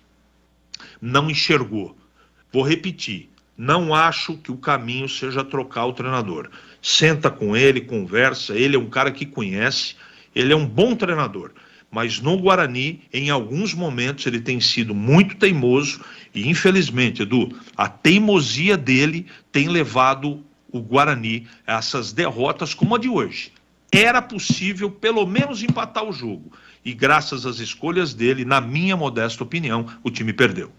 não enxergou. Vou repetir. Não acho que o caminho seja trocar o treinador. Senta com ele, conversa. Ele é um cara que conhece. Ele é um bom treinador. Mas no Guarani, em alguns momentos, ele tem sido muito teimoso. E, infelizmente, Edu, a teimosia dele tem levado o Guarani a essas derrotas como a de hoje. Era possível, pelo menos, empatar o jogo. E graças às escolhas dele, na minha modesta opinião, o time perdeu.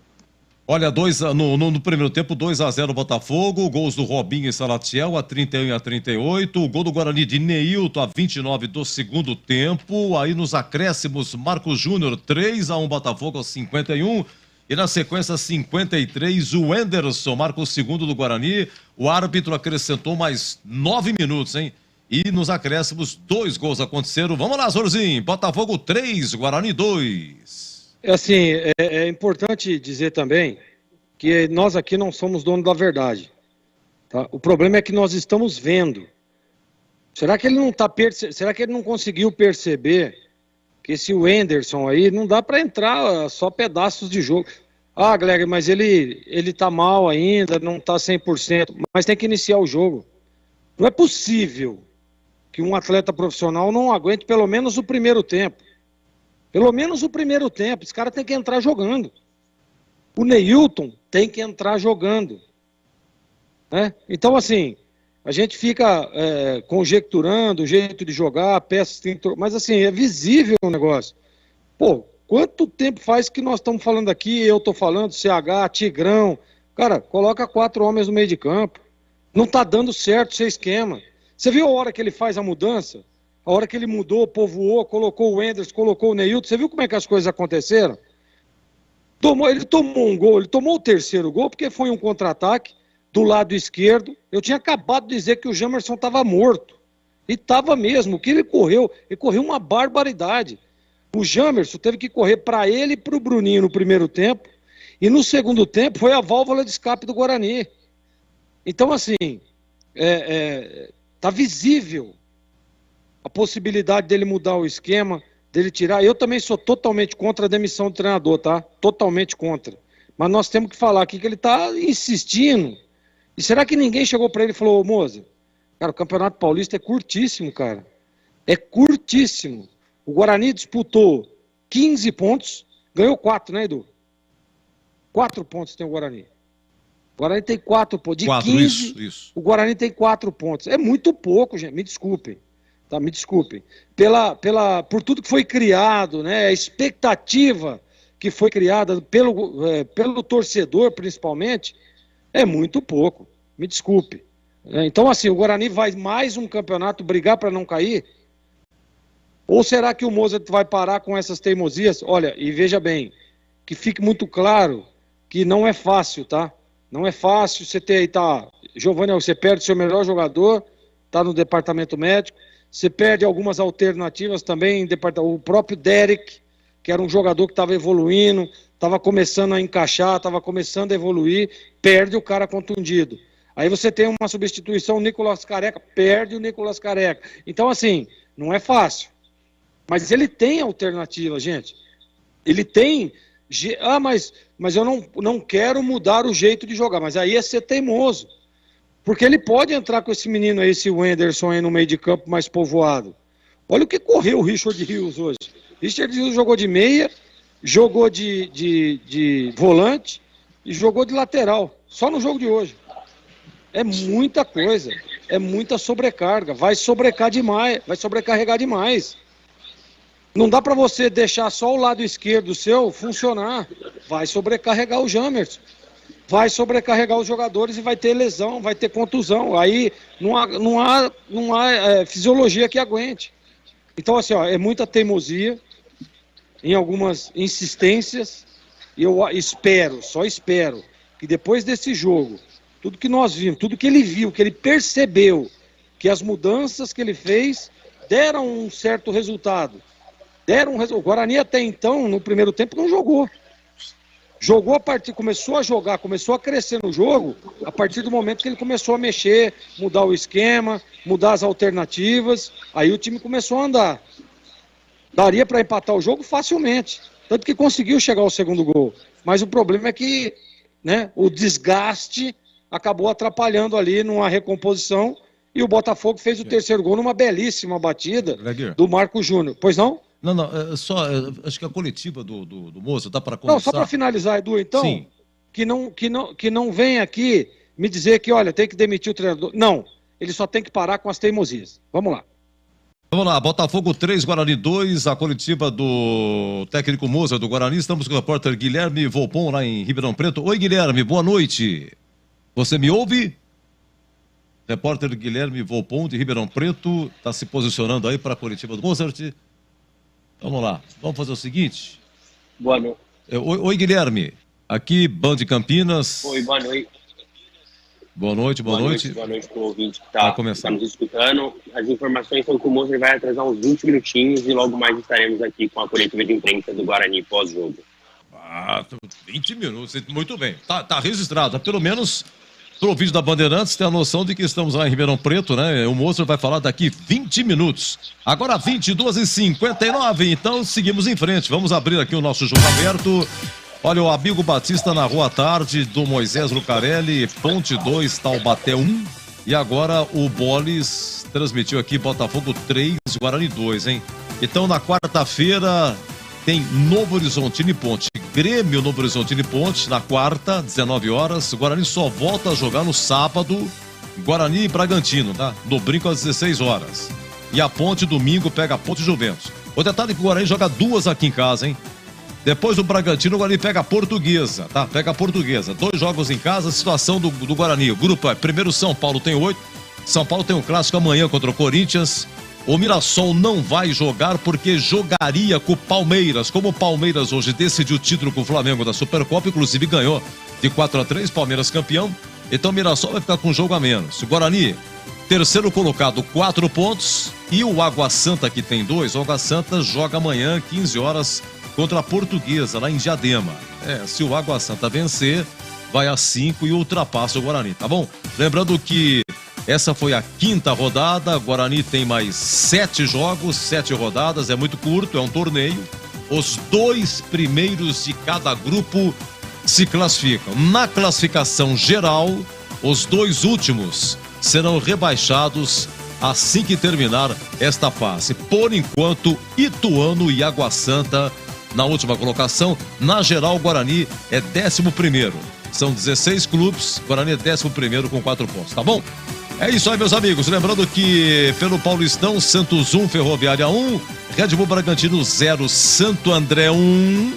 Olha, no primeiro tempo, 2-0 Botafogo, gols do Robinho e Salatiel a 31 e a 38, o gol do Guarani de Neilton a 29 do segundo tempo, aí nos acréscimos, Marcos Júnior 3-1 Botafogo aos 51, e na sequência 53 o Wenderson marca o segundo do Guarani, o árbitro acrescentou mais 9 minutos, hein? E nos acréscimos, 2 gols aconteceram. Vamos lá, Zorzinho, Botafogo 3, Guarani 2. Assim, é importante dizer também que nós aqui não somos donos da verdade. Tá? O problema é que nós estamos vendo. Será que ele não conseguiu perceber que esse Wenderson aí não dá para entrar só pedaços de jogo? Ah, Gleger, mas ele tá mal ainda, não tá 100%, mas tem que iniciar o jogo. Não é possível que um atleta profissional não aguente pelo menos o primeiro tempo. Pelo menos o primeiro tempo. Esse cara tem que entrar jogando. O Neilton tem que entrar jogando. Né? Então, assim, a gente fica conjecturando o jeito de jogar, peças... Mas, assim, é visível o negócio. Pô, quanto tempo faz que nós estamos falando aqui, eu estou falando, CH, Tigrão... Cara, coloca 4 homens no meio de campo. Não tá dando certo esse esquema. Você viu a hora que ele faz a mudança? A hora que ele mudou, povoou, colocou o Wenderson, colocou o Neilton, você viu como é que as coisas aconteceram? Ele tomou um gol, ele tomou o terceiro gol, porque foi um contra-ataque do lado esquerdo. Eu tinha acabado de dizer que o Jamerson estava morto. E estava mesmo. O que ele correu uma barbaridade. O Jamerson teve que correr para ele e para o Bruninho no primeiro tempo. E no segundo tempo foi a válvula de escape do Guarani. Então, assim, tá visível a possibilidade dele mudar o esquema, dele tirar. Eu também sou totalmente contra a demissão do treinador, tá? Totalmente contra. Mas nós temos que falar aqui que ele está insistindo. E será que ninguém chegou para ele e falou, Moza, cara, o Campeonato Paulista é curtíssimo, cara. É curtíssimo. O Guarani disputou 15 pontos, ganhou 4, né, Edu? 4 pontos tem o Guarani. O Guarani tem 4 pontos. De 15, isso. O Guarani tem 4 pontos. É muito pouco, gente. Me desculpem. Tá, me desculpem. Por tudo que foi criado, né? A expectativa que foi criada pelo torcedor, principalmente, é muito pouco. Me desculpe. Então, assim, o Guarani vai mais um campeonato brigar para não cair? Ou será que o Mozart vai parar com essas teimosias? Olha, e veja bem, que fique muito claro que não é fácil, tá? Não é fácil você ter aí, tá? Giovanni, você perde seu melhor jogador, tá no departamento médico, você perde algumas alternativas também, o próprio Derek, que era um jogador que estava evoluindo, estava começando a encaixar, estava começando a evoluir, perde o cara contundido. Aí você tem uma substituição, o Nicolas Careca, perde o Nicolas Careca. Então, assim, não é fácil. Mas ele tem alternativa, gente. Ele tem... Ah, mas eu não quero mudar o jeito de jogar. Mas aí é ser teimoso. Porque ele pode entrar com esse menino aí, esse Wenderson aí no meio de campo mais povoado. Olha o que correu o Richard Rios hoje. Richard Rios jogou de meia, jogou de volante e jogou de lateral. Só no jogo de hoje. É muita coisa. É muita sobrecarga. Vai sobrecarregar demais. Não dá para você deixar só o lado esquerdo seu funcionar. Vai sobrecarregar o Jamerson. Vai sobrecarregar os jogadores e vai ter lesão, vai ter contusão. Aí não há fisiologia que aguente. Então, assim, é muita teimosia em algumas insistências. E eu só espero que depois desse jogo, tudo que nós vimos, tudo que ele viu, que ele percebeu, que as mudanças que ele fez deram um certo resultado. O Guarani até então, no primeiro tempo, não jogou. Jogou a partir, começou a jogar, começou a crescer no jogo, a partir do momento que ele começou a mexer, mudar o esquema, mudar as alternativas, aí o time começou a andar. Daria para empatar o jogo facilmente, tanto que conseguiu chegar ao segundo gol. Mas o problema é que, né, o desgaste acabou atrapalhando ali numa recomposição e o Botafogo fez o terceiro gol numa belíssima batida do Marcos Júnior. Pois não? Não, acho que a coletiva do Moça dá para conversar. Não, só para finalizar, Edu, então, sim, que não vem aqui me dizer que, olha, tem que demitir o treinador. Não, ele só tem que parar com as teimosias. Vamos lá. Vamos lá, Botafogo 3, Guarani 2, a coletiva do técnico Moza do Guarani. Estamos com o repórter Guilherme Volpon lá em Ribeirão Preto. Oi, Guilherme, boa noite. Você me ouve? Repórter Guilherme Volpon de Ribeirão Preto está se posicionando aí para a coletiva do Mozart. Vamos lá, vamos fazer o seguinte. Boa noite. Oi, Guilherme. Aqui, Band de Campinas. Oi, boa noite. Boa noite. Boa noite para o ouvinte que está nos escutando. As informações são que o Mozart vai atrasar uns 20 minutinhos e logo mais estaremos aqui com a coletiva de imprensa do Guarani pós-jogo. 20 minutos, muito bem. Tá registrado, pelo menos pro vídeo da Bandeirantes tem a noção de que estamos lá em Ribeirão Preto, né? O Mozart vai falar daqui 20 minutos. Agora 22h59, então seguimos em frente. Vamos abrir aqui o nosso jogo aberto. Olha, o Amigo Batista narrou à tarde do Moisés Lucarelli, Ponte 2, Taubaté 1. E agora o Bolis transmitiu aqui Botafogo 3, Guarani 2, hein? Então na quarta-feira tem Novo Horizontino e Ponte. Grêmio Novo Horizontino e Ponte na quarta, 19 horas. O Guarani só volta a jogar no sábado, Guarani e Bragantino, tá? No Brinco às 16 horas. E a Ponte domingo pega a Ponte Juventus. O detalhe é que o Guarani joga 2 aqui em casa, hein? Depois do Bragantino, o Guarani pega a Portuguesa, tá? Pega a Portuguesa. 2 jogos em casa, a situação do Guarani. O grupo é, primeiro São Paulo tem 8. São Paulo tem um clássico amanhã contra o Corinthians. O Mirassol não vai jogar porque jogaria com o Palmeiras. Como o Palmeiras hoje decidiu o título com o Flamengo da Supercopa, inclusive ganhou de 4-3, Palmeiras campeão. Então o Mirassol vai ficar com um jogo a menos. O Guarani, terceiro colocado, 4 pontos. E o Água Santa, que tem 2. O Água Santa joga amanhã, 15 horas, contra a Portuguesa, lá em Diadema. Se o Água Santa vencer, vai a 5 e ultrapassa o Guarani, tá bom? Lembrando que essa foi a 5ª rodada, o Guarani tem mais 7 jogos, 7 rodadas, é muito curto, é um torneio. Os 2 primeiros de cada grupo se classificam. Na classificação geral, os 2 últimos serão rebaixados assim que terminar esta fase. Por enquanto, Ituano e Água Santa na última colocação. Na geral, o Guarani é 11º. São 16 clubes, o Guarani é 11º com 4 pontos, tá bom? É isso aí, meus amigos. Lembrando que pelo Paulistão, Santos 1, Ferroviária 1, Red Bull Bragantino 0, Santo André 1,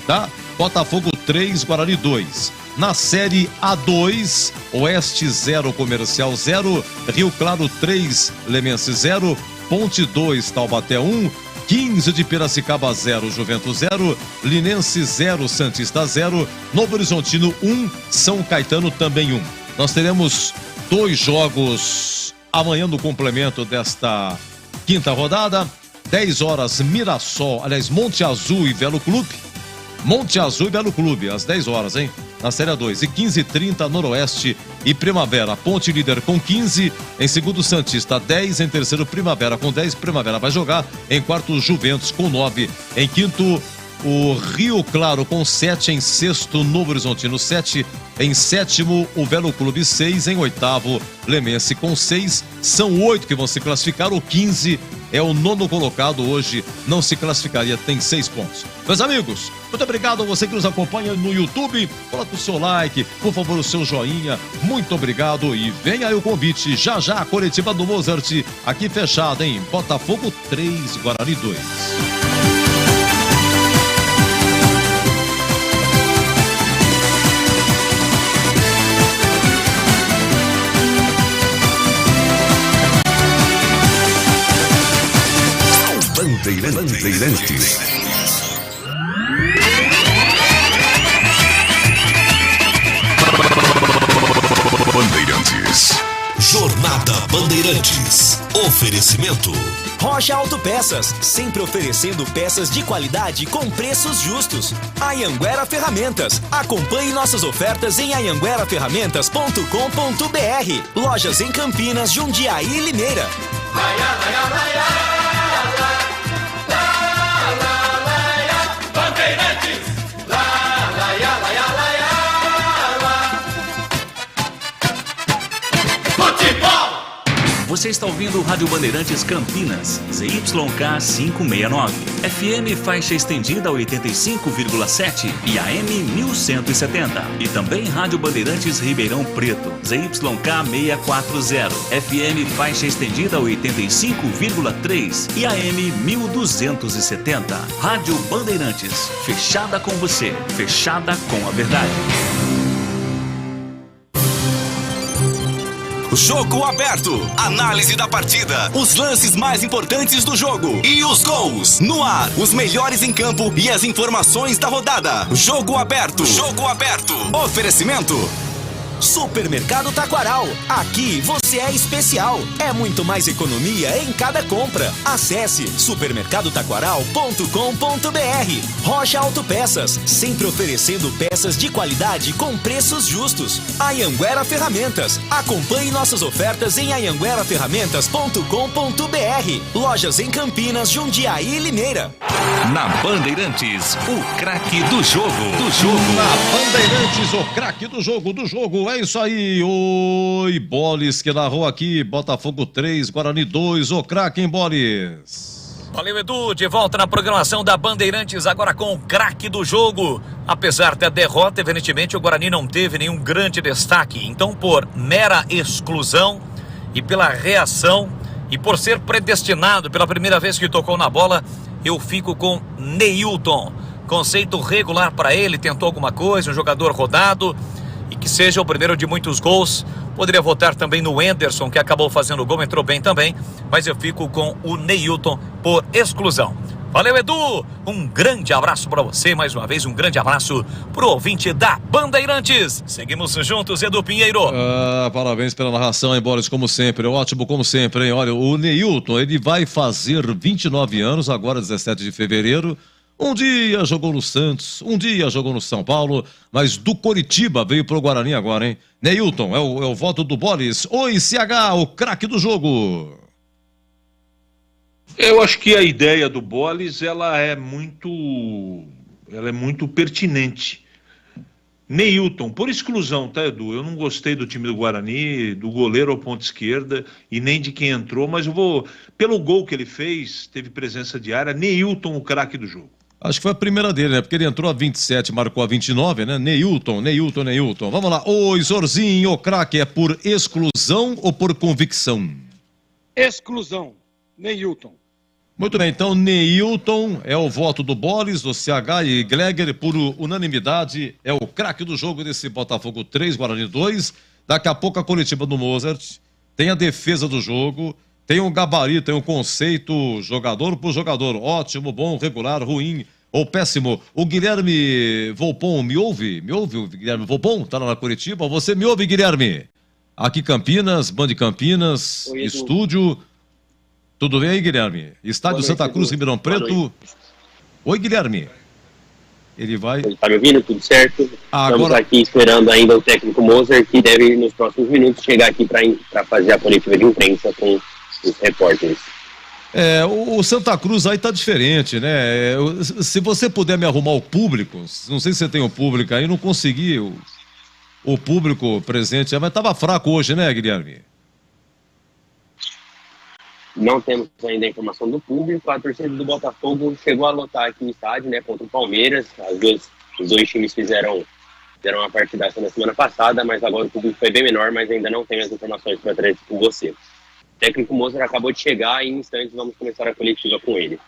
tá? Botafogo 3, Guarani 2. Na Série A2, Oeste 0, Comercial 0, Rio Claro 3, Lemense 0, Ponte 2, Taubaté 1, 15 de Piracicaba 0, Juventus 0, Linense 0, Santista 0, Novo Horizontino 1, São Caetano também 1. Nós teremos 2 jogos amanhã no complemento desta 5ª rodada. 10 horas Mirassol, aliás, Monte Azul e Belo Clube. Monte Azul e Belo Clube, às 10 horas, hein? Na Série A2. E 15h30, Noroeste e Primavera. Ponte líder com 15. Em segundo, Santista 10. Em terceiro, Primavera com 10. Primavera vai jogar. Em quarto, Juventus com 9. Em quinto, o Rio Claro com 7. Em sexto, Novo Horizontino 7. Em sétimo, o Belo Clube 6. Em oitavo, Lemense com 6. São 8 que vão se classificar. O 15 é o 9º colocado. Hoje não se classificaria, tem 6 pontos. Meus amigos, muito obrigado a você que nos acompanha no YouTube. Coloque o seu like, por favor, o seu joinha. Muito obrigado e vem aí o convite. Já já a coletiva do Mozart, aqui fechada em Botafogo 3, Guarani 2. Bandeirantes. Bandeirantes. Jornada Bandeirantes. Oferecimento. Rocha Autopeças, sempre oferecendo peças de qualidade com preços justos. Anhanguera Ferramentas. Acompanhe nossas ofertas em anhangueraferramentas.com.br. Lojas em Campinas, Jundiaí e Limeira. Você Você está ouvindo Rádio Bandeirantes Campinas, ZYK 569, FM faixa estendida 85,7 e AM 1170. E também Rádio Bandeirantes Ribeirão Preto, ZYK 640, FM faixa estendida 85,3 e AM 1270. Rádio Bandeirantes, fechada com você, fechada com a verdade. Jogo aberto, análise da partida, os lances mais importantes do jogo e os gols. No ar, os melhores em campo e as informações da rodada. Jogo aberto. Oferecimento Supermercado Taquaral. Aqui você é especial. É muito mais economia em cada compra. Acesse supermercadotaquaral.com.br. Rocha Autopeças, sempre oferecendo peças de qualidade com preços justos. Anhanguera Ferramentas. Acompanhe nossas ofertas em anhangueraferramentas.com.br. Lojas em Campinas, Jundiaí e Limeira. Na Bandeirantes, o craque do jogo. Na Bandeirantes, o craque do jogo. É isso aí. Oi, Boles, que narrou aqui. Botafogo 3, Guarani 2. O craque, hein, Boles? Valeu, Edu. De volta na programação da Bandeirantes, agora com o craque do jogo. Apesar da derrota, evidentemente, o Guarani não teve nenhum grande destaque. Então, por mera exclusão e pela reação e por ser predestinado pela primeira vez que tocou na bola, eu fico com Neilton. Conceito regular para ele, tentou alguma coisa, um jogador rodado, e que seja o primeiro de muitos gols. Poderia votar também no Anderson, que acabou fazendo o gol, entrou bem também, mas eu fico com o Neilton por exclusão. Valeu, Edu, um grande abraço para você, mais uma vez um grande abraço pro ouvinte da Bandeirantes. Seguimos juntos, Edu Pinheiro. Parabéns pela narração, hein, Boris, como sempre, ótimo como sempre, hein? Olha, o Neilton, ele vai fazer 29 anos, agora 17 de fevereiro, um dia jogou no Santos, um dia jogou no São Paulo, mas do Coritiba veio pro Guarani agora, hein? Neilton, é o voto do Boris. Oi, CH, o craque do jogo. Eu acho que a ideia do Bolis, ela é muito pertinente. Neilton, por exclusão, tá, Edu? Eu não gostei do time do Guarani, do goleiro ao ponta esquerda e nem de quem entrou, mas eu vou, pelo gol que ele fez, teve presença de área, Neilton, o craque do jogo. Acho que foi a primeira dele, né? Porque ele entrou a 27, marcou a 29, né? Neilton. Vamos lá. Oi, Zorzinho, o craque é por exclusão ou por convicção? Exclusão, Neilton. Muito bem, então Neilton é o voto do Bolis, do CH e Gleger, por unanimidade, é o craque do jogo desse Botafogo 3, Guarani 2. Daqui a pouco a coletiva do Mozart, tem a defesa do jogo, tem um gabarito, tem um conceito, jogador por jogador, ótimo, bom, regular, ruim ou péssimo. O Guilherme Volpon me ouve? Me ouve o Guilherme Volpon? Tá lá na Curitiba? Você me ouve, Guilherme? Aqui Campinas, Band Campinas, oi, estúdio. Tudo bem aí, Guilherme? Estádio Santa Cruz, Ribeirão Preto. Oi, Guilherme. Ele vai... Tá me ouvindo? Tudo certo? Agora... Estamos aqui esperando ainda o técnico Mozart, que deve, nos próximos minutos, chegar aqui para fazer a coletiva de imprensa com os repórteres. O Santa Cruz aí tá diferente, né? Se você puder me arrumar o público, não sei se você tem o público aí, não consegui o público presente, mas tava fraco hoje, né, Guilherme? Não temos ainda a informação do público. A torcida do Botafogo chegou a lotar aqui no estádio, né, contra o Palmeiras. Os dois times fizeram uma partidação na semana passada, mas agora o público foi bem menor, mas ainda não tenho as informações para trazer com você. O técnico Mozart acabou de chegar e em instantes vamos começar a coletiva com ele.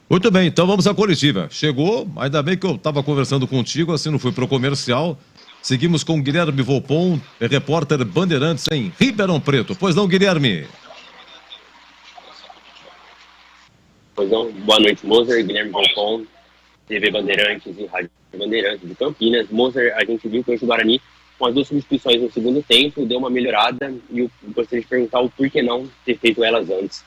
Muito bem, então vamos à coletiva. Chegou, ainda bem que eu estava conversando contigo, assim não fui pro comercial. Seguimos com Guilherme Volpon, repórter Bandeirantes em Ribeirão Preto. Pois não, Guilherme? Pois não, boa noite, Mozart, Guilherme Volpon, TV Bandeirantes e Rádio Bandeirantes de Campinas. Mozart, a gente viu que hoje o Guarani, com as duas substituições no segundo tempo, deu uma melhorada e eu gostaria de perguntar o porquê não ter feito elas antes.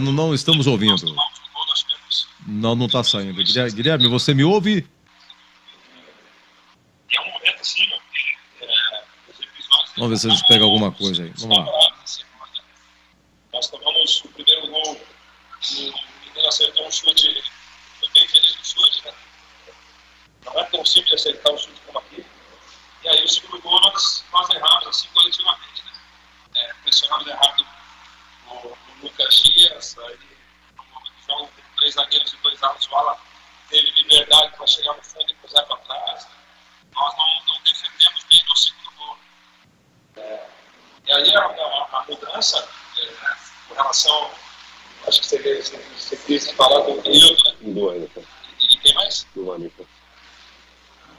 Não estamos ouvindo. Não está saindo. Guilherme, você me ouve? Vamos ver se a gente pega alguma coisa aí. Vamos lá. Nós tomamos acertou um chute, foi bem feliz no chute, né? Não é tão simples acertar um chute como aqui. E aí o segundo gol nós erramos assim coletivamente, né? Pressionamos errado o Lucas Dias, aí no jogo com 3 zagueiros e 2 alas, o Ala teve liberdade para chegar no fundo e cruzar para trás. Nós não defendemos bem no segundo gol. E aí a mudança, com relação, acho que você quis falar do período, né? Do Anderson. E quem mais? Do Anderson.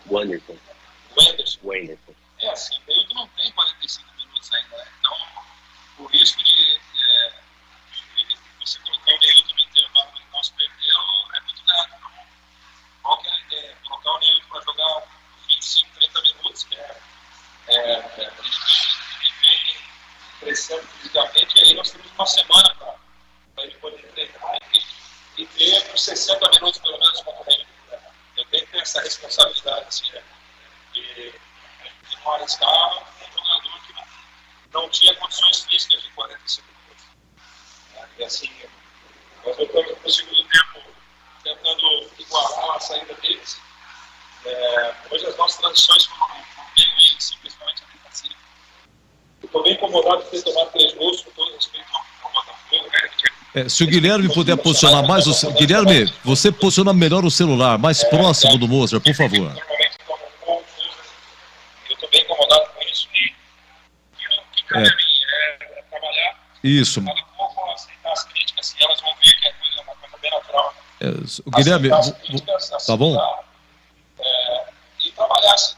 O Anderson. O Anderson. É assim, o período não tem 45 minutos ainda, né? Então, o risco de você colocar o Neilton no intervalo e nós perder é muito grande. Então, qual que é a ideia? Colocar o Neilton para jogar 25, 30 minutos, que ele vem crescendo fisicamente, e aí nós temos uma semana para ele poder treinar e ter por 60 minutos pelo menos contra o Red Bull. Eu tenho que ter essa responsabilidade assim, de não arriscar um jogador que não tinha condições físicas de 45 minutos. E assim, nós voltamos para o segundo tempo tentando igualar a saída deles. Hoje as nossas transições foram bem ruins, simplesmente a defensiva. Estou bem incomodado de ter tomado 3 gols, com todo respeito ao Botafogo, né? Se o Guilherme puder posicionar mais o celular. Guilherme, você posiciona melhor o celular, mais próximo do Mozart, por favor. Eu estou bem incomodado com isso e o que cabe a mim é trabalhar. Isso. Cada pouco aceitar as críticas, assim, elas vão ver que é uma coisa bem natural. O Guilherme, tá bom? E trabalhar assim.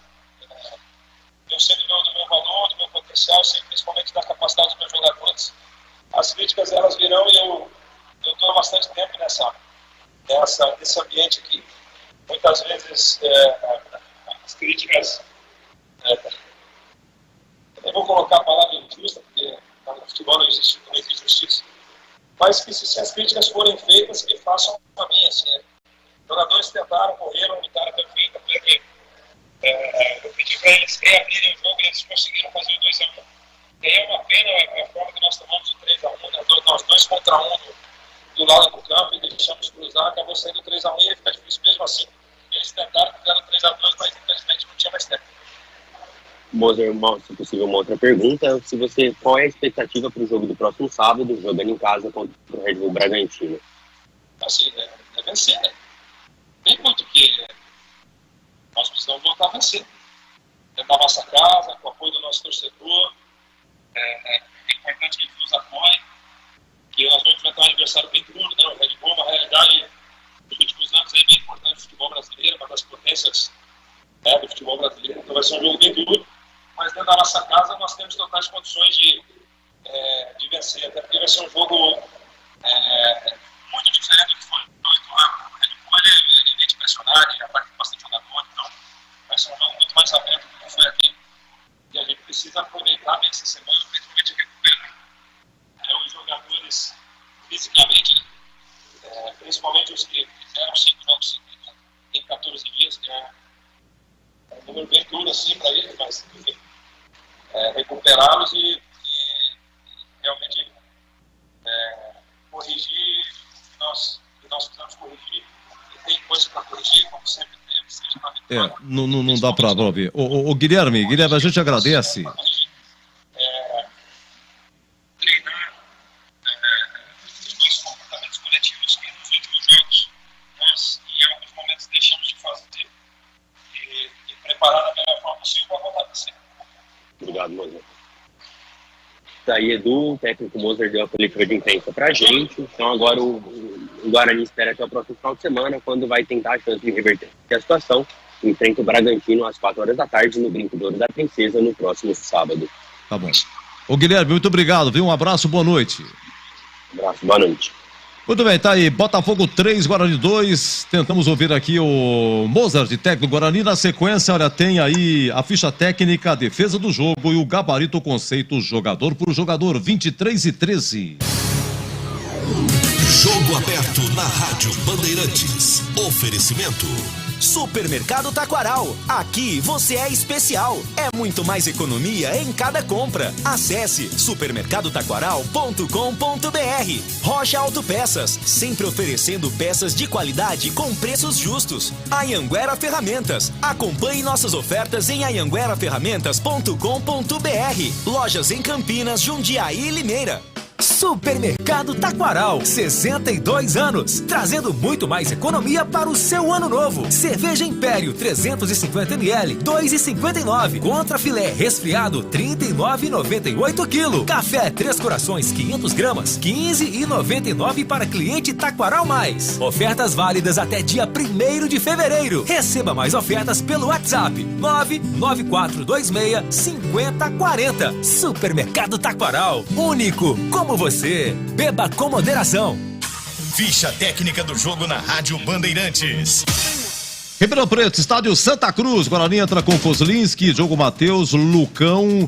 Eu sei do meu valor, do meu potencial, sei principalmente da capacidade dos meus jogadores. As críticas elas virão e eu estou há bastante tempo nesse ambiente aqui. Muitas vezes as críticas, eu vou colocar a palavra injusta, porque no futebol não existe justiça, mas que se as críticas forem feitas, que façam a mim. Assim, jogadores tentaram, correram, lutaram até o fim, até que eu pedi para eles reabrirem o jogo e eles conseguiram fazer o 2-1. E aí é uma pena a forma que nós tomamos o 3-1, né? Nós 2 contra 1 do lado do campo e deixamos cruzar, acabou saindo 3-1 e fica difícil mesmo assim. Eles tentaram, fizeram 3-2, mas infelizmente não tinha mais tempo. Mozart, se possível, uma outra pergunta. Qual é a expectativa para o jogo do próximo sábado, jogando em casa contra o Red Bull Bragantino? Assim, é vencer, né? Tem muito que nós precisamos voltar a vencer. Dentro da nossa casa, com o apoio do nosso torcedor. É importante que eles nos apoiem, que nós vamos enfrentar um adversário bem duro, né? O Red Bull é uma realidade dos últimos anos aí bem importante do futebol brasileiro, uma das potências do futebol brasileiro. Então vai ser um jogo bem duro, mas dentro da nossa casa nós temos totais condições de vencer, até porque vai ser um jogo muito diferente do que foi no 8 anos. O Red Bull ele vem de pressionar, ele já participa bastante jogador, então vai ser um jogo muito mais aberto do que foi aqui. E a gente precisa aproveitar bem essa semana, principalmente recuperar os jogadores fisicamente, principalmente os que fizeram 5 jogos seguidos em 14 dias, que é um número bem duro assim para eles, mas enfim, recuperá-los e realmente corrigir o que nós precisamos corrigir. E tem coisa para corrigir, como sempre temos, seja na vitória. Não dá para ouvir. O Guilherme, a gente agradece. Treinar os nossos comportamentos coletivos que nos últimos jogos nós, em alguns momentos, deixamos de fazer e preparar da melhor forma possível para voltar a ser. Obrigado, Mozart. Daí, Edu, o técnico Mozart deu a coletiva de imprensa pra gente. Então agora o Guarani espera até o próximo final de semana, quando vai tentar a chance de reverter a situação. Enfrenta o Bragantino às 4 horas da tarde no Brinco de Ouro da Princesa no próximo sábado. Tá bom. Ô Guilherme, muito obrigado, viu? Um abraço, boa noite. Um abraço, boa noite. Muito bem, tá aí, Botafogo 3, Guarani 2, tentamos ouvir aqui o Mozart, técnico do Guarani. Na sequência, olha, tem aí a ficha técnica, a defesa do jogo e o gabarito, conceito jogador por jogador, 23-13. Jogo aberto na Rádio Bandeirantes. Oferecimento Supermercado Taquaral. Aqui você é especial. É muito mais economia em cada compra. Acesse supermercadotaquaral.com.br. Rocha Autopeças, sempre oferecendo peças de qualidade com preços justos. Anhanguera Ferramentas. Acompanhe nossas ofertas em anhangueraferramentas.com.br. Lojas em Campinas, Jundiaí e Limeira. Supermercado Taquaral, 62 anos, trazendo muito mais economia para o seu ano novo. Cerveja Império 350ml, 2,59. Contra filé resfriado, 39,98 kg. Café Três Corações 500 gramas, 15,99 para cliente Taquaral Mais. Ofertas válidas até dia 1º de fevereiro. Receba mais ofertas pelo WhatsApp 99426-5040. Supermercado Taquaral, único como você. Beba com moderação. Ficha técnica do jogo na Rádio Bandeirantes. Ribeirão Preto, estádio Santa Cruz. Guarani entra com Kozlinski, Diogo Matheus, Lucão,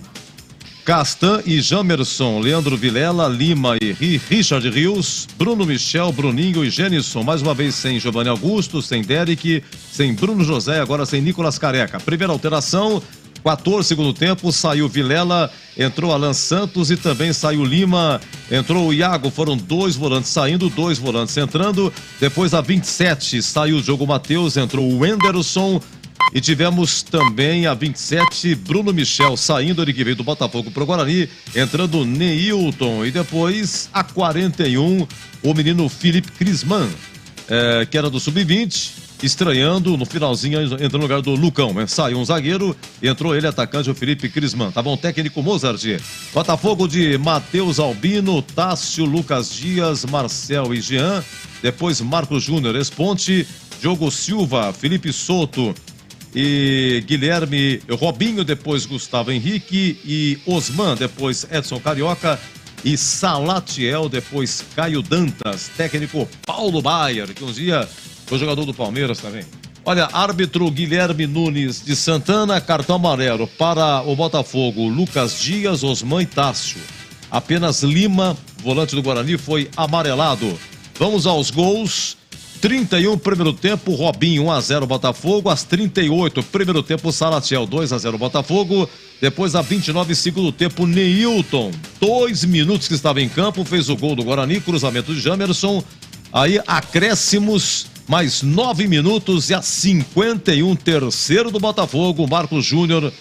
Castan e Jamerson, Leandro Vilela, Lima e Richard Rios, Bruno Michel, Bruninho e Genison. Mais uma vez sem Giovanni Augusto, sem Derek, sem Bruno José, agora sem Nicolas Careca. Primeira alteração, 14 segundo tempo, saiu Vilela, entrou Alan Santos e também saiu Lima, entrou o Iago, foram 2 volantes saindo, 2 volantes entrando. Depois a 27 saiu o Diogo Matheus, entrou o Wenderson e tivemos também a 27 Bruno Michel saindo, ele que veio do Botafogo pro Guarani, entrando Neilton e depois a 41 o menino Felipe Crisman, que era do Sub-20. Estranhando, no finalzinho, entrou no lugar do Lucão, né? Saiu um zagueiro, entrou ele, atacante, o Felipe Crisman. Tá bom, técnico Mozart. Botafogo de Matheus Albino, Tássio, Lucas Dias, Marcel e Jean. Depois Marcos Júnior, Esponte, Diogo Silva, Felipe Souto e Guilherme Robinho. Depois Gustavo Henrique e Osman. Depois Edson Carioca e Salatiel. Depois Caio Dantas. Técnico Paulo Baier, que um dia... o jogador do Palmeiras também. Olha, árbitro Guilherme Nunes de Santana, cartão amarelo para o Botafogo, Lucas Dias, Osman e Tássio. Apenas Lima, volante do Guarani, foi amarelado. Vamos aos gols. 31 primeiro tempo, Robinho 1-0 Botafogo. Às 38 primeiro tempo, Salatiel 2-0 Botafogo. Depois a 29 segundo tempo, Neilton, 2 minutos que estava em campo, fez o gol do Guarani, cruzamento de Jamerson. Aí acréscimos, mais 9 minutos e a 51 terceiro do Botafogo, Marcos Júnior,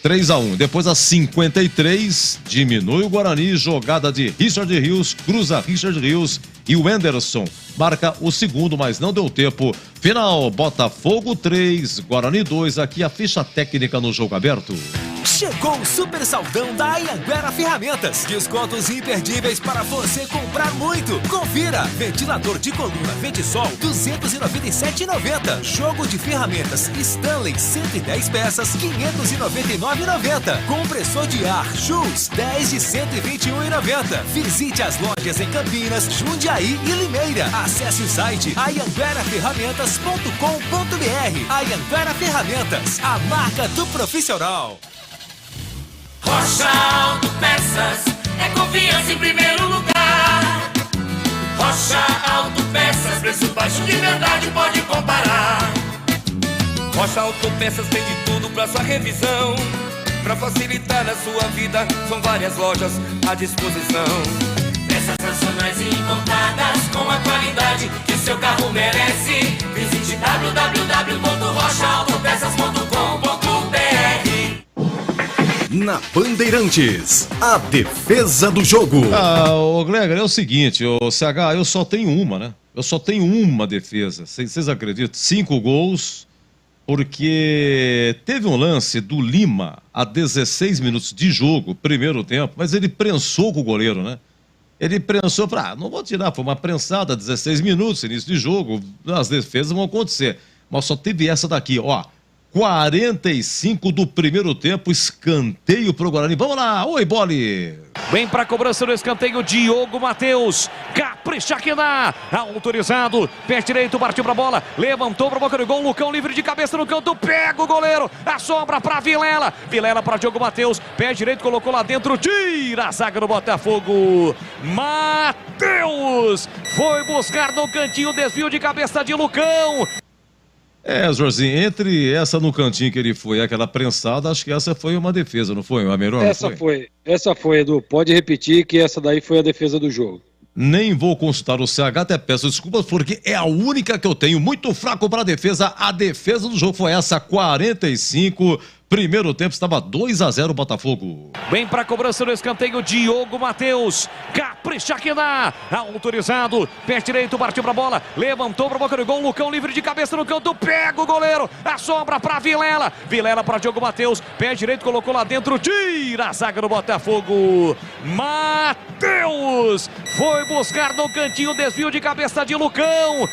3-1. Depois a 53, diminui o Guarani, jogada de Richard Rios, cruza Richard Rios e o Wenderson marca o segundo, mas não deu tempo. Final, Botafogo 3, Guarani 2, aqui a ficha técnica no jogo aberto. Chegou o super saldão da Anhanguera Ferramentas. Descontos imperdíveis para você comprar muito. Confira. Ventilador de coluna Ventisol, R$ 297,90. Jogo de ferramentas Stanley, 110 peças, R$ 599,90. Compressor de ar Schultz, 10 de R$ 121,90. Visite as lojas em Campinas, Jundiaí e Limeira. Acesse o site anhangueraferramentas.com.br. Anhanguera Ferramentas, a marca do profissional. Rocha Autopeças é confiança em primeiro lugar. Rocha Autopeças, preço baixo de verdade, pode comparar. Rocha Autopeças tem de tudo pra sua revisão. Pra facilitar a sua vida, são várias lojas à disposição. Peças nacionais e importadas com a qualidade que seu carro merece. Visite www.rochaautopeças.com.br. Na Bandeirantes, a defesa do jogo. Ô Gleger, é o seguinte, ô CH, eu só tenho uma, né? Eu só tenho uma defesa. Vocês acreditam? 5 gols, porque teve um lance do Lima a 16 minutos de jogo, primeiro tempo, mas ele prensou com o goleiro, né? Ele prensou para, não vou tirar, foi uma prensada, 16 minutos, início de jogo, as defesas vão acontecer. Mas só teve essa daqui, ó. 45 do primeiro tempo, escanteio pro Guarani. Vamos lá, oi, Boli! Vem pra cobrança do escanteio, Diogo Matheus. Capricha que dá. Autorizado. Pé direito, partiu pra bola. Levantou pra boca do gol. Lucão livre de cabeça no canto. Pega o goleiro. A sobra pra Vilela. Vilela pra Diogo Matheus. Pé direito, colocou lá dentro. Tira a zaga do Botafogo. Matheus foi buscar no cantinho. Desvio de cabeça de Lucão. Jorginho, entre essa no cantinho que ele foi e aquela prensada, acho que essa foi uma defesa, não foi, Amerão? Essa foi, Edu. Pode repetir que essa daí foi a defesa do jogo. Nem vou consultar o CH, até peço desculpas, porque é a única que eu tenho muito fraco para a defesa. A defesa do jogo foi essa, 45. Primeiro tempo estava 2-0 Botafogo. Vem para a cobrança do escanteio, Diogo Matheus. Capricha que dá. Autorizado. Pé direito, partiu para a bola. Levantou para a boca do gol. Lucão livre de cabeça no canto. Pega o goleiro. A sobra para Vilela. Vilela para Diogo Matheus. Pé direito, colocou lá dentro. Tira a zaga do Botafogo. Matheus foi buscar no cantinho. Desvio de cabeça de Lucão.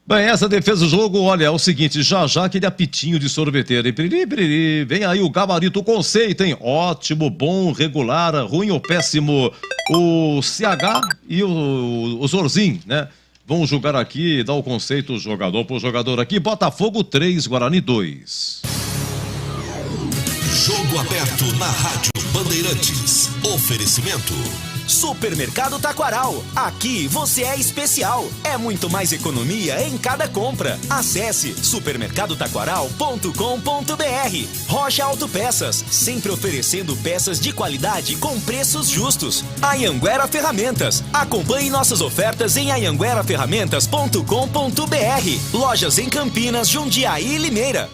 Bem, essa defesa do jogo, olha, é o seguinte, já aquele apitinho de sorveteiro, hein? Piriri, vem aí o gabarito, o conceito, hein? Ótimo, bom, regular, ruim ou péssimo, o CH e o Zorzin, né? Vão jogar aqui, dar o conceito jogador por jogador aqui, Botafogo 3, Guarani 2. Jogo aberto na Rádio Bandeirantes. Oferecimento Supermercado Taquaral. Aqui você é especial. É muito mais economia em cada compra. Acesse supermercadotaquaral.com.br. Rocha Autopeças, sempre oferecendo peças de qualidade com preços justos. Anhanguera Ferramentas. Acompanhe nossas ofertas em anhangueraferramentas.com.br. Lojas em Campinas, Jundiaí e Limeira.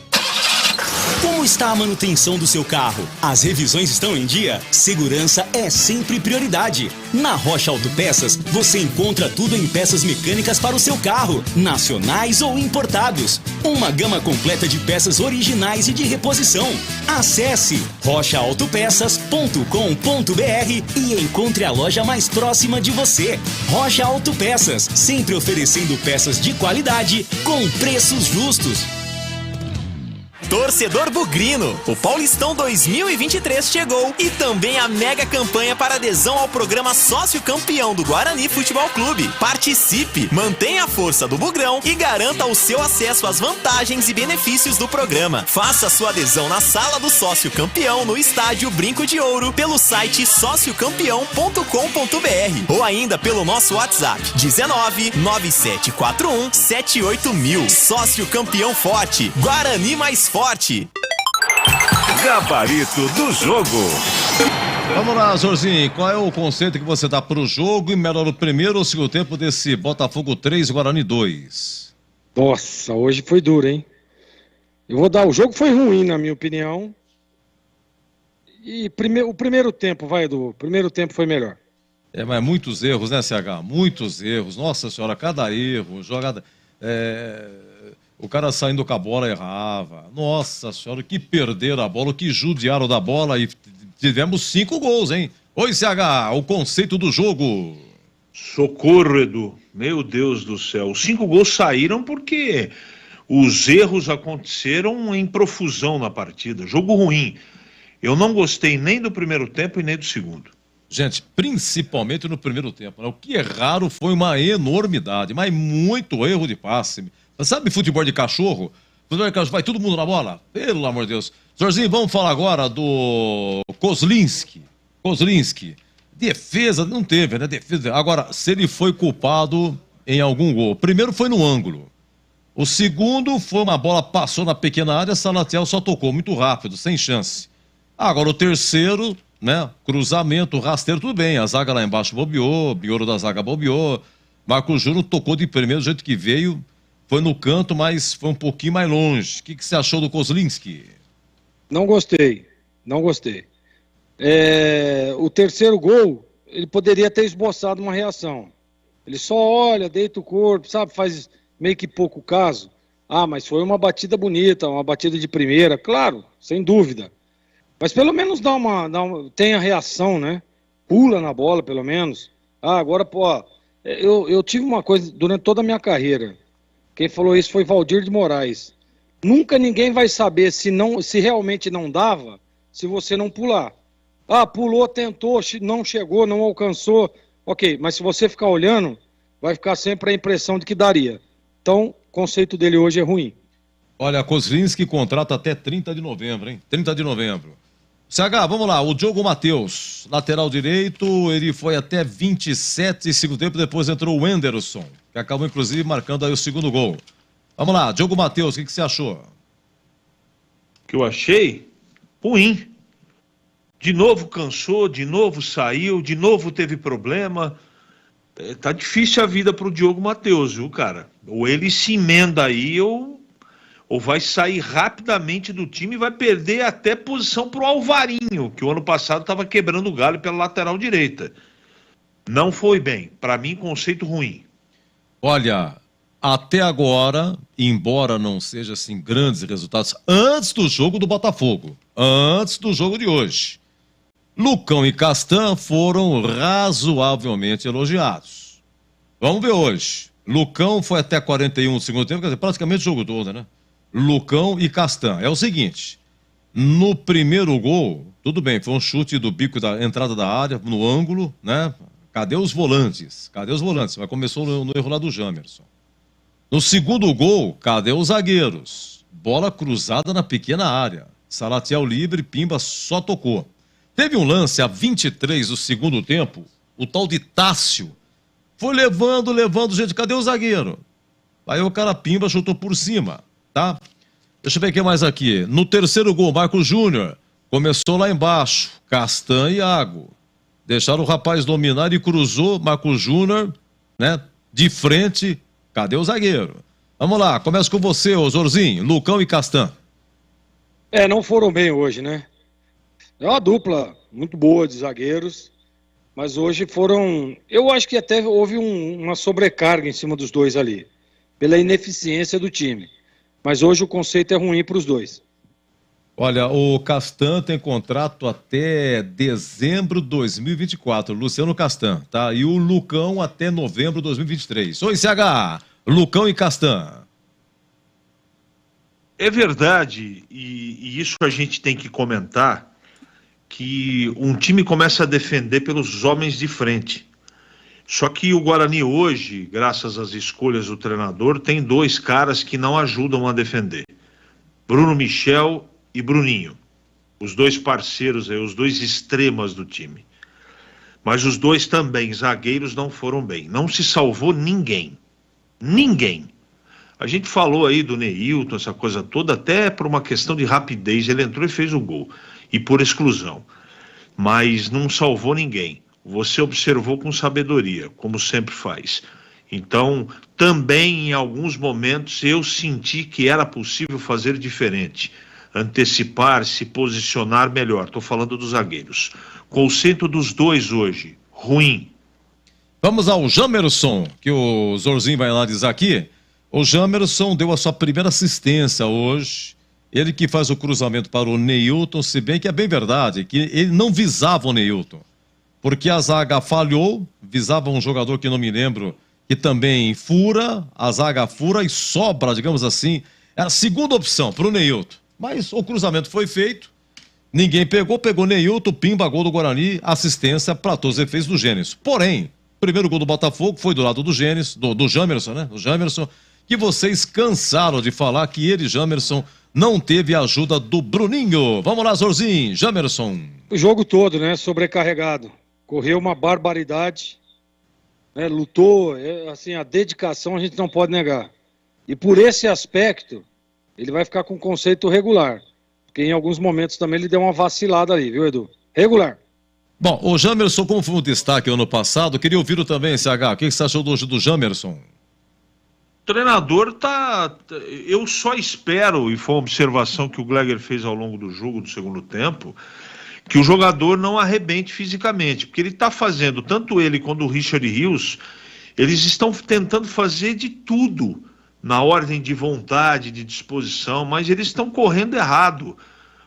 Como está a manutenção do seu carro? As revisões estão em dia? Segurança é sempre prioridade. Na Rocha Autopeças, você encontra tudo em peças mecânicas para o seu carro, nacionais ou importados. Uma gama completa de peças originais e de reposição. Acesse rochaautopeças.com.br e encontre a loja mais próxima de você. Rocha Autopeças, sempre oferecendo peças de qualidade com preços justos. Torcedor bugrino, o Paulistão 2023 chegou e também a mega campanha para adesão ao programa Sócio Campeão do Guarani Futebol Clube. Participe, mantenha a força do Bugrão e garanta o seu acesso às vantagens e benefícios do programa. Faça sua adesão na Sala do Sócio Campeão no Estádio Brinco de Ouro pelo site sociocampeão.com.br ou ainda pelo nosso WhatsApp 19 9741 78000. Sócio Campeão Forte, Guarani mais forte. Gabarito do jogo. Vamos lá, Jorginho, qual é o conceito que você dá pro jogo e melhor o primeiro ou o segundo tempo desse Botafogo 3, Guarani 2? Nossa, hoje foi duro, hein? Eu vou dar, o jogo foi ruim, na minha opinião. E o primeiro tempo, vai, Edu, o primeiro tempo foi melhor. Mas muitos erros, né, CH? Muitos erros. Nossa senhora, cada erro, jogada... O cara saindo com a bola errava. Nossa senhora, que perderam a bola, que judiaram da bola e tivemos 5 gols, hein? Oi, CH, o conceito do jogo. Socorro, Edu. Meu Deus do céu. Os 5 gols saíram porque os erros aconteceram em profusão na partida. Jogo ruim. Eu não gostei nem do primeiro tempo e nem do segundo. Gente, principalmente no primeiro tempo, né? O que erraram foi uma enormidade, mas muito erro de passe. Sabe futebol de cachorro? Futebol de cachorro, vai todo mundo na bola? Pelo amor de Deus. Jorginho, vamos falar agora do Kozlinski. Defesa, não teve, né? Defesa. Agora, se ele foi culpado em algum gol. Primeiro foi no ângulo. O segundo foi uma bola, passou na pequena área, Salatiel só tocou muito rápido, sem chance. Agora o terceiro, né? Cruzamento, rasteiro, tudo bem. A zaga lá embaixo bobeou, Bioro da zaga bobeou. Marcos Júnior tocou de primeiro, do jeito que veio. Foi no canto, mas foi um pouquinho mais longe. O que você achou do Kozlinski? Não gostei. O terceiro gol, ele poderia ter esboçado uma reação. Ele só olha, deita o corpo, sabe? Faz meio que pouco caso. Mas foi uma batida bonita, uma batida de primeira. Claro, sem dúvida. Mas pelo menos tem a reação, né? Pula na bola, pelo menos. Agora, pô, eu tive uma coisa durante toda a minha carreira. Quem falou isso foi Valdir de Moraes. Nunca ninguém vai saber se realmente não dava, se você não pular. Pulou, tentou, não chegou, não alcançou. Ok, mas se você ficar olhando, vai ficar sempre a impressão de que daria. Então, o conceito dele hoje é ruim. Olha, Kozlinski contrata até 30 de novembro, hein? 30 de novembro. CH, vamos lá, o Diogo Matheus, lateral direito, ele foi até 27 segundo tempo, depois entrou o Wenderson, que acabou inclusive marcando aí o segundo gol. Vamos lá, Diogo Matheus, o que você achou? O que eu achei? Ruim. De novo cansou, de novo saiu, de novo teve problema. Tá difícil a vida pro Diogo Matheus, viu, cara? Ou ele se emenda aí, ou vai sair rapidamente do time e vai perder até posição pro Alvarinho, que o ano passado estava quebrando o galho pela lateral direita. Não foi bem. Para mim, conceito ruim. Olha, até agora, embora não seja assim grandes resultados, antes do jogo do Botafogo, antes do jogo de hoje, Lucão e Castan foram razoavelmente elogiados. Vamos ver hoje. Lucão foi até 41 no segundo tempo, quer dizer, praticamente o jogo todo, né? Lucão e Castan. É o seguinte, no primeiro gol, tudo bem, foi um chute do bico da entrada da área, no ângulo, né? Cadê os volantes? Mas começou no erro lá do Jamerson. No segundo gol, cadê os zagueiros? Bola cruzada na pequena área. Salatiel livre, Pimba só tocou. Teve um lance a 23 do segundo tempo, o tal de Tássio. Foi levando, gente, cadê o zagueiro? Aí o cara Pimba chutou por cima, tá? Deixa eu ver o que mais aqui. No terceiro gol, Marcos Júnior começou lá embaixo, Castan e Iago. Deixaram o rapaz dominar e cruzou, Marcos Júnior, né? De frente, cadê o zagueiro? Vamos lá, começa com você, ô Zorzinho, Lucão e Castan. Não foram bem hoje, né? É uma dupla muito boa de zagueiros, mas hoje foram... Eu acho que até houve uma sobrecarga em cima dos dois ali, pela ineficiência do time. Mas hoje o conceito é ruim para os dois. Olha, o Castan tem contrato até dezembro de 2024, Luciano Castan, tá? E o Lucão até novembro de 2023. Oi, CH, Lucão e Castan. É verdade, e isso a gente tem que comentar, que um time começa a defender pelos homens de frente. Só que o Guarani hoje, graças às escolhas do treinador, tem dois caras que não ajudam a defender. Bruno Michel e Bruninho. Os dois parceiros, os dois extremas do time. Mas os dois também, zagueiros, não foram bem. Não se salvou ninguém. Ninguém. A gente falou aí do Neilton, essa coisa toda, até por uma questão de rapidez. Ele entrou e fez o gol. E por exclusão. Mas não salvou ninguém. Você observou com sabedoria, como sempre faz. Então, também em alguns momentos eu senti que era possível fazer diferente. Antecipar, se posicionar melhor. Estou falando dos zagueiros. Conceito dos dois hoje, ruim. Vamos ao Jamerson, que o Zorzinho vai analisar aqui. O Jamerson deu a sua primeira assistência hoje. Ele que faz o cruzamento para o Neilton, se bem que é bem verdade, que ele não visava o Neilton. Porque a zaga falhou, visava um jogador que não me lembro, que também fura, a zaga fura e sobra, digamos assim. É a segunda opção para o Neilton. Mas o cruzamento foi feito, ninguém pegou Neilton, Pimba, gol do Guarani, assistência para todos os efeitos do Gênesis. Porém, o primeiro gol do Botafogo foi do lado do Gênesis, do Jamerson, né? Do Jamerson, que vocês cansaram de falar que ele, Jamerson, não teve a ajuda do Bruninho. Vamos lá, Zorzinho, Jamerson. O jogo todo, né? Sobrecarregado. Correu uma barbaridade, né? Lutou, assim, a dedicação a gente não pode negar. E por esse aspecto, ele vai ficar com conceito regular. Porque em alguns momentos também ele deu uma vacilada ali, viu, Edu? Regular. Bom, o Jamerson, como foi um destaque ano passado, queria ouvir também, CH. O que você achou do Jamerson? O treinador tá... Eu só espero, e foi uma observação que o Gleger fez ao longo do jogo, do segundo tempo, que o jogador não arrebente fisicamente, porque ele está fazendo, tanto ele quanto o Richard Rios, eles estão tentando fazer de tudo, na ordem de vontade, de disposição, mas eles estão correndo errado,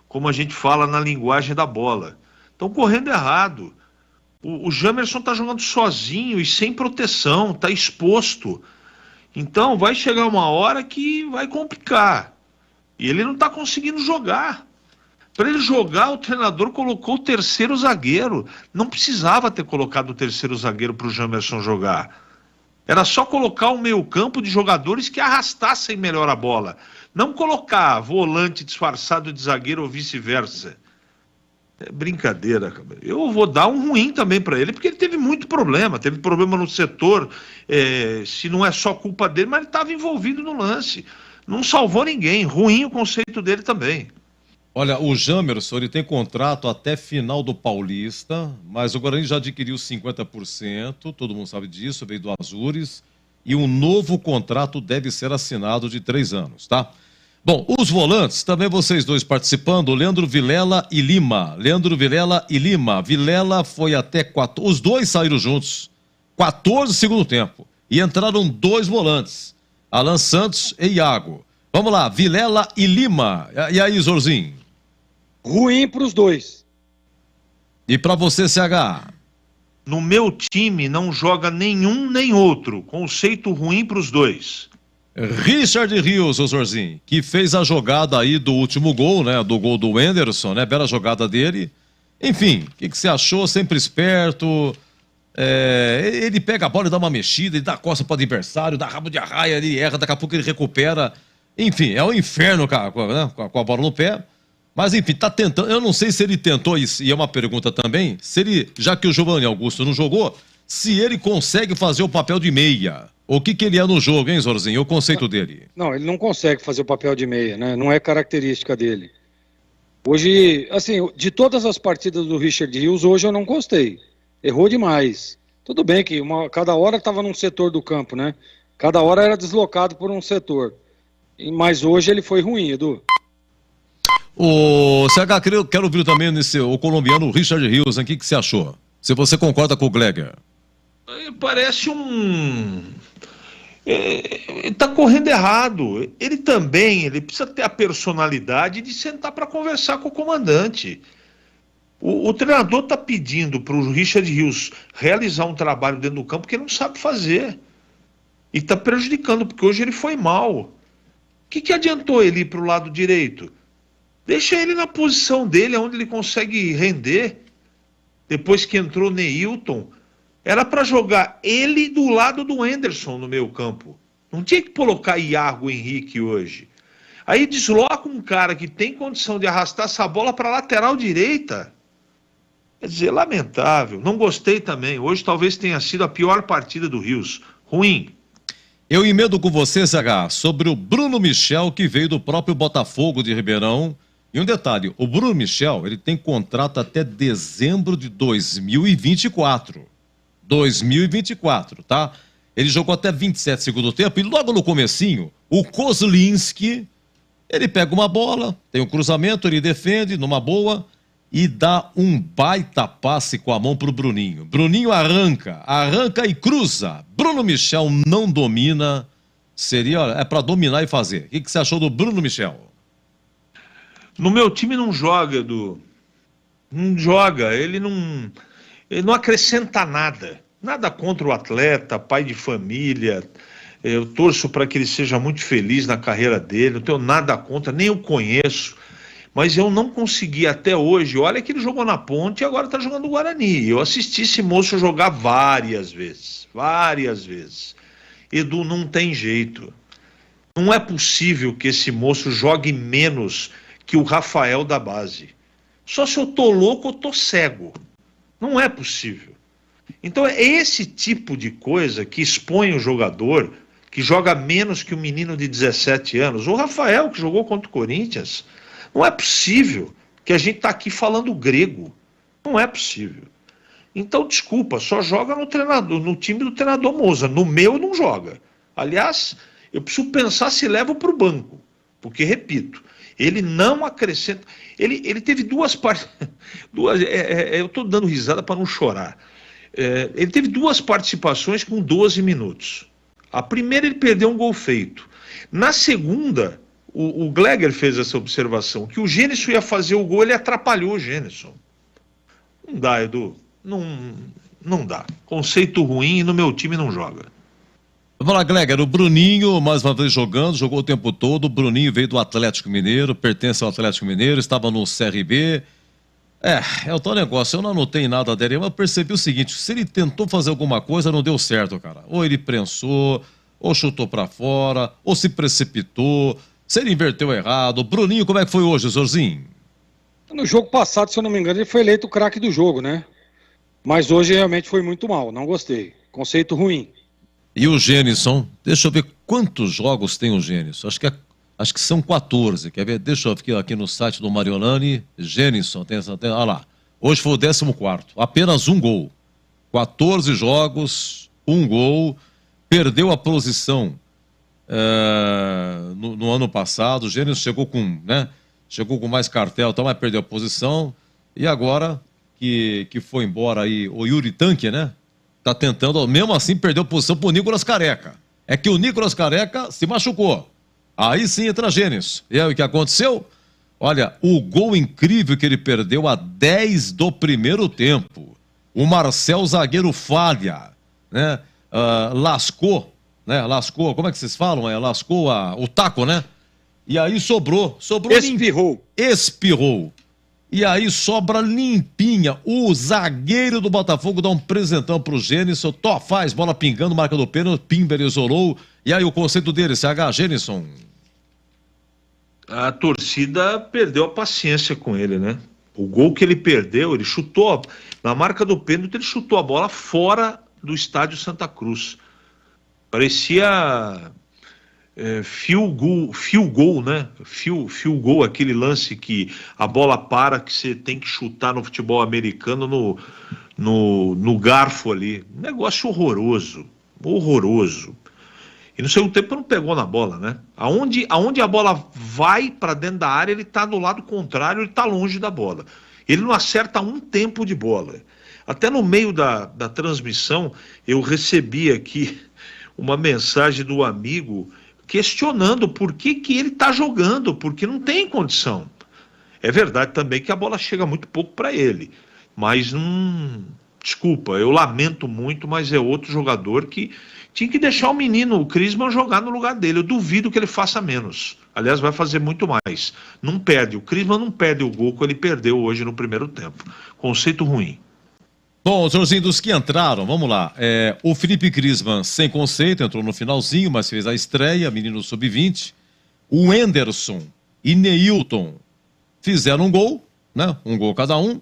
como a gente fala na linguagem da bola. Estão correndo errado. O Jamerson está jogando sozinho e sem proteção, está exposto. Então vai chegar uma hora que vai complicar. E ele não está conseguindo jogar. Para ele jogar, o treinador colocou o terceiro zagueiro. Não precisava ter colocado o terceiro zagueiro para o Jamerson jogar. Era só colocar um meio-campo de jogadores que arrastassem melhor a bola. Não colocar volante disfarçado de zagueiro ou vice-versa. É brincadeira, cara. Eu vou dar um ruim também para ele, porque ele teve muito problema. Teve problema no setor, se não é só culpa dele, mas ele estava envolvido no lance. Não salvou ninguém. Ruim o conceito dele também. Olha, o Jamerson, ele tem contrato até final do Paulista, mas o Guarani já adquiriu 50%, todo mundo sabe disso, veio do Azures, e um novo contrato deve ser assinado de 3 anos, tá? Bom, os volantes, também vocês dois participando, Leandro Vilela e Lima. Leandro Vilela e Lima. Vilela foi até 14, os dois saíram juntos, 14 segundo tempo, e entraram 2 volantes, Alan Santos e Iago. Vamos lá, Vilela e Lima. E aí, Zorzinho? Ruim para os dois. E para você, CH? No meu time não joga nenhum nem outro. Conceito ruim para os dois. Richard Rios, Zorzinho, que fez a jogada aí do último gol, né? Do gol do Anderson, né? Bela jogada dele. Enfim, o que você achou? Sempre esperto. Ele pega a bola e dá uma mexida, ele dá costa para o adversário, dá rabo de arraia, ele erra, daqui a pouco ele recupera. Enfim, é um inferno, cara, né? Com a bola no pé. Mas enfim, tá tentando. Eu não sei se ele tentou isso, e é uma pergunta também, se ele, já que o Giovanni Augusto não jogou, se ele consegue fazer o papel de meia. O que ele é no jogo, hein, Zorzinho? O conceito dele. Não, ele não consegue fazer o papel de meia, né? Não é característica dele. Hoje, assim, de todas as partidas do Richard Rios, hoje eu não gostei. Errou demais. Tudo bem que cada hora estava num setor do campo, né? Cada hora era deslocado por um setor. Mas hoje ele foi ruim, Edu. O CH, quero ouvir também o colombiano Richard Rios, o que você achou? Se você concorda com o Gleger. Parece ele tá correndo errado. Ele precisa ter a personalidade de sentar para conversar com o comandante. O treinador tá pedindo para o Richard Rios realizar um trabalho dentro do campo que ele não sabe fazer. E tá prejudicando, porque hoje ele foi mal. O que adiantou ele ir para o lado direito? Deixa ele na posição dele, onde ele consegue render. Depois que entrou Neilton, era para jogar ele do lado do Anderson no meio campo. Não tinha que colocar Iago Henrique hoje. Aí desloca um cara que tem condição de arrastar essa bola para a lateral direita. Quer dizer, lamentável. Não gostei também. Hoje talvez tenha sido a pior partida do Rios. Ruim. Eu emendo com você, CH, sobre o Bruno Michel, que veio do próprio Botafogo de Ribeirão. E um detalhe, o Bruno Michel, ele tem contrato até dezembro de 2024. 2024, tá? Ele jogou até 27 segundo tempo e logo no comecinho, o Kozlinski, ele pega uma bola, tem um cruzamento, ele defende numa boa e dá um baita passe com a mão pro Bruninho. Bruninho arranca e cruza. Bruno Michel não domina, é para dominar e fazer. O que você achou do Bruno Michel? No meu time não joga, Edu. Não joga, ele não acrescenta nada. Nada contra o atleta, pai de família. Eu torço para que ele seja muito feliz na carreira dele, não tenho nada contra, nem o conheço. Mas eu não consegui até hoje. Olha que ele jogou na Ponte e agora está jogando no Guarani. Eu assisti esse moço jogar várias vezes. Edu, não tem jeito. Não é possível que esse moço jogue menos que o Rafael da base. Só se eu tô louco ou tô cego. Não é possível. Então é esse tipo de coisa que expõe o jogador que joga menos que um menino de 17 anos. O Rafael, que jogou contra o Corinthians. Não é possível que a gente tá aqui falando grego. Não é possível. Então, desculpa, só joga no time do treinador Moza. No meu não joga. Aliás, eu preciso pensar se levo para o banco. Porque, repito, ele não acrescenta. Ele teve duas partes. Eu estou dando risada para não chorar. Ele teve 2 participações com 12 minutos. A primeira ele perdeu um gol feito. Na segunda, o Gleger fez essa observação, que o Gênison ia fazer o gol, ele atrapalhou o Gênison. Não dá, Edu. Não dá. Conceito ruim e no meu time não joga. Vamos lá, Gleger, o Bruninho, mais uma vez jogou o tempo todo. O Bruninho veio do Atlético Mineiro, pertence ao Atlético Mineiro, estava no CRB. É o tal negócio, eu não anotei nada dele, mas eu percebi o seguinte, se ele tentou fazer alguma coisa, não deu certo, cara. Ou ele prensou, ou chutou pra fora, ou se precipitou, se ele inverteu errado. Bruninho, como é que foi hoje, Zorzinho? No jogo passado, se eu não me engano, ele foi eleito o craque do jogo, né? Mas hoje realmente foi muito mal, não gostei. Conceito ruim. E o Gênison? Deixa eu ver quantos jogos tem o Gênison. Acho que são 14. Quer ver? Deixa eu ver aqui no site do Mariolani. Gênison, olha lá. Hoje foi o 14º. Apenas um gol. 14 jogos, um gol. Perdeu a posição no ano passado. O Gênison chegou com mais cartel, então, mas perdeu a posição. E agora que foi embora aí o Yuri Tanque, né? Tá tentando, mesmo assim, perdeu a posição pro Nicolas Careca. É que o Nicolas Careca se machucou. Aí sim entra Gênison. E aí o que aconteceu? Olha, o gol incrível que ele perdeu a 10 do primeiro tempo. O Marcel zagueiro falha, né? Lascou, né? Lascou, como é que vocês falam? Lascou o taco, né? E aí sobrou. Espirrou. E aí sobra limpinha. O zagueiro do Botafogo dá um presentão pro Gênison. Faz, bola pingando, marca do pênalti, Pimber isolou. E aí o conceito dele, CH, Gênison. A torcida perdeu a paciência com ele, né? O gol que ele perdeu, ele chutou, na marca do pênalti, ele chutou a bola fora do estádio Santa Cruz. Parecia field goal, né? Field goal, aquele lance que a bola para, que você tem que chutar no futebol americano no garfo ali. Um negócio horroroso. E no segundo tempo não pegou na bola, né? Aonde a bola vai para dentro da área, ele tá do lado contrário, ele tá longe da bola. Ele não acerta um tempo de bola. Até no meio da transmissão, eu recebi aqui uma mensagem do amigo questionando por que ele tá jogando, porque não tem condição. É verdade também que a bola chega muito pouco para ele, mas desculpa, eu lamento muito, mas é outro jogador que tinha que deixar o menino, o Crisman, jogar no lugar dele. Eu duvido que ele faça menos. Aliás, vai fazer muito mais. Não perde. O Crisman não perde o gol que ele perdeu hoje no primeiro tempo. Conceito ruim. Bom, senhorzinho, dos que entraram, vamos lá. O Felipe Crisman, sem conceito, entrou no finalzinho, mas fez a estreia, menino sub-20. O Enderson e Neilton fizeram um gol, né? Um gol cada um.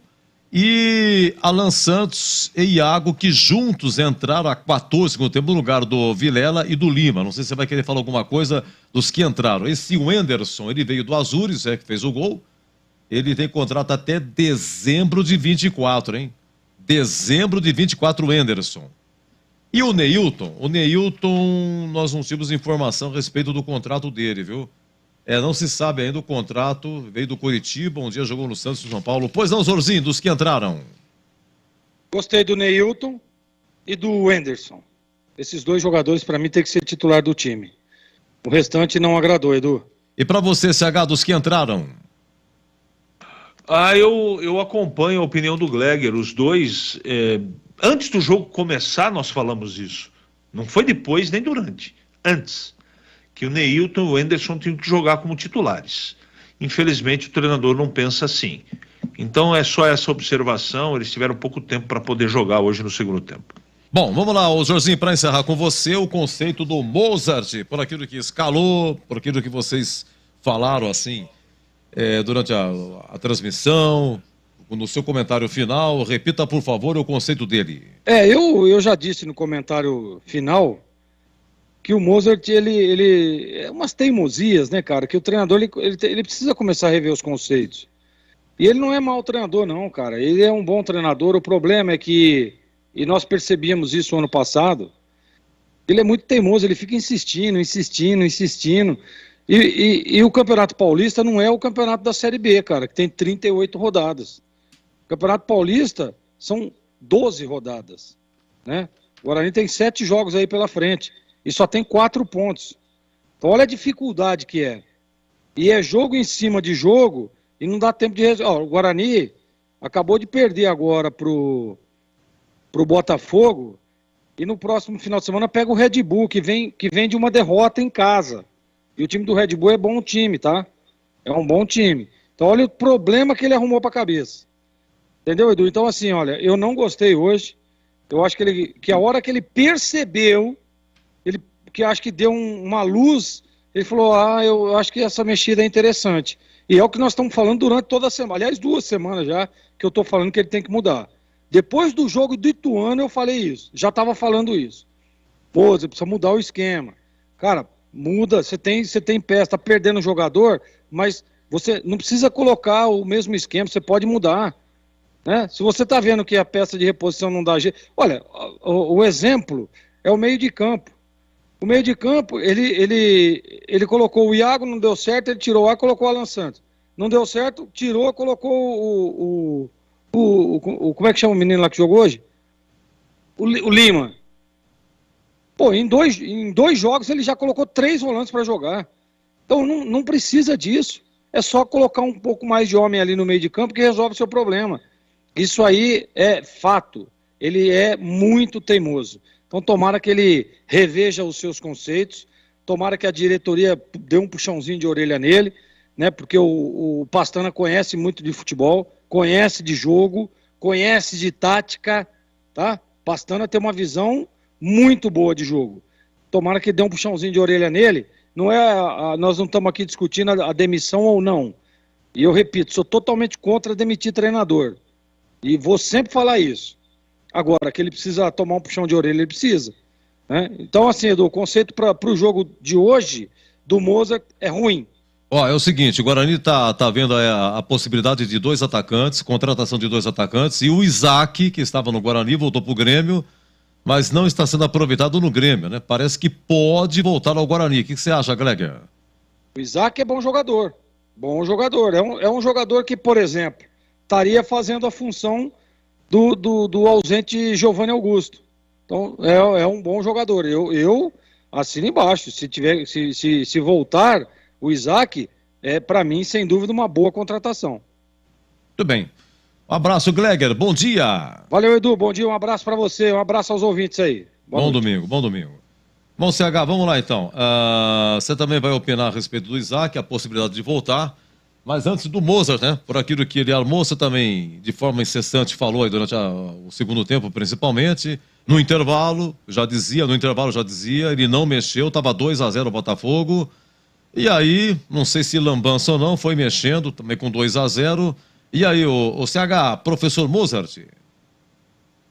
E Alan Santos e Iago, que juntos entraram a 14 no tempo, no lugar do Vilela e do Lima. Não sei se você vai querer falar alguma coisa dos que entraram. Esse Wenderson, ele veio do Azures, que fez o gol. Ele tem contrato até dezembro de 24, hein? Dezembro de 24, o Wenderson. E o Neilton, nós não tínhamos informação a respeito do contrato dele, viu? Não se sabe ainda o contrato, veio do Curitiba, um dia jogou no Santos de São Paulo. Pois não, Zorzinho, dos que entraram. Gostei do Neilton e do Wenderson. Esses dois jogadores, para mim, tem que ser titular do time. O restante não agradou, Edu. E para você, CH, dos que entraram? Eu acompanho a opinião do Gleger. Os dois, antes do jogo começar, nós falamos isso. Não foi depois nem durante. Antes. Que o Neilton e o Wenderson tinham que jogar como titulares. Infelizmente, o treinador não pensa assim. Então, é só essa observação. Eles tiveram pouco tempo para poder jogar hoje no segundo tempo. Bom, vamos lá, Jorginho, para encerrar com você, o conceito do Mozart, por aquilo que escalou, por aquilo que vocês falaram, assim, durante a transmissão, no seu comentário final. Repita, por favor, o conceito dele. Eu já disse no comentário final que o Mozart, ele é umas teimosias, né, cara, que o treinador, ele precisa começar a rever os conceitos. E ele não é mau treinador, não, cara, ele é um bom treinador. O problema é que, e nós percebíamos isso ano passado, ele é muito teimoso, ele fica insistindo. E o Campeonato Paulista não é o campeonato da Série B, cara, que tem 38 rodadas. O Campeonato Paulista são 12 rodadas, né? O Guarani tem 7 jogos aí pela frente. E só tem 4 pontos. Então olha a dificuldade que é. E é jogo em cima de jogo e não dá tempo de resolver. O Guarani acabou de perder agora pro Botafogo e no próximo final de semana pega o Red Bull, que vem de uma derrota em casa. E o time do Red Bull é bom time, tá? É um bom time. Então olha o problema que ele arrumou pra cabeça. Entendeu, Edu? Então assim, olha, eu não gostei hoje. Eu acho que a hora que ele percebeu, que acho que deu uma luz, ele falou, eu acho que essa mexida é interessante. E é o que nós estamos falando durante toda a semana. Aliás, 2 semanas já que eu estou falando que ele tem que mudar. Depois do jogo do Ituano eu falei isso. Já estava falando isso. Pô, você precisa mudar o esquema. Cara, muda. Você tem peça, está perdendo o jogador, mas você não precisa colocar o mesmo esquema, você pode mudar. Né? Se você está vendo que a peça de reposição não dá jeito... Olha, o exemplo é o meio de campo. O meio de campo, ele colocou o Iago, não deu certo, ele tirou o Iago, colocou o Alan Santos. Não deu certo, tirou, colocou como é que chama o menino lá que jogou hoje? O Lima. Pô, em dois jogos ele já colocou 3 volantes para jogar. Então não precisa disso. É só colocar um pouco mais de homem ali no meio de campo que resolve o seu problema. Isso aí é fato. Ele é muito teimoso. Então tomara que ele reveja os seus conceitos, tomara que a diretoria dê um puxãozinho de orelha nele, né? Porque o Pastana conhece muito de futebol, conhece de jogo, conhece de tática, tá? Pastana tem uma visão muito boa de jogo. Tomara que dê um puxãozinho de orelha nele. Nós não estamos aqui discutindo a demissão ou não. E eu repito, sou totalmente contra demitir treinador. E vou sempre falar isso. Agora, que ele precisa tomar um puxão de orelha, ele precisa. Né? Então, assim, Edu, o conceito para o jogo de hoje do Mozart é ruim. Ó, é o seguinte, o Guarani tá vendo a possibilidade de 2 atacantes, contratação de 2 atacantes, e o Isaac, que estava no Guarani, voltou pro Grêmio, mas não está sendo aproveitado no Grêmio, né? Parece que pode voltar ao Guarani. O que você acha, Gleger? O Isaac é bom jogador. Bom jogador. É um jogador que, por exemplo, estaria fazendo a função do ausente Giovanni Augusto. Então, é um bom jogador. Eu assino embaixo. Se voltar o Isaac, para mim, sem dúvida, uma boa contratação. Muito bem. Um abraço, Gleger. Bom dia. Valeu, Edu. Bom dia. Um abraço para você. Um abraço aos ouvintes aí. Bom domingo. Bom, CH, vamos lá então. Você também vai opinar a respeito do Isaac, a possibilidade de voltar. Mas antes do Mozart, né? Por aquilo que ele armou, você também, de forma incessante, falou aí durante o segundo tempo, principalmente. No intervalo já dizia, ele não mexeu, estava 2-0 o Botafogo. E aí, não sei se lambança ou não, foi mexendo, também com 2-0. E aí, o CH, professor Mozart?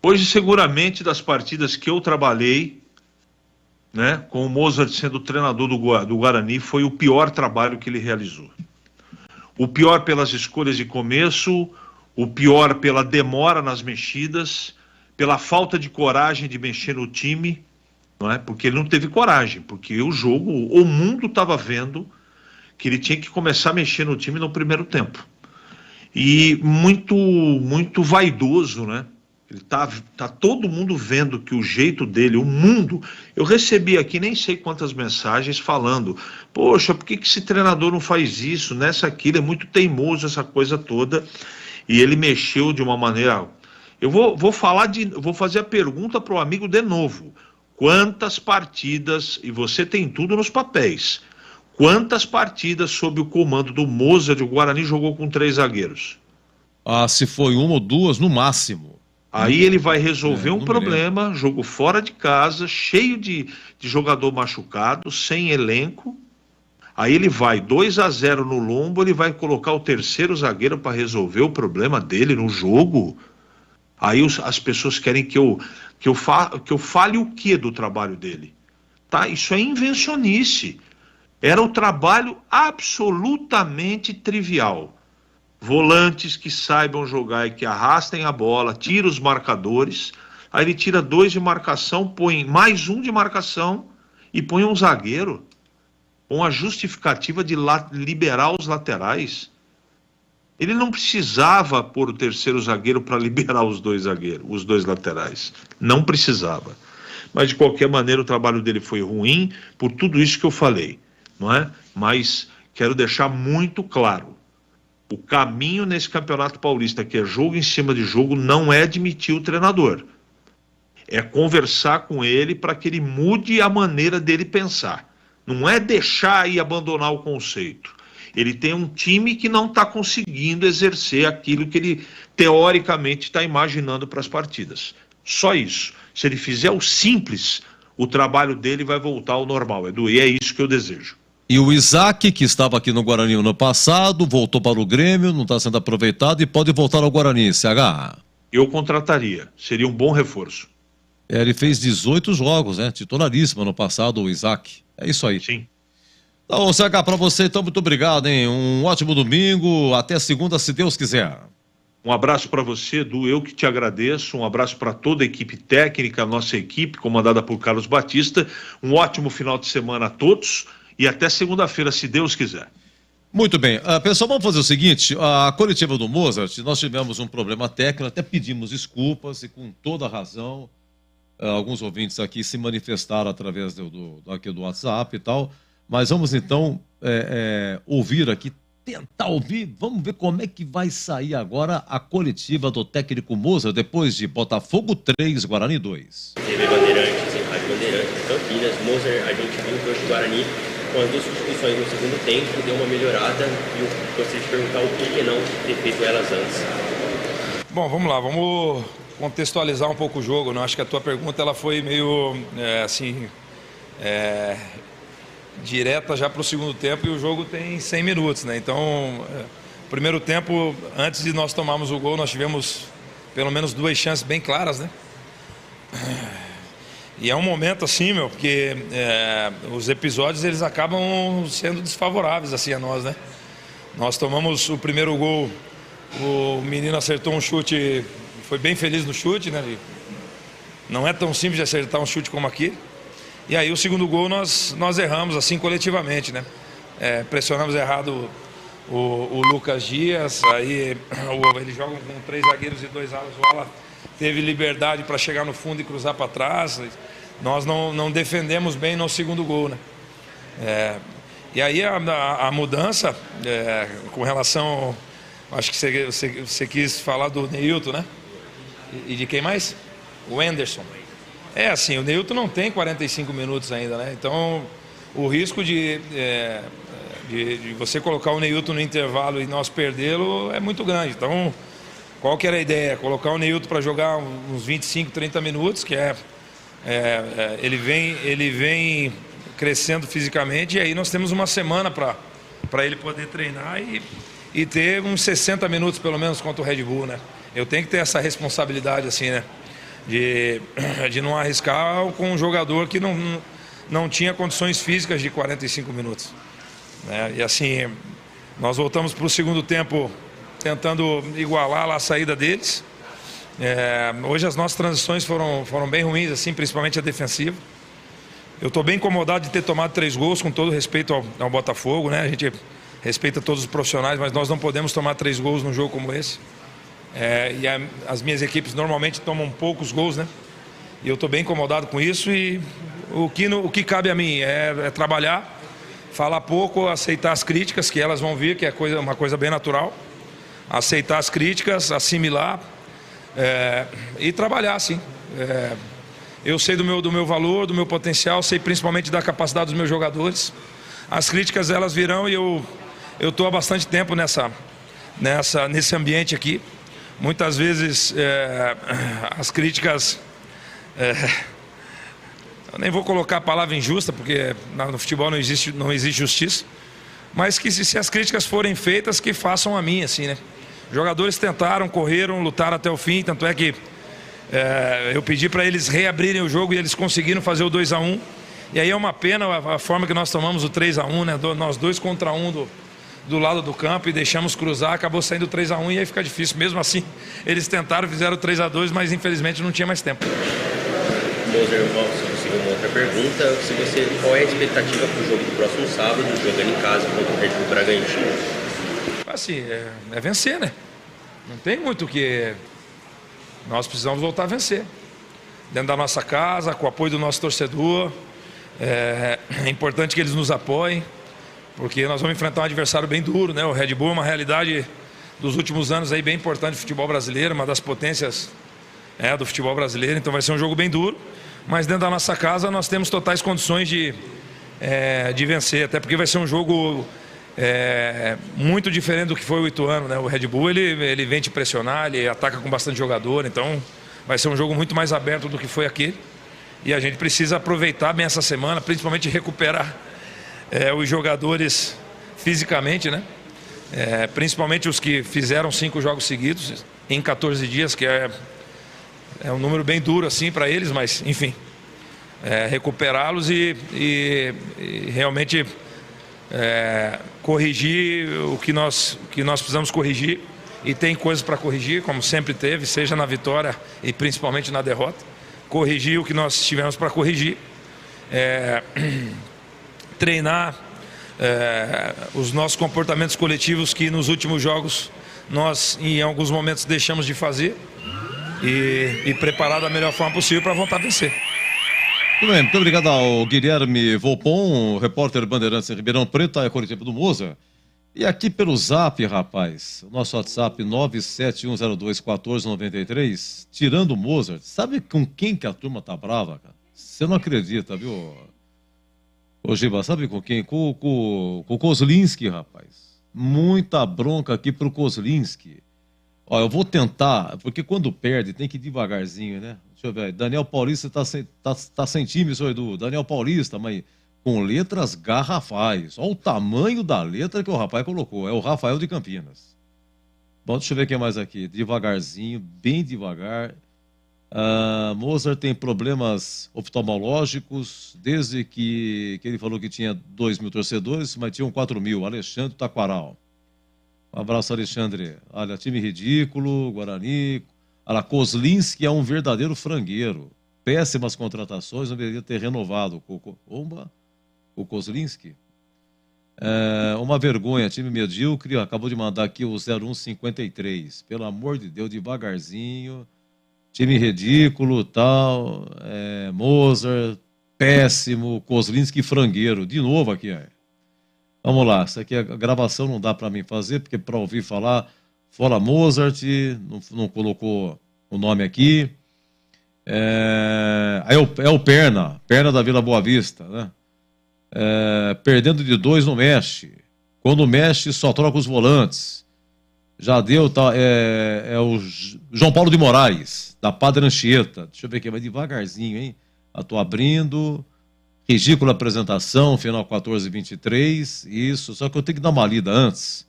Hoje, seguramente, das partidas que eu trabalhei, né, com o Mozart sendo treinador do Guarani, foi o pior trabalho que ele realizou. O pior pelas escolhas de começo, o pior pela demora nas mexidas, pela falta de coragem de mexer no time, não é? Porque ele não teve coragem, porque o mundo estava vendo que ele tinha que começar a mexer no time no primeiro tempo. E muito vaidoso, né? Ele tá todo mundo vendo que o jeito dele, o mundo... Eu recebi aqui nem sei quantas mensagens falando, poxa, por que esse treinador não faz isso, nessa aquilo, é muito teimoso essa coisa toda. E ele mexeu de uma maneira... Eu vou fazer a pergunta para o amigo de novo. Quantas partidas, e você tem tudo nos papéis, quantas partidas sob o comando do Mozart o Guarani jogou com 3 zagueiros? Se foi 1 ou 2 no máximo. Aí ele vai resolver um problema, jogo fora de casa, cheio de jogador machucado, sem elenco. Aí ele vai 2-0 no lombo, ele vai colocar o 3º zagueiro para resolver o problema dele no jogo. Aí as pessoas querem que eu fale o que do trabalho dele? Tá? Isso é invencionice. Era um trabalho absolutamente trivial. Volantes que saibam jogar e que arrastem a bola, tira os marcadores, aí ele tira 2 de marcação, põe mais 1 de marcação e põe um zagueiro com a justificativa de liberar os laterais. Ele não precisava pôr o 3º zagueiro para liberar os 2 zagueiros, os 2 laterais. Não precisava. Mas, de qualquer maneira, o trabalho dele foi ruim por tudo isso que eu falei, não é? Mas quero deixar muito claro. O caminho nesse Campeonato Paulista, que é jogo em cima de jogo, não é admitir o treinador. É conversar com ele para que ele mude a maneira dele pensar. Não é deixar e abandonar o conceito. Ele tem um time que não está conseguindo exercer aquilo que ele teoricamente está imaginando para as partidas. Só isso. Se ele fizer o simples, o trabalho dele vai voltar ao normal, Edu, e é isso que eu desejo. E o Isaac, que estava aqui no Guarani no ano passado, voltou para o Grêmio, não está sendo aproveitado e pode voltar ao Guarani, CH. Eu contrataria, seria um bom reforço. Ele fez 18 jogos, né? Titularíssimo ano passado, o Isaac. É isso aí. Sim. Então, CH, para você, então, muito obrigado, hein? Um ótimo domingo, até segunda, se Deus quiser. Um abraço para você, Edu, eu que te agradeço, um abraço para toda a equipe técnica, a nossa equipe, comandada por Carlos Batista. Um ótimo final de semana a todos e até segunda-feira, se Deus quiser. Muito bem. Pessoal, vamos fazer o seguinte, a coletiva do Mozart, nós tivemos um problema técnico, até pedimos desculpas e com toda a razão, alguns ouvintes aqui se manifestaram através do WhatsApp e tal, mas vamos então ouvir aqui, tentar ouvir, vamos ver como é que vai sair agora a coletiva do técnico Mozart depois de Botafogo 3, Guarani 2. TV Bandeirantes e Rádio Bandeirantes, Campinas, Mozart, a gente viu que hoje o Guarani, com as duas substituições no segundo tempo, deu uma melhorada e eu gostaria de perguntar o que não ter feito elas antes. Bom, vamos lá, vamos contextualizar um pouco o jogo, né? Acho que a tua pergunta ela foi meio, direta já para o segundo tempo e o jogo tem 100 minutos, né? Então, primeiro tempo, antes de nós tomarmos o gol, nós tivemos pelo menos 2 chances bem claras, né? E é um momento assim, porque os episódios eles acabam sendo desfavoráveis assim a nós, né? Nós tomamos o primeiro gol, o menino acertou um chute, foi bem feliz no chute, né? Não é tão simples de acertar um chute como aqui. E aí o segundo gol nós erramos assim coletivamente, né? Pressionamos errado o Lucas Dias, aí eles jogam com 3 zagueiros e 2 alas, o ala teve liberdade para chegar no fundo e cruzar para trás. Nós não defendemos bem no segundo gol, né? E aí a mudança com relação, acho que você quis falar do Neilton, né? E de quem mais? O Anderson. Assim, o Neilton não tem 45 minutos ainda, né? Então, o risco de você colocar o Neilton no intervalo e nós perdê-lo é muito grande. Então, qual que era a ideia? Colocar o Neilton para jogar uns 25, 30 minutos, que ele vem crescendo fisicamente, e aí nós temos uma semana para ele poder treinar e ter uns 60 minutos, pelo menos, contra o Red Bull, né? Eu tenho que ter essa responsabilidade, assim, né? De não arriscar com um jogador que não tinha condições físicas de 45 minutos. Né? E assim, nós voltamos para o segundo tempo tentando igualar lá a saída deles. Hoje as nossas transições foram bem ruins, assim, principalmente a defensiva. Eu estou bem incomodado de ter tomado 3 gols, com todo respeito ao Botafogo, né? A gente respeita todos os profissionais, mas nós não podemos tomar 3 gols num jogo como esse. As minhas equipes normalmente tomam poucos gols, né? E eu estou bem incomodado com isso, e o que cabe a mim é trabalhar, falar pouco, aceitar as críticas, que elas vão vir, que é uma coisa bem natural. Aceitar as críticas, assimilar e trabalhar, sim. Eu sei do meu valor, do meu potencial, sei principalmente da capacidade dos meus jogadores. As críticas, elas virão, e eu estou há bastante tempo nesse ambiente aqui. Muitas vezes as críticas, eu nem vou colocar a palavra injusta, porque no futebol não existe justiça, mas que se as críticas forem feitas, que façam a mim, assim, né? Jogadores tentaram, correram, lutaram até o fim, tanto é que eu pedi para eles reabrirem o jogo e eles conseguiram fazer o 2-1, e aí é uma pena a forma que nós tomamos o 3-1, né? Nós 2 contra 1 do lado do campo e deixamos cruzar, acabou saindo 3-1 e aí fica difícil. Mesmo assim, eles tentaram, fizeram 3-2, mas infelizmente não tinha mais tempo. Moser, seguir uma outra pergunta, qual é a expectativa para o jogo do próximo sábado, jogando em casa contra o Red Bull Bragantino? Assim, é vencer, né? Não tem muito o que... Nós precisamos voltar a vencer. Dentro da nossa casa, com o apoio do nosso torcedor. É importante que eles nos apoiem, porque nós vamos enfrentar um adversário bem duro, né? O Red Bull é uma realidade dos últimos anos aí bem importante do futebol brasileiro, uma das potências do futebol brasileiro, então vai ser um jogo bem duro, mas dentro da nossa casa nós temos totais condições de vencer, até porque vai ser um jogo muito diferente do que foi o Ituano, né? O Red Bull ele vem te pressionar, ele ataca com bastante jogador, então vai ser um jogo muito mais aberto do que foi aquele, e a gente precisa aproveitar bem essa semana, principalmente recuperar os jogadores fisicamente, né? Principalmente os que fizeram 5 jogos seguidos em 14 dias, que é um número bem duro assim para eles, mas enfim, recuperá-los e realmente corrigir o que nós precisamos corrigir, e tem coisas para corrigir, como sempre teve, seja na vitória e principalmente na derrota. Corrigir o que nós tivemos para corrigir, treinar os nossos comportamentos coletivos que nos últimos jogos nós em alguns momentos deixamos de fazer, e preparar da melhor forma possível para voltar a vencer. Muito bem, muito obrigado ao Guilherme Volpon, repórter Bandeirantes em Ribeirão Preto, é coletivo do Moza. E aqui pelo Zap, rapaz, o nosso WhatsApp 971021493, tirando o Mozart, sabe com quem que a turma tá brava, cara? Você não acredita, viu? Ô Giba, sabe com quem? Com o Kozlinski, rapaz. Muita bronca aqui pro Kozlinski. Ó, eu vou tentar, porque quando perde tem que ir devagarzinho, né? Deixa eu ver, Daniel Paulista tá sem time, senhor Edu. Daniel Paulista, mas com letras garrafais. Olha o tamanho da letra que o rapaz colocou. É o Rafael de Campinas. Bom, deixa eu ver quem mais aqui. Devagarzinho, bem devagar. Mozart tem problemas oftalmológicos desde que ele falou que tinha 2.000 torcedores, mas tinham 4.000. Alexandre Taquaral. Um abraço, Alexandre. Olha, time ridículo, Guarani. Olha, Kozlinski é um verdadeiro frangueiro. Péssimas contratações, não deveria ter renovado o Kozlinski. Uma vergonha, time medíocre. Acabou de mandar aqui o 0153. Pelo amor de Deus, devagarzinho. Time ridículo, tal. Mozart, péssimo. Kozlinski, frangueiro. De novo aqui, Vamos lá, isso aqui a gravação não dá para mim fazer, porque para ouvir falar, fora Mozart, não colocou o nome aqui. É o Perna da Vila Boa Vista, né? Perdendo de 2 não mexe. Quando mexe, só troca os volantes. Já deu, tá? É o João Paulo de Moraes, da Padre Anchieta. Deixa eu ver aqui, vai devagarzinho, hein? Tô abrindo. Ridícula apresentação, final 14-23. Isso, só que eu tenho que dar uma lida antes.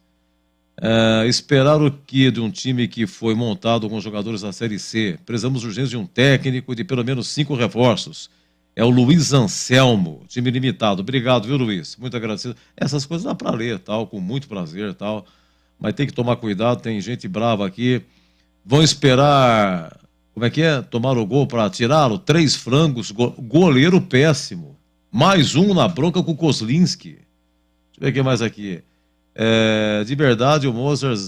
Esperar o que de um time que foi montado com jogadores da Série C? Precisamos urgente de um técnico e de pelo menos 5 reforços. É o Luiz Anselmo, time limitado. Obrigado, viu, Luiz? Muito agradecido. Essas coisas dá para ler, tal, com muito prazer, tal. Mas tem que tomar cuidado, tem gente brava aqui. Vão esperar, como é que é? Tomar o gol para tirá-lo? 3 frangos, goleiro péssimo. Mais um na bronca com o Kozlinski. Deixa eu ver o que mais aqui. De verdade, o Mozart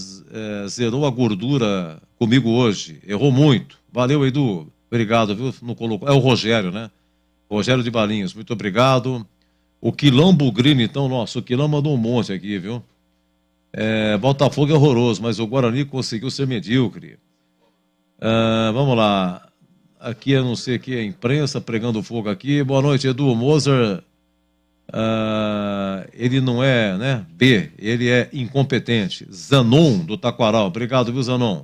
zerou a gordura comigo hoje. Errou muito. Valeu, Edu. Obrigado, viu? Não colocou. É o Rogério, né? Rogério de Balinhos. Muito obrigado. O Quilão Bugrini, então, nossa, o Quilão mandou um monte aqui, viu? Botafogo é horroroso, mas o Guarani conseguiu ser medíocre. Vamos lá. Aqui eu não sei o que é imprensa pregando fogo aqui. Boa noite, Edu. Mozart, ele não é, né? B, ele é incompetente. Zanon, do Taquaral. Obrigado, viu, Zanon?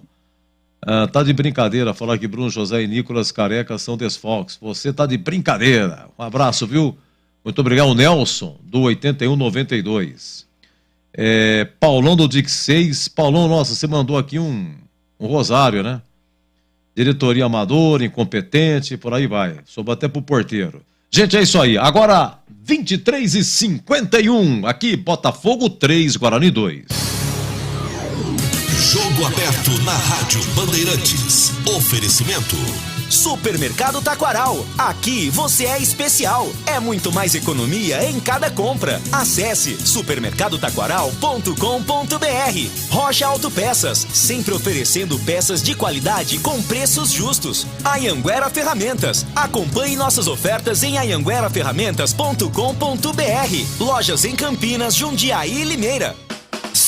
Tá de brincadeira falar que Bruno José e Nicolas Careca são desfalques. Você tá de brincadeira. Um abraço, viu? Muito obrigado, o Nelson, do 8192. Paulão do Dic 6. Paulão, nossa, você mandou aqui um rosário, né? Diretoria amadora, incompetente, por aí vai. Soube até pro porteiro. Gente, é isso aí. Agora, 23h51. Aqui, Botafogo 3, Guarani 2. Jogo aberto na Rádio Bandeirantes. Oferecimento. Supermercado Taquaral. Aqui você é especial. É muito mais economia em cada compra. Acesse supermercadotaquaral.com.br. Rocha Autopeças, sempre oferecendo peças de qualidade com preços justos. Anhanguera Ferramentas. Acompanhe nossas ofertas em anhangueraferramentas.com.br. Lojas em Campinas, Jundiaí e Limeira.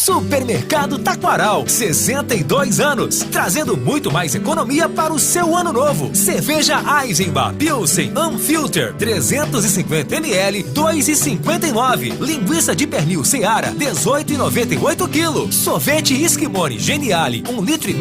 Supermercado Taquaral, 62 anos, trazendo muito mais economia para o seu ano novo. Cerveja Eisenbach Pilsen Unfilter, 350 ml, 2,59. Linguiça de pernil Seara, 18,98 kg. Sorvete Esquimone Geniale, 1,5 litro,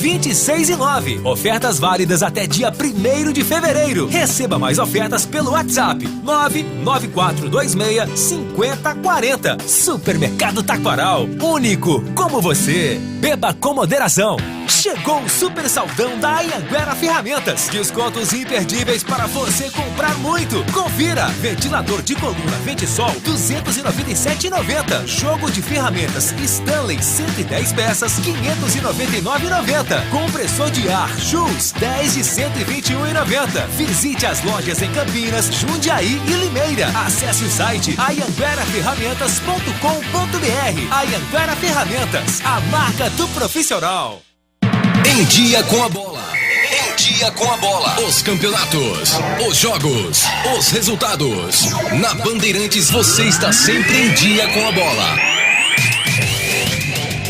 26,9. Ofertas válidas até dia 1º de fevereiro. Receba mais ofertas pelo WhatsApp 99426-5040. Supermercado Taquaral, único como você. Beba com moderação. Chegou o super saldão da Anhanguera Ferramentas. Descontos imperdíveis para você comprar muito. Confira. Ventilador de coluna Ventisol, R$ 297,90. Jogo de ferramentas Stanley, 110 peças, R$ 599,90. Compressor de ar Schultz, 10 de R$ 121,90. Visite as lojas em Campinas, Jundiaí e Limeira. Acesse o site anhangueraferramentas.com.br. Anhanguera Ferramentas, a marca do profissional. Em dia com a bola. Em dia com a bola. Os campeonatos, os jogos, os resultados. Na Bandeirantes você está sempre em dia com a bola.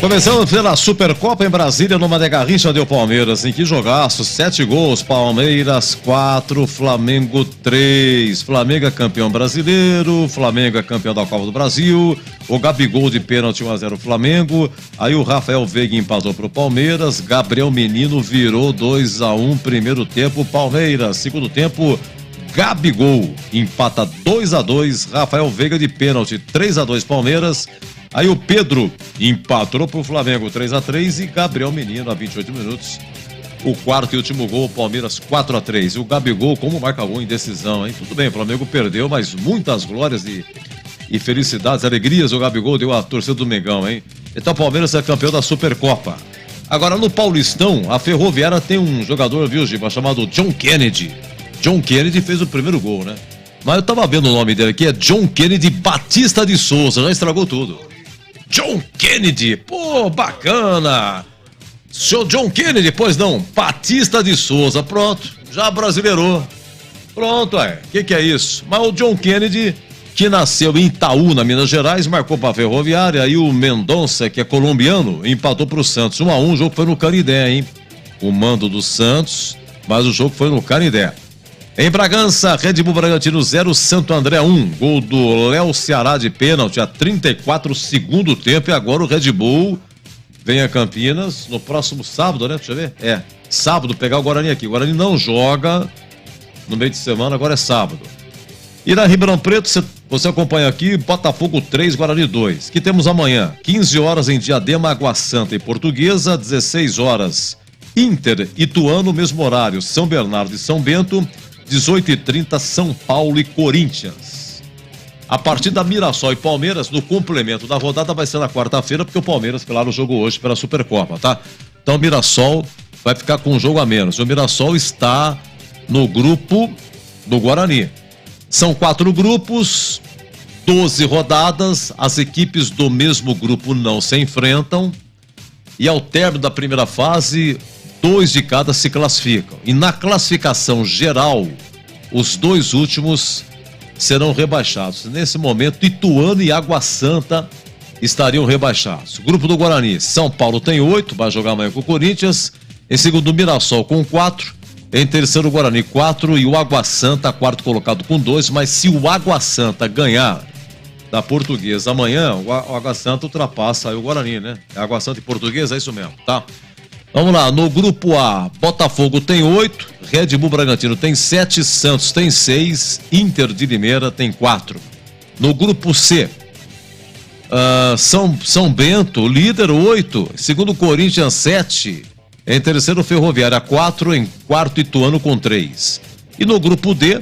Começando pela Supercopa em Brasília, no Mané Garrincha deu Palmeiras. Em que jogaço? 7 gols, Palmeiras 4, Flamengo 3. Flamengo é campeão brasileiro, Flamengo é campeão da Copa do Brasil. O Gabigol de pênalti 1-0 Flamengo. Aí o Rafael Veiga empatou pro Palmeiras. Gabriel Menino virou 2-1 primeiro tempo, Palmeiras. Segundo tempo, Gabigol empata 2-2. Rafael Veiga de pênalti 3-2 Palmeiras. Aí o Pedro empatou pro Flamengo 3-3 e Gabriel Menino a 28 minutos. O quarto e último gol, Palmeiras 4-3. E o Gabigol como marca gol em decisão, hein? Tudo bem, o Flamengo perdeu, mas muitas glórias e felicidades, alegrias o Gabigol deu à torcida do Mengão, hein? Então o Palmeiras é campeão da Supercopa. Agora no Paulistão, a Ferroviária tem um jogador, viu, Giba, chamado John Kennedy. John Kennedy fez o primeiro gol, né? Mas eu tava vendo o nome dele aqui, é John Kennedy Batista de Souza, já estragou tudo. John Kennedy, pô, bacana. Seu John Kennedy, pois não, Batista de Souza, pronto, já brasileirou. Pronto, que é isso? Mas o John Kennedy, que nasceu em Itaúna, Minas Gerais, marcou para a Ferroviária, e o Mendonça, que é colombiano, empatou para o Santos. 1-1, o jogo foi no Canindé, hein? O mando do Santos, mas o jogo foi no Canindé. Em Bragança, Red Bull Bragantino 0, Santo André 1. Gol do Léo Ceará de pênalti a 34 segundo tempo. E agora o Red Bull vem a Campinas no próximo sábado, né? Deixa eu ver. Sábado pegar o Guarani aqui. O Guarani não joga no meio de semana, agora é sábado. E na Ribeirão Preto, você acompanha aqui, Botafogo 3, Guarani 2. Que temos amanhã, 15 horas em Diadema, Água Santa e Portuguesa, 16 horas Inter, Ituano, mesmo horário, São Bernardo e São Bento, 18h30, São Paulo e Corinthians. A partida da Mirassol e Palmeiras, no complemento da rodada, vai ser na quarta-feira, porque o Palmeiras, claro, jogou hoje pela Supercopa, tá? Então o Mirassol vai ficar com um jogo a menos. O Mirassol está no grupo do Guarani. São 4 grupos, 12 rodadas, as equipes do mesmo grupo não se enfrentam, e ao término da primeira fase, 2 de cada se classificam. E na classificação geral, os 2 últimos serão rebaixados. Nesse momento, Ituano e Água Santa estariam rebaixados. Grupo do Guarani, São Paulo tem 8, vai jogar amanhã com o Corinthians. Em segundo, Mirassol com 4. Em terceiro, Guarani 4 e o Água Santa, quarto colocado com 2. Mas se o Água Santa ganhar da Portuguesa amanhã, o Água Santa ultrapassa aí o Guarani, né? Água Santa e Portuguesa, é isso mesmo, tá? Vamos lá, no grupo A, Botafogo tem 8, Red Bull Bragantino tem 7, Santos tem 6, Inter de Limeira tem 4. No grupo C, São Bento, líder 8, segundo Corinthians 7, em terceiro Ferroviária 4, em quarto Ituano com 3. E no grupo D,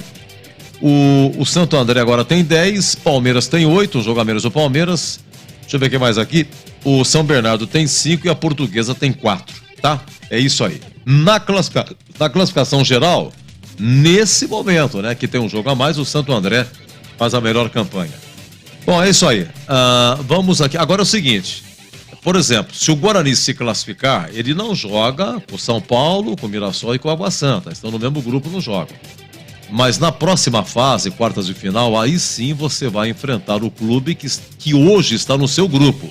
o Santo André agora tem 10, Palmeiras tem 8, um jogo a menos o Palmeiras. Deixa eu ver o que mais aqui. O São Bernardo tem 5 e a Portuguesa tem 4. Tá? É isso aí. Na classificação geral, nesse momento, né, que tem um jogo a mais, o Santo André faz a melhor campanha. Bom, é isso aí. Vamos aqui. Agora é o seguinte, por exemplo, se o Guarani se classificar, ele não joga com o São Paulo, com o Mirassol e com o Água Santa. Estão no mesmo grupo, não jogam. Mas na próxima fase, quartas de final, aí sim você vai enfrentar o clube que hoje está no seu grupo.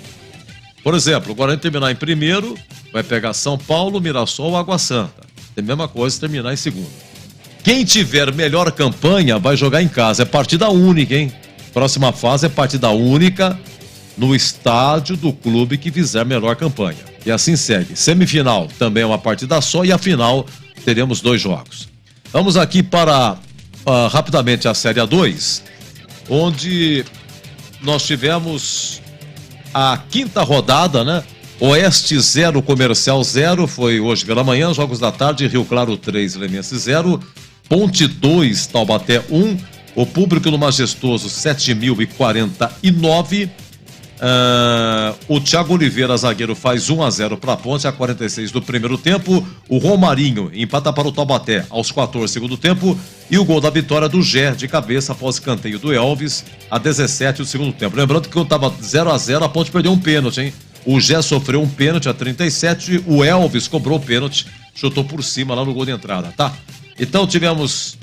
Por exemplo, o Guarani terminar em primeiro, vai pegar São Paulo, Mirassol ou Água Santa. Tem a mesma coisa terminar em segundo. Quem tiver melhor campanha vai jogar em casa. É partida única, hein? Próxima fase é partida única no estádio do clube que fizer melhor campanha. E assim segue. Semifinal também é uma partida só e a final teremos 2 jogos. Vamos aqui para rapidamente a Série A2, onde nós tivemos a 5ª rodada, né? Oeste 0, Comercial 0, foi hoje pela manhã, jogos da tarde, Rio Claro 3, Lemense 0, Ponte 2, Taubaté 1, o público no Majestoso 7.049, o Thiago Oliveira, zagueiro, faz 1-0 para a Ponte a 46 do primeiro tempo, o Romarinho empata para o Taubaté aos 14 do segundo tempo, e o gol da vitória do Gé de cabeça após escanteio do Elvis a 17 do segundo tempo. Lembrando que quando estava 0-0, a Ponte perdeu um pênalti, hein? O Gé sofreu um pênalti a 37, o Elvis cobrou o pênalti, chutou por cima lá no gol de entrada, tá? Então tivemos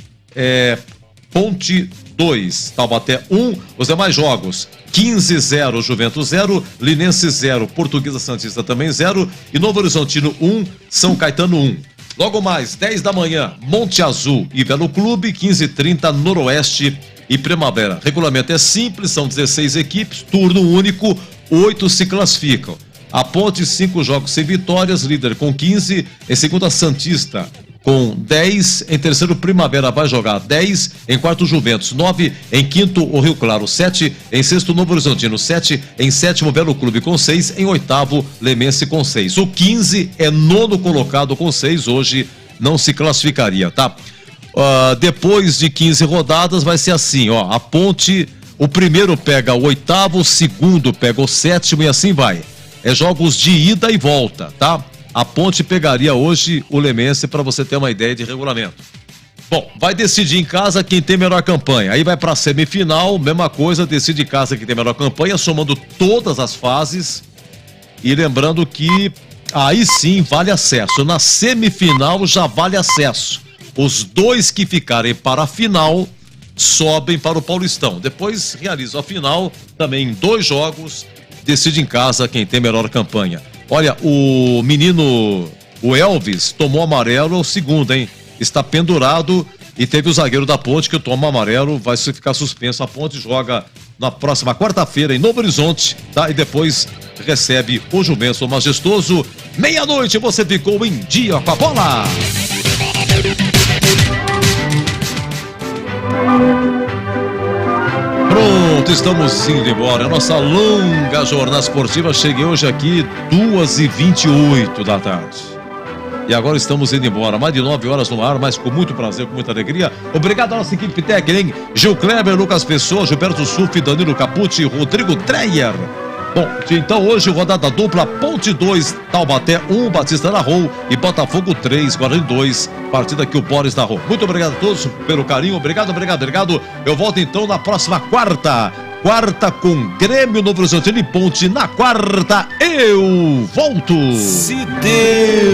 Ponte 2, Taubaté 1, os demais jogos, 15-0, Juventus 0, Linense 0, Portuguesa Santista também 0, e Novo Horizontino 1, São Caetano 1. Logo mais, 10 da manhã, Monte Azul e Velo Clube, 15h30, Noroeste e Primavera. Regulamento é simples, são 16 equipes, turno único, 8 se classificam. A Ponte, 5 jogos sem vitórias, líder com 15, em segunda Santista com 10, em terceiro Primavera vai jogar 10, em quarto Juventus 9, em quinto o Rio Claro 7, em sexto Novo Horizontino 7, em sétimo Belo Clube com 6, em oitavo Lemense com 6. O 15 é nono colocado com 6, hoje não se classificaria, tá? Depois de 15 rodadas vai ser assim, ó, a Ponte, o primeiro pega o oitavo, o segundo pega o sétimo e assim vai. É jogos de ida e volta, tá? A Ponte pegaria hoje o Lemense, para você ter uma ideia de regulamento. Bom, vai decidir em casa quem tem melhor campanha. Aí vai para a semifinal, mesma coisa, decide em casa quem tem melhor campanha, somando todas as fases. E lembrando que aí sim vale acesso. Na semifinal já vale acesso. Os 2 que ficarem para a final sobem para o Paulistão. Depois realizam a final, também em 2 jogos, decide em casa quem tem melhor campanha. Olha, o menino, o Elvis, tomou amarelo, o segundo, hein? Está pendurado e teve o zagueiro da Ponte que toma amarelo, vai ficar suspenso. A Ponte joga na próxima quarta-feira em Novo Horizonte, tá? E depois recebe o Juventus Majestoso. Meia-noite, você ficou em dia com a bola! Pronto, estamos indo embora. A nossa longa jornada esportiva. Cheguei hoje aqui 2h28 da tarde. E agora estamos indo embora. Mais de 9 horas no ar, mas com muito prazer, com muita alegria. Obrigado à nossa equipe técnica, hein? Gil Kleber, Lucas Pessoa, Gilberto Sufi, Danilo Capucci, Rodrigo Dreyer. Bom, então hoje rodada dupla, Ponte 2, Taubaté 1, Batista narrou e Botafogo 3, Guarani 2, partida que o Boris narrou. Muito obrigado a todos pelo carinho, obrigado. Eu volto então na próxima quarta com Grêmio, Novo Horizontino e Ponte. Na quarta eu volto. Se Deus